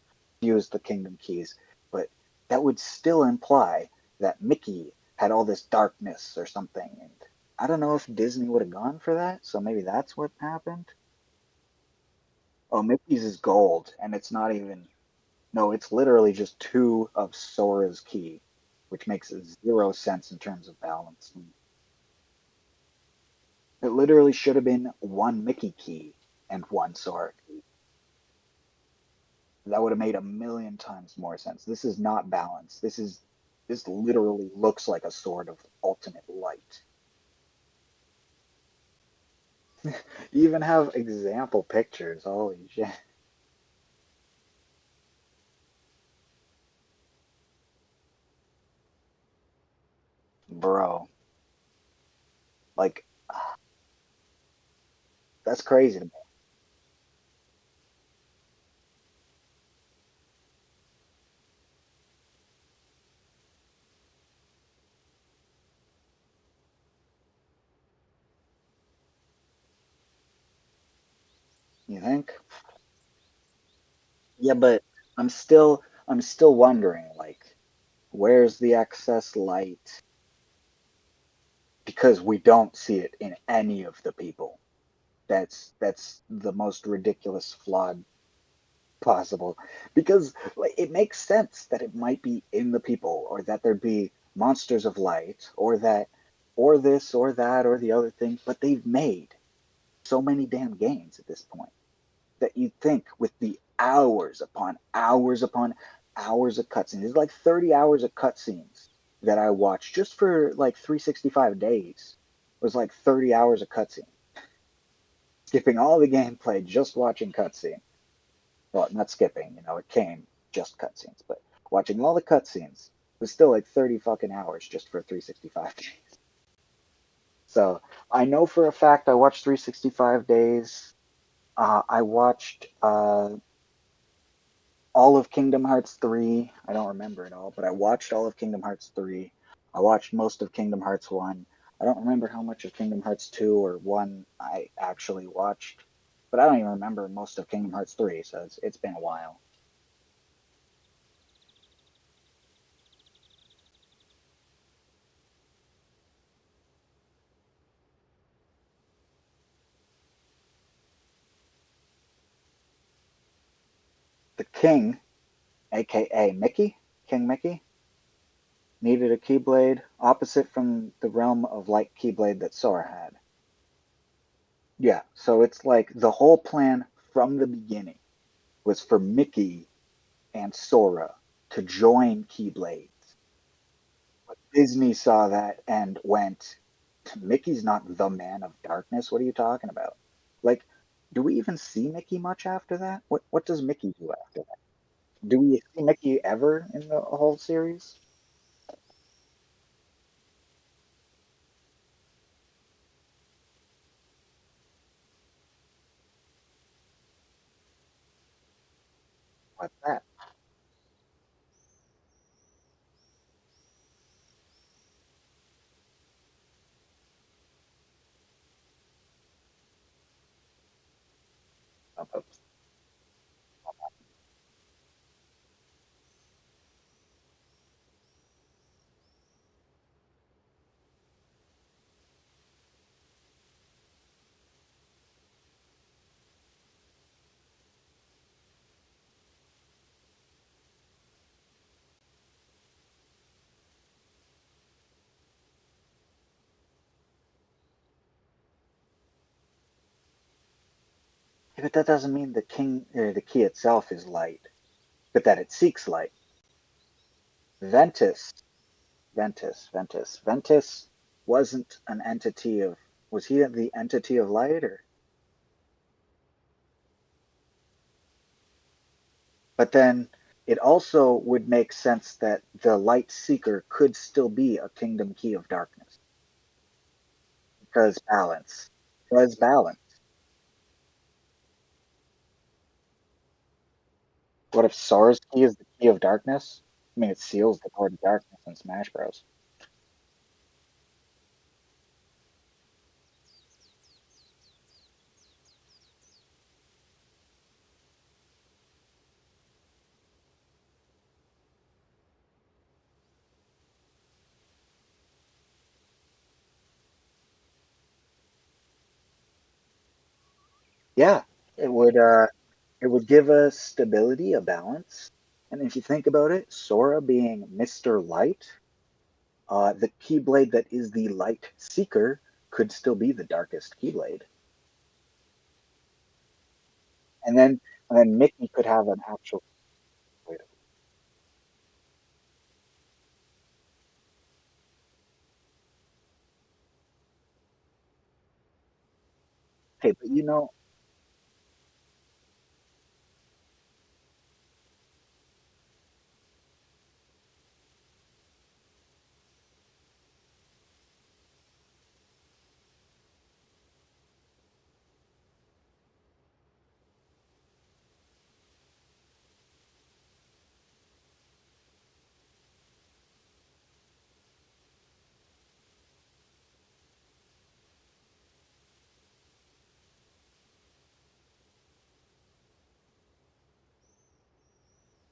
used the Kingdom Keys. But that would still imply that Mickey had all this darkness or something. And I don't know if Disney would have gone for that. So maybe that's what happened. Oh, Mickey's is gold, and it's not even. No, it's literally just two of Sora's key, which makes zero sense in terms of balance. It literally should have been one Mickey key and one Sora key. That would have made a million times more sense. This is not balanced. This literally looks like a sword of ultimate light. You even have example pictures. Holy shit. Bro. Like, that's crazy to me. You think? Yeah, but I'm still wondering, like, where's the excess light? because we don't see it in any of the people. That's the most ridiculous, flawed possible, because like, it makes sense that it might be in the people, or that there'd be monsters of light, or that, or this, or that, or the other thing. But they've made so many damn games at this point that you'd think, with the hours upon hours upon hours of cutscenes, there's like 30 hours of cutscenes that I watched just for like 365 days. It was like 30 hours of cutscene, skipping all the gameplay, just watching cutscene. Well, not skipping, it came just cutscenes, but watching all the cutscenes was still like 30 fucking hours just for 365 days. So I know for a fact I watched 365 days. I watched all of Kingdom Hearts 3. I don't remember it all, but I watched all of Kingdom Hearts 3. I watched most of Kingdom Hearts 1. I don't remember how much of Kingdom Hearts 2 or 1 I actually watched, but I don't even remember most of Kingdom Hearts 3, so it's been a while. The king, aka Mickey, King Mickey, needed a Keyblade opposite from the realm of light Keyblade that Sora had. Yeah, so it's like the whole plan from the beginning was for Mickey and Sora to join Keyblades. But Disney saw that and went, Mickey's not the man of darkness. What are you talking about? Like, do we even see Mickey much after that? What does Mickey do after that? Do we see Mickey ever in the whole series? What's that? Yeah, but that doesn't mean the key itself is light, but that it seeks light. Ventus, Ventus wasn't an entity of. Was he the entity of light, or? But then it also would make sense that the light seeker could still be a kingdom key of darkness because balance. Because balance. What if Sora's key is the key of darkness? I mean, it seals the door to darkness in Smash Bros. Yeah, it would. It would give us stability, a balance. And if you think about it, Sora being Mr. Light, the Keyblade that is the Light Seeker could still be the darkest Keyblade. And then Mickey could have an actual. Okay,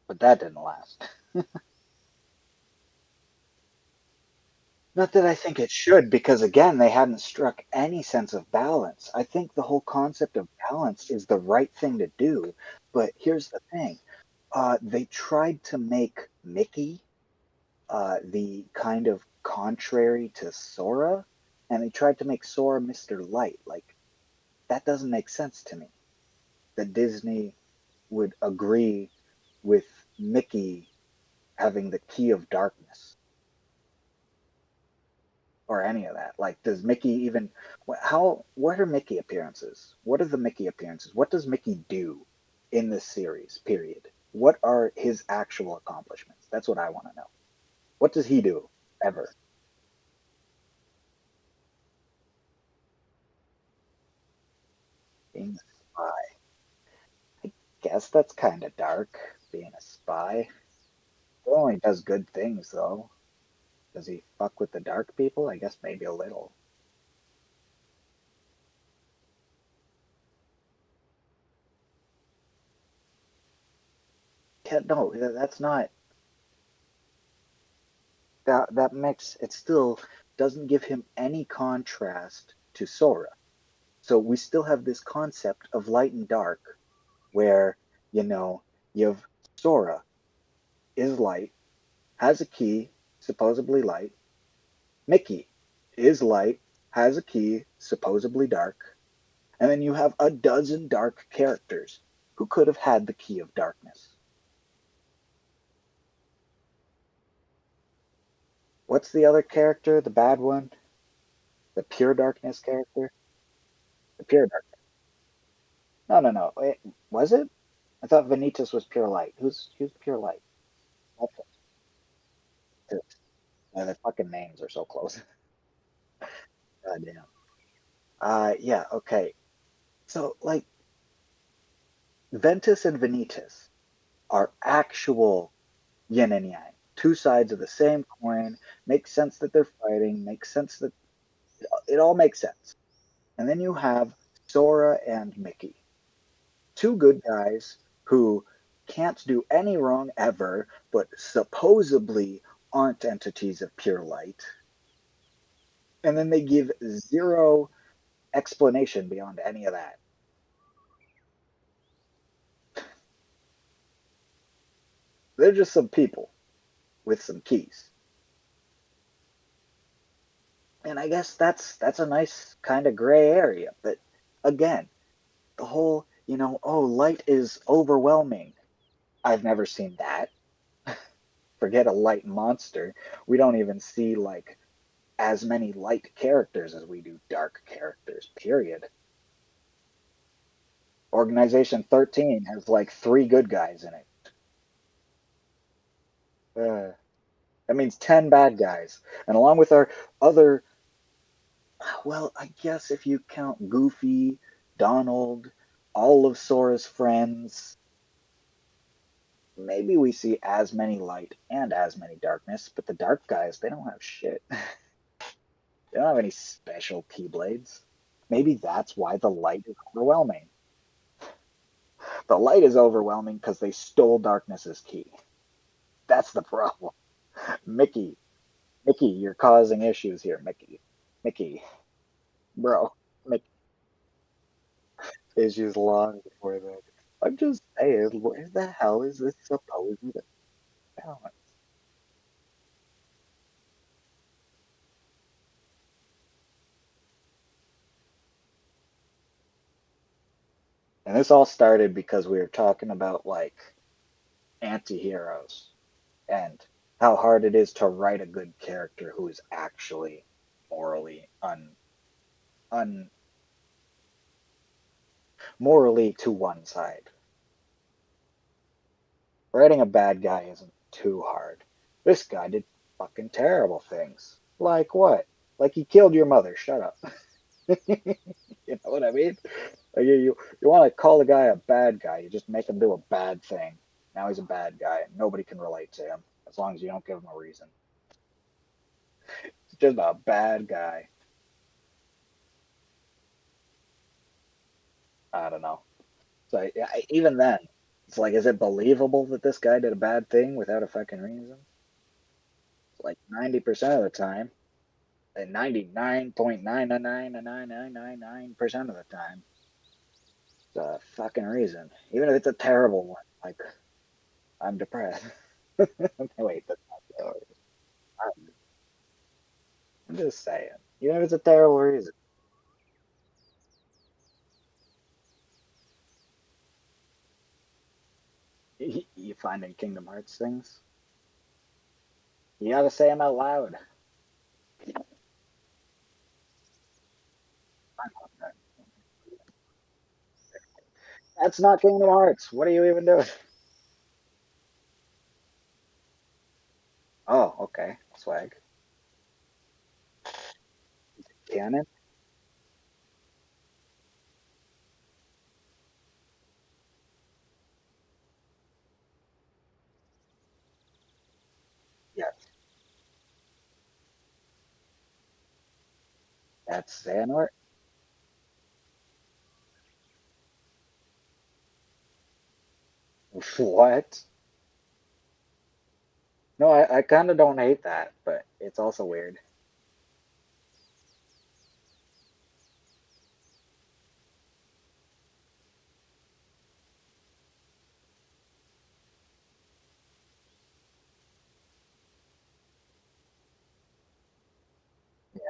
but that didn't last. Not that I think it should, because again, they hadn't struck any sense of balance. I think the whole concept of balance is the right thing to do. But here's the thing. They tried to make Mickey the kind of contrary to Sora, and they tried to make Sora Mr. Light. Like, that doesn't make sense to me. That Disney would agree with Mickey having the key of darkness or any of that. Like, does Mickey even what are Mickey appearances? What are the Mickey appearances? What does Mickey do in this series, period? What are his actual accomplishments? That's what I want to know. What does he do ever? Being a spy. I guess that's kind of dark, being a spy. He only does good things, though. Does he fuck with the dark people? I guess maybe a little. Yeah, no, that's not. That makes it still doesn't give him any contrast to Sora. So we still have this concept of light and dark, where you have Sora is light, has a key, supposedly light. Mickey is light, has a key, supposedly dark. And then you have a dozen dark characters who could have had the key of darkness. What's the other character, the bad one? The pure darkness character? The pure darkness. No, no, no. Wait, was it? I thought Vanitas was pure light. Who's pure light? Okay. Yeah, their fucking names are so close. God damn. Yeah, okay. So, like, Ventus and Vanitas are actual yin and yang, two sides of the same coin. Makes sense that they're fighting, makes sense that it all makes sense. And then you have Sora and Mickey, two good guys who can't do any wrong ever, but supposedly aren't entities of pure light. And then they give zero explanation beyond any of that. They're just some people with some keys. And I guess that's a nice kind of gray area. But again, the whole, oh, light is overwhelming. I've never seen that. Forget a light monster. We don't even see like as many light characters as we do dark characters, period. Organization 13 has like three good guys in it. That means 10 bad guys. And along with our other, well, I guess if you count Goofy, Donald, all of Sora's friends, maybe we see as many light and as many darkness, but the dark guys, they don't have shit. They don't have any special keyblades. Maybe that's why the light is overwhelming. The light is overwhelming because they stole darkness's key. That's the problem. Mickey, Mickey, you're causing issues here, Mickey. Mickey, bro. Mickey, issues long before that. I'm just saying, where the hell is this supposed balance? And this all started because we were talking about like anti-heroes and how hard it is to write a good character who is actually morally un morally to one side. Writing a bad guy isn't too hard. This guy did fucking terrible things. Like what? Like he killed your mother. Shut up. You know what I mean? Like you want to call the guy a bad guy, you just make him do a bad thing. Now he's a bad guy. Nobody can relate to him as long as you don't give him a reason. He's just a bad guy. I don't know. So even then, it's like, is it believable that this guy did a bad thing without a fucking reason? Like 90% of the time. 99.9999999% of the time. It's a fucking reason. Even if it's a terrible one, like I'm depressed. Wait, that's not the reason. I'm just saying. Even if it's a terrible reason. You finding Kingdom Hearts things? You gotta say them out loud. That's not Kingdom Hearts. What are you even doing? Oh, okay. Swag. Canon? Yes. That's Xehanort? What? No, I kind of don't hate that, but it's also weird. Yeah.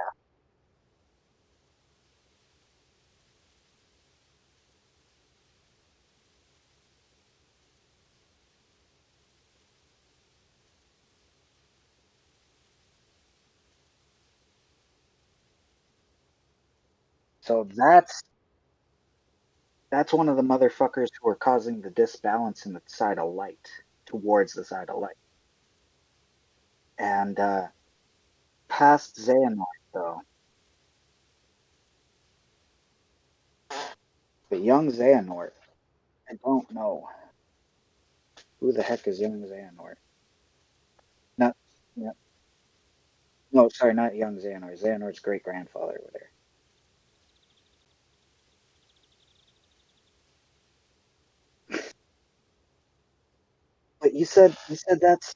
So that's one of the motherfuckers who are causing the disbalance in the side of light towards the side of light. And past Xehanort, though, the young Xehanort, I don't know who the heck is young Xehanort. Not, yeah, no, sorry, not young Xehanort. Xehanort's great grandfather over there. But you said that's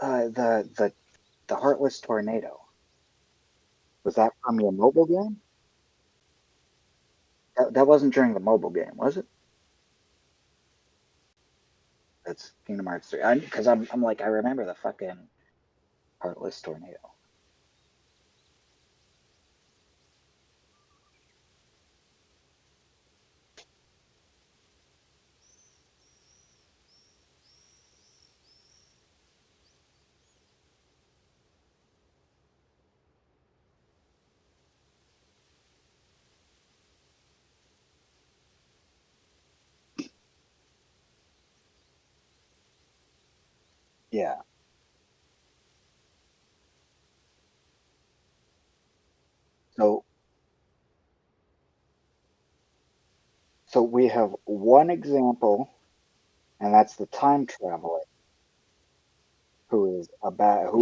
the Heartless Tornado. Was that from your mobile game? That wasn't during the mobile game, was it? That's Kingdom Hearts 3. Because I'm like, I remember the fucking Heartless Tornado. Yeah. So so we have one example, and that's the time traveler who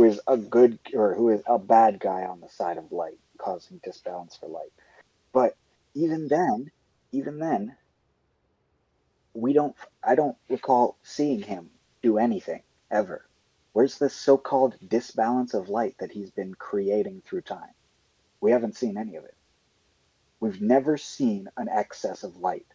is a good or who is a bad guy on the side of light, causing disbalance for light. But even then, even then, we don't I don't recall seeing him do anything ever. Where's this so-called disbalance of light that he's been creating through time? We haven't seen any of it. We've never seen an excess of light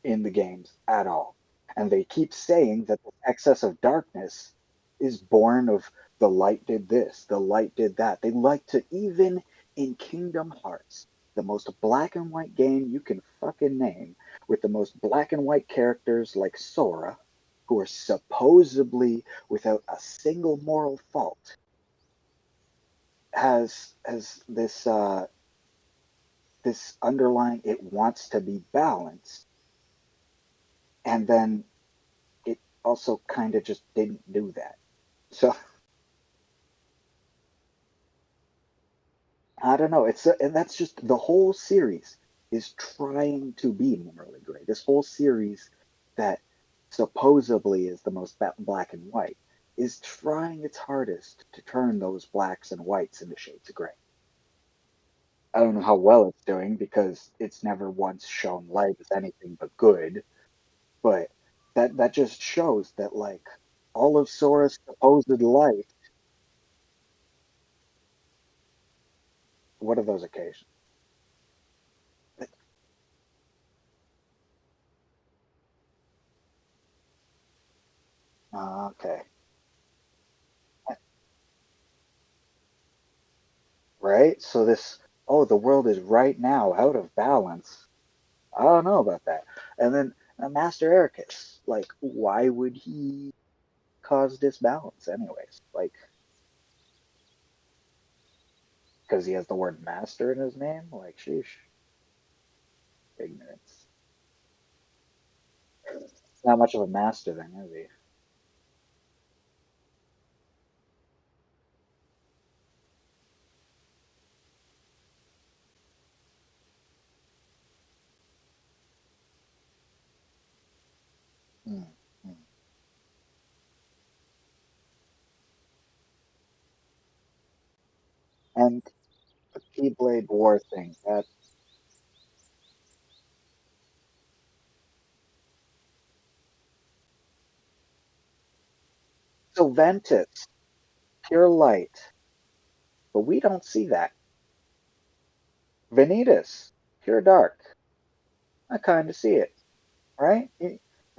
in the games at all. And they keep saying that the excess of darkness is born of the light did this, the light did that. They like to, even in Kingdom Hearts, the most black and white game you can fucking name, with the most black and white characters like Sora, who are supposedly without a single moral fault, has this underlying it wants to be balanced, and then it also kind of just didn't do that. So I don't know. And that's just the whole series is trying to be morally gray. This whole series that supposedly is the most black and white is trying its hardest to turn those blacks and whites into shades of gray. I don't know how well it's doing because it's never once shown light as anything but good, but that just shows that like all of Sora's supposed light. what are those occasions? Okay. Right? So the world is right now out of balance. I don't know about that. And then Master Ericus, like, why would he cause disbalance anyways? Like, because he has the word master in his name? Like, sheesh. Ignorance. Not much of a master then, is he? Hmm. Hmm. And the Keyblade War thing, that so Ventus, pure light, but we don't see that. Vanitas, pure dark. I kind of see it, right?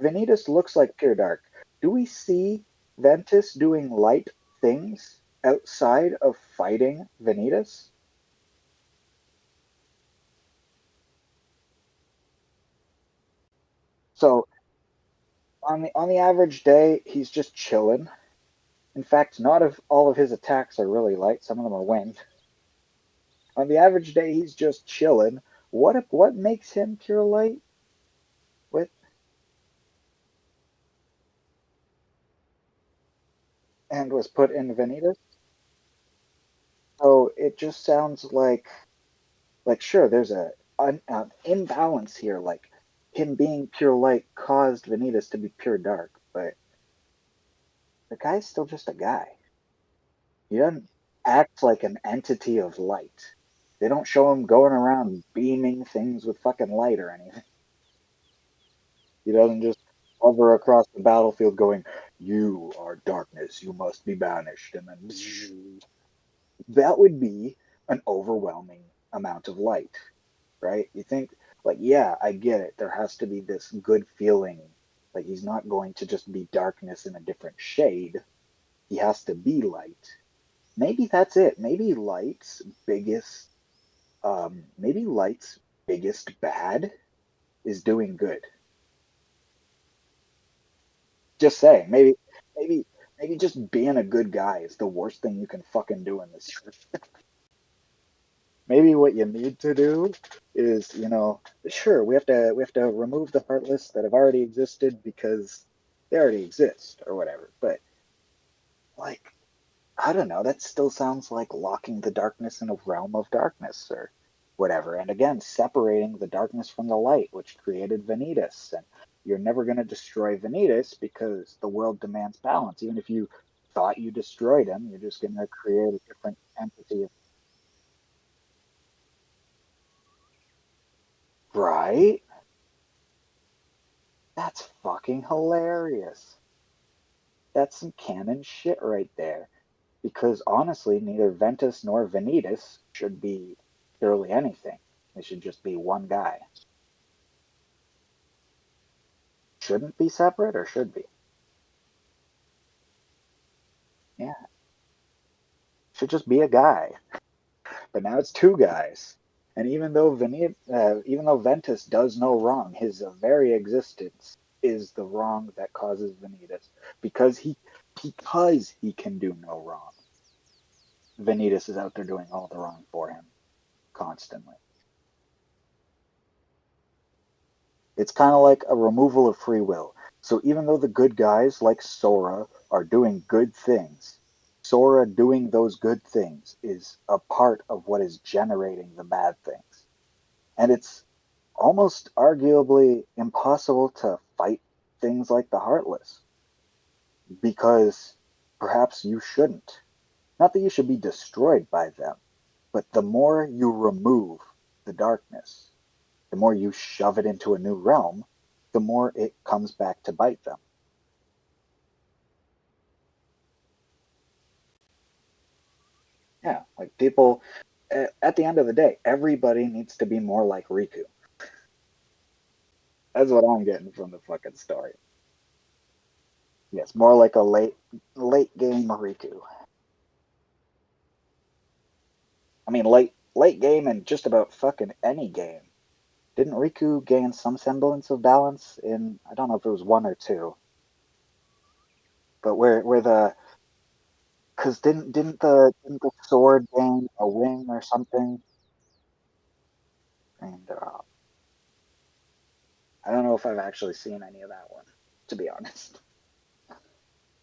Vanitas looks like pure dark. Do we see Ventus doing light things outside of fighting Vanitas? So on the average day, he's just chilling. In fact, not if all of his attacks are really light. Some of them are wind. On the average day, he's just chilling. What makes him pure light? With and was put in Vanitas? So it just sounds like sure, there's an imbalance here. Like him being pure light caused Vanitas to be pure dark, but the guy's still just a guy. He doesn't act like an entity of light. They don't show him going around beaming things with fucking light or anything. He doesn't just hover across the battlefield going, "You are darkness. You must be banished," and then that would be an overwhelming amount of light, right? You think, like, yeah, I get it. There has to be this good feeling. Like, he's not going to just be darkness in a different shade. He has to be light. Maybe that's it. Maybe light's biggest bad is doing good. Just saying. Maybe just being a good guy is the worst thing you can fucking do in this. Maybe what you need to do is, sure, we have to remove the heartless that have already existed because they already exist or whatever. But like, I don't know, that still sounds like locking the darkness in a realm of darkness or whatever. And again, separating the darkness from the light, which created Vanitas. And you're never going to destroy Vanitas because the world demands balance. Even if you thought you destroyed him, you're just going to create a different entity. Right? That's fucking hilarious. That's some canon shit right there. Because honestly, neither Ventus nor Vanitas should be purely anything. They should just be one guy. Shouldn't be separate or should be? Yeah, should just be a guy. But now it's two guys. And even though Ventus does no wrong, his very existence is the wrong that causes Vanitas because he can do no wrong. Vanitas is out there doing all the wrong for him constantly. It's kind of like a removal of free will. So even though the good guys like Sora are doing good things, Sora doing those good things is a part of what is generating the bad things. And it's almost arguably impossible to fight things like the Heartless because perhaps you shouldn't. Not that you should be destroyed by them, but the more you remove the darkness, the more you shove it into a new realm, the more it comes back to bite them. Yeah, like at the end of the day, everybody needs to be more like Riku. That's what I'm getting from the fucking story. Yes, more like a late game Riku. I mean, late game in just about fucking any game. Didn't Riku gain some semblance of balance in, I don't know if it was 1 or 2, but where the, because didn't the sword gain a wing or something? And I don't know if I've actually seen any of that one, to be honest.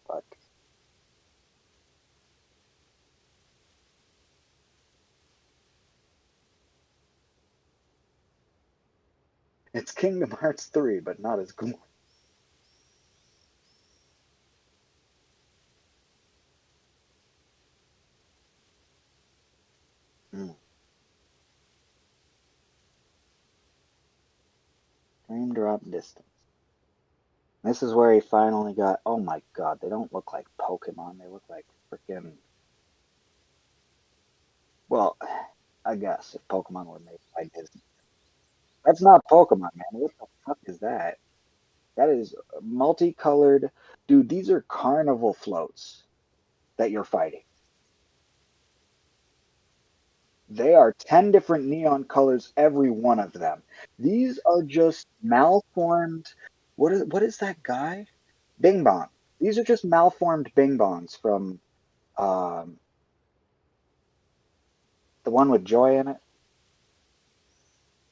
But it's Kingdom Hearts 3, but not as good. Mm. Frame drop distance. This is where he finally got. Oh my god, they don't look like Pokemon. They look like freaking. Well, I guess if Pokemon were made by Disney. That's not Pokemon, man. What the fuck is that? That is multicolored. Dude, these are carnival floats that you're fighting. They are 10 different neon colors, every one of them. These are just malformed. What is that guy? Bing Bong. These are just malformed Bing Bongs from um, the one with Joy in it,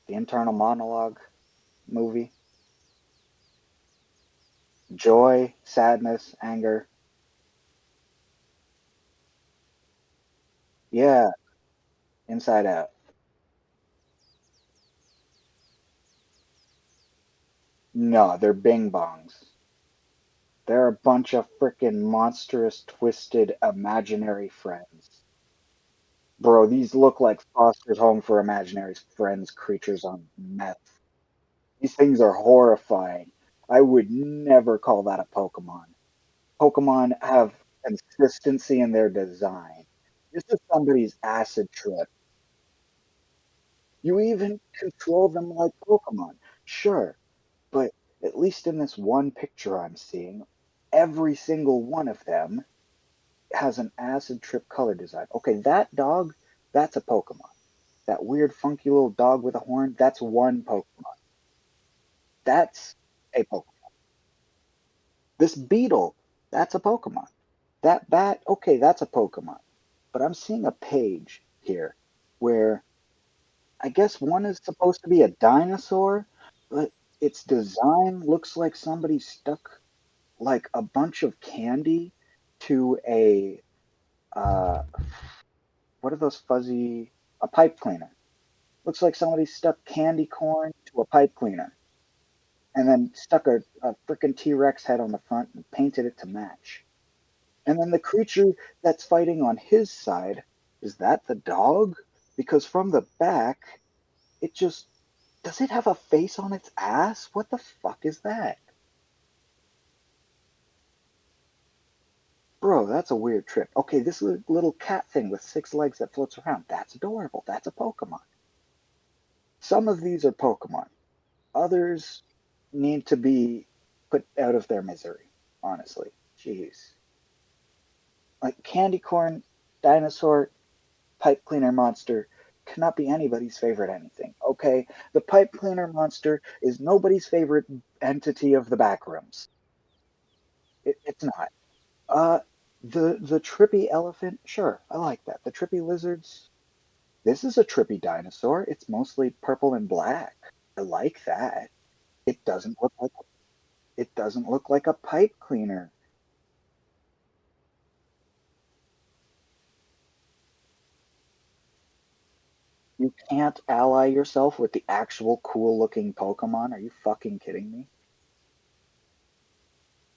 the internal monologue movie. Joy, sadness, anger. Yeah, Inside Out. No, they're Bing Bongs. They're a bunch of frickin' monstrous, twisted, imaginary friends. Bro, these look like Foster's Home for Imaginary Friends creatures on meth. These things are horrifying. I would never call that a Pokemon. Pokemon have consistency in their design. This is somebody's acid trip. You even control them like Pokemon. Sure, but at least in this one picture I'm seeing, every single one of them has an acid trip color design. Okay, that dog, that's a Pokemon. That weird, funky little dog with a horn, that's one Pokemon. That's a Pokemon. This beetle, that's a Pokemon. That bat, okay, that's a Pokemon. But I'm seeing a page here where I guess one is supposed to be a dinosaur, but its design looks like somebody stuck like a bunch of candy to uh what are those fuzzy a pipe cleaner. Looks like somebody stuck candy corn to a pipe cleaner and then stuck a freaking T-Rex head on the front and painted it to match. And then the creature that's fighting on his side, is that the dog? Because from the back, it just does it have a face on its ass? What the fuck is that? Bro, that's a weird trip. Okay, this little cat thing with 6 legs that floats around, that's adorable. That's a Pokemon. Some of these are Pokemon. Others need to be put out of their misery, honestly. Jeez. Like candy corn, dinosaur, pipe cleaner monster cannot be anybody's favorite anything. Okay, the pipe cleaner monster is nobody's favorite entity of the backrooms. It's not. Uh, the trippy elephant, sure, I like that. The trippy lizards, this is a trippy dinosaur. It's mostly purple and black. I like that. It doesn't look like it doesn't look like a pipe cleaner. You can't ally yourself with the actual cool looking Pokemon. Are you fucking kidding me?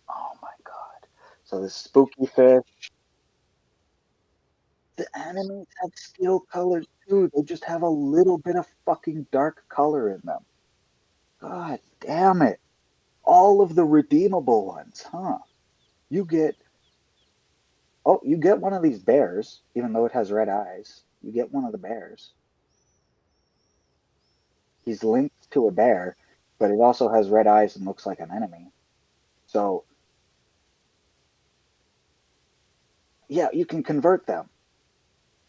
Oh my god. So the spooky fish. The enemies have steel colors too. They just have a little bit of fucking dark color in them. God damn it. All of the redeemable ones, huh? You get you get one of these bears, even though it has red eyes. You get one of the bears. He's linked to a bear, but it also has red eyes and looks like an enemy. So, yeah, you can convert them.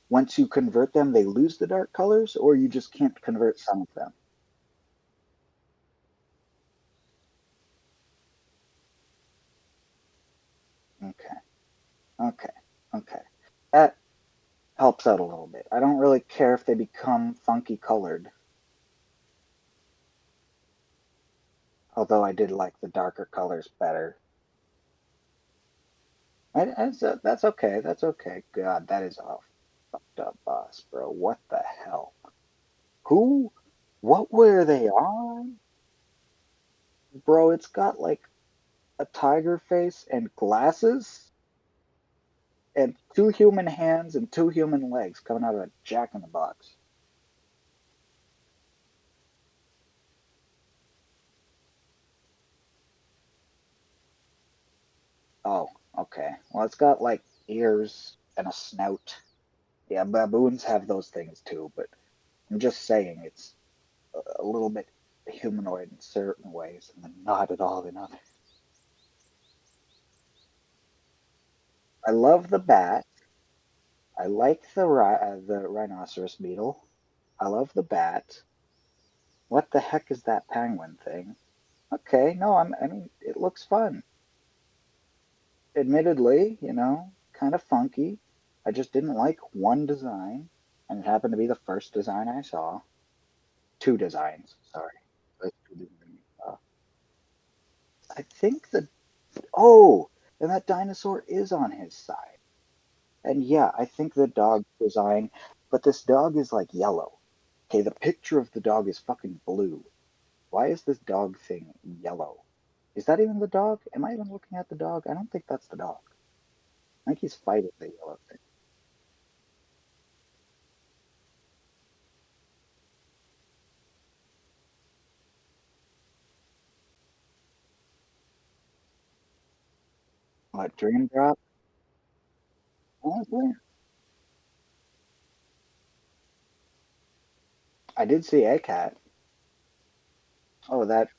Once you convert them, they lose the dark colors, or you just can't convert some of them. Okay, okay, okay. That helps out a little bit. I don't really care if they become funky colored. Although I did like the darker colors better. That's okay. That's okay. God, that is a fucked up boss, bro. What the hell? Who? What were they on? Bro, it's got like a tiger face and glasses and 2 human hands and 2 human legs coming out of a jack-in-the-box. Oh, okay. Well, it's got like ears and a snout. Yeah, baboons have those things too, but I'm just saying it's a little bit humanoid in certain ways and then not at all in others. I love the bat. I like the rhinoceros beetle. I love the bat. What the heck is that penguin thing? Okay, no, I mean, it looks fun. Admittedly, kind of funky. I just didn't like one design, and it happened to be the first design I saw. 2 designs, sorry. First 2 designs I saw. I think oh, and that dinosaur is on his side. And yeah, I think the dog design, but this dog is like yellow. Okay, the picture of the dog is fucking blue. Why is this dog thing yellow? Is that even the dog? Am I even looking at the dog? I don't think that's the dog. I think he's fighting the yellow thing. What, Dream Drop? Honestly, I did see a cat. Oh, that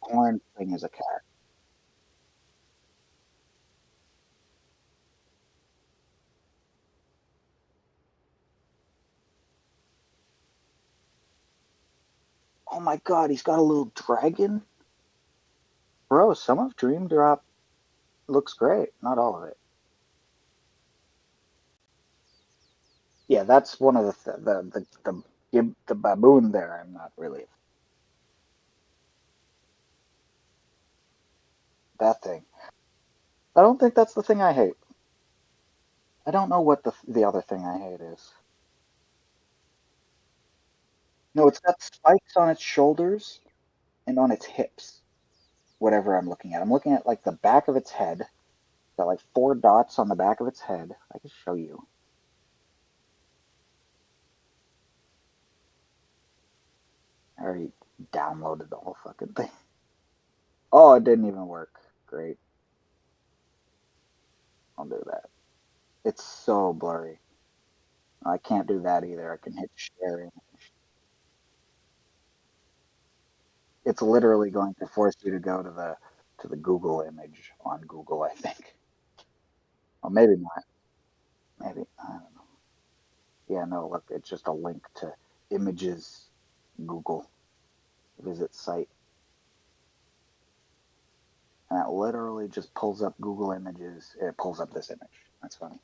horn thing is a cat. Oh my god, he's got a little dragon? Bro, some of Dream Drop looks great. Not all of it. Yeah, that's one of the baboon there. I'm not really that thing. I don't think that's the thing I hate. I don't know what the other thing I hate is. No, it's got spikes on its shoulders and on its hips. Whatever I'm looking at. I'm looking at like the back of its head. Got like 4 dots on the back of its head. I can show you. I already downloaded the whole fucking thing. Oh, it didn't even work. Great. I'll do that. It's so blurry. I can't do that either. I can hit share. It's literally going to force you to go to the Google image on Google, I think. Or maybe not. Maybe I don't know. Yeah, no, look, it's just a link to images Google visit site. And it literally just pulls up Google images. It pulls up this image. That's funny.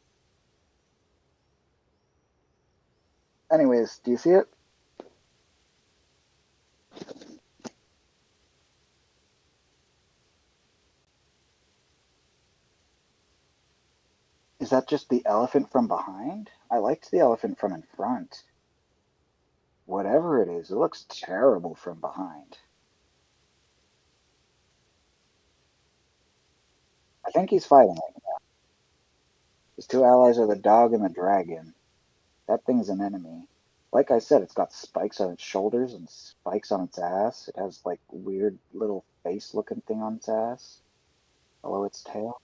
Anyways, do you see it? Is that just the elephant from behind? I liked the elephant from in front. Whatever it is, it looks terrible from behind. I think he's fighting it. His 2 allies are the dog and the dragon. That thing's an enemy. Like I said, it's got spikes on its shoulders and spikes on its ass. It has like weird little face looking thing on its ass below its tail.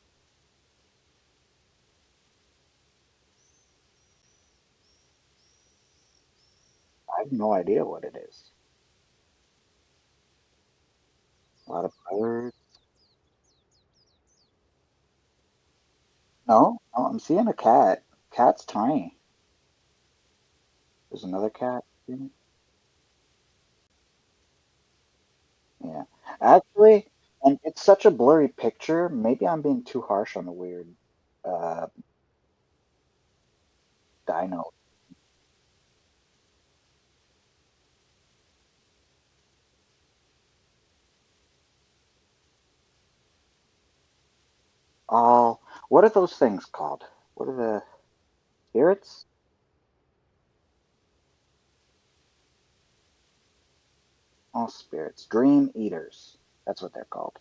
I have no idea what it is. A lot of birds. No, no, I'm seeing a cat. Cat's tiny. There's another cat. Yeah. Actually, and it's such a blurry picture. Maybe I'm being too harsh on the weird uh dino. Oh, what are those things called? What are the spirits? All spirits. Dream eaters. That's what they're called.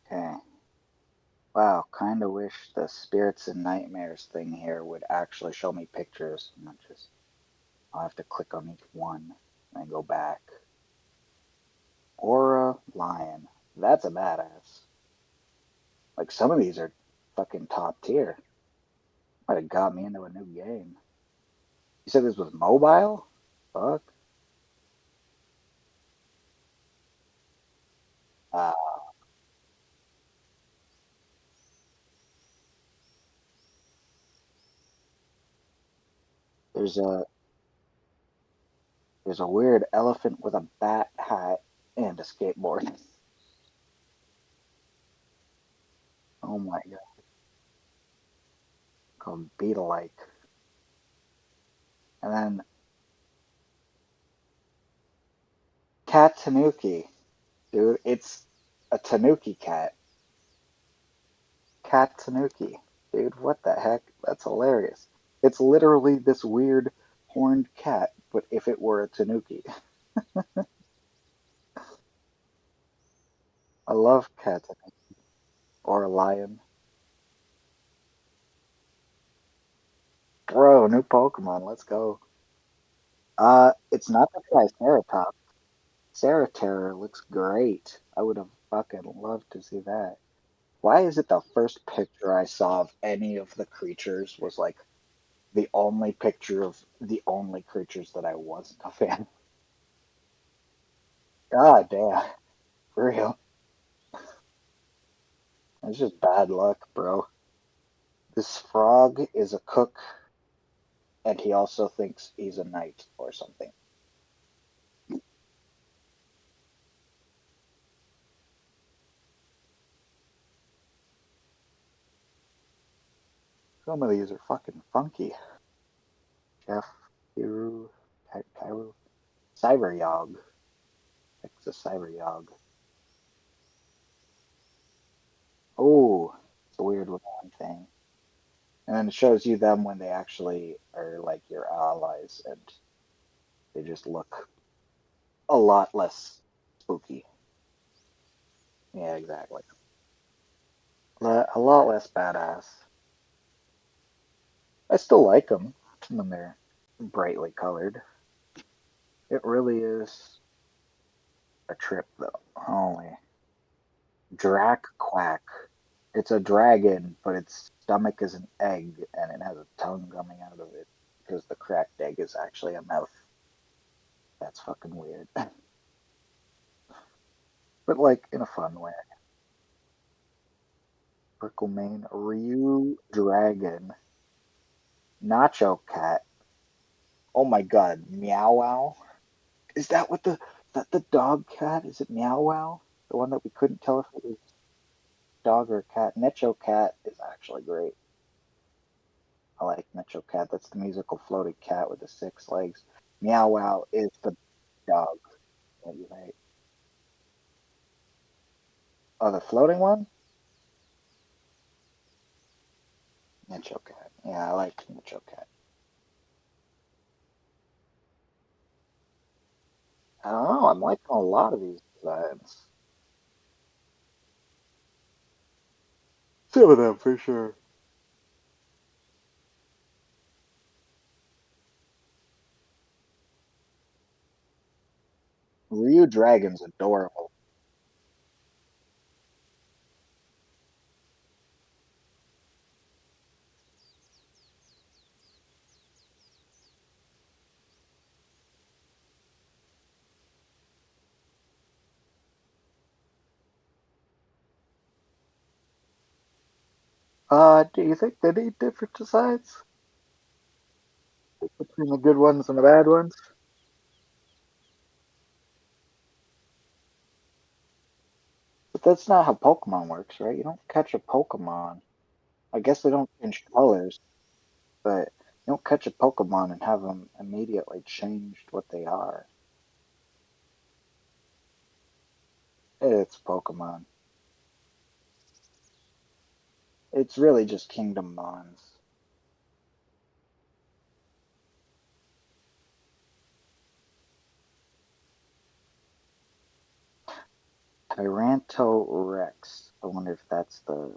Okay. Wow, kinda wish the spirits and nightmares thing here would actually show me pictures, not just I'll have to click on each one and go back. Aura Lion. That's a badass. Like some of these are fucking top tier. Might have got me into a new game. You said this was mobile? Fuck. Uh, there's a there's a weird elephant with a bat hat and a skateboard. Oh my god. Called Beetle-like. And then Cat Tanuki. Dude, it's a Tanuki cat. Cat Tanuki. Dude, what the heck? That's hilarious. It's literally this weird horned cat, but if it were a Tanuki. I love Cat Tanuki. Or a lion. Bro, new Pokemon, let's go. It's not the Triceratops. Terror looks great. I would have fucking loved to see that. Why is it the first picture I saw of any of the creatures was like the only picture of the only creatures that I wasn't a fan? God damn, for real. It's just bad luck, bro. This frog is a cook, and he also thinks he's a knight or something. Some of these are fucking funky. Chef, Kiru, Kairu, Cyber It's a Cyber. Oh, it's a weird looking thing. And then it shows you them when they actually are like your allies, and they just look a lot less spooky. Yeah, exactly. A lot less badass. I still like them when they're brightly colored. It really is a trip, though. Holy. Drac Quack. It's a dragon, but its stomach is an egg, and it has a tongue coming out of it because the cracked egg is actually a mouth. That's fucking weird. But like in a fun way. Pricklemane, Ryu Dragon, Nacho Cat. Oh my god, Meow Wow. Is that the dog cat? Is it Meow Wow? The one that we couldn't tell if it was dog or cat. Necho Cat is actually great. I like Necho Cat. That's the musical floating cat with the 6 legs. Meow Wow is the dog. Yeah, you're right. Oh, the floating one? Necho Cat. Yeah, I like Necho Cat. I don't know. I'm liking a lot of these designs. Some of them for sure. Ryu Dragon's adorable. Do you think they need different designs between the good ones and the bad ones? But that's not how Pokemon works, right? You don't catch a Pokemon. I guess they don't change colors, but you don't catch a Pokemon and have them immediately changed what they are. It's Pokemon. It's really just Kingdom Mons. Tyrantorex. I wonder if that's the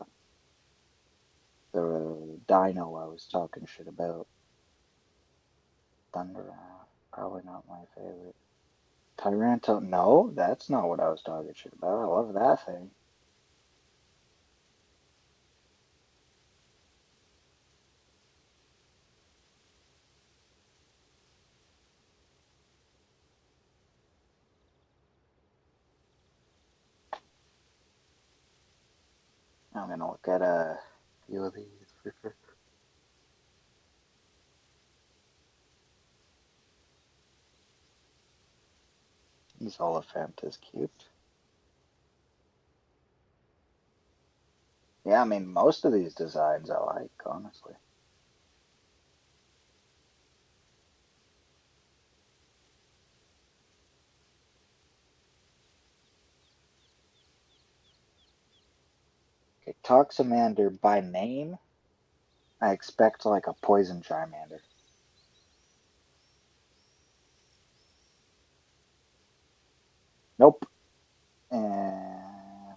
dino I was talking shit about. Thunderath. Probably not my favorite. Tyranto. No, that's not what I was talking shit about. I love that thing. I'm gonna look at a few of these for sure. This Oliphant is cute. Yeah, I mean, most of these designs I like, honestly. Okay, Toxamander by name, I expect like a Poison Charmander. Nope. And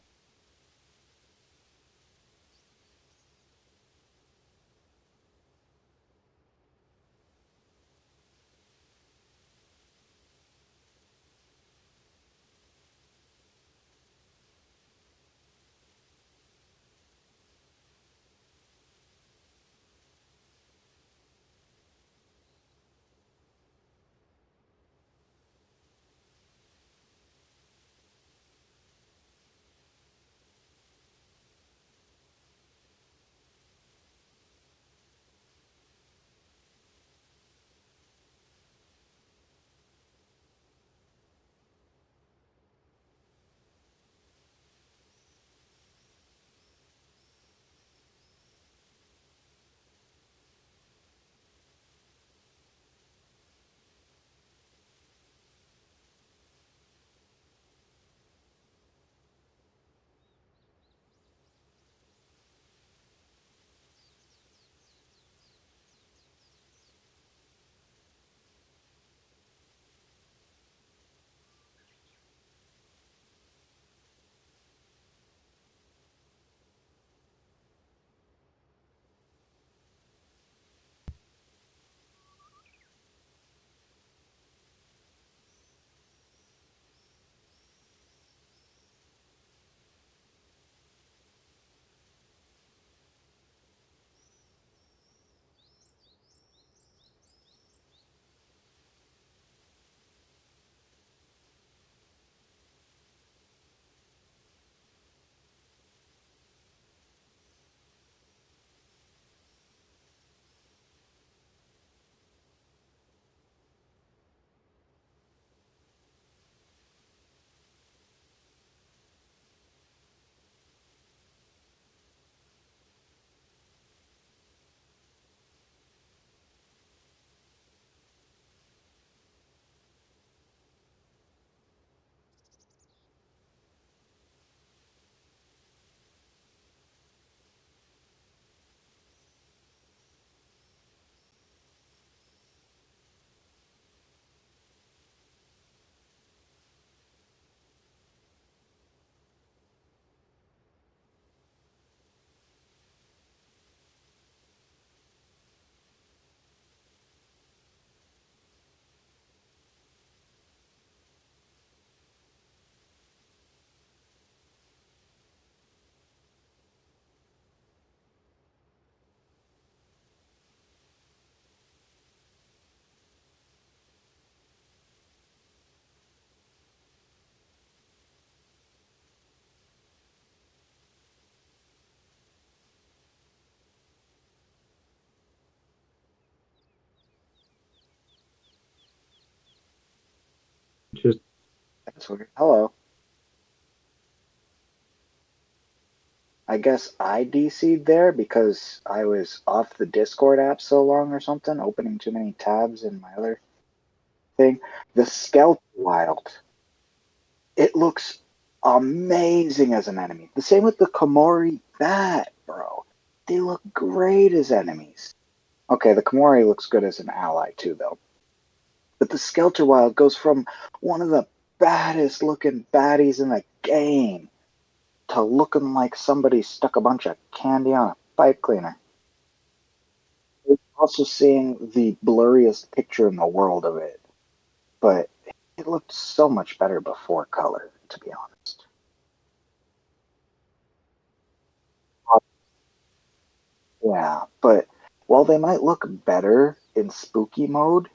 That's weird. Hello. I guess I DC'd there because I was off the Discord app so long or something, opening too many tabs in my other thing. The Skeleton Wild. It looks amazing as an enemy. The same with the Komori Bat, bro. They look great as enemies. Okay, the Komori looks good as an ally too, though. But the Skeleton Wild goes from one of the baddest looking baddies in the game to looking like somebody stuck a bunch of candy on a pipe cleaner. We're also seeing the blurriest picture in the world of it, but it looked so much better before color, to be honest. Yeah, but while they might look better in spooky mode,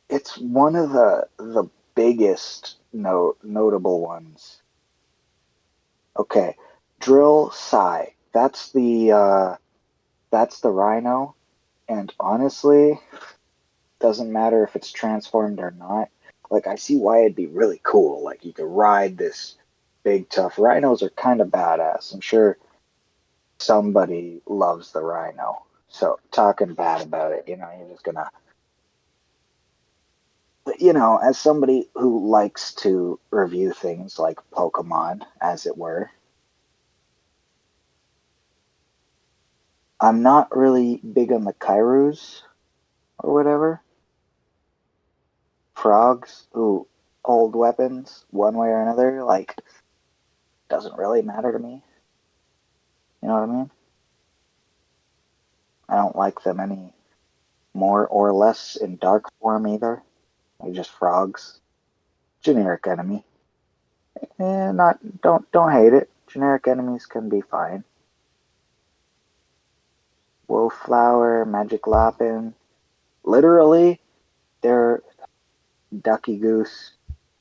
it's one of the biggest notable ones. Okay, Drill Sai. That's the rhino, and honestly, doesn't matter if it's transformed or not. Like, I see why it'd be really cool. Like, you could ride this big tough rhinos are kind of badass. I'm sure somebody loves the rhino. So talking bad about it, you're just gonna. But, as somebody who likes to review things like Pokemon, as it were, I'm not really big on the Kairus or whatever. Frogs who hold weapons one way or another, like, doesn't really matter to me. You know what I mean? I don't like them any more or less in dark form either. They're just frogs. Generic enemy. Not don't hate it. Generic enemies can be fine. Wolfflower, Magic Lapin. Literally, they're Ducky Goose.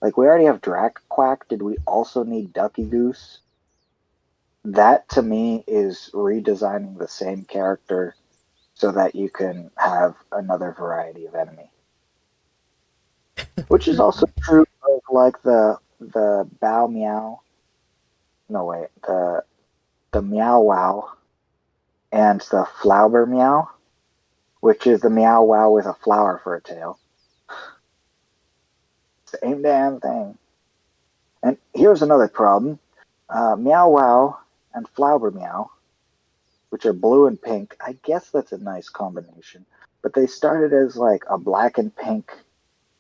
Like, we already have Drac Quack. Did we also need Ducky Goose? That to me is redesigning the same character so that you can have another variety of enemy. Which is also true of like the Bow Meow. No wait, the Meow Wow and the Flower Meow, which is the Meow Wow with a flower for a tail. Same damn thing. And here's another problem. Meow Wow and Flower Meow, which are blue and pink, I guess that's a nice combination. But they started as like a black and pink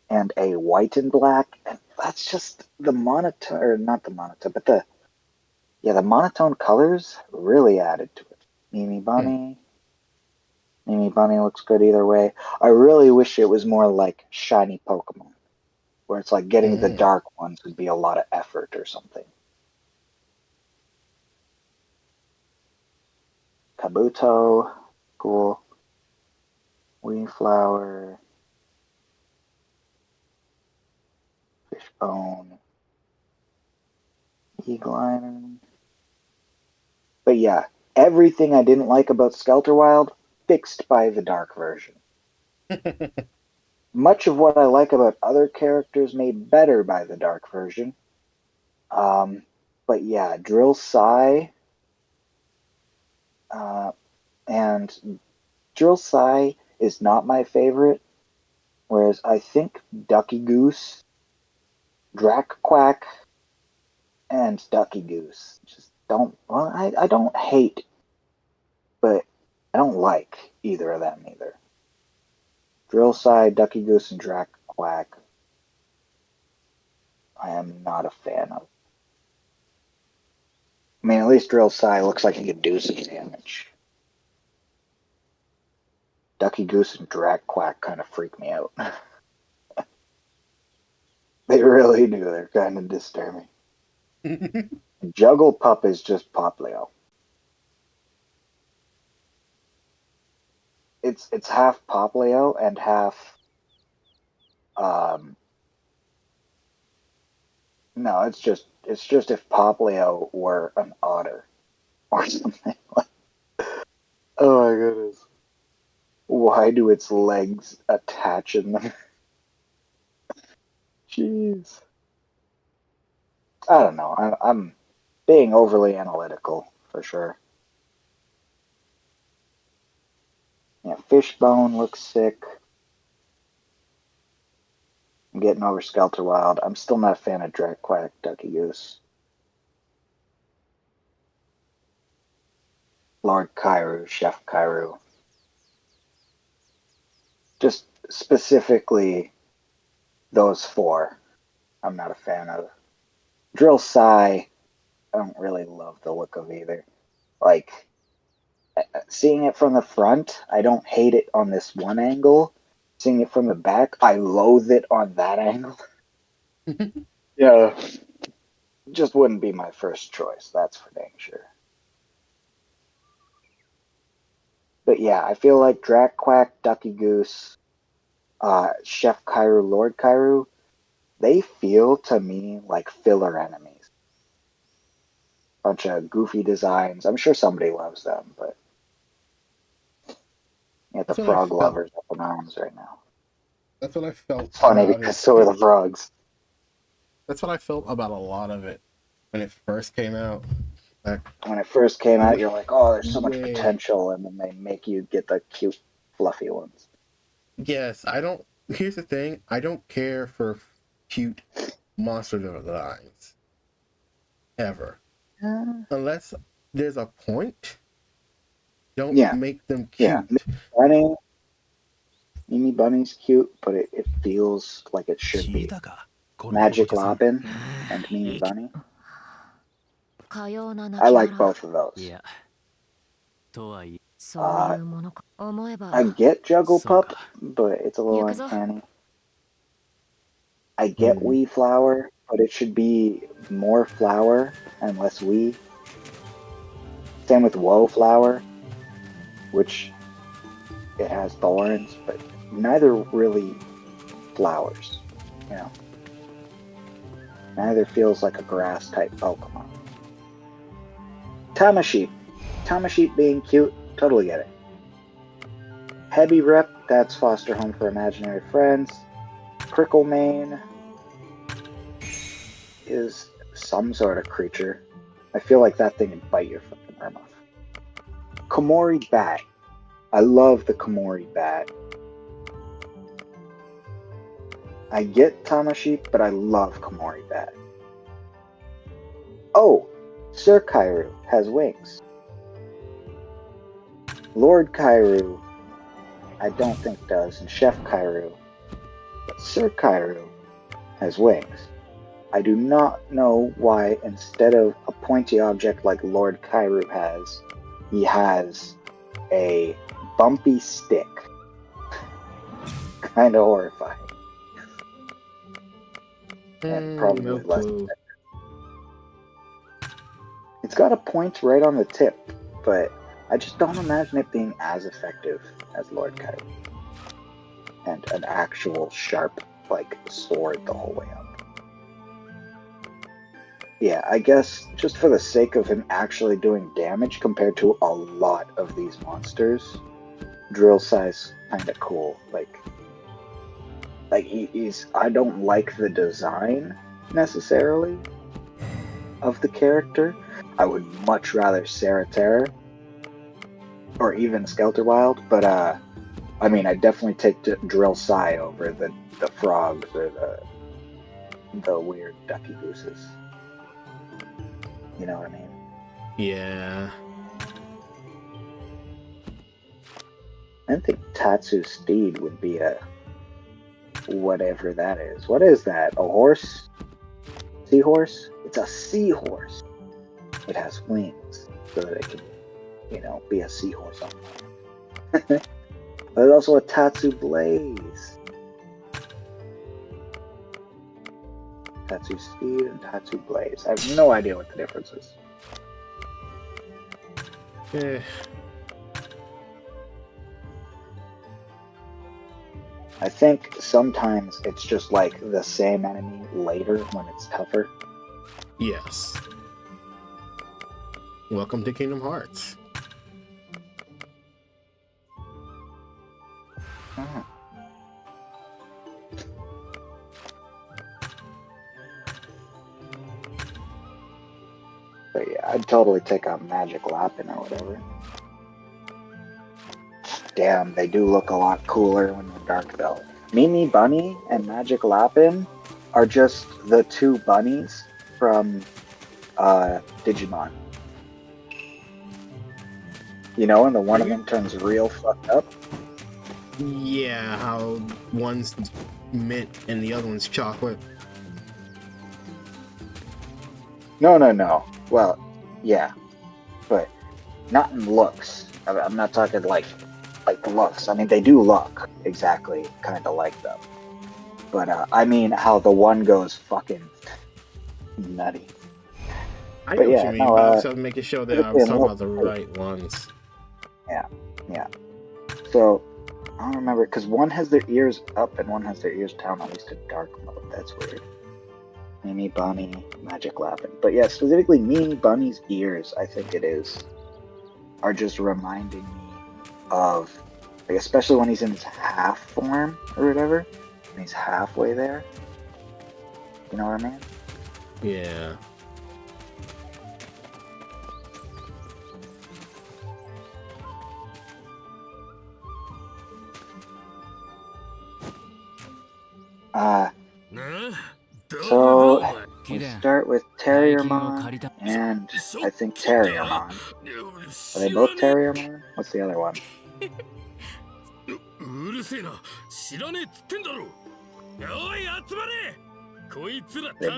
and a white and black, and that's just the monotone, or not the monotone, but the monotone colors really added to it. Mimi Bunny. Mimi Bunny looks good either way. I really wish it was more like shiny Pokemon, where it's like getting the dark ones would be a lot of effort or something. Kabuto, cool. Windflower, Fishbone, Eagle. But yeah, everything I didn't like about Skelter Wild fixed by the dark version. Much of what I like about other characters made better by the dark version. But yeah, Drill Sai and Drill Sai is not my favorite, whereas I think Ducky Goose, Drac Quack, and Ducky Goose just don't. Well, I don't hate, but I don't like either of them either. Drill Sai, Ducky Goose, and Drac Quack, I am not a fan of. I mean, at least Drill Sai looks like he could do some damage. Ducky Goose and Drac Quack kind of freak me out. They really do. They're kind of disturbing. Juggle Pup is just Poplio. It's half Poplio and half no, it's just if Poplio were an otter or something like. Oh my goodness. Why do its legs attach in them? Jeez. I don't know. I'm being overly analytical for sure. Yeah, Fishbone looks sick. I'm getting over Skelter Wild. I'm still not a fan of Drag Quack Ducky Goose. Lord Kairu, Chef Kairu. Just specifically those four, I'm not a fan of. Drill Sai, I don't really love the look of either. Like, seeing it from the front, I don't hate it on this one angle. Seeing it from the back, I loathe it on that angle. Yeah. Just wouldn't be my first choice, that's for dang sure. But yeah, I feel like Drac Quack, Ducky Goose, Chef Kairu, Lord Kairu, they feel to me like filler enemies. Bunch of goofy designs. I'm sure somebody loves them, but yeah, the frog lovers up in arms right now. That's what I felt. It's funny because so are the frogs. That's what I felt about a lot of it when it first came out. When it first came out, you're like, oh, there's so much potential, and then they make you get the cute, fluffy ones. Yes, I don't. Here's the thing: I don't care for cute monster designs ever, unless there's a point. Don't make them cute. Yeah, Mimi Bunny's cute, but it feels like it should be. Magic Robin and Mimi Bunny. I like both of those. I get Juggle Pup, but it's a little uncanny. I get Wee Flower, but it should be more flower and less Wee. Same with Woe Flower, which it has thorns, but neither really flowers, you know. Neither feels like a grass type Pokemon. Tamaship. Tamaship being cute, totally get it. Heavy Rep, that's Foster Home for Imaginary Friends. Pricklemane is some sort of creature. I feel like that thing would bite your fucking arm off. Komori Bat. I love the Komori Bat. I get Tamaship, but I love Komori Bat. Oh, Sir Kairu has wings. Lord Kairu, I don't think does, and Chef Kairu. But Sir Kairu has wings. I do not know why instead of a pointy object like Lord Kairu has, he has a bumpy stick. Kind of horrifying. And probably less. It's got a point right on the tip, but I just don't imagine it being as effective as Lord Kairu. And an actual sharp, like, sword the whole way up. Yeah, I guess just for the sake of him actually doing damage compared to a lot of these monsters, Drill Size kinda cool. Like he's I don't like the design necessarily of the character. I would much rather Sarah Terror or even Skelter Wild, but I mean, I definitely take Drill Sai over the frogs or the weird ducky gooses. You know what I mean? Yeah. I think Tatsu Steed would be a whatever that is. What is that? A horse? Seahorse? It's a seahorse. It has wings so that it can, you know, be a seahorse on land. There's also a Tatsu Blaze. Tatsu Steed and Tatsu Blaze. I have no idea what the difference is. Yeah. I think sometimes it's just like the same enemy later when it's tougher. Yes. Welcome to Kingdom Hearts. But yeah, I'd totally take out Magic Lapin or whatever. Damn, they do look a lot cooler when they're dark though. Mimi Bunny and Magic Lapin are just the two bunnies from Digimon. You know, and the one of them turns real fucked up. Yeah, how one's mint and the other one's chocolate. No. Well, yeah, but not in looks. I'm not talking like looks. I mean, they do look exactly kind of like them. But I mean how the one goes fucking nutty. I know what you mean, but I was making sure that I was talking about the right ones. Yeah. So, I don't remember, because one has their ears up and one has their ears down, at least in dark mode. That's weird. Mimi Bunny, Magic Lapin. But yeah, specifically Mimi Bunny's ears, I think it is, are just reminding me of, like, especially when he's in his half form or whatever, and he's halfway there. You know what I mean? Yeah. So we start with Terriermon and I think Terriermon. Are they both Terriermon? What's the other one? They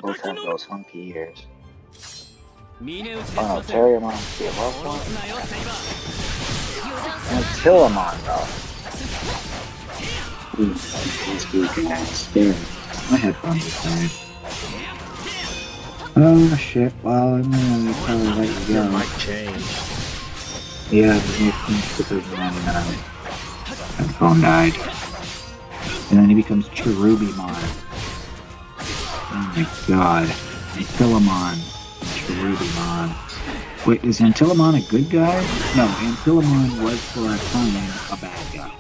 both have those funky ears. Oh no, Terriermon's the above one. And Tillamon though. These weak ass there. My headphones died. Oh shit, well, I'm gonna probably let you go. It might change. Yeah, it makes sense because my phone died. And then he becomes Cherubimon. Oh my god. Antillamon. Cherubimon. Wait, is Antillamon a good guy? No, Antillamon was for a time a bad guy.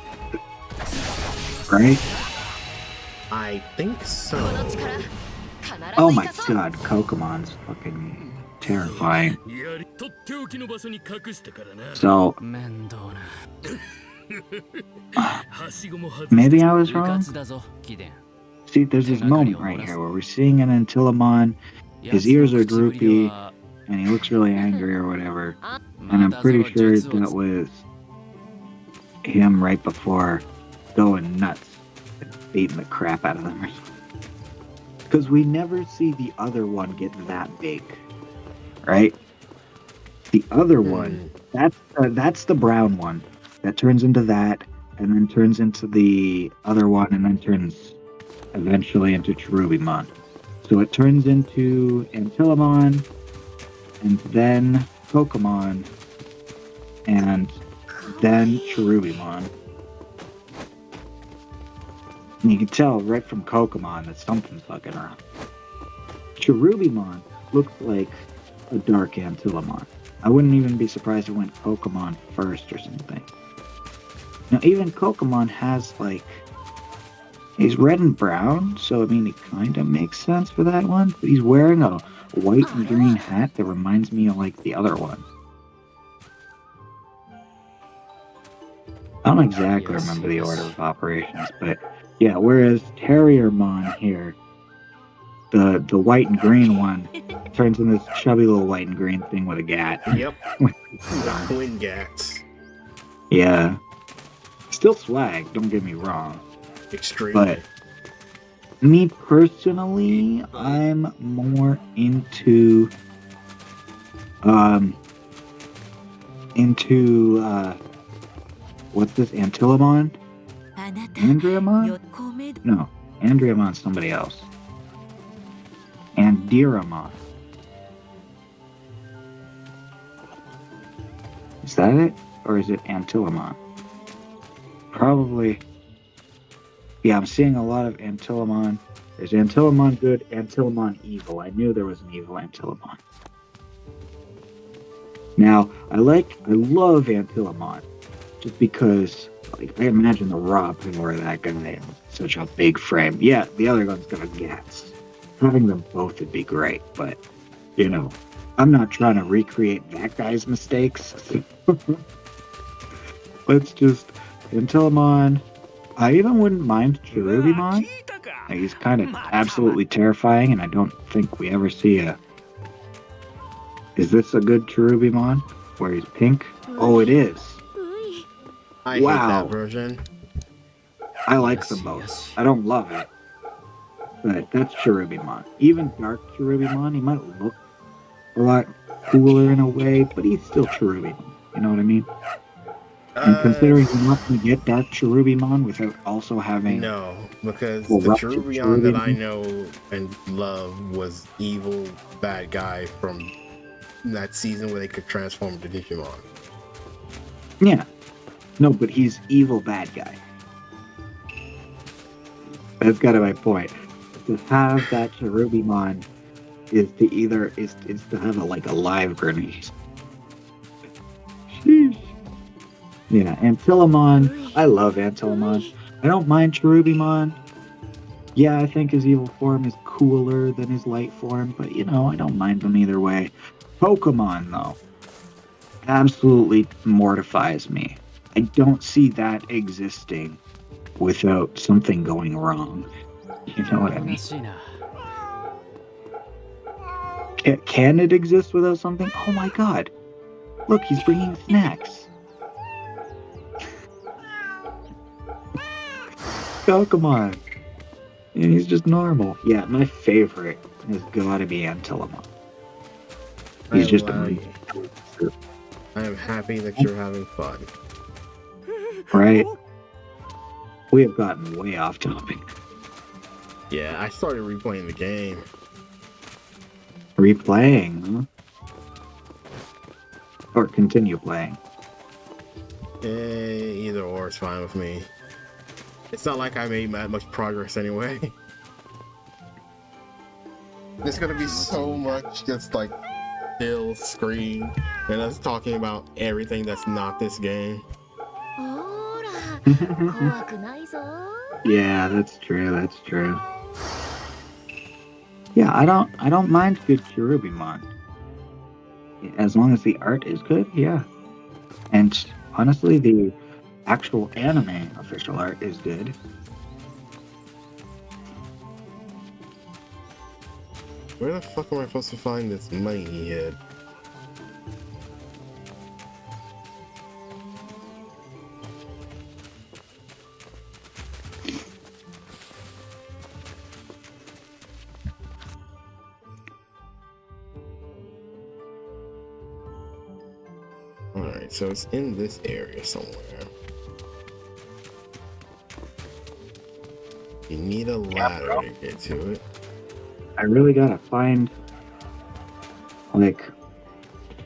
Right? I think so. Oh my god, Kokomon's fucking terrifying. So, maybe I was wrong? See, there's this moment right here where we're seeing an Antillamon, his ears are droopy, and he looks really angry or whatever. And I'm pretty sure that was him right before going nuts and beating the crap out of them or something. Because we never see the other one get that big, right? The other one, that's the brown one that turns into that, and then turns into the other one, and then turns eventually into Cherubimon. So it turns into Antillamon, and then Pokemon, and then Cherubimon. And you can tell right from Kokomon that something's fucking around. Cherubimon looks like a dark Antillamon. I wouldn't even be surprised if it went Kokomon first or something. Now, even Kokomon has, like, he's red and brown, so I mean, it kind of makes sense for that one. But he's wearing a white and green hat that reminds me of, like, the other one. I don't exactly remember the order of operations, but yeah, whereas Terriermon here, the white and green one, turns into this chubby little white and green thing with a gat. Yep. Twin gats. Yeah. Still swag, don't get me wrong. Extremely. But me personally, I'm more into what's this? Antillamon? Andreamon? No, Andreamon's somebody else. Andiramon. Is that it? Or is it Antillamon? Probably. Yeah, I'm seeing a lot of Antillamon. There's Antillamon good, Antillamon evil. I knew there was an evil Antillamon. Now, I love Antillamon. Just because, like, I imagine the raw power of that guy in such a big frame. Yeah, the other gun's got gats. Having them both would be great, but, you know, I'm not trying to recreate that guy's mistakes. Let's just Intellimon. I even wouldn't mind Cherubimon. He's kind of absolutely terrifying, and I don't think we ever see a... Is this a good Cherubimon? Where he's pink? Oh, it is. I hate that version. I like them both. I don't love it. But that's Cherubimon. Even Dark Cherubimon, he might look a lot cooler in a way, but he's still Cherubimon. You know what I mean? And considering you're not going to get Dark Cherubimon without also having... No, because the Cherubimon that I know and love was evil bad guy from that season where they could transform into Digimon. Yeah. No, but he's evil bad guy. That's kind of my point. To have that Cherubimon is to have a live grenade. Sheesh. Yeah, Antillimon. I love Antillimon. I don't mind Cherubimon. Yeah, I think his evil form is cooler than his light form, but I don't mind them either way. Pokemon, though, absolutely mortifies me. I don't see that existing without something going wrong. You know what I mean? Can it exist without something? Oh my god. Look, he's bringing snacks. Pokemon. And he's just normal. Yeah, my favorite has got to be Antillimon. He's just amazing. I am happy that you're having fun. Right? We have gotten way off topic. Yeah, I started replaying the game. Replaying, huh? Or continue playing? Either or is fine with me. It's not like I made that much progress anyway. There's gonna be so much just like still screen and us talking about everything that's not this game. Yeah, that's true. That's true. Yeah, I don't mind good Cherubimon. As long as the art is good, yeah. And honestly, the actual anime official art is good. Where the fuck am I supposed to find this money he had? Alright, so it's in this area somewhere. You need a ladder to get to it. I really gotta find,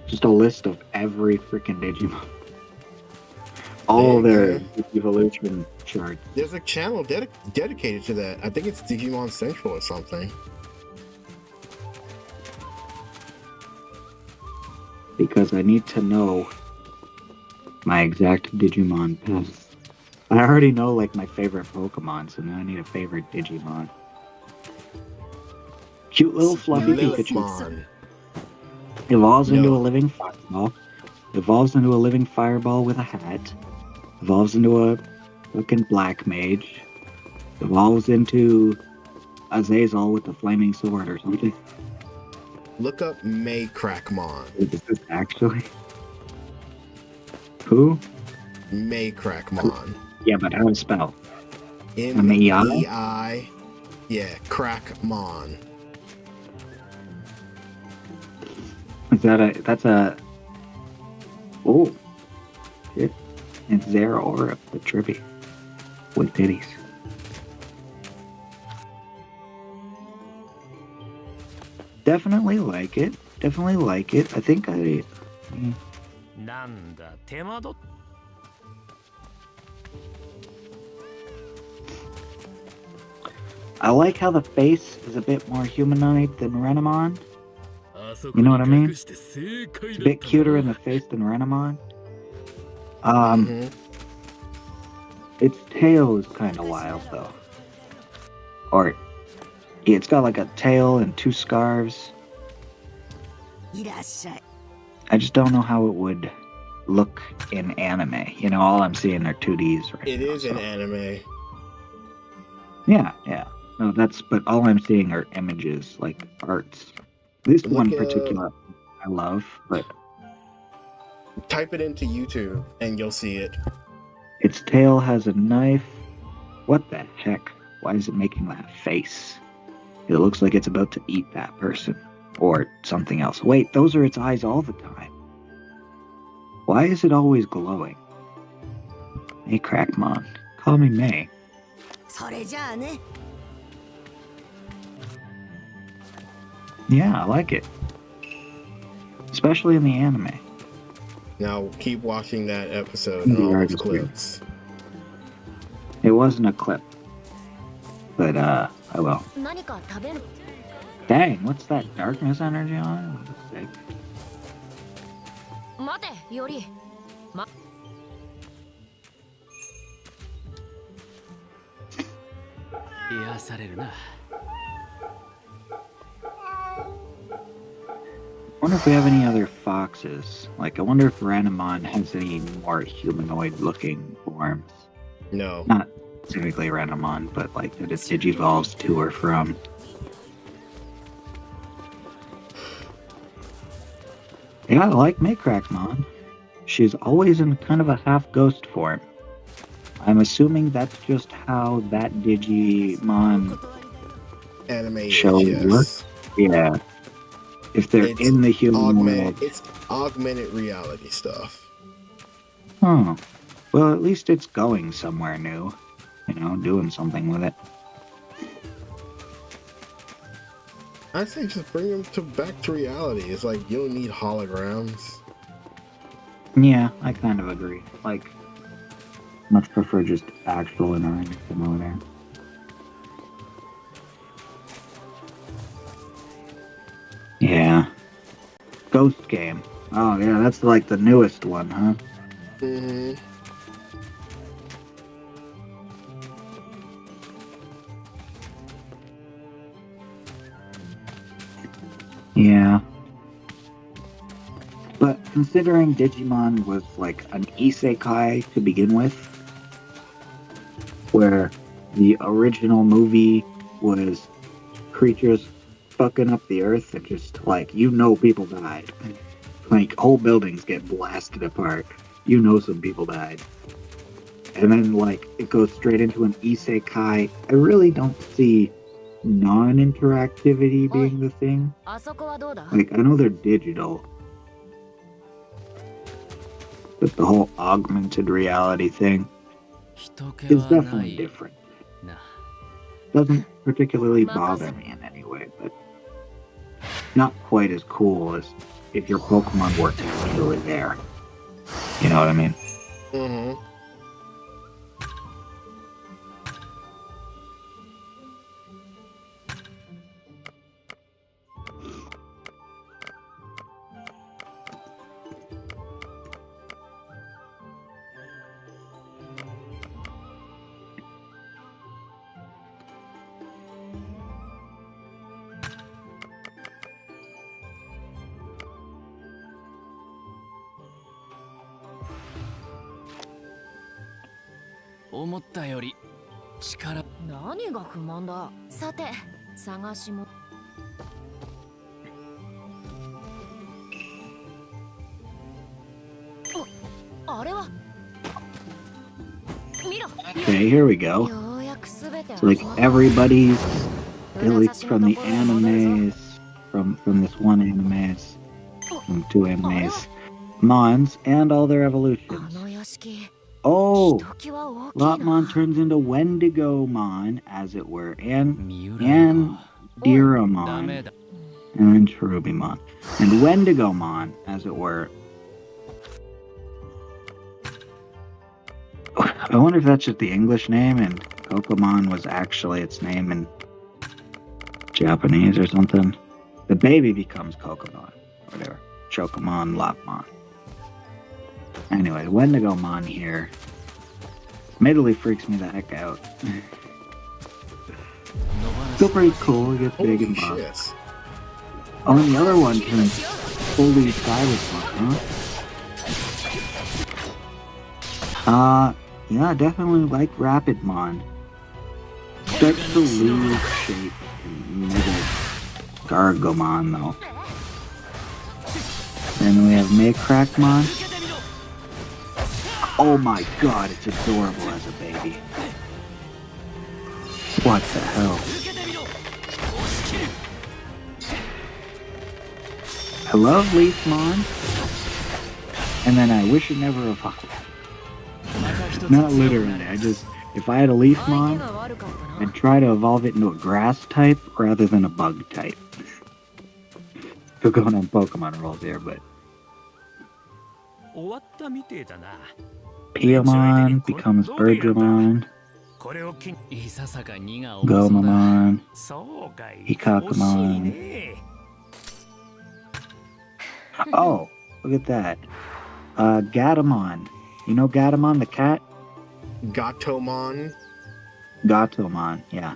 just a list of every freaking Digimon. All their evolution charts. There's a channel dedicated to that. I think it's Digimon Central or something. Because I need to know my exact Digimon path. I already know my favorite Pokemon, so now I need a favorite Digimon. Cute little fluffy Pikachu. Evolves into a living fireball. Evolves into a living fireball with a hat. Evolves into a fucking black mage. Evolves into Azazel with a flaming sword or something. Look up Maycrackmon. Is this actually? Who? Maycrackmon. Yeah, but how to spell? M-E-I? Yeah, Crackmon. Is that that's a... Oh. Shit. It's Zeraora, the trippy. With titties. Definitely like it. Definitely like it. I think I... I like how the face is a bit more humanoid than Renamon. You know what I mean? It's a bit cuter in the face than Renamon. Its tail is kind of wild though. Or, yeah, it's got a tail and two scarves. I just don't know how it would look in anime. You know, all I'm seeing are 2Ds right It now. is an anime. Yeah. No, but all I'm seeing are images, like arts. This one particular I love, but type it into YouTube and you'll see it. Its tail has a knife. What the heck? Why is it making that face? It looks like it's about to eat that person. Or something else. Wait, those are its eyes all the time. Why is it always glowing? Hey, Crackmon. Call me May. Yeah, I like it. Especially in the anime. Now keep watching that episode and all those clips. It wasn't a clip. But, I will. Dang, what's that darkness energy on? Sick. I wonder if we have any other foxes. Like, I wonder if Renamon has any more humanoid-looking forms. No. Not specifically Renamon, but like that it digivolves to or from. Yeah, I like Maycrackmon. She's always in kind of a half-ghost form. I'm assuming that's just how that Digimon anime show works. Yeah. If they're in the human world. It's augmented reality stuff. Oh. Well, at least it's going somewhere new. You know, doing something with it. I say just bring them back to reality. It's like you don't need holograms. Yeah, I kind of agree. Like, much prefer just actual interaction over there. Yeah. Ghost game. Oh, yeah, that's like the newest one, huh? Mm-hmm. Yeah. But considering Digimon was like an isekai to begin with, where the original movie was creatures fucking up the earth and just like, you know, people died. Like, whole buildings get blasted apart. You know some people died. And then, like, it goes straight into an isekai. I really don't see non-interactivity being the thing. Like, I know they're digital. But the whole augmented reality thing is definitely different. Doesn't particularly bother me in any way, but not quite as cool as if your Pokemon were actually there. You know what I mean? Mm-hmm. Okay, here we go. So like everybody's, at least from the animes, from this one animes, from two animes, Mons, and all their evolutions. Oh! Lopmon turns into Wendigomon, as it were, and Diramon, and then Cherubimon. And Wendigomon, as it were. I wonder if that's just the English name and Kokomon was actually its name in Japanese or something. The baby becomes Kokomon, or whatever. Chokomon, Lopmon. Anyway, Wendigomon here immediately freaks me the heck out. Still pretty cool, it gets big and buff. Oh, and the other one turns pull these Cyberpunk, huh? Yeah, definitely like Rapidmon. Starts to lose shape in Mega Gargomon, though. Then we have Maycrackmon. Oh my god, it's adorable as a baby. What the hell? I love Leafmon. And then I wish it never evolved. Not literally, if I had a Leafmon, I'd try to evolve it into a grass type rather than a bug type. We're going on Pokemon rolls here, but... Piamon becomes Birdramon. Gomamon. Hikakamon. Oh, look at that. Gatomon. You know Gatomon the cat? Gatomon? Gatomon, yeah.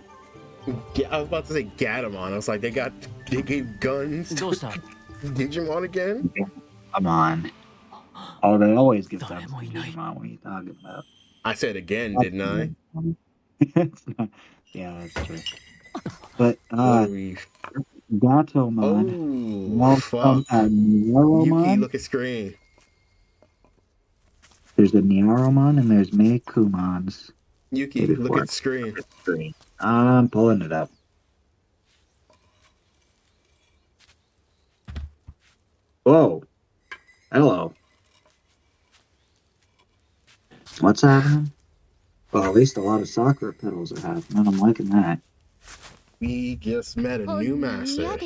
I was about to say Gatomon. I was like, they gave guns to Digimon again? Come on. Oh, they always give guns to Digimon. What are you talking about? I said again, didn't I? Yeah, that's true. But, Gatomon. Oh, fuck. Yuki, look at screen. There's a Niaromon and there's Meikumons. Yuki, look at the screen. I'm pulling it up. Whoa. Hello. What's happening? Well, at least a lot of soccer pedals are happening. I'm liking that. We just met a new master.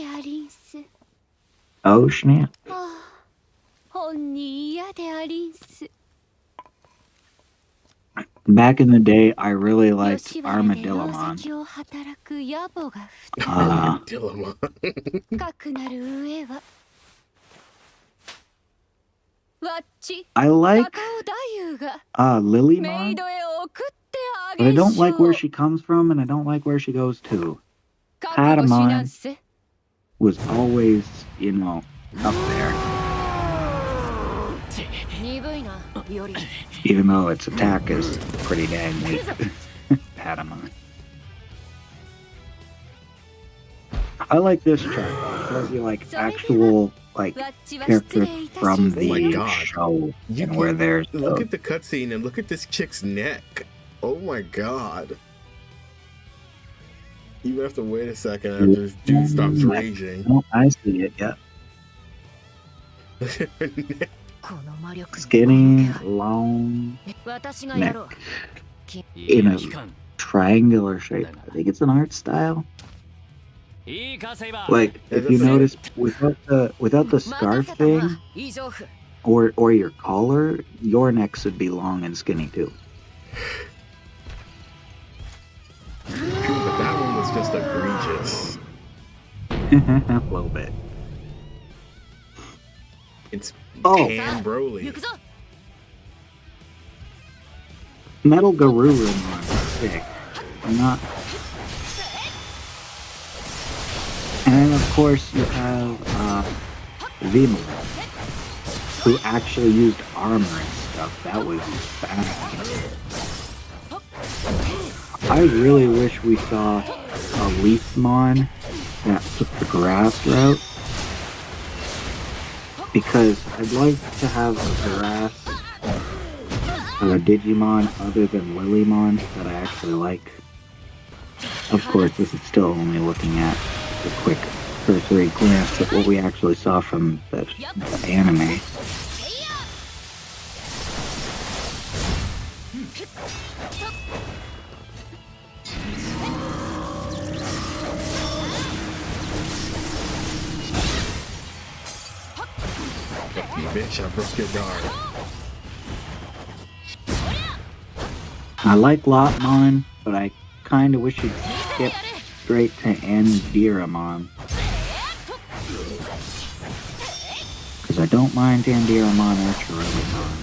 Oh, snap. Back in the day, I really liked Armadillomon. I like Lilymon, but I don't like where she comes from and I don't like where she goes to. Patamon was always, up there. Even though its attack is pretty dang weak. Patamon. I like this chart. It tells you actual characters from the show and where there's. Look at the cutscene and look at this chick's neck. Oh my god. You have to wait a second after this dude stops raging. Oh, I see it, yeah. Skinny, long neck in a triangular shape. I think it's an art style. If you notice, without the scarf thing or your collar, your neck should be long and skinny too. But that one was just egregious. A little bit. It's Pan Broly. Metal Garurumon is sick. I'm not. And then of course you have Vimala, who actually used armor and stuff. That was badass. I really wish we saw a Leafmon that took the grass route, because I'd like to have a grass Digimon other than Lilymon that I actually like. Of course, this is still only looking at a quick cursory glance at what we actually saw from the anime. Bitch, I broke your guard. I like Lotmon, but I kind of wish you'd skip straight to Andiramon. Because I don't mind Andiramon or Cherulimon.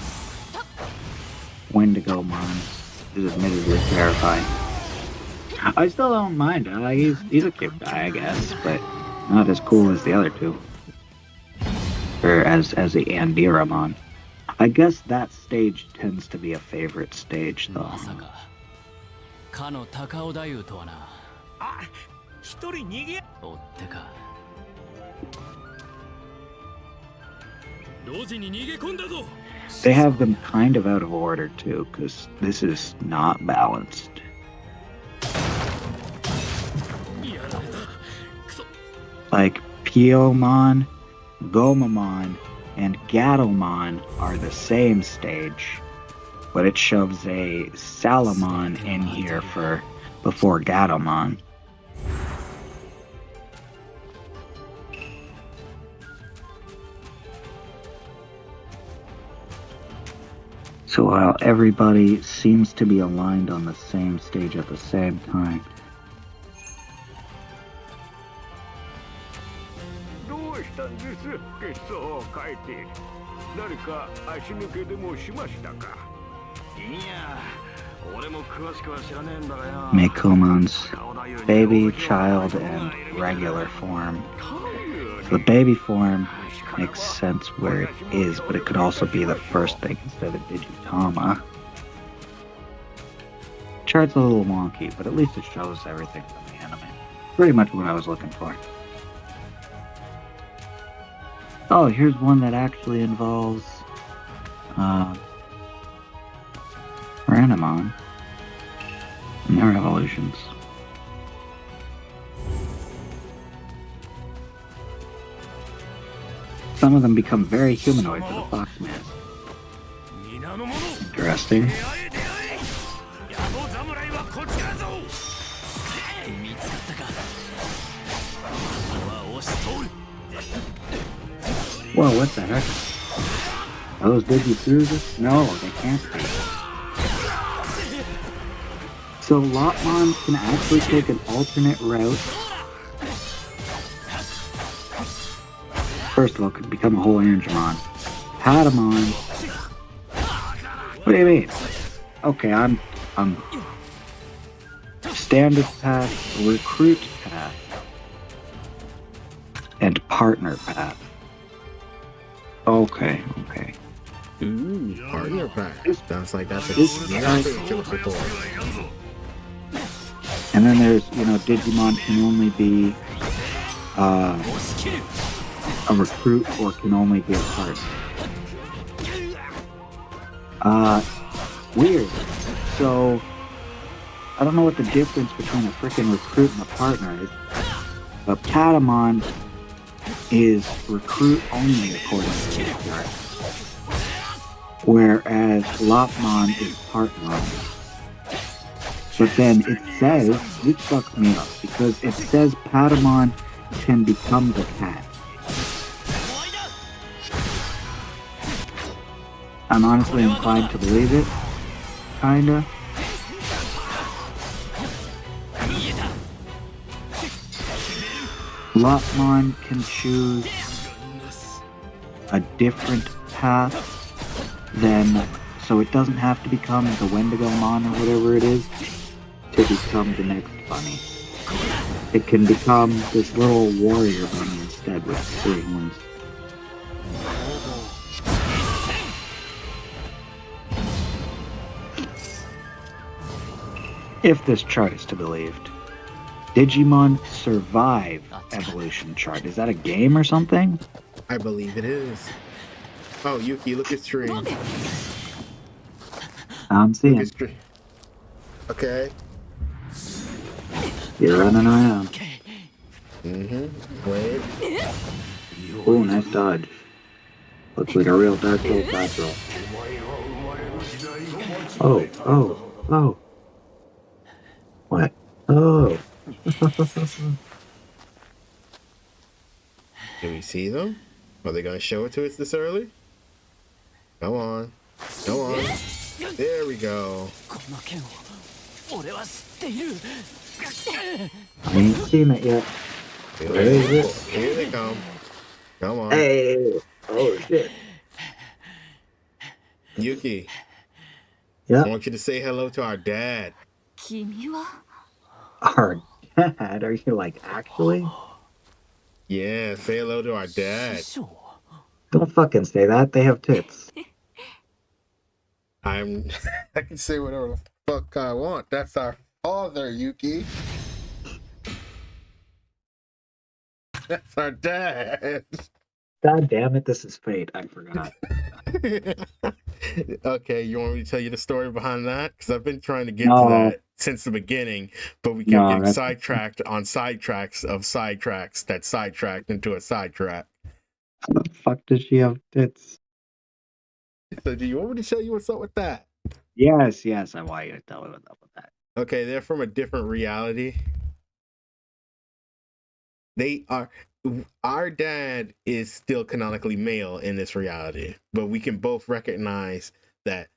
Wendigomon is admittedly terrifying. I still don't mind. He's a cute guy, I guess, but not as cool as the other two. or as the Andiramon. I guess that stage tends to be a favorite stage, though. They have them kind of out of order, too, because this is not balanced. Like, Piomon, Gomamon, and Gatomon are the same stage, but it shoves a Salamon in here before Gatomon. So while everybody seems to be aligned on the same stage at the same time, Meikomon's baby, child, and regular form. So the baby form makes sense where it is, but it could also be the first thing instead of Digitama. Chart's a little wonky, but at least it shows everything from the anime. Pretty much what I was looking for. Oh, here's one that actually involves Ranamon and their evolutions. Some of them become very humanoid for the Foxman. Interesting. Whoa, what the heck? Are those Digitsugas? No, they can't be. So Lopmon can actually take an alternate route. First of all, could become a whole Angemon. Patamon. What do you mean? Okay, I'm standard path, recruit path, and partner path. Okay. Ooh, partner path. Sounds like that's a And then there's, Digimon can only be a recruit or can only be a partner. Weird. So, I don't know what the difference between a freaking recruit and a partner is. But Patamon is recruit only according to this chart. Whereas Lopmon is partner only. But then it says, this fucks me up, because it says Patamon can become the cat. I'm honestly inclined to believe it, kinda. Lopmon can choose a different path than, so it doesn't have to become the Wendigomon or whatever it is to become the next bunny. It can become this little warrior bunny instead with 3 horns. If this chart is to be believed. Digimon Survive evolution chart. Is that a game or something? I believe it is. Oh, Yuki, look at stream. I'm seeing. Okay. You're running around. Wait. Ooh, nice dodge. Looks like a real Dark Souls dodge roll. Oh. What? Oh. Can we see them? Are they going to show it to us this early? Go on. There we go. I ain't seen it yet. Where is it? Here they come. Come on. Hey! Oh, shit. Yuki. Yeah. I want you to say hello to our dad. Our dad? Are you like, actually? Yeah, say hello to our dad. Don't fucking say that. They have tits. I can say whatever the fuck I want. That's our father, Yuki. That's our dad. God damn it, this is fate. I forgot. Okay, you want me to tell you the story behind that? Because I've been trying to get to that since the beginning, but we kept getting sidetracked on sidetracks of sidetracks that sidetracked into a sidetrack. How the fuck does she have tits? So do you want me to tell you what's up with that? Yes, I want you to tell me what's up with that. Okay, they're from a different reality. They are... Our dad is still canonically male in this reality, but we can both recognize that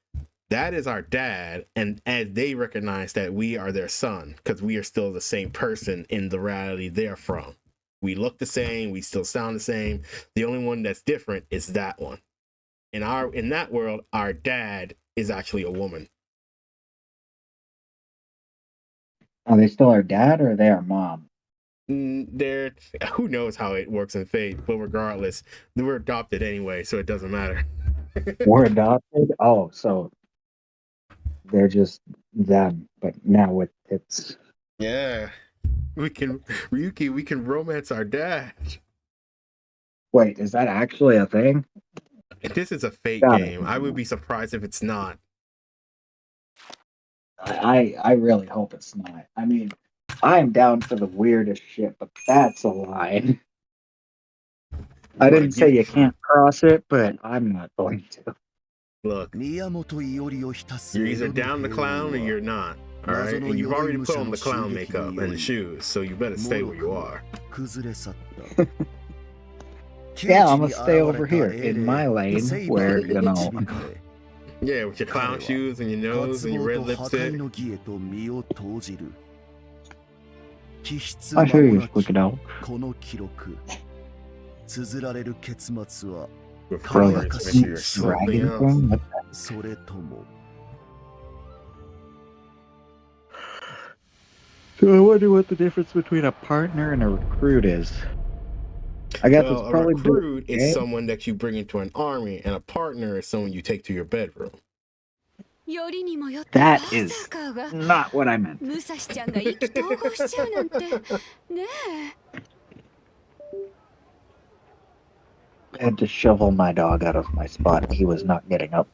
is our dad, and as they recognize that we are their son, because we are still the same person in the reality they're from. We look the same, we still sound the same. The only one that's different is that one. In that world, our dad is actually a woman. Are they still our dad or are they our mom? Who knows how it works in fate, but regardless, we're adopted anyway, so it doesn't matter. We're adopted? Oh, so they're just them, but now with tits. Yeah. Ryuki, we can romance our dad. Wait, is that actually a thing? This is a fate game. I would be surprised if it's not. I really hope it's not. I mean, I'm down for the weirdest shit, but that's a line. I didn't say you can't cross it, but I'm not going to. Look, you're either down the clown or you're not. All right, and you've already put on the clown makeup and the shoes, so you better stay where you are. Yeah, I'm gonna stay over here in my lane where, Yeah, with your clown shoes and your nose and your red lipstick. I hear you, Squeak it out. Dragon. So I wonder what the difference between a partner and a recruit is. I guess it's probably a recruit is someone that you bring into an army, and a partner is someone you take to your bedroom. That is not what I meant. I had to shovel my dog out of my spot. He was not getting up.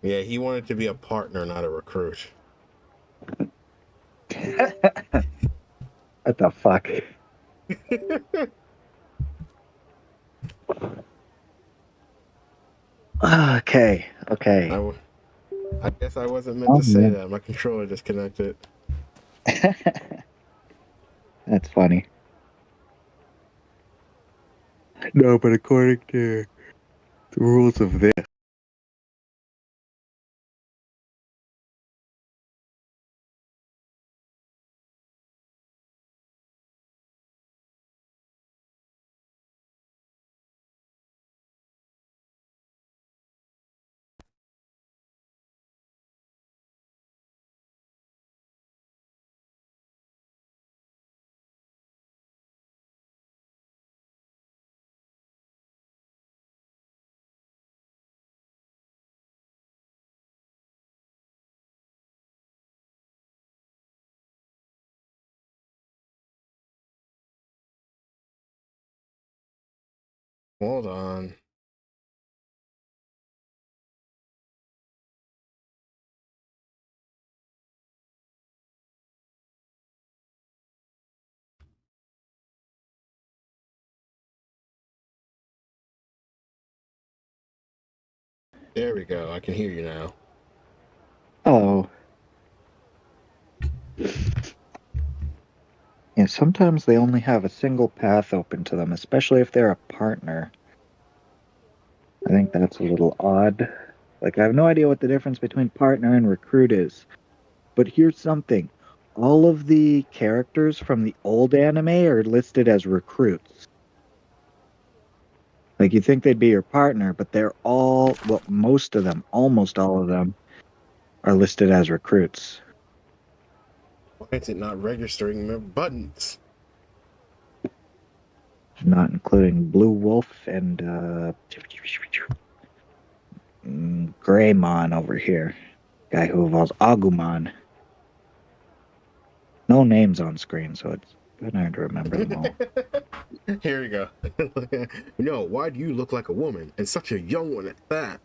Yeah, he wanted to be a partner, not a recruit. What the fuck? Okay. I guess I wasn't meant to say that. My controller disconnected. That's funny. No, but according to the rules of this. Hold on. There we go. I can hear you now. Oh. Yeah, sometimes they only have a single path open to them, especially if they're a partner. I think that's a little odd. Like, I have no idea what the difference between partner and recruit is. But here's something. All of the characters from the old anime are listed as recruits. Like, you think they'd be your partner, but they're all, well, most of them, almost all of them, are listed as recruits. Why is it not registering the buttons? not including Blue Wolf and Greymon over here. Guy who evolves Agumon. No names on screen, so it's kind of hard to remember them all. Here we go. No, why do you look like a woman and such a young one at that?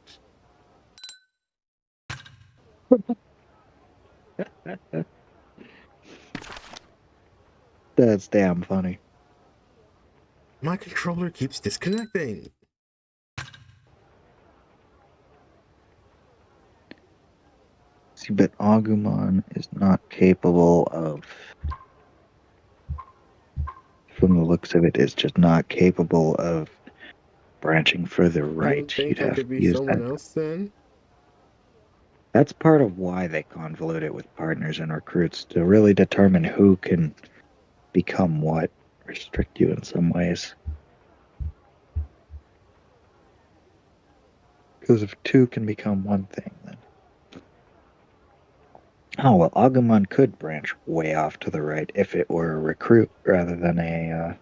That's damn funny. My controller keeps disconnecting. See, but Agumon is not capable of, from the looks of it, is just not capable of branching further right. You don't think You'd I have could to be use someone that. else then? That's part of why they convolute it with partners and recruits, to really determine who can become what, restrict you in some ways. Because if two can become one thing, then. Oh, well, Agumon could branch way off to the right if it were a recruit rather than a.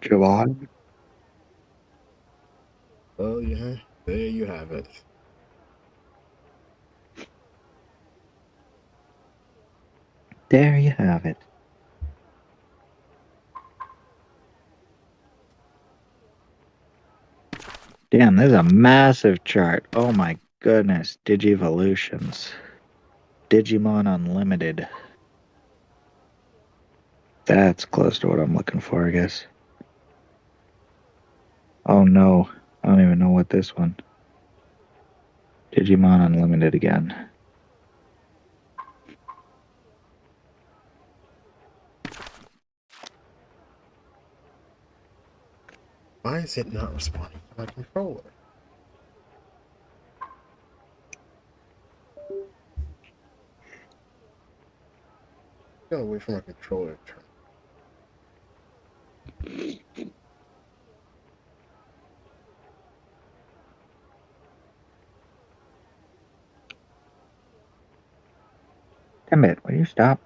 Javon. Oh, yeah. There you have it. There you have it. Damn, there's a massive chart. Oh my goodness. Digivolutions. Digimon Unlimited. That's close to what I'm looking for, I guess. Oh no. I don't even know what this one. Digimon Unlimited again. Why is it not responding to my controller? Gotta wait for my controller to turn. Damn it, will you stop?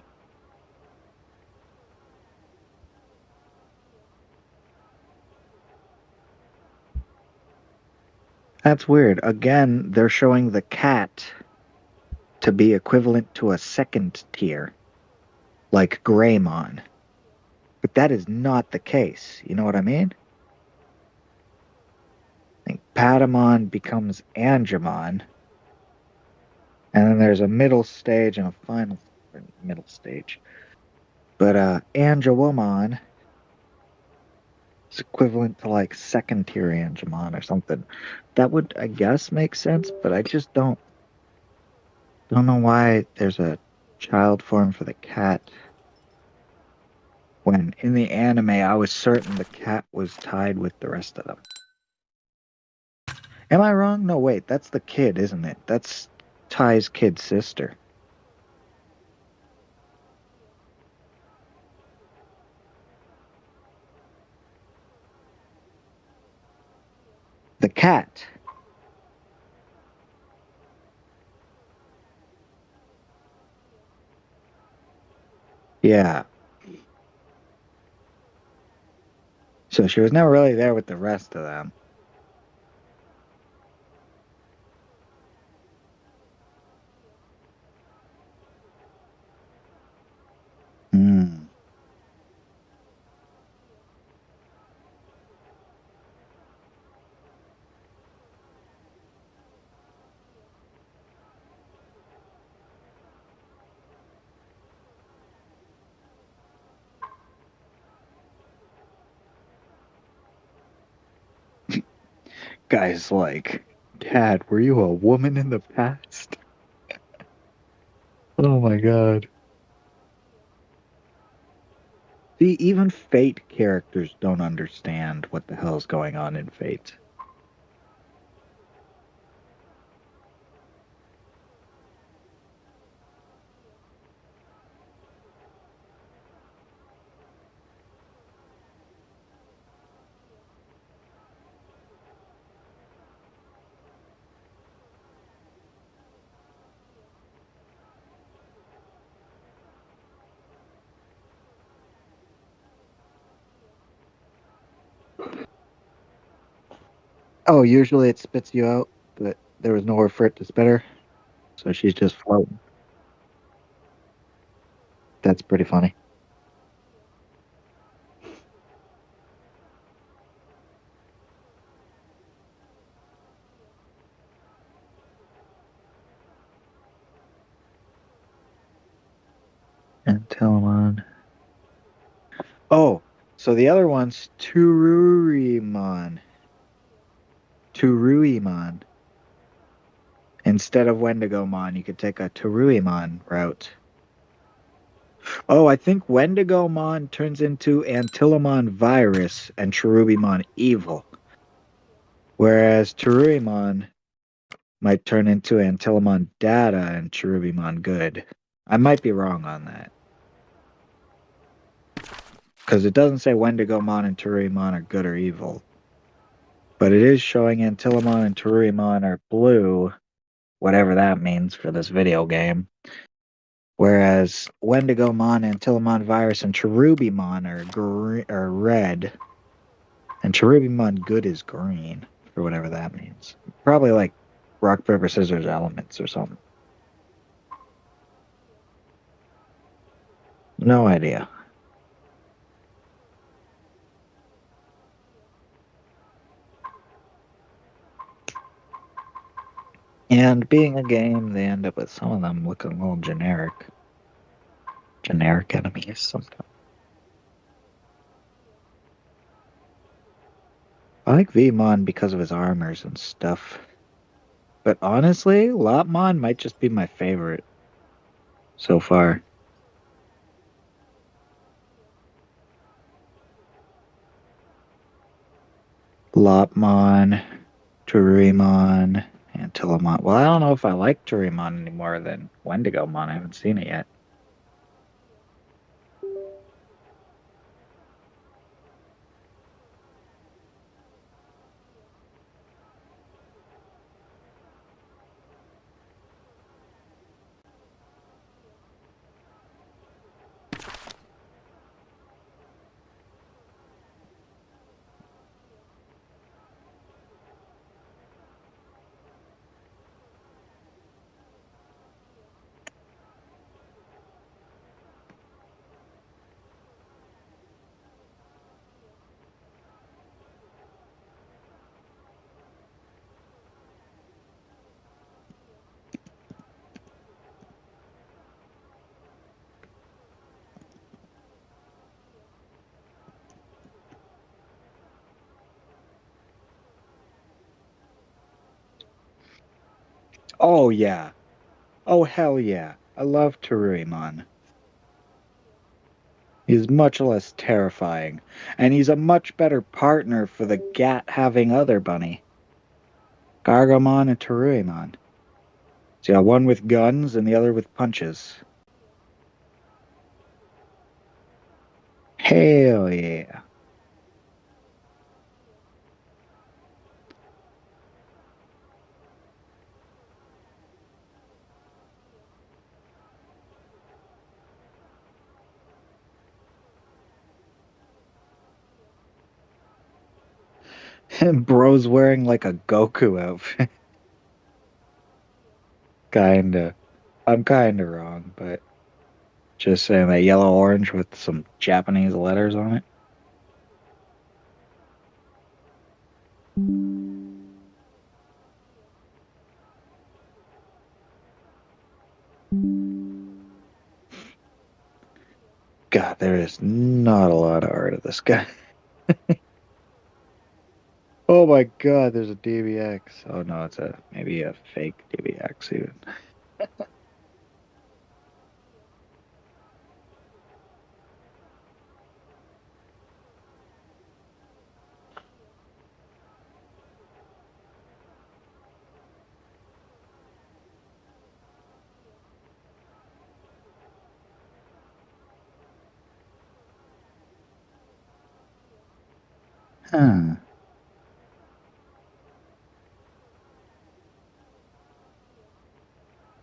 That's weird. Again, they're showing the cat to be equivalent to a second tier, like Greymon. But that is not the case. You know what I mean? I think Patamon becomes Angemon, and then there's a middle stage and a final middle stage. But Angewomon is equivalent to like second tier Angemon or something. That would, I guess, make sense, but I just don't know why there's a child form for the cat. When in the anime, I was certain the cat was tied with the rest of them. Am I wrong? No, wait, that's the kid, isn't it? That's Ty's kid sister. The cat. Yeah. So she was never really there with the rest of them. Hmm. Guy's like, Dad, were you a woman in the past? Oh my god. See, even Fate characters don't understand what the hell's going on in Fate. Oh, usually it spits you out, but there was nowhere for it to spit her, so she's just floating. That's pretty funny. And Telemon. Oh, so the other one's Turuimon. Turuimon. Instead of Wendigomon, you could take a Turuimon route. Oh, I think Wendigomon turns into Antilamon Virus and Cherubimon Evil. Whereas Turuimon might turn into Antilamon Data and Cherubimon Good. I might be wrong on that. Because it doesn't say Wendigomon and Turuimon are good or evil. But it is showing Antilamon and Turuimon are blue, whatever that means for this video game. Whereas Wendigomon, Antilamon Virus, and Cherubimon are red. And Cherubimon Good is green, for whatever that means. Probably like rock, paper, scissors elements or something. No idea. And being a game, they end up with some of them looking a little generic. Generic enemies sometimes. I like Vmon because of his armors and stuff. But honestly, Lopmon might just be my favorite so far. Lopmon, Turuimon, and Tillamon. Well, I don't know if I like Turuimon any more than Wendigomon. I haven't seen it yet. Oh, yeah. Oh, hell yeah. I love Turuimon. He's much less terrifying, and he's a much better partner for the gat-having other bunny, Gargomon and Teruimon. So yeah, one with guns and the other with punches. Hell yeah. And bro's wearing like a Goku outfit. Kinda. I'm kinda wrong, but just saying that yellow orange with some Japanese letters on it. God, there is not a lot of art of this guy. Oh my god, there's a DBX. Oh no, it's maybe a fake DBX even. Huh.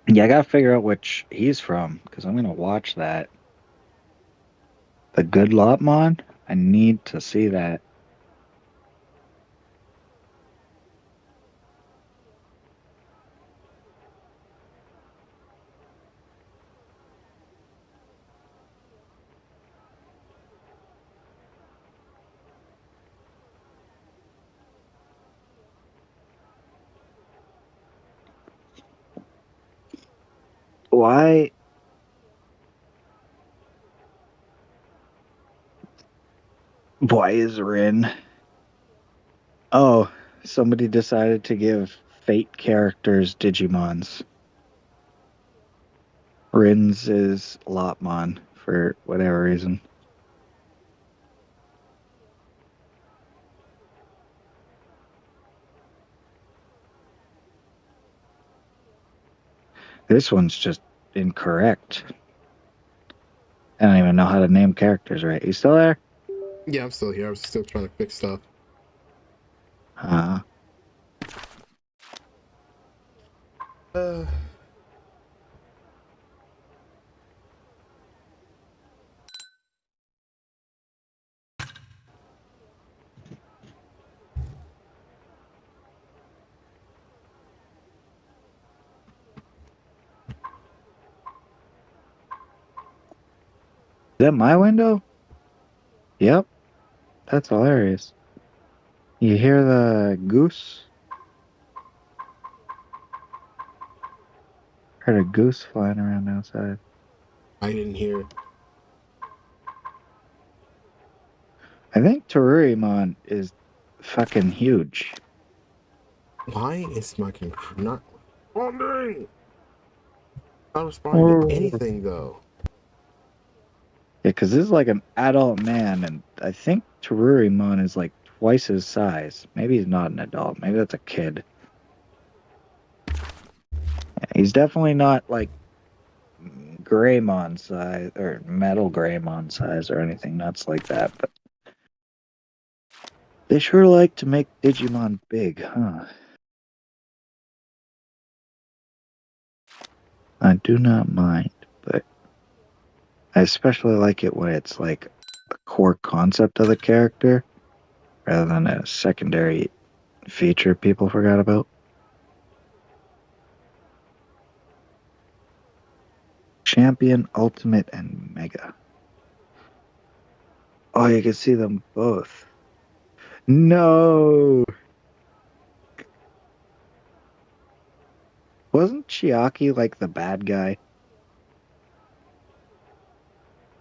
Yeah, I gotta figure out which he's from, because I'm gonna watch that. The Good Lopmon? I need to see that. Why? Why is Rin? Oh, somebody decided to give Fate characters Digimons. Rin's is Lopmon for whatever reason. This one's just incorrect. I don't even know how to name characters right. You still there? Yeah, I'm still here. I'm still trying to fix stuff. Is that my window? Yep. That's hilarious. You hear the goose? Heard a goose flying around outside. I didn't hear. I think Terurimon is fucking huge. Why is my computer not responding? Not responding to anything, though. Yeah, because this is like an adult man, and I think Terurimon is like twice his size. Maybe he's not an adult. Maybe that's a kid. Yeah, he's definitely not like Greymon size or Metal Greymon size or anything nuts like that, but they sure like to make Digimon big, huh? I do not mind, but I especially like it when it's like a core concept of the character rather than a secondary feature people forgot about. Champion, Ultimate, and Mega. Oh, you can see them both. No! Wasn't Chiaki like the bad guy?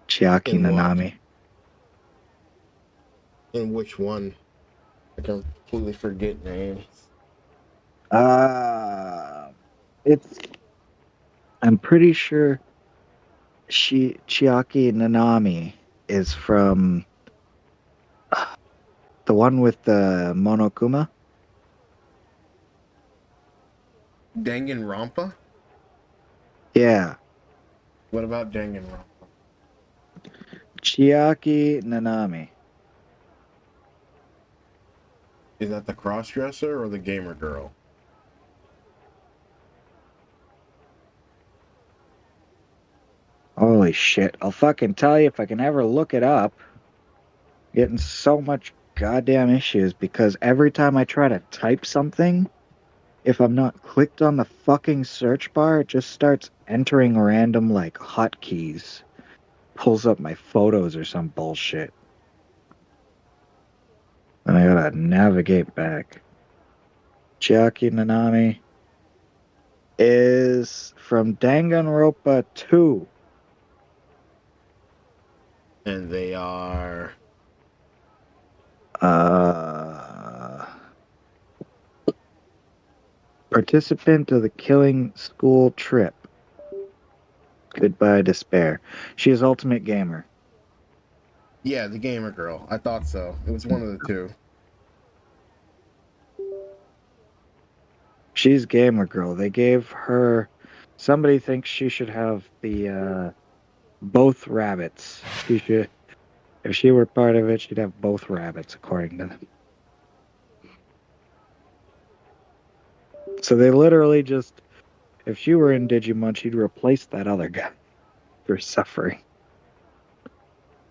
Chiaki In what? Nanami. In which one? I can completely forget names. It's. I'm pretty sure Chiaki Nanami is from the one with the Monokuma. Danganronpa? Yeah, What about Danganronpa? Chiaki Nanami. Is that the crossdresser or the gamer girl? Holy shit! I'll fucking tell you if I can ever look it up. Getting so much goddamn issues because every time I try to type something, if I'm not clicked on the fucking search bar, it just starts entering random like hotkeys. Pulls up my photos or some bullshit. And I gotta navigate back. Chiaki Nanami is from Danganronpa 2. And they are. Uh, Participant of the Killing School Trip. Goodbye Despair. She is Ultimate Gamer. Yeah, the gamer girl. I thought so. It was one of the two. She's Gamer Girl. They gave her. Somebody thinks she should have the both rabbits. She should, if she were part of it, she'd have both rabbits, according to them. So they literally just, if she were in Digimon, she'd replace that other guy for suffering.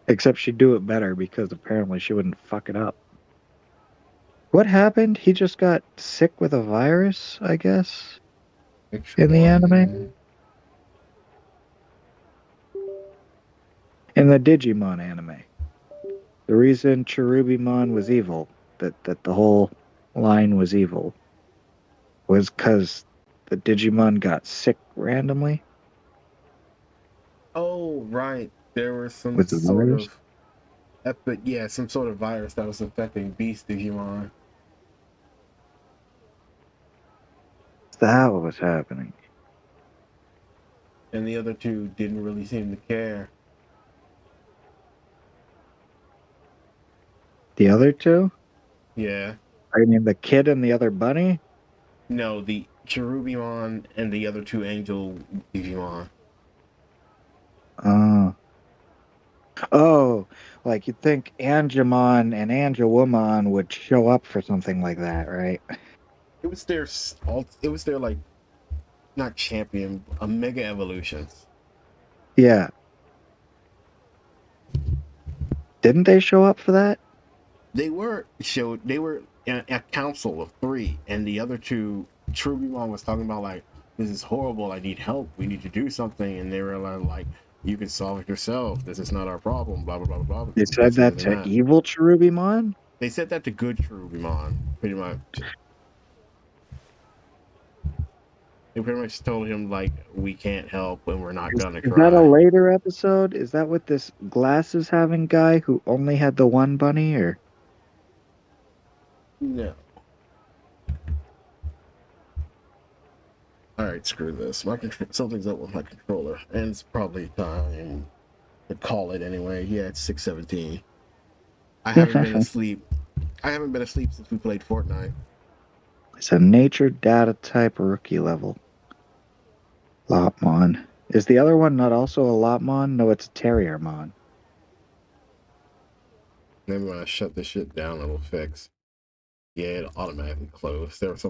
Except she'd do it better because apparently she wouldn't fuck it up. What happened? He just got sick with a virus, I guess, Which in the anime? one? In the Digimon anime. The reason Cherubimon was evil, that the whole line was evil, was because the Digimon got sick randomly. Oh, right. There was some With the sort virus? of some sort of virus that was affecting beast Digimon. That was happening. And the other two didn't really seem to care. The other two? Yeah. I mean, the kid and the other bunny? No, the Cherubimon and the other two angel Digimon. Oh, like you'd think Angemon and Angelwoman would show up for something like that, right? It was their like, not champion, a mega evolutions. Yeah. Didn't they show up for that? They were a council of 3, and the other two, Cherubimon was talking about like, this is horrible, I need help, we need to do something, and they were like, you can solve it yourself, this is not our problem, blah blah blah blah blah. They said that to evil Cherubimon? They said that to good Cherubimon, pretty much. They pretty much told him like, we can't help and we're not gonna try. Is that a later episode? Is that with this glasses having guy who only had the one bunny, or? No. Alright, screw this. Something's up with my controller, and it's probably time to call it anyway. Yeah, it's 6:17. I haven't been asleep. I haven't been asleep since we played Fortnite. It's a nature data type rookie level. Lopmon. Is the other one not also a Lopmon? No, it's a Terriermon. Maybe when I shut this shit down, it'll fix. Yeah, it'll automatically close. There was some